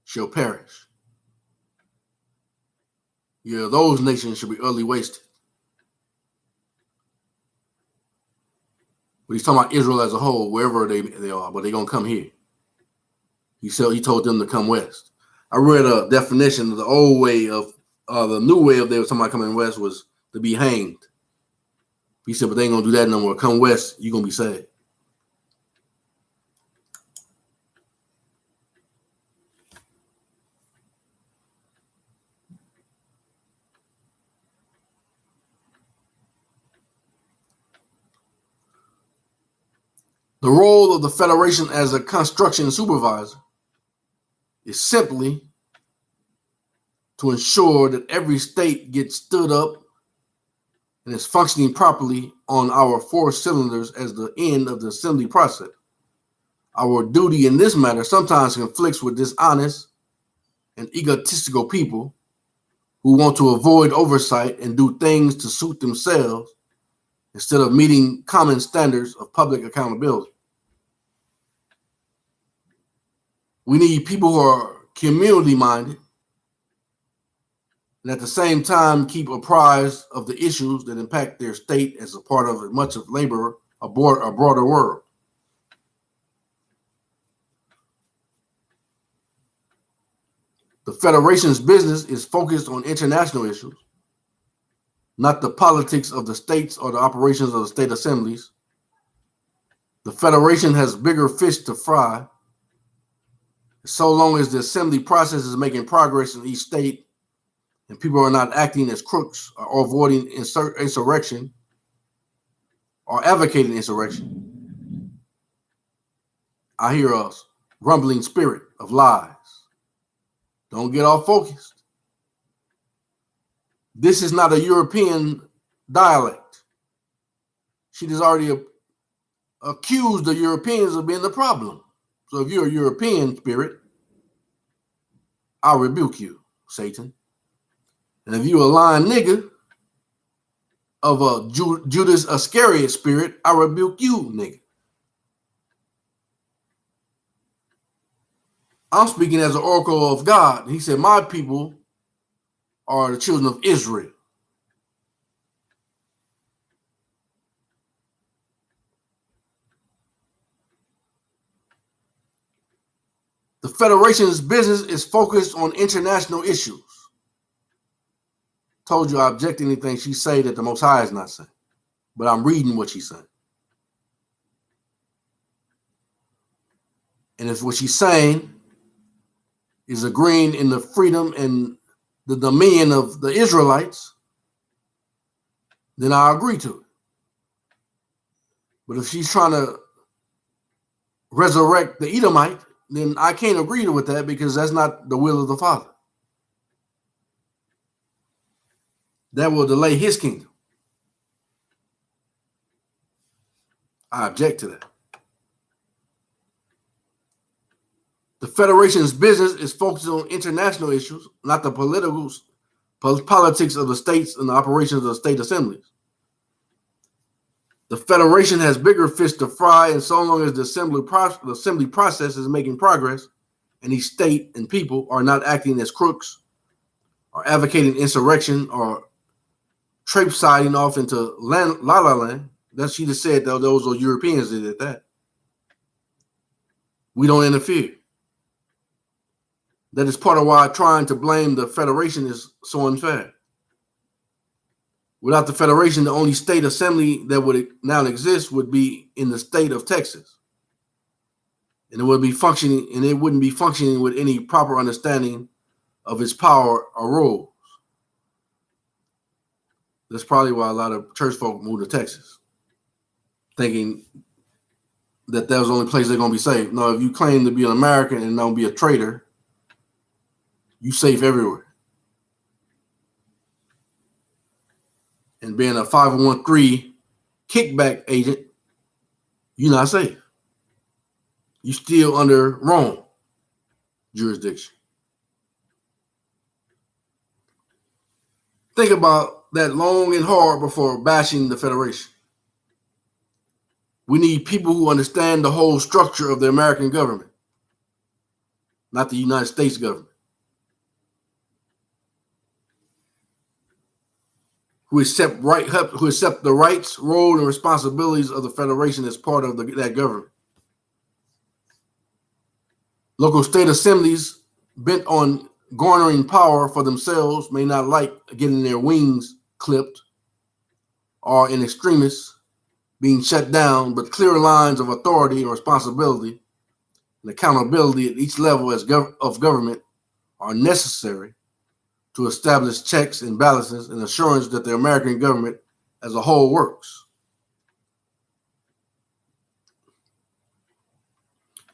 shall perish. Yeah, those nations should be utterly wasted. But he's talking about Israel as a whole, wherever they are, but they're going to come here. He told them to come west. I read a definition of the old way of, the new way of somebody coming west was to be hanged. He said, but they ain't going to do that no more. Come west, you're going to be saved. The role of the Federation as a construction supervisor is simply to ensure that every state gets stood up and is functioning properly on our 4 cylinders as the end of the assembly process. Our duty in this matter sometimes conflicts with dishonest and egotistical people who want to avoid oversight and do things to suit themselves instead of meeting common standards of public accountability. We need people who are community-minded and at the same time keep apprised of the issues that impact their state as a part of much of labor, a broader world. The Federation's business is focused on international issues, not the politics of the states or the operations of the state assemblies. The Federation has bigger fish to fry. So long as the assembly process is making progress in each state, and people are not acting as crooks or avoiding insurrection or advocating insurrection, I hear a rumbling spirit of lies. Don't get off focused. This is not a European dialect. She has already accused the Europeans of being the problem. So if you're a European spirit, I'll rebuke you, Satan. And if you're a lying nigga of a Judas Iscariot spirit, I rebuke you, nigga. I'm speaking as an oracle of God. He said, my people are the children of Israel. The Federation's business is focused on international issues. Told you I object to anything she say that the Most High is not saying, but I'm reading what she's saying. And if what she's saying is agreeing in the freedom and the dominion of the Israelites, then I agree to it. But if she's trying to resurrect the Edomite, then I can't agree with that because that's not the will of the Father. That will delay his kingdom. I object to that. The Federation's business is focused on international issues, not the politics of the states and the operations of the state assemblies. The Federation has bigger fish to fry, and so long as the assembly process is making progress, and each state and people are not acting as crooks or advocating insurrection or traipsing off into la la land, that she just said that those are Europeans that did that. We don't interfere. That is part of why trying to blame the Federation is so unfair. Without the Federation, the only state assembly that would now exist would be in the state of Texas. And it wouldn't be functioning with any proper understanding of its power or roles. That's probably why a lot of church folk moved to Texas, thinking that was the only place they're going to be safe. No, if you claim to be an American and don't be a traitor, you safe everywhere. And being a 501(c) kickback agent, you're not safe. You're still under Rome jurisdiction. Think about that long and hard before bashing the Federation. We need people who understand the whole structure of the American government, not the United States government. Who accept the rights, role, and responsibilities of the Federation as part of that government. Local state assemblies bent on garnering power for themselves may not like getting their wings clipped or in extremis being shut down, but clear lines of authority and responsibility and accountability at each level of government are necessary to establish checks and balances and assurance that the American government as a whole works.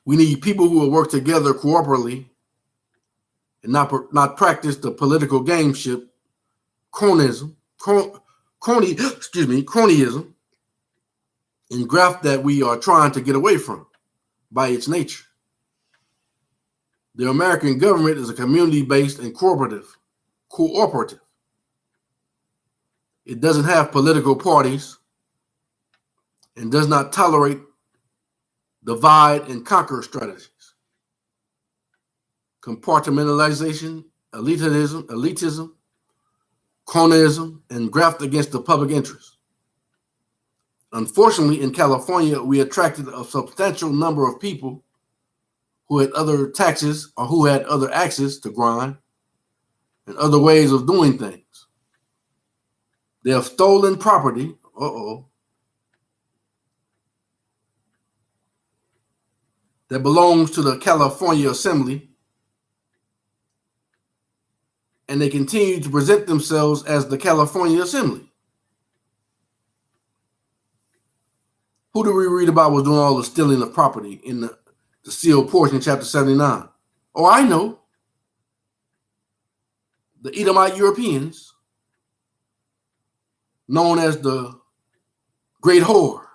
We need people who will work together cooperatively and not practice the political gameship, cronyism, and graft that we are trying to get away from by its nature. The American government is a community-based and cooperative. It doesn't have political parties and does not tolerate divide and conquer strategies. Compartmentalization, elitism, cronyism, and graft against the public interest. Unfortunately, in California, we attracted a substantial number of people who had other taxes or who had other access to grind and other ways of doing things. They have stolen property, that belongs to the California Assembly and they continue to present themselves as the California Assembly. Who do we read about was doing all the stealing of property in the sealed portion, chapter 79? Oh, I know. The Edomite Europeans, known as the Great Whore,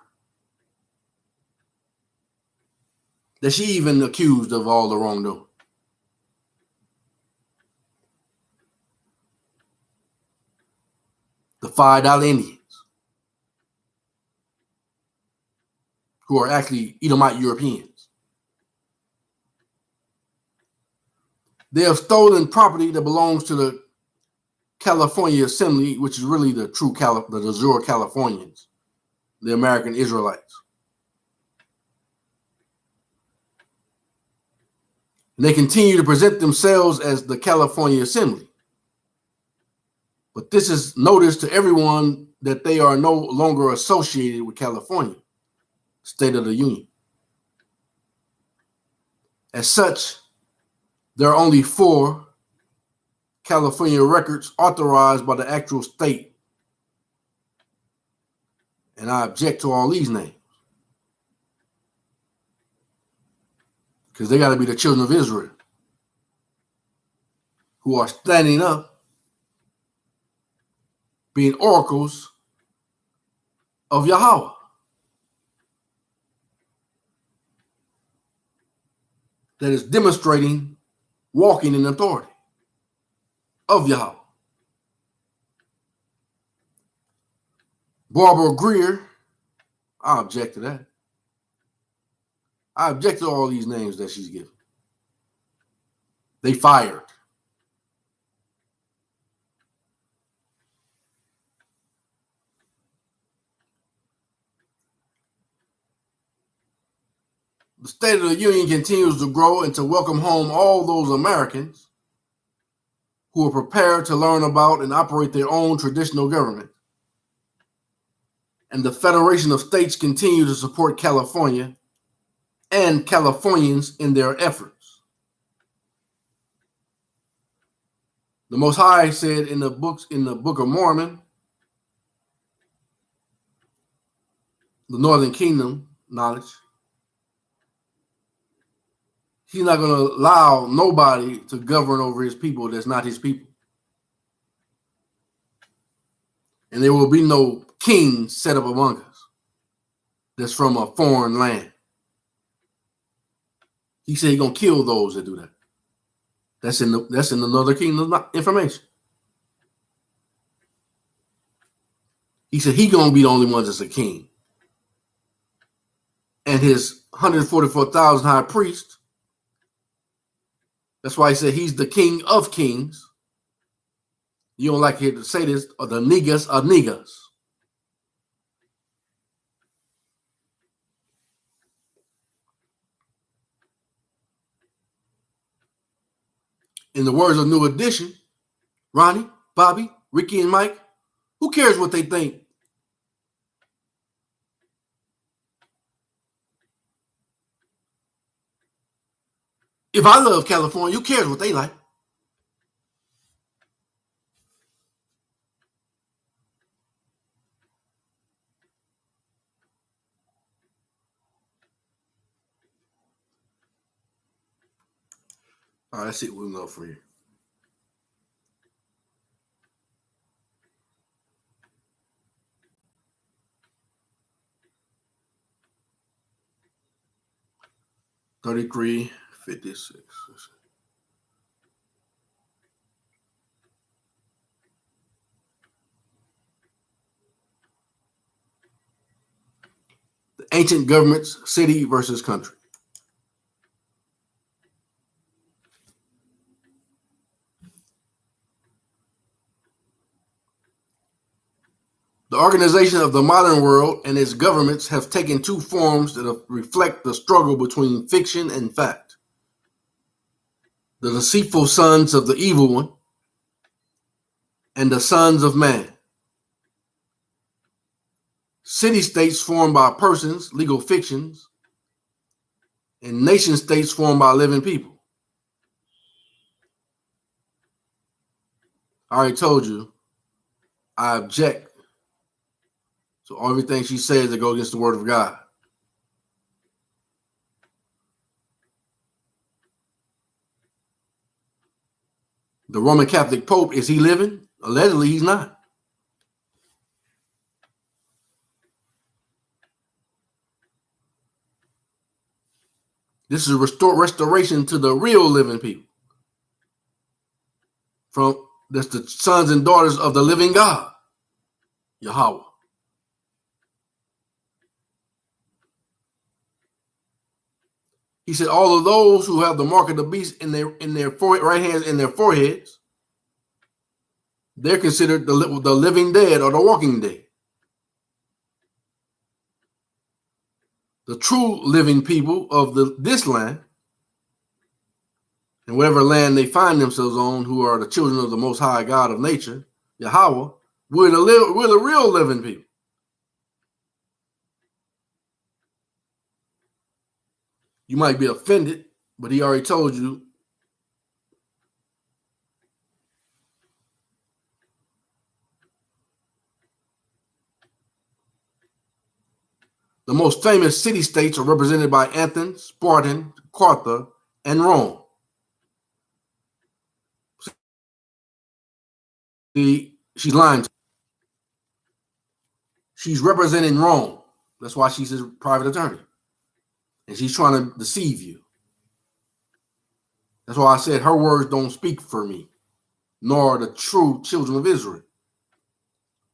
that she even accused of all the wrongdoing. The $5 Indians, who are actually Edomite Europeans. They have stolen property that belongs to the California Assembly, which is really the true the jure Californians, the American Israelites. And they continue to present themselves as the California Assembly. But this is notice to everyone that they are no longer associated with California, State of the Union. As such, there are only 4 California records authorized by the actual state. And I object to all these names, because they got to be the children of Israel who are standing up, being oracles of Yahweh. That is demonstrating walking in authority of Yahweh. Barbara Greer, I object to that. I object to all these names that she's given. They fired. The State of the Union continues to grow and to welcome home all those Americans who are prepared to learn about and operate their own traditional government. And the Federation of States continue to support California and Californians in their efforts. The Most High said in the Book of Mormon, the Northern Kingdom knowledge, he's not going to allow nobody to govern over his people that's not his people. And there will be no king set up among us that's from a foreign land. He said he's going to kill those that do that. That's in the Northern Kingdom information. He said he's going to be the only one that's a king. And his 144,000 high priests, that's why he said he's the King of Kings. You don't like to say this, or the niggas are niggas. In the words of New Edition, Ronnie, Bobby, Ricky, and Mike, who cares what they think? If I love California, who cares what they like? All right, let's see what we know for you. $33.56. The ancient governments, city versus country. The organization of the modern world and its governments have taken 2 forms that reflect the struggle between fiction and fact. The deceitful sons of the evil one and the sons of man. City-states formed by persons, legal fictions, and nation-states formed by living people. I already told you, I object to everything she says that goes against the word of God. The Roman Catholic Pope, is he living? Allegedly, he's not. This is restoration to the real living people. That's the sons and daughters of the living God, Yahweh. He said, all of those who have the mark of the beast in their forehead, right hands in their foreheads, they're considered the living dead or the walking dead. The true living people of this land, and whatever land they find themselves on, who are the children of the Most High God of nature, Yahweh, we're the real living people. You might be offended, but he already told you the most famous city-states are represented by Athens, Sparta, Carthage, and Rome. She's lying. She's representing Rome. That's why she's his private attorney. And she's trying to deceive you. That's why I said her words don't speak for me, nor the true children of Israel.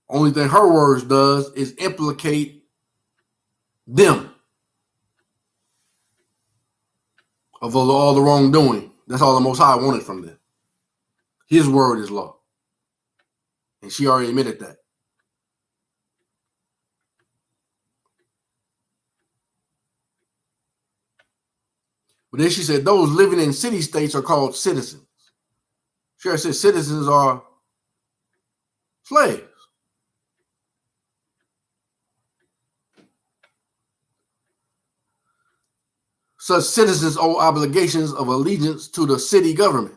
Only thing her words does is implicate them of all the wrongdoing. That's all the Most High wanted from them. His word is law. And she already admitted that. But then she said those living in city-states are called citizens. She said citizens are slaves. Such citizens owe obligations of allegiance to the city government.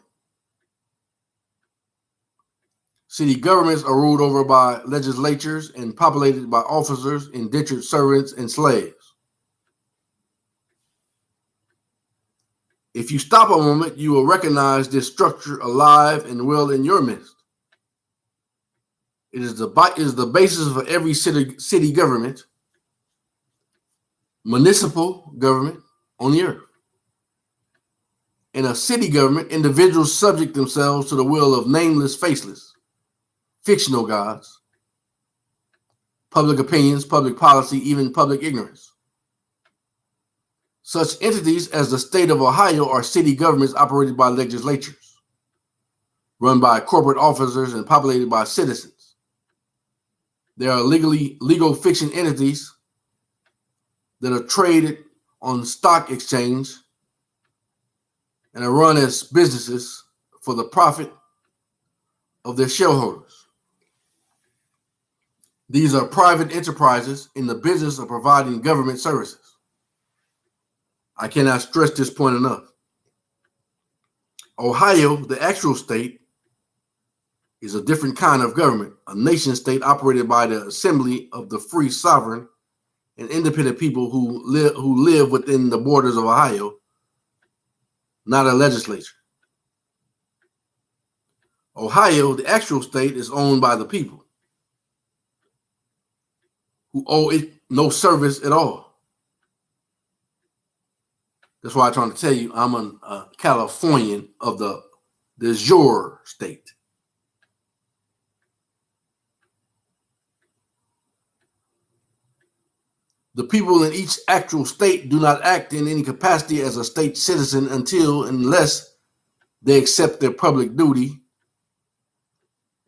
City governments are ruled over by legislatures and populated by officers, indentured servants, and slaves. If you stop a moment, you will recognize this structure alive and well in your midst. It is the basis of every city government, municipal government on the earth. In a city government, individuals subject themselves to the will of nameless, faceless, fictional gods, public opinions, public policy, even public ignorance. Such entities as the state of Ohio are city governments operated by legislatures, run by corporate officers, and populated by citizens. They are legal fiction entities that are traded on stock exchange and are run as businesses for the profit of their shareholders. These are private enterprises in the business of providing government services. I cannot stress this point enough. Ohio, the actual state, is a different kind of government, a nation state operated by the assembly of the free, sovereign, and independent people who live within the borders of Ohio, not a legislature. Ohio, the actual state, is owned by the people who owe it no service at all. That's why I'm trying to tell you I'm a Californian of the jure state. The people in each actual state do not act in any capacity as a state citizen unless they accept their public duty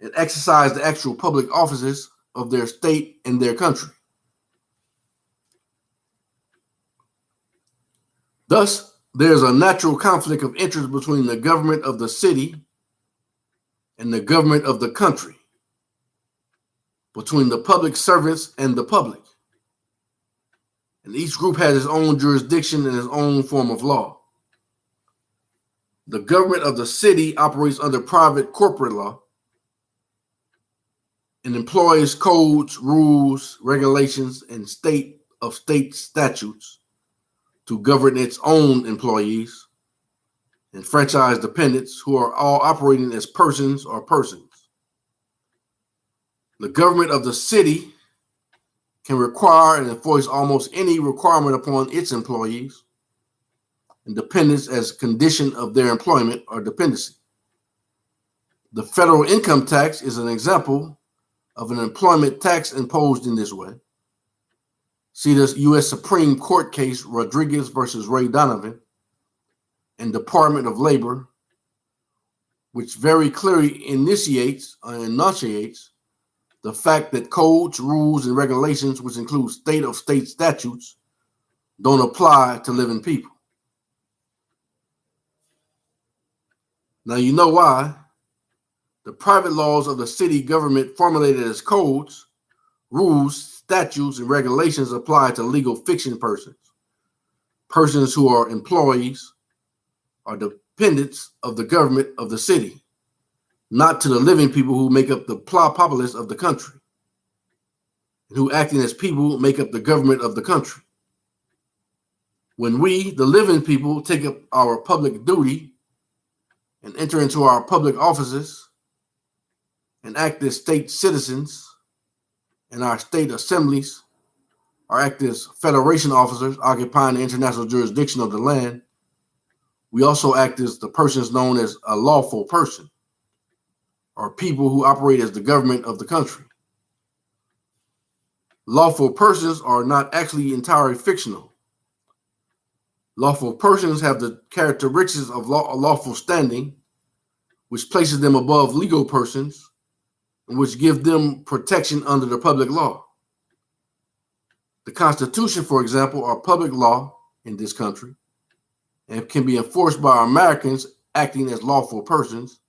and exercise the actual public offices of their state and their country. Thus, there's a natural conflict of interest between the government of the city and the government of the country, between the public servants and the public. And each group has its own jurisdiction and its own form of law. The government of the city operates under private corporate law, and employs codes, rules, regulations, and state statutes to govern its own employees and franchise dependents who are all operating as persons or persons. The government of the city can require and enforce almost any requirement upon its employees and dependents as a condition of their employment or dependency. The federal income tax is an example of an employment tax imposed in this way. See this U.S. Supreme Court case, Rodriguez versus Ray Donovan, and Department of Labor, which very clearly enunciates the fact that codes, rules, and regulations, which include state statutes, don't apply to living people. Now you know why. The private laws of the city government formulated as codes, rules, statutes, and regulations apply to legal fiction persons who are employees or dependents of the government of the city, not to the living people who make up the populace of the country, and who acting as people make up the government of the country. When we, the living people, take up our public duty and enter into our public offices and act as state citizens in our state assemblies, or act as federation officers occupying the international jurisdiction of the land, we also act as the persons known as a lawful person, or people who operate as the government of the country. Lawful persons are not actually entirely fictional. Lawful persons have the characteristics of lawful standing, which places them above legal persons and which give them protection under the public law. The Constitution, for example, are public law in this country and can be enforced by Americans acting as lawful persons,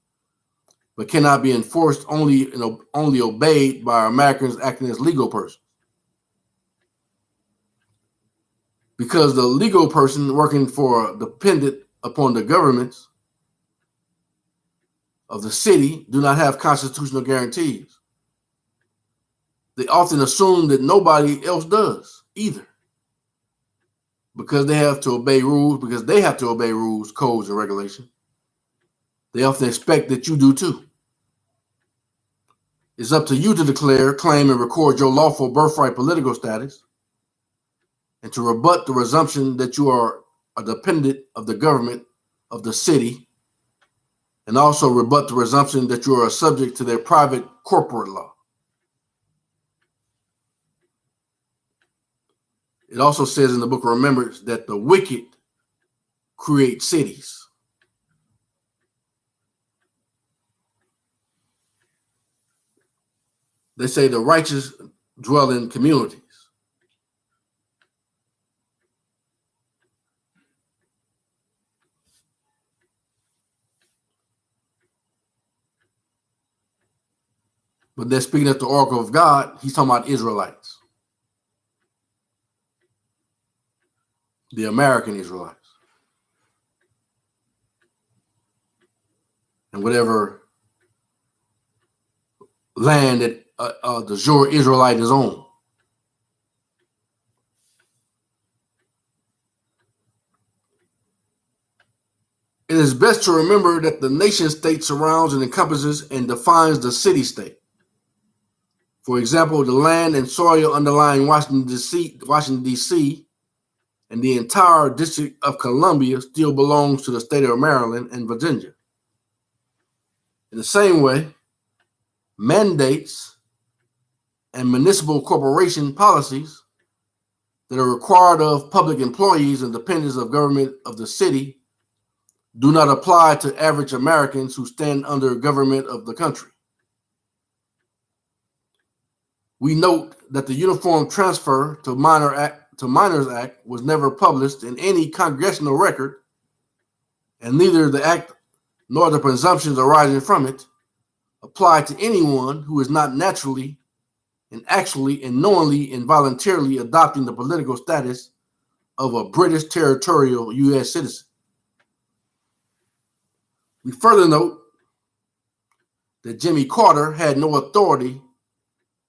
but cannot be enforced only obeyed by Americans acting as legal persons. Because the legal person working for dependent upon the governments of the city do not have constitutional guarantees. They often assume that nobody else does either, because they have to obey rules, codes, and regulations. They often expect that you do too. It's up to you to declare, claim, and record your lawful birthright political status, and to rebut the presumption that you are a dependent of the government of the city, and also rebut the presumption that you are subject to their private corporate law. It also says in the book of Remembrance that the wicked create cities. They say the righteous dwell in communities. But they're speaking at the oracle of God. He's talking about Israelites, the American Israelites, and whatever land that the jure Israelite is on. It is best to remember that the nation state surrounds and encompasses and defines the city state. For example, the land and soil underlying Washington, D.C., and the entire District of Columbia still belongs to the state of Maryland and Virginia. In the same way, mandates and municipal corporation policies that are required of public employees and dependents of government of the city do not apply to average Americans who stand under government of the country. We note that the Uniform Transfer to Minors Act was never published in any congressional record, and neither the act nor the presumptions arising from it apply to anyone who is not naturally and actually and knowingly and voluntarily adopting the political status of a British territorial U.S. citizen. We further note that Jimmy Carter had no authority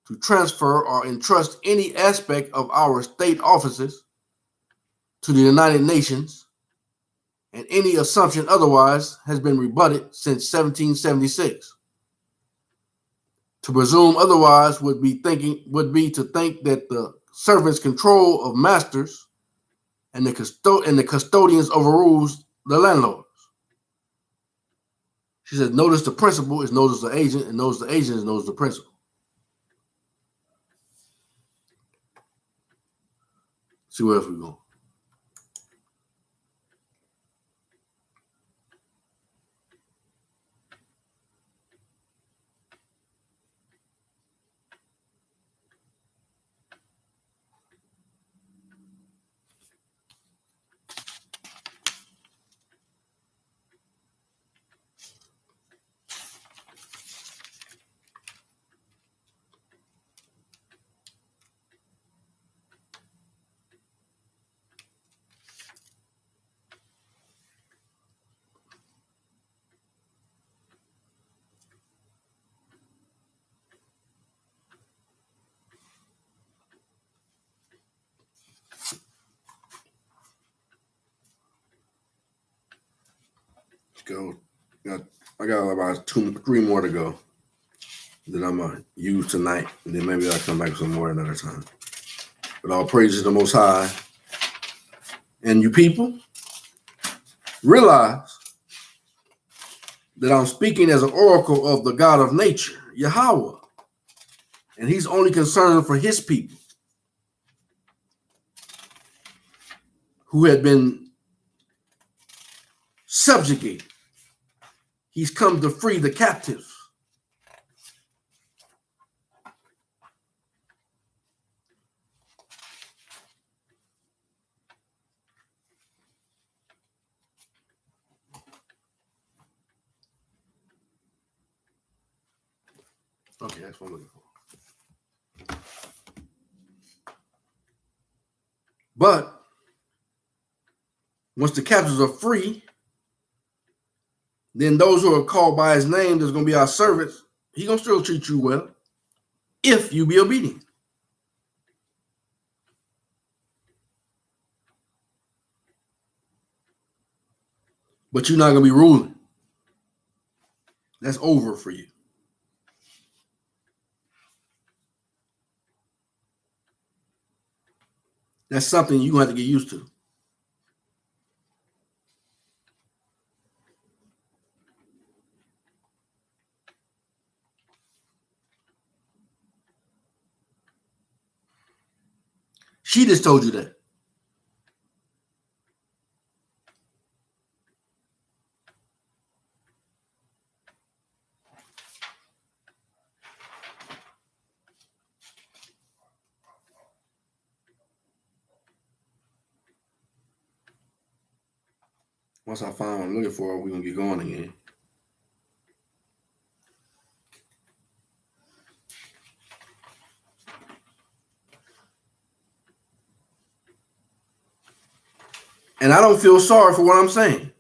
to transfer or entrust any aspect of our state offices to the United Nations, and any assumption otherwise has been rebutted since 1776. To presume otherwise would be to think that the servants' control of masters and the custodians overrules the landlords. She says, notice the principal is notice the agent, and notice the agent is notice the principal. See where else we go. Go. I got about 3 more to go that I'm going to use tonight, and then maybe I'll come back with some more another time. But all praises to the Most High. And you people, realize that I'm speaking as an oracle of the God of nature, Yahweh, and he's only concerned for his people who had been subjugated. He's come to free the captives. Okay, that's what I'm looking for. But once the captives are free, then those who are called by his name, there's going to be our servants. He's going to still treat you well if you be obedient. But you're not going to be ruling. That's over for you. That's something you're going to have to get used to. She just told you that. Once I find what I'm looking for, we're going to get going again. And I don't feel sorry for what I'm saying,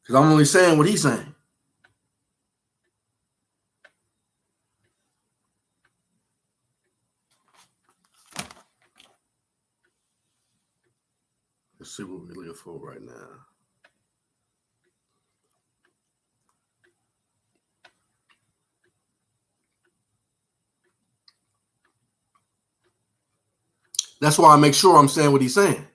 because I'm only saying what he's saying. Let's see what we're looking for right now. That's why I make sure I'm saying what he's saying.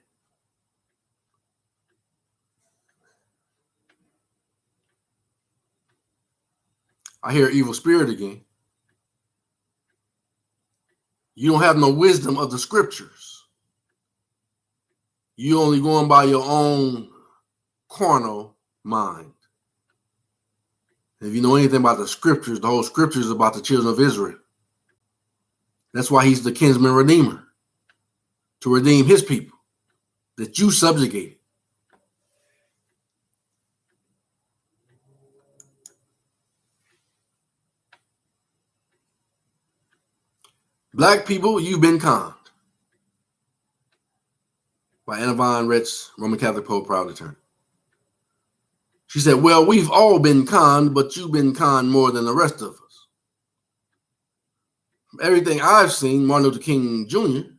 I hear evil spirit again. You don't have no wisdom of the scriptures. You only going by your own carnal mind. If you know anything about the scriptures, the whole scripture is about the children of Israel. That's why he's the kinsman redeemer, to redeem his people that you subjugated. Black people, you've been conned. By Anna Von Retz, Roman Catholic Pope, proud attorney. She said, well, we've all been conned, but you've been conned more than the rest of us. Everything I've seen, Martin Luther King Jr.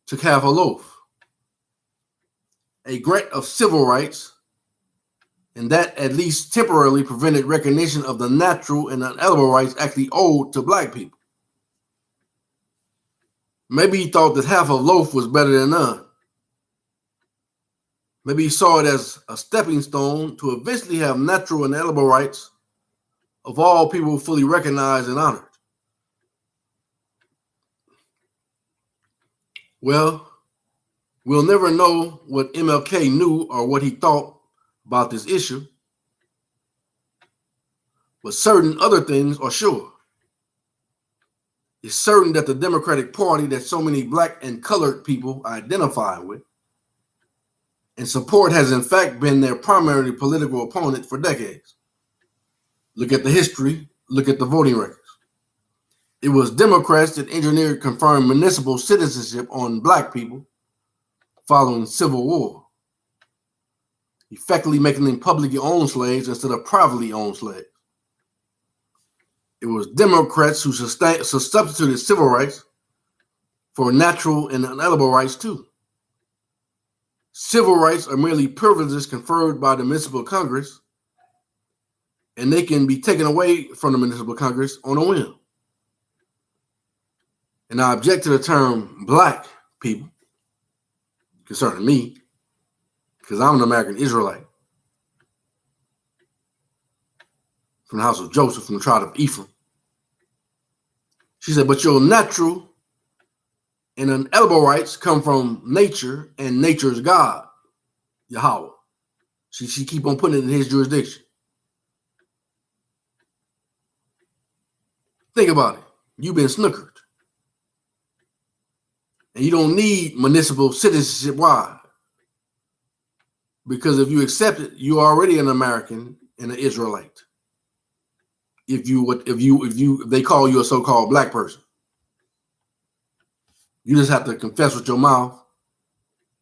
took half a loaf, a grant of civil rights, and that at least temporarily prevented recognition of the natural and unalienable rights actually owed to black people. Maybe he thought that half a loaf was better than none. Maybe he saw it as a stepping stone to eventually have natural and inalienable rights of all people fully recognized and honored. Well, we'll never know what MLK knew or what he thought about this issue, but certain other things are sure. It's certain that the Democratic Party that so many black and colored people identify with and support has in fact been their primary political opponent for decades. Look at the history, look at the voting records. It was Democrats that engineered confirmed municipal citizenship on black people following Civil War, effectively making them publicly owned slaves instead of privately owned slaves. It was Democrats who substituted civil rights for natural and unalienable rights too. Civil rights are merely privileges conferred by the municipal Congress, and they can be taken away from the municipal Congress on a whim. And I object to the term black people concerning me, because I'm an American Israelite from the house of Joseph, from the tribe of Ephraim. She said, but your natural and unalienable rights come from nature and nature's God, Yahweh. She keep on putting it in his jurisdiction. Think about it. You've been snookered. And you don't need municipal citizenship. Why? Because if you accept it, you're already an American and an Israelite. If they call you a so-called black person, you just have to confess with your mouth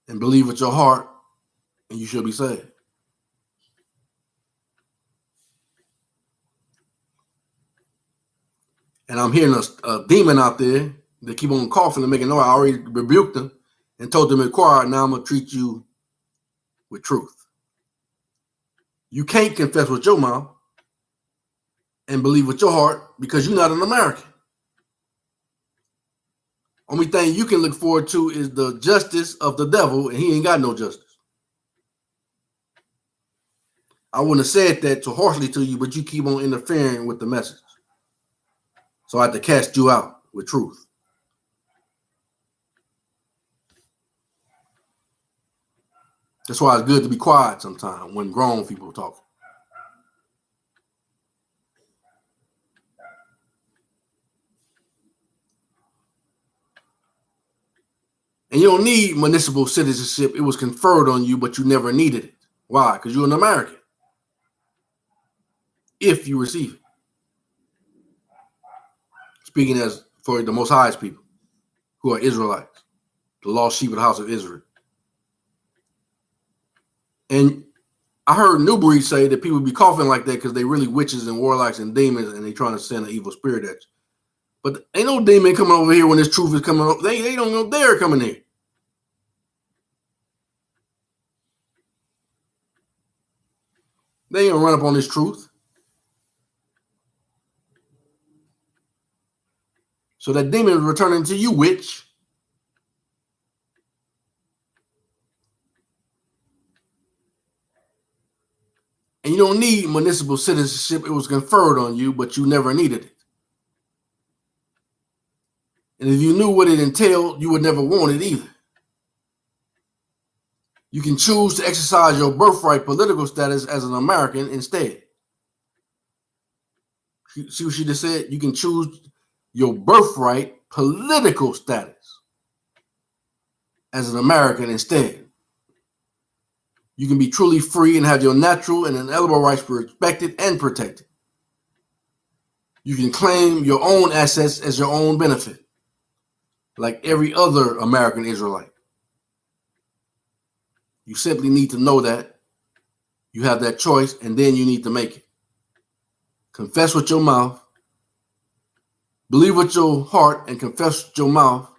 and believe with your heart, and you should be saved. And I'm hearing a demon out there that keep on coughing and making noise. I already rebuked them and told them to be quiet. Now I'm going to treat you with truth. You can't confess with your mouth and believe with your heart because you're not an American. Only thing you can look forward to is the justice of the devil, and he ain't got no justice. I wouldn't have said that too harshly to you, but you keep on interfering with the message. So I have to cast you out with truth. That's why it's good to be quiet sometimes when grown people talk. And you don't need municipal citizenship. It was conferred on you, but you never needed it. Why? Because you're an American. If you receive it. Speaking as for the Most High's people, who are Israelites, the lost sheep of the house of Israel. And I heard Newbury say that people be coughing like that because they really witches and warlocks and demons, and they trying to send an evil spirit at you. But ain't no demon coming over here when this truth is coming up. They don't know they're coming here. They ain't gonna run up on this truth. So that demon is returning to you, witch. And you don't need municipal citizenship. It was conferred on you, but you never needed it. And if you knew what it entailed, you would never want it either. You can choose to exercise your birthright political status as an American instead. See what she just said? You can choose your birthright political status as an American instead. You can be truly free and have your natural and inalienable rights respected and protected. You can claim your own assets as your own benefit, like every other American Israelite. You simply need to know that. You have that choice, and then you need to make it. Confess with your mouth Believe with your heart and confess with your mouth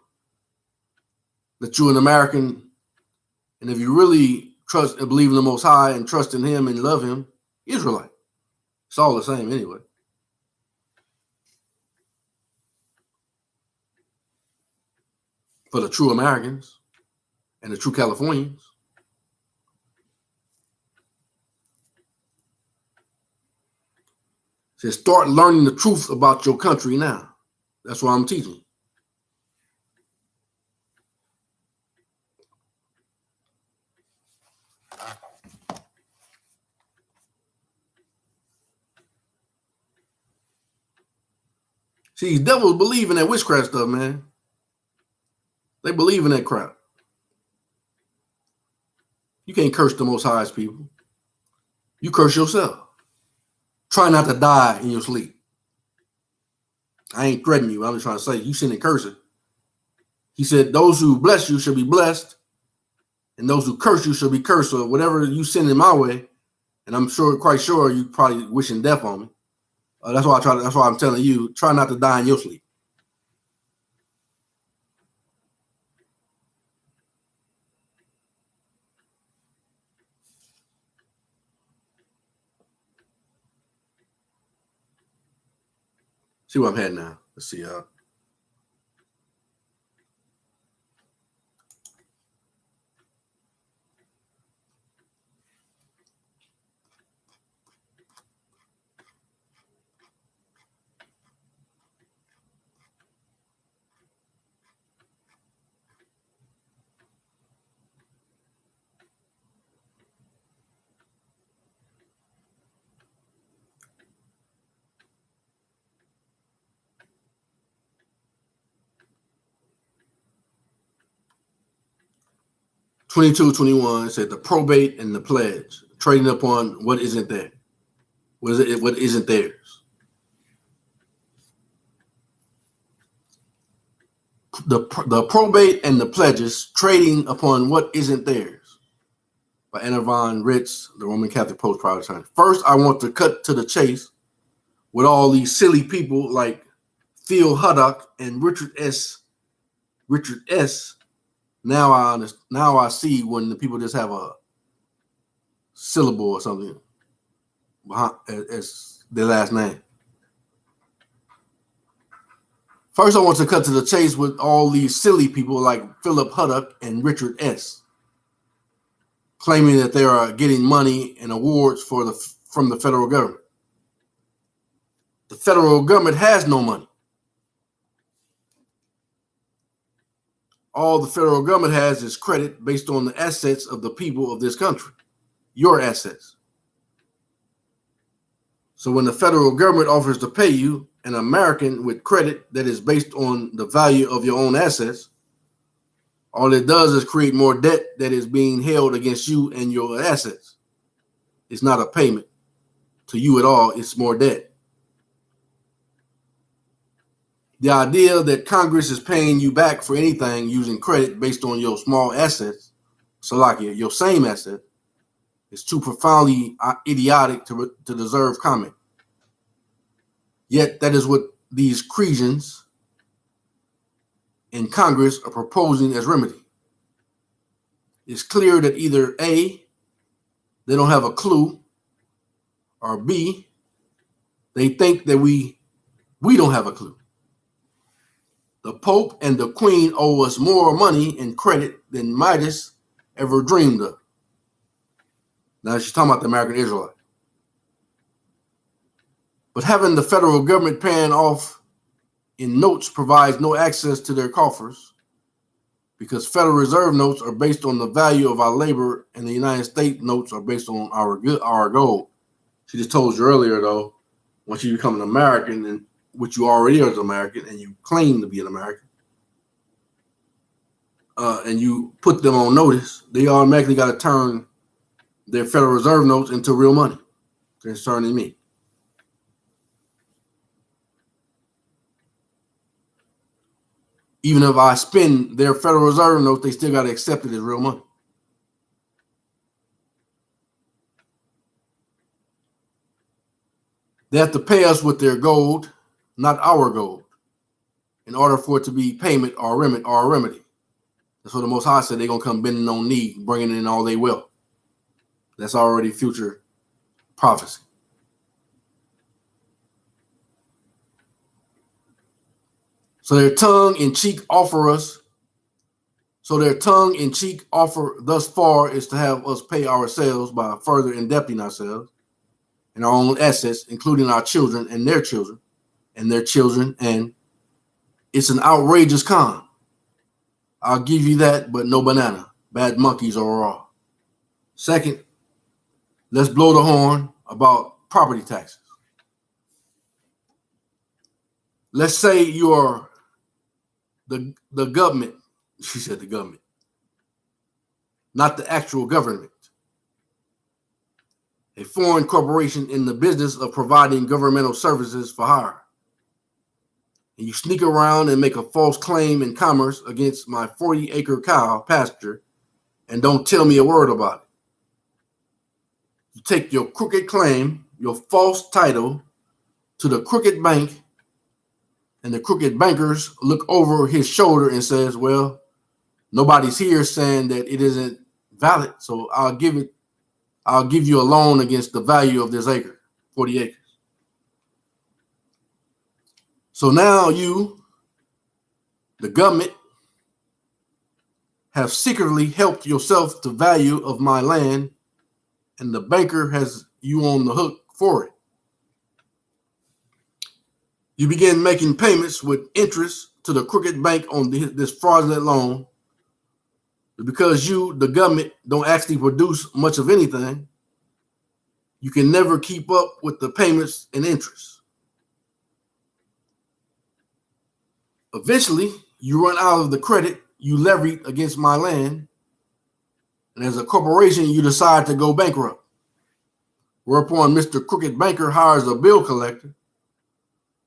that you're an American, and if you really trust and believe in the Most High and trust in Him and love Him, Israelite. It's all the same anyway. For the true Americans and the true Californians. It says, start learning the truth about your country now. That's what I'm teaching. See, these devils believe in that witchcraft stuff, man. They believe in that crap. You can't curse the Most High's people. You curse yourself. Try not to die in your sleep. I ain't threatening you. I'm just trying to say, you sin and curse it. He said, those who bless you shall be blessed, and those who curse you shall be cursed. So whatever you send in my way, and I'm quite sure you probably wishing death on me. That's why I'm telling you, try not to die in your sleep. See where I'm heading now. Let's see. 22:21 said the probate and the pledge, trading upon what isn't there. What isn't theirs. The probate and the pledges, trading upon what isn't theirs. By Anna von Ritz, the Roman Catholic post-Protestant. First, I want to cut to the chase with all these silly people like Theo Huddock and Richard S. Now I see when the people just have a syllable or something as their last name. First, I want to cut to the chase with all these silly people like Philip Huddock and Richard S. claiming that they are getting money and awards from the federal government. The federal government has no money. All the federal government has is credit based on the assets of the people of this country, your assets. So when the federal government offers to pay you, an American with credit that is based on the value of your own assets, all it does is create more debt that is being held against you and your assets. It's not a payment to you at all. It's more debt. The idea that Congress is paying you back for anything using credit based on your small assets, your same asset, is too profoundly idiotic to deserve comment. Yet that is what these Cretans in Congress are proposing as remedy. It's clear that either A, they don't have a clue, or B, they think that we don't have a clue. The Pope and the Queen owe us more money and credit than Midas ever dreamed of. Now she's talking about the American Israelite. But having the federal government paying off in notes provides no access to their coffers because Federal Reserve notes are based on the value of our labor and the United States notes are based on our gold. She just told you earlier, though, once you become an American, and which you already are as an American, and you claim to be an American, and you put them on notice, they automatically got to turn their Federal Reserve notes into real money concerning me. Even if I spend their Federal Reserve notes, they still got to accept it as real money. They have to pay us with their gold, not our gold. in order for it to be payment or remedy. That's what the Most High said. They're going to come bending on knee, bringing in all they will. That's already future prophecy. So their tongue-in-cheek offer thus far is to have us pay ourselves by further indebting ourselves and our own assets, including our children and their children, and it's an outrageous con. I'll give you that, but no banana. Bad monkeys overall. Second, let's blow the horn about property taxes. Let's say you are the government. She said the government, not the actual government. A foreign corporation in the business of providing governmental services for hire. And you sneak around and make a false claim in commerce against my 40-acre cow pasture and don't tell me a word about it. You take your crooked claim, your false title, to the crooked bank, and the crooked bankers look over his shoulder and says, well, nobody's here saying that it isn't valid, so I'll give you a loan against the value of this acre, 40 acres. So now you, the government, have secretly helped yourself the value of my land, and the banker has you on the hook for it. You begin making payments with interest to the crooked bank on this fraudulent loan. Because you, the government, don't actually produce much of anything, you can never keep up with the payments and interest. Eventually, you run out of the credit you levied against my land, and as a corporation, you decide to go bankrupt. Whereupon Mr. Crooked Banker hires a bill collector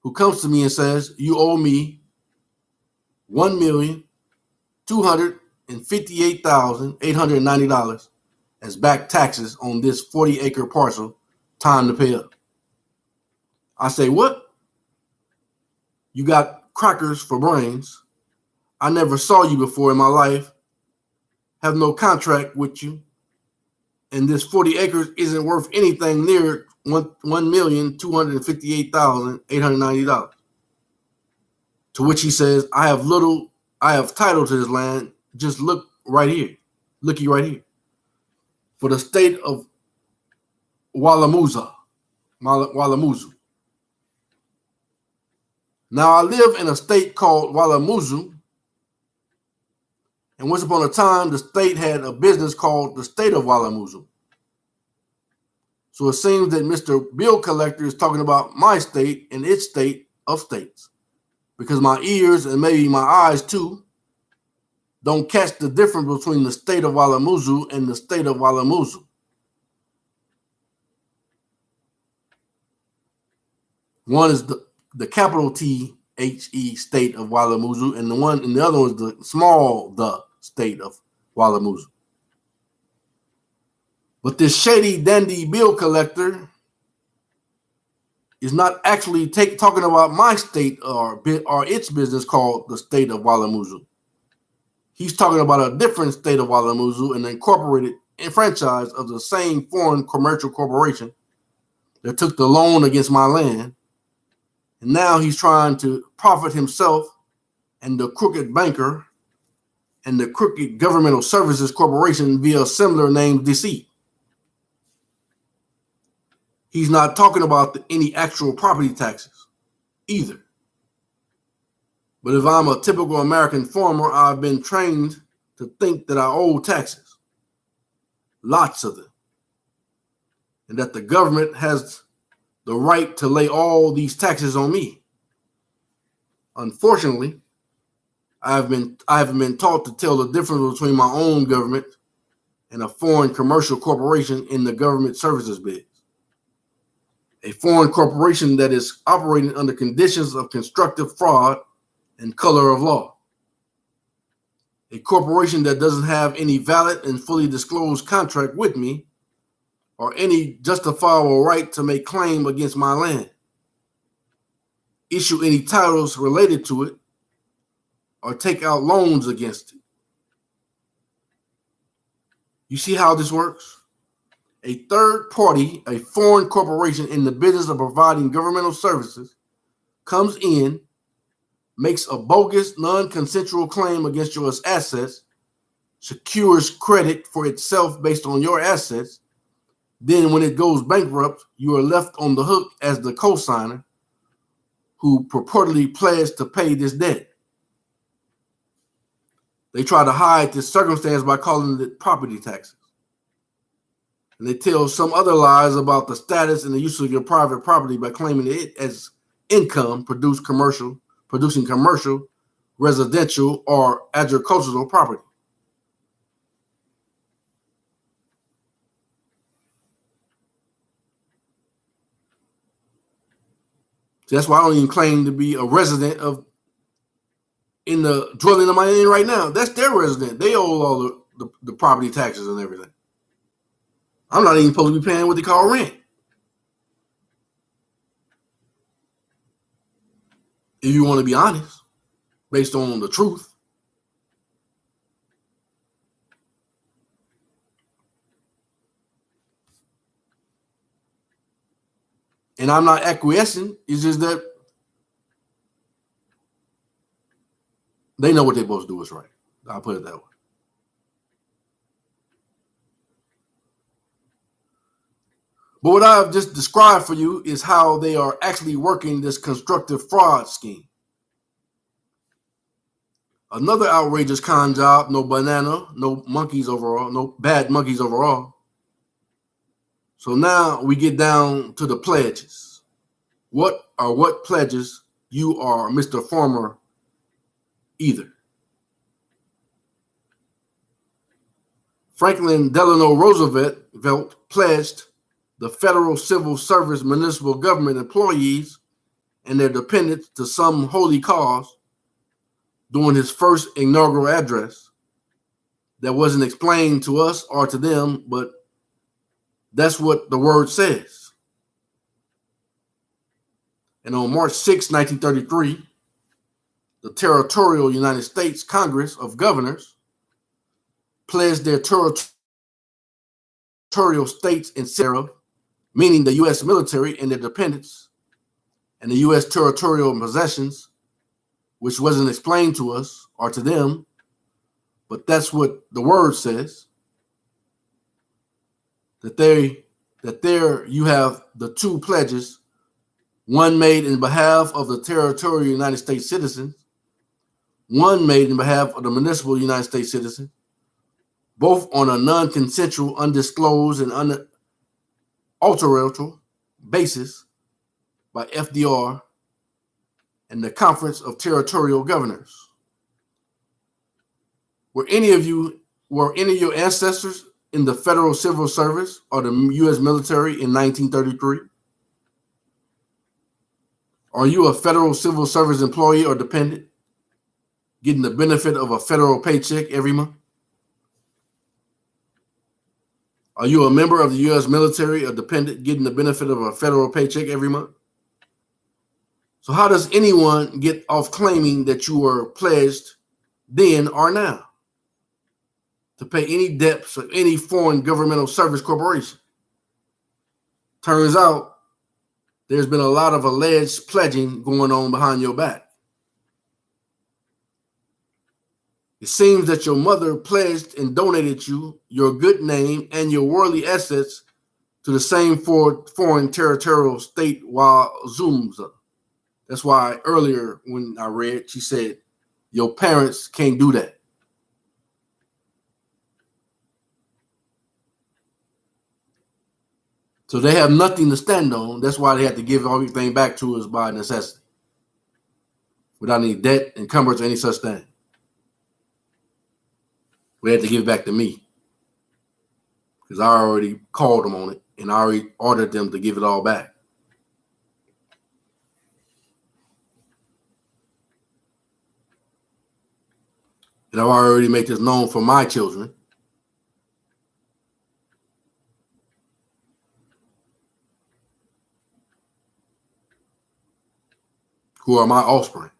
who comes to me and says, you owe me $1,258,890 as back taxes on this 40-acre parcel, time to pay up. I say, what? You got crackers for brains. I never saw you before in my life, have no contract with you, and this 40 acres isn't worth anything near $1,258,890. To which he says, I have title to this land. Just look right here. Looky right here. For the state of Walamuzu. Now I live in a state called Walamuzu, and once upon a time, the state had a business called the state of Walamuzu. So it seems that Mr. Bill Collector is talking about my state and its state of states, because my ears and maybe my eyes too don't catch the difference between the state of Walamuzu and the state of Walamuzu. One is the capital T-H-E state of Walamuzu, and the other one is the small the state of Walamuzu. But this shady dandy bill collector is not actually talking about my state or its business called the state of Walamuzu. He's talking about a different state of Walamuzu, an incorporated franchise of the same foreign commercial corporation that took the loan against my land. And now he's trying to profit himself and the crooked banker and the crooked governmental services corporation via similar named deceit. He's not talking about any actual property taxes either. But if I'm a typical American farmer, I've been trained to think that I owe taxes, lots of them, and that the government has the right to lay all these taxes on me. Unfortunately, I haven't been taught to tell the difference between my own government and a foreign commercial corporation in the government services biz. A foreign corporation that is operating under conditions of constructive fraud and color of law. A corporation that doesn't have any valid and fully disclosed contract with me or any justifiable right to make claim against my land, issue any titles related to it, or take out loans against it. You see how this works? A third party, a foreign corporation in the business of providing governmental services, comes in, makes a bogus, non-consensual claim against your assets, secures credit for itself based on your assets. Then when it goes bankrupt, you are left on the hook as the cosigner who purportedly pledged to pay this debt. They try to hide this circumstance by calling it property taxes. And they tell some other lies about the status and the use of your private property by claiming it as income producing commercial, residential, or agricultural property. So that's why I don't even claim to be a resident in the dwelling I'm in right now. That's their resident. They owe all the property taxes and everything. I'm not even supposed to be paying what they call rent. If you want to be honest, based on the truth. And I'm not acquiescing. It's just that they know what they're supposed to do is right. I'll put it that way. But what I've just described for you is how they are actually working this constructive fraud scheme. Another outrageous con job, no banana, no monkeys overall, no bad monkeys overall. So now we get down to the pledges. What pledges you are, Mr. Farmer, either? Franklin Delano Roosevelt pledged the federal civil service municipal government employees and their dependents to some holy cause during his first inaugural address that wasn't explained to us or to them, but that's what the word says. And on March 6, 1933, the territorial United States Congress of Governors pledged their territorial states and thereof, meaning the U.S. military and their dependents, and the U.S. territorial possessions, which wasn't explained to us or to them, but that's what the word says. That there you have the two pledges, one made in behalf of the territorial United States citizens, one made in behalf of the municipal United States citizens, both on a non-consensual, undisclosed, and unalterable basis by FDR and the Conference of Territorial Governors. Were any of your ancestors in the Federal Civil Service or the U.S. military in 1933? Are you a Federal Civil Service employee or dependent, getting the benefit of a federal paycheck every month? Are you a member of the U.S. military or dependent, getting the benefit of a federal paycheck every month? So how does anyone get off claiming that you were pledged then or now to pay any debts of any foreign governmental service corporation? Turns out there's been a lot of alleged pledging going on behind your back. It seems that your mother pledged and donated you your good name and your worldly assets to the same foreign territorial state Wazumza. That's why earlier when I read, she said, your parents can't do that. So they have nothing to stand on. That's why they have to give everything back to us by necessity, without any debt, encumbrance, or any such thing. We had to give it back to me because I already called them on it and I already ordered them to give it all back. And I've already made this known for my children, who are my offspring.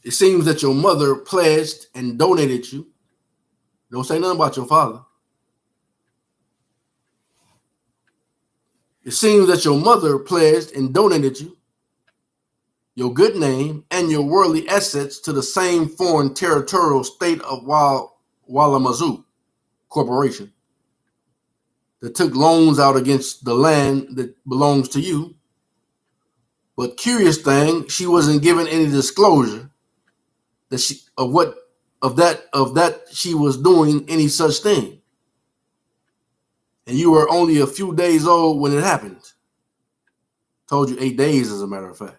It seems that your mother pledged and donated you. Don't say nothing about your father. It seems that your mother pledged and donated you, your good name, and your worldly assets to the same foreign territorial state of Walamazoo Corporation that took loans out against the land that belongs to you. But curious thing, she wasn't given any disclosure that she was doing any such thing. And you were only a few days old when it happened. Told you 8 days, as a matter of fact.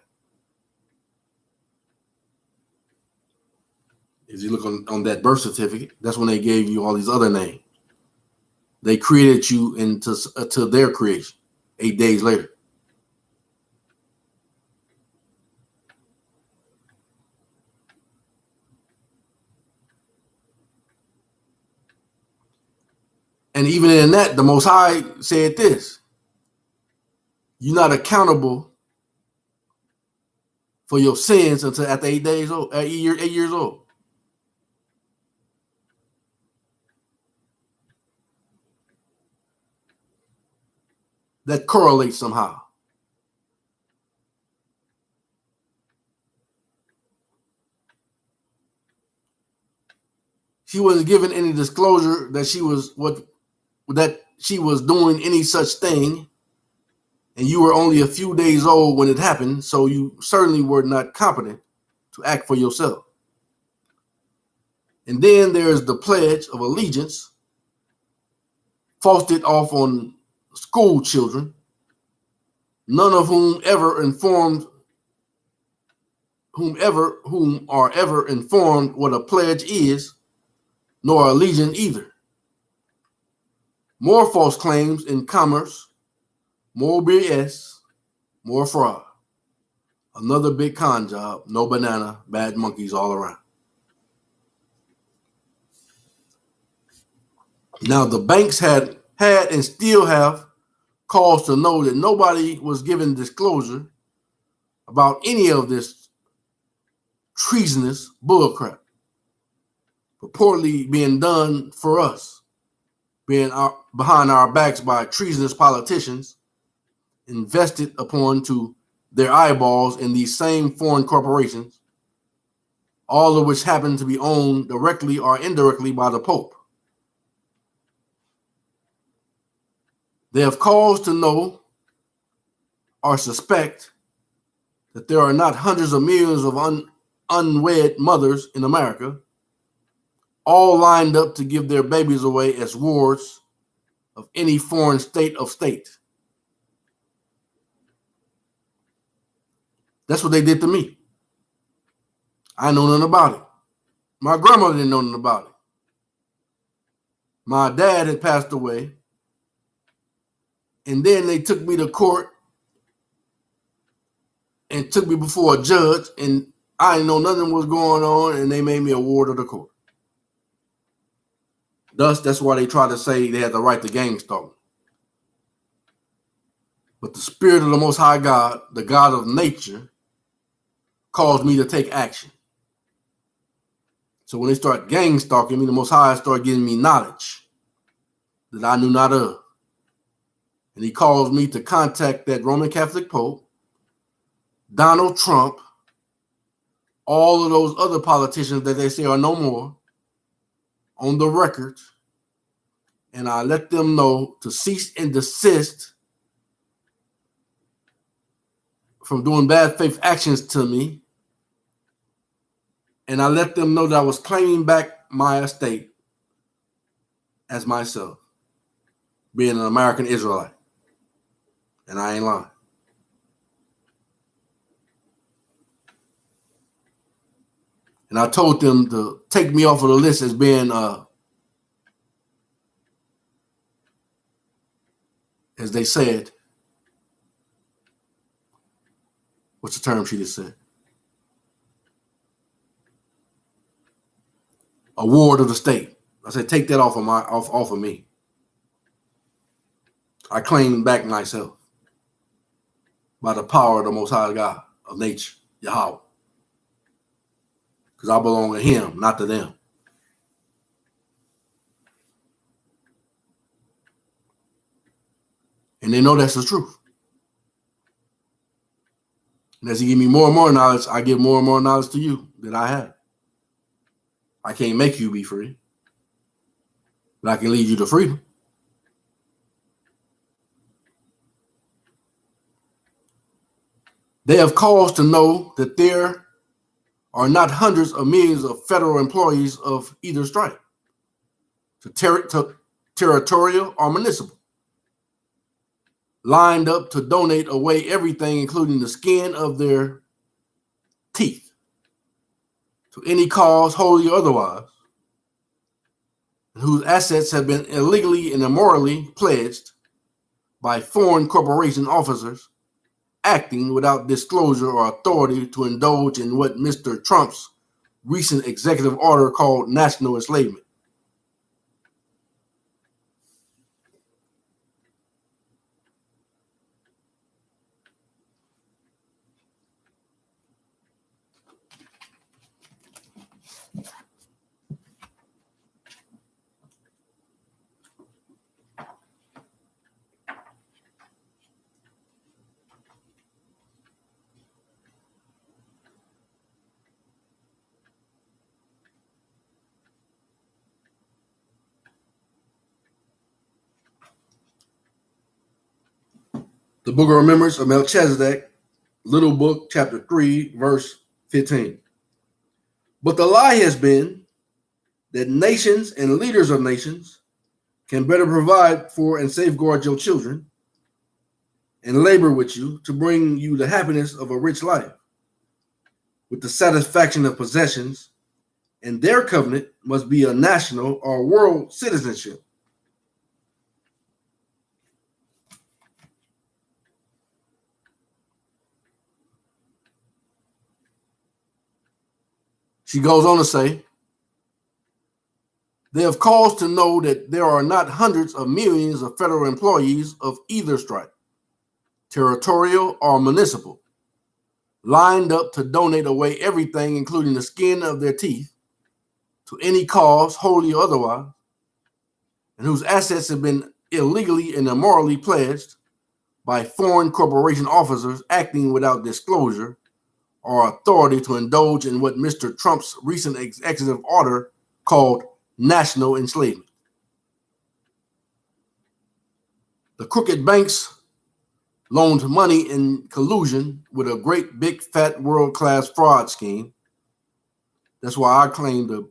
As you look on that birth certificate, that's when they gave you all these other names. They created you to their creation 8 days later. And even in that, the Most High said this: you're not accountable for your sins until after 8 days old, 8 years old. That correlates somehow. She wasn't given any disclosure that she was doing any such thing, and you were only a few days old when it happened, so you certainly were not competent to act for yourself. And then there's the Pledge of Allegiance, foisted off on school children, none of whom are ever informed what a pledge is, nor allegiance either. More false claims in commerce, more BS, more fraud. Another big con job, no banana, bad monkeys all around. Now, the banks had and still have cause to know that nobody was given disclosure about any of this treasonous bullcrap purportedly being done for us, being behind our backs by treasonous politicians invested upon to their eyeballs in these same foreign corporations, all of which happen to be owned directly or indirectly by the Pope. They have cause to know or suspect that there are not hundreds of millions of unwed mothers in America, all lined up to give their babies away as wards of any foreign state of state. That's what they did to me. I know nothing about it. My grandmother didn't know nothing about it. My dad had passed away. And then they took me to court and took me before a judge, and I didn't know nothing was going on, and they made me a ward of the court. Thus, that's why they try to say they had the right to gang stalk me. But the Spirit of the Most High God, the God of nature, caused me to take action. So when they start gang stalking me, the Most High started giving me knowledge that I knew not of. And he caused me to contact that Roman Catholic Pope, Donald Trump, all of those other politicians that they say are no more, on the record. And I let them know to cease and desist from doing bad faith actions to me. And I let them know that I was claiming back my estate as myself, being an American Israelite. And I ain't lying. And I told them to take me off of the list as being, as they said, what's the term she just said? A ward of the state. I said, take that off of me. I claim back myself by the power of the Most High God of nature, Yahweh. because I belong to him, not to them. And they know that's the truth. And as he give me more and more knowledge, I give more and more knowledge to you that I have. I can't make you be free, but I can lead you to freedom. They have cause to know that there are not hundreds of millions of federal employees of either stripe, territorial or municipal, lined up to donate away everything, including the skin of their teeth, to any cause, wholly or otherwise, and whose assets have been illegally and immorally pledged by foreign corporation officers acting without disclosure or authority to indulge in what Mr. Trump's recent executive order called national enslavement. The Book of Remembrance of Melchizedek, Little Book, chapter 3, verse 15. But the lie has been that nations and leaders of nations can better provide for and safeguard your children and labor with you to bring you the happiness of a rich life with the satisfaction of possessions, and their covenant must be a national or world citizenship. She goes on to say, they have cause to know that there are not hundreds of millions of federal employees of either stripe, territorial or municipal, lined up to donate away everything, including the skin of their teeth, to any cause, wholly or otherwise, and whose assets have been illegally and immorally pledged by foreign corporation officers acting without disclosure or authority to indulge in what Mr. Trump's recent executive order called national enslavement. The crooked banks loaned money in collusion with a great big fat world-class fraud scheme. That's why I claim the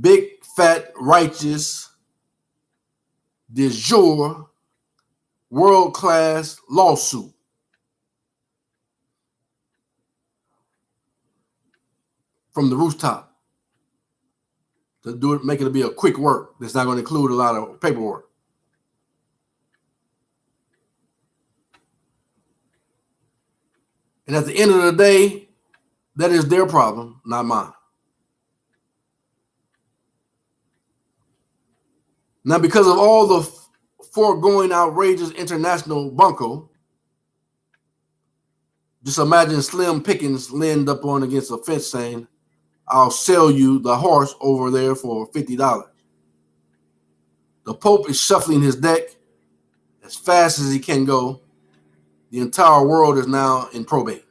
big fat righteous de jure world-class lawsuit from the rooftop to do it, make it be a quick work that's not going to include a lot of paperwork. And at the end of the day, that is their problem, not mine. Now, because of all the foregoing outrageous international bunco, just imagine Slim Pickens leaned up on against a fence saying, I'll sell you the horse over there for $50. The Pope is shuffling his deck as fast as he can go. The entire world is now in probate.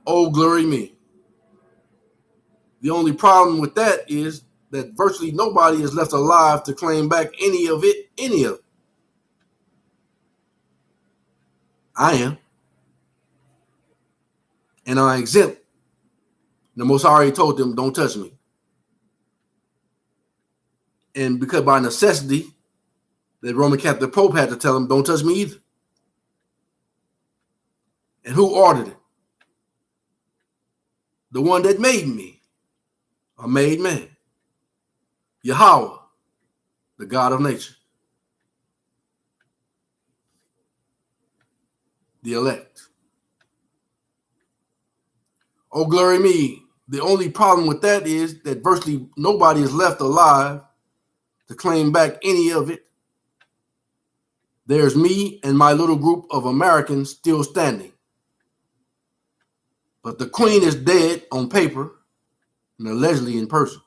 Oh, glory me. The only problem with that is that virtually nobody is left alive to claim back any of it. I am. And I'm exempt. The Most High already told them, don't touch me. And because by necessity, the Roman Catholic Pope had to tell them, don't touch me either. And who ordered it? The one that made me, a made man. Yahweh, the God of nature. The elect. Oh, glory me. The only problem with that is that virtually nobody is left alive to claim back any of it. There's me and my little group of Americans still standing. But the queen is dead on paper and allegedly in person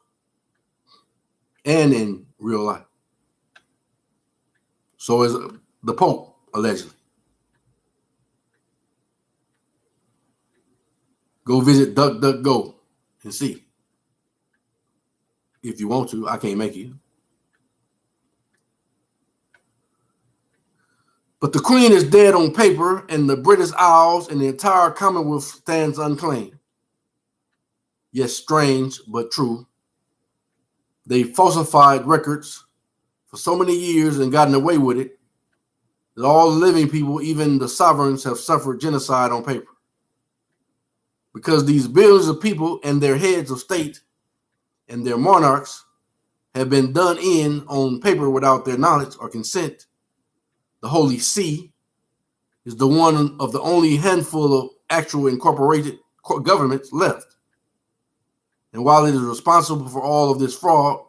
and in real life. So is the Pope, allegedly. Go visit DuckDuckGo and see. If you want to, I can't make you. But the queen is dead on paper, and the British Isles and the entire Commonwealth stands unclaimed. Yes, strange, but true. They falsified records for so many years and gotten away with it that all living people, even the sovereigns, have suffered genocide on paper. Because these billions of people and their heads of state and their monarchs have been done in on paper without their knowledge or consent, the Holy See is the one of the only handful of actual incorporated governments left. And while it is responsible for all of this fraud,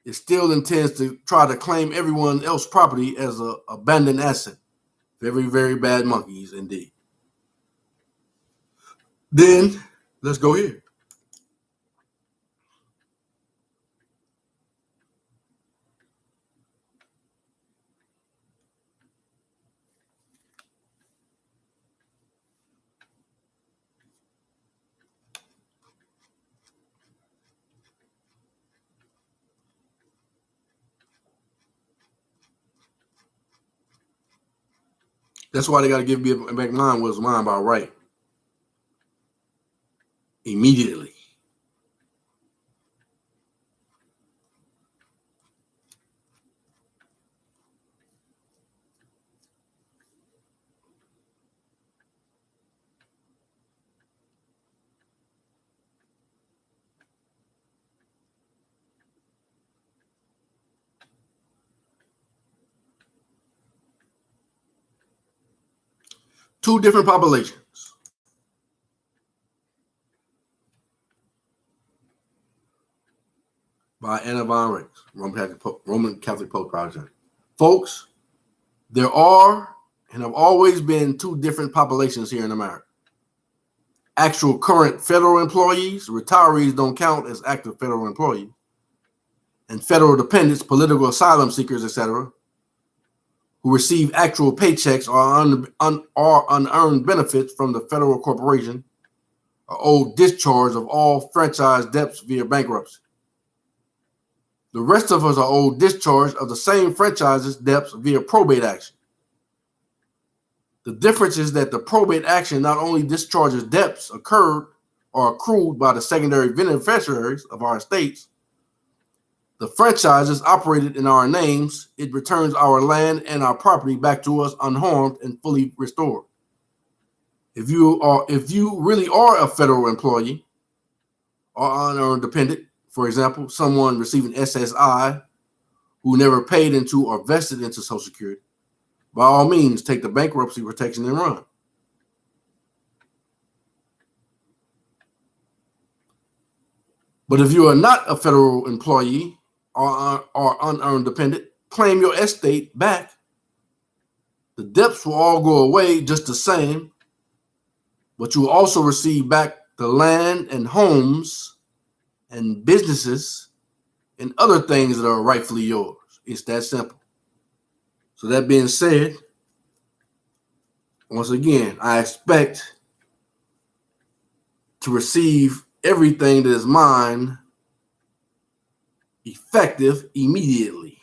it still intends to try to claim everyone else's property as an abandoned asset. Very, very bad monkeys indeed. Then, let's go here. That's why they got to give me back mine was mine by right. Immediately. Two different populations. By Anna von Rex, Roman Catholic Pope Protestant. Folks, there are and have always been two different populations here in America. Actual current federal employees, retirees don't count as active federal employees, and federal dependents, political asylum seekers, etc., who receive actual paychecks or unearned benefits from the federal corporation are owed discharge of all franchise debts via bankruptcy. The rest of us are owed discharge of the same franchise's debts via probate action. The difference is that the probate action not only discharges debts occurred or accrued by the secondary beneficiaries of our estates, the franchise is operated in our names. It returns our land and our property back to us unharmed and fully restored. If you really are a federal employee or unearned dependent, for example, someone receiving SSI who never paid into or vested into Social Security, by all means, take the bankruptcy protection and run. But if you are not a federal employee or unearned dependent, claim your estate back. The debts will all go away just the same, but you will also receive back the land and homes and businesses and other things that are rightfully yours. It's that simple. So that being said, once again, I expect to receive everything that is mine effective immediately.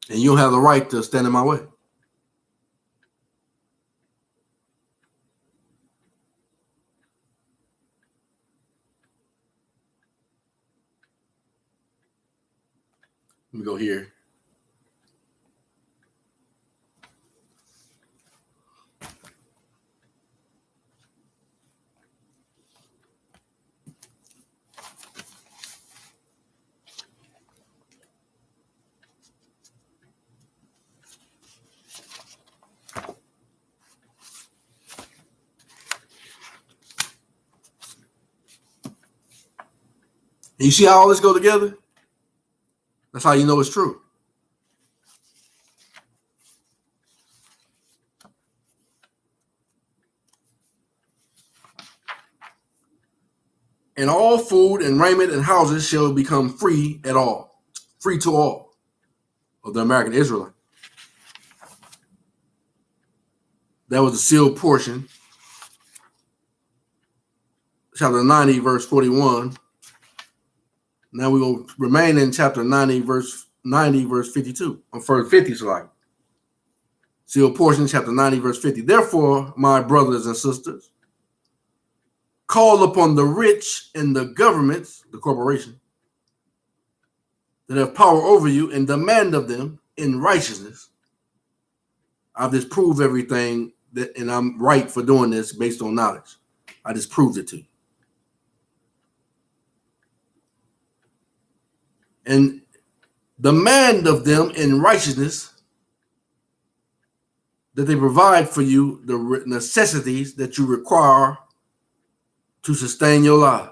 And you don't have the right to stand in my way. Let me go here. And you see how all this go together? That's how you know it's true. And all food and raiment and houses shall become free to all of the American Israelite. That was the sealed portion. Chapter 90, verse 41. Now we will remain in chapter 90, verse 52. On verse 50, like sealed portion, chapter 90, verse 50. Therefore, my brothers and sisters, call upon the rich in the governments, the corporation, that have power over you, and demand of them in righteousness. I've disproved everything and I'm right for doing this based on knowledge. I just proved it to you. And demand of them in righteousness that they provide for you the necessities that you require to sustain your life.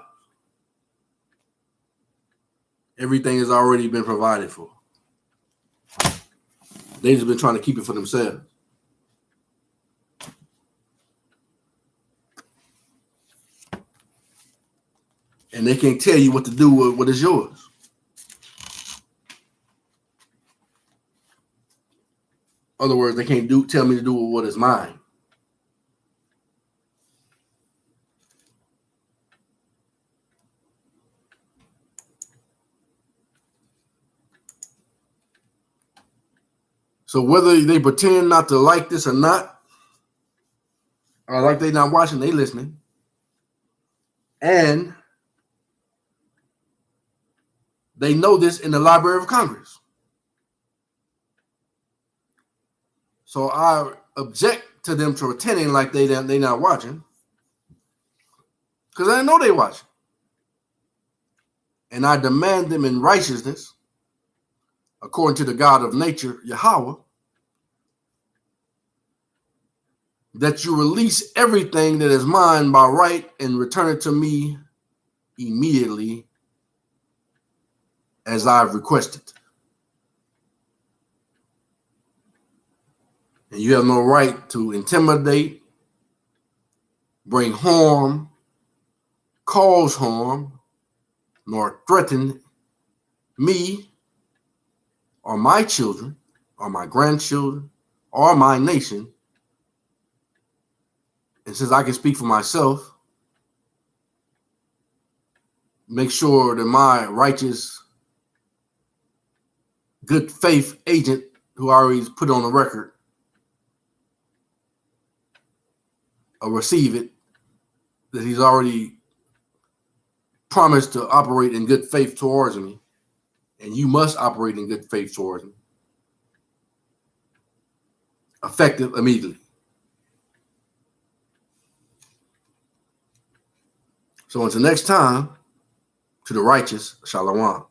Everything has already been provided for. They've just been trying to keep it for themselves. And they can't tell you what to do with what is yours. In other words, they can't tell me to do with what is mine. So whether they pretend not to like this or not, or like they not watching, they listening, and they know this in the Library of Congress. So I object to them pretending like they not watching, because I know they watching. And I demand them in righteousness, according to the God of nature, Yahweh, that you release everything that is mine by right and return it to me immediately as I've requested. And you have no right to intimidate, bring harm, cause harm, nor threaten me or my children or my grandchildren or my nation. And since I can speak for myself, make sure that my righteous, good faith agent, who I already put on the record, or receive it, that he's already promised to operate in good faith towards me, and you must operate in good faith towards me, effective immediately. So until next time, to the righteous, Shalom.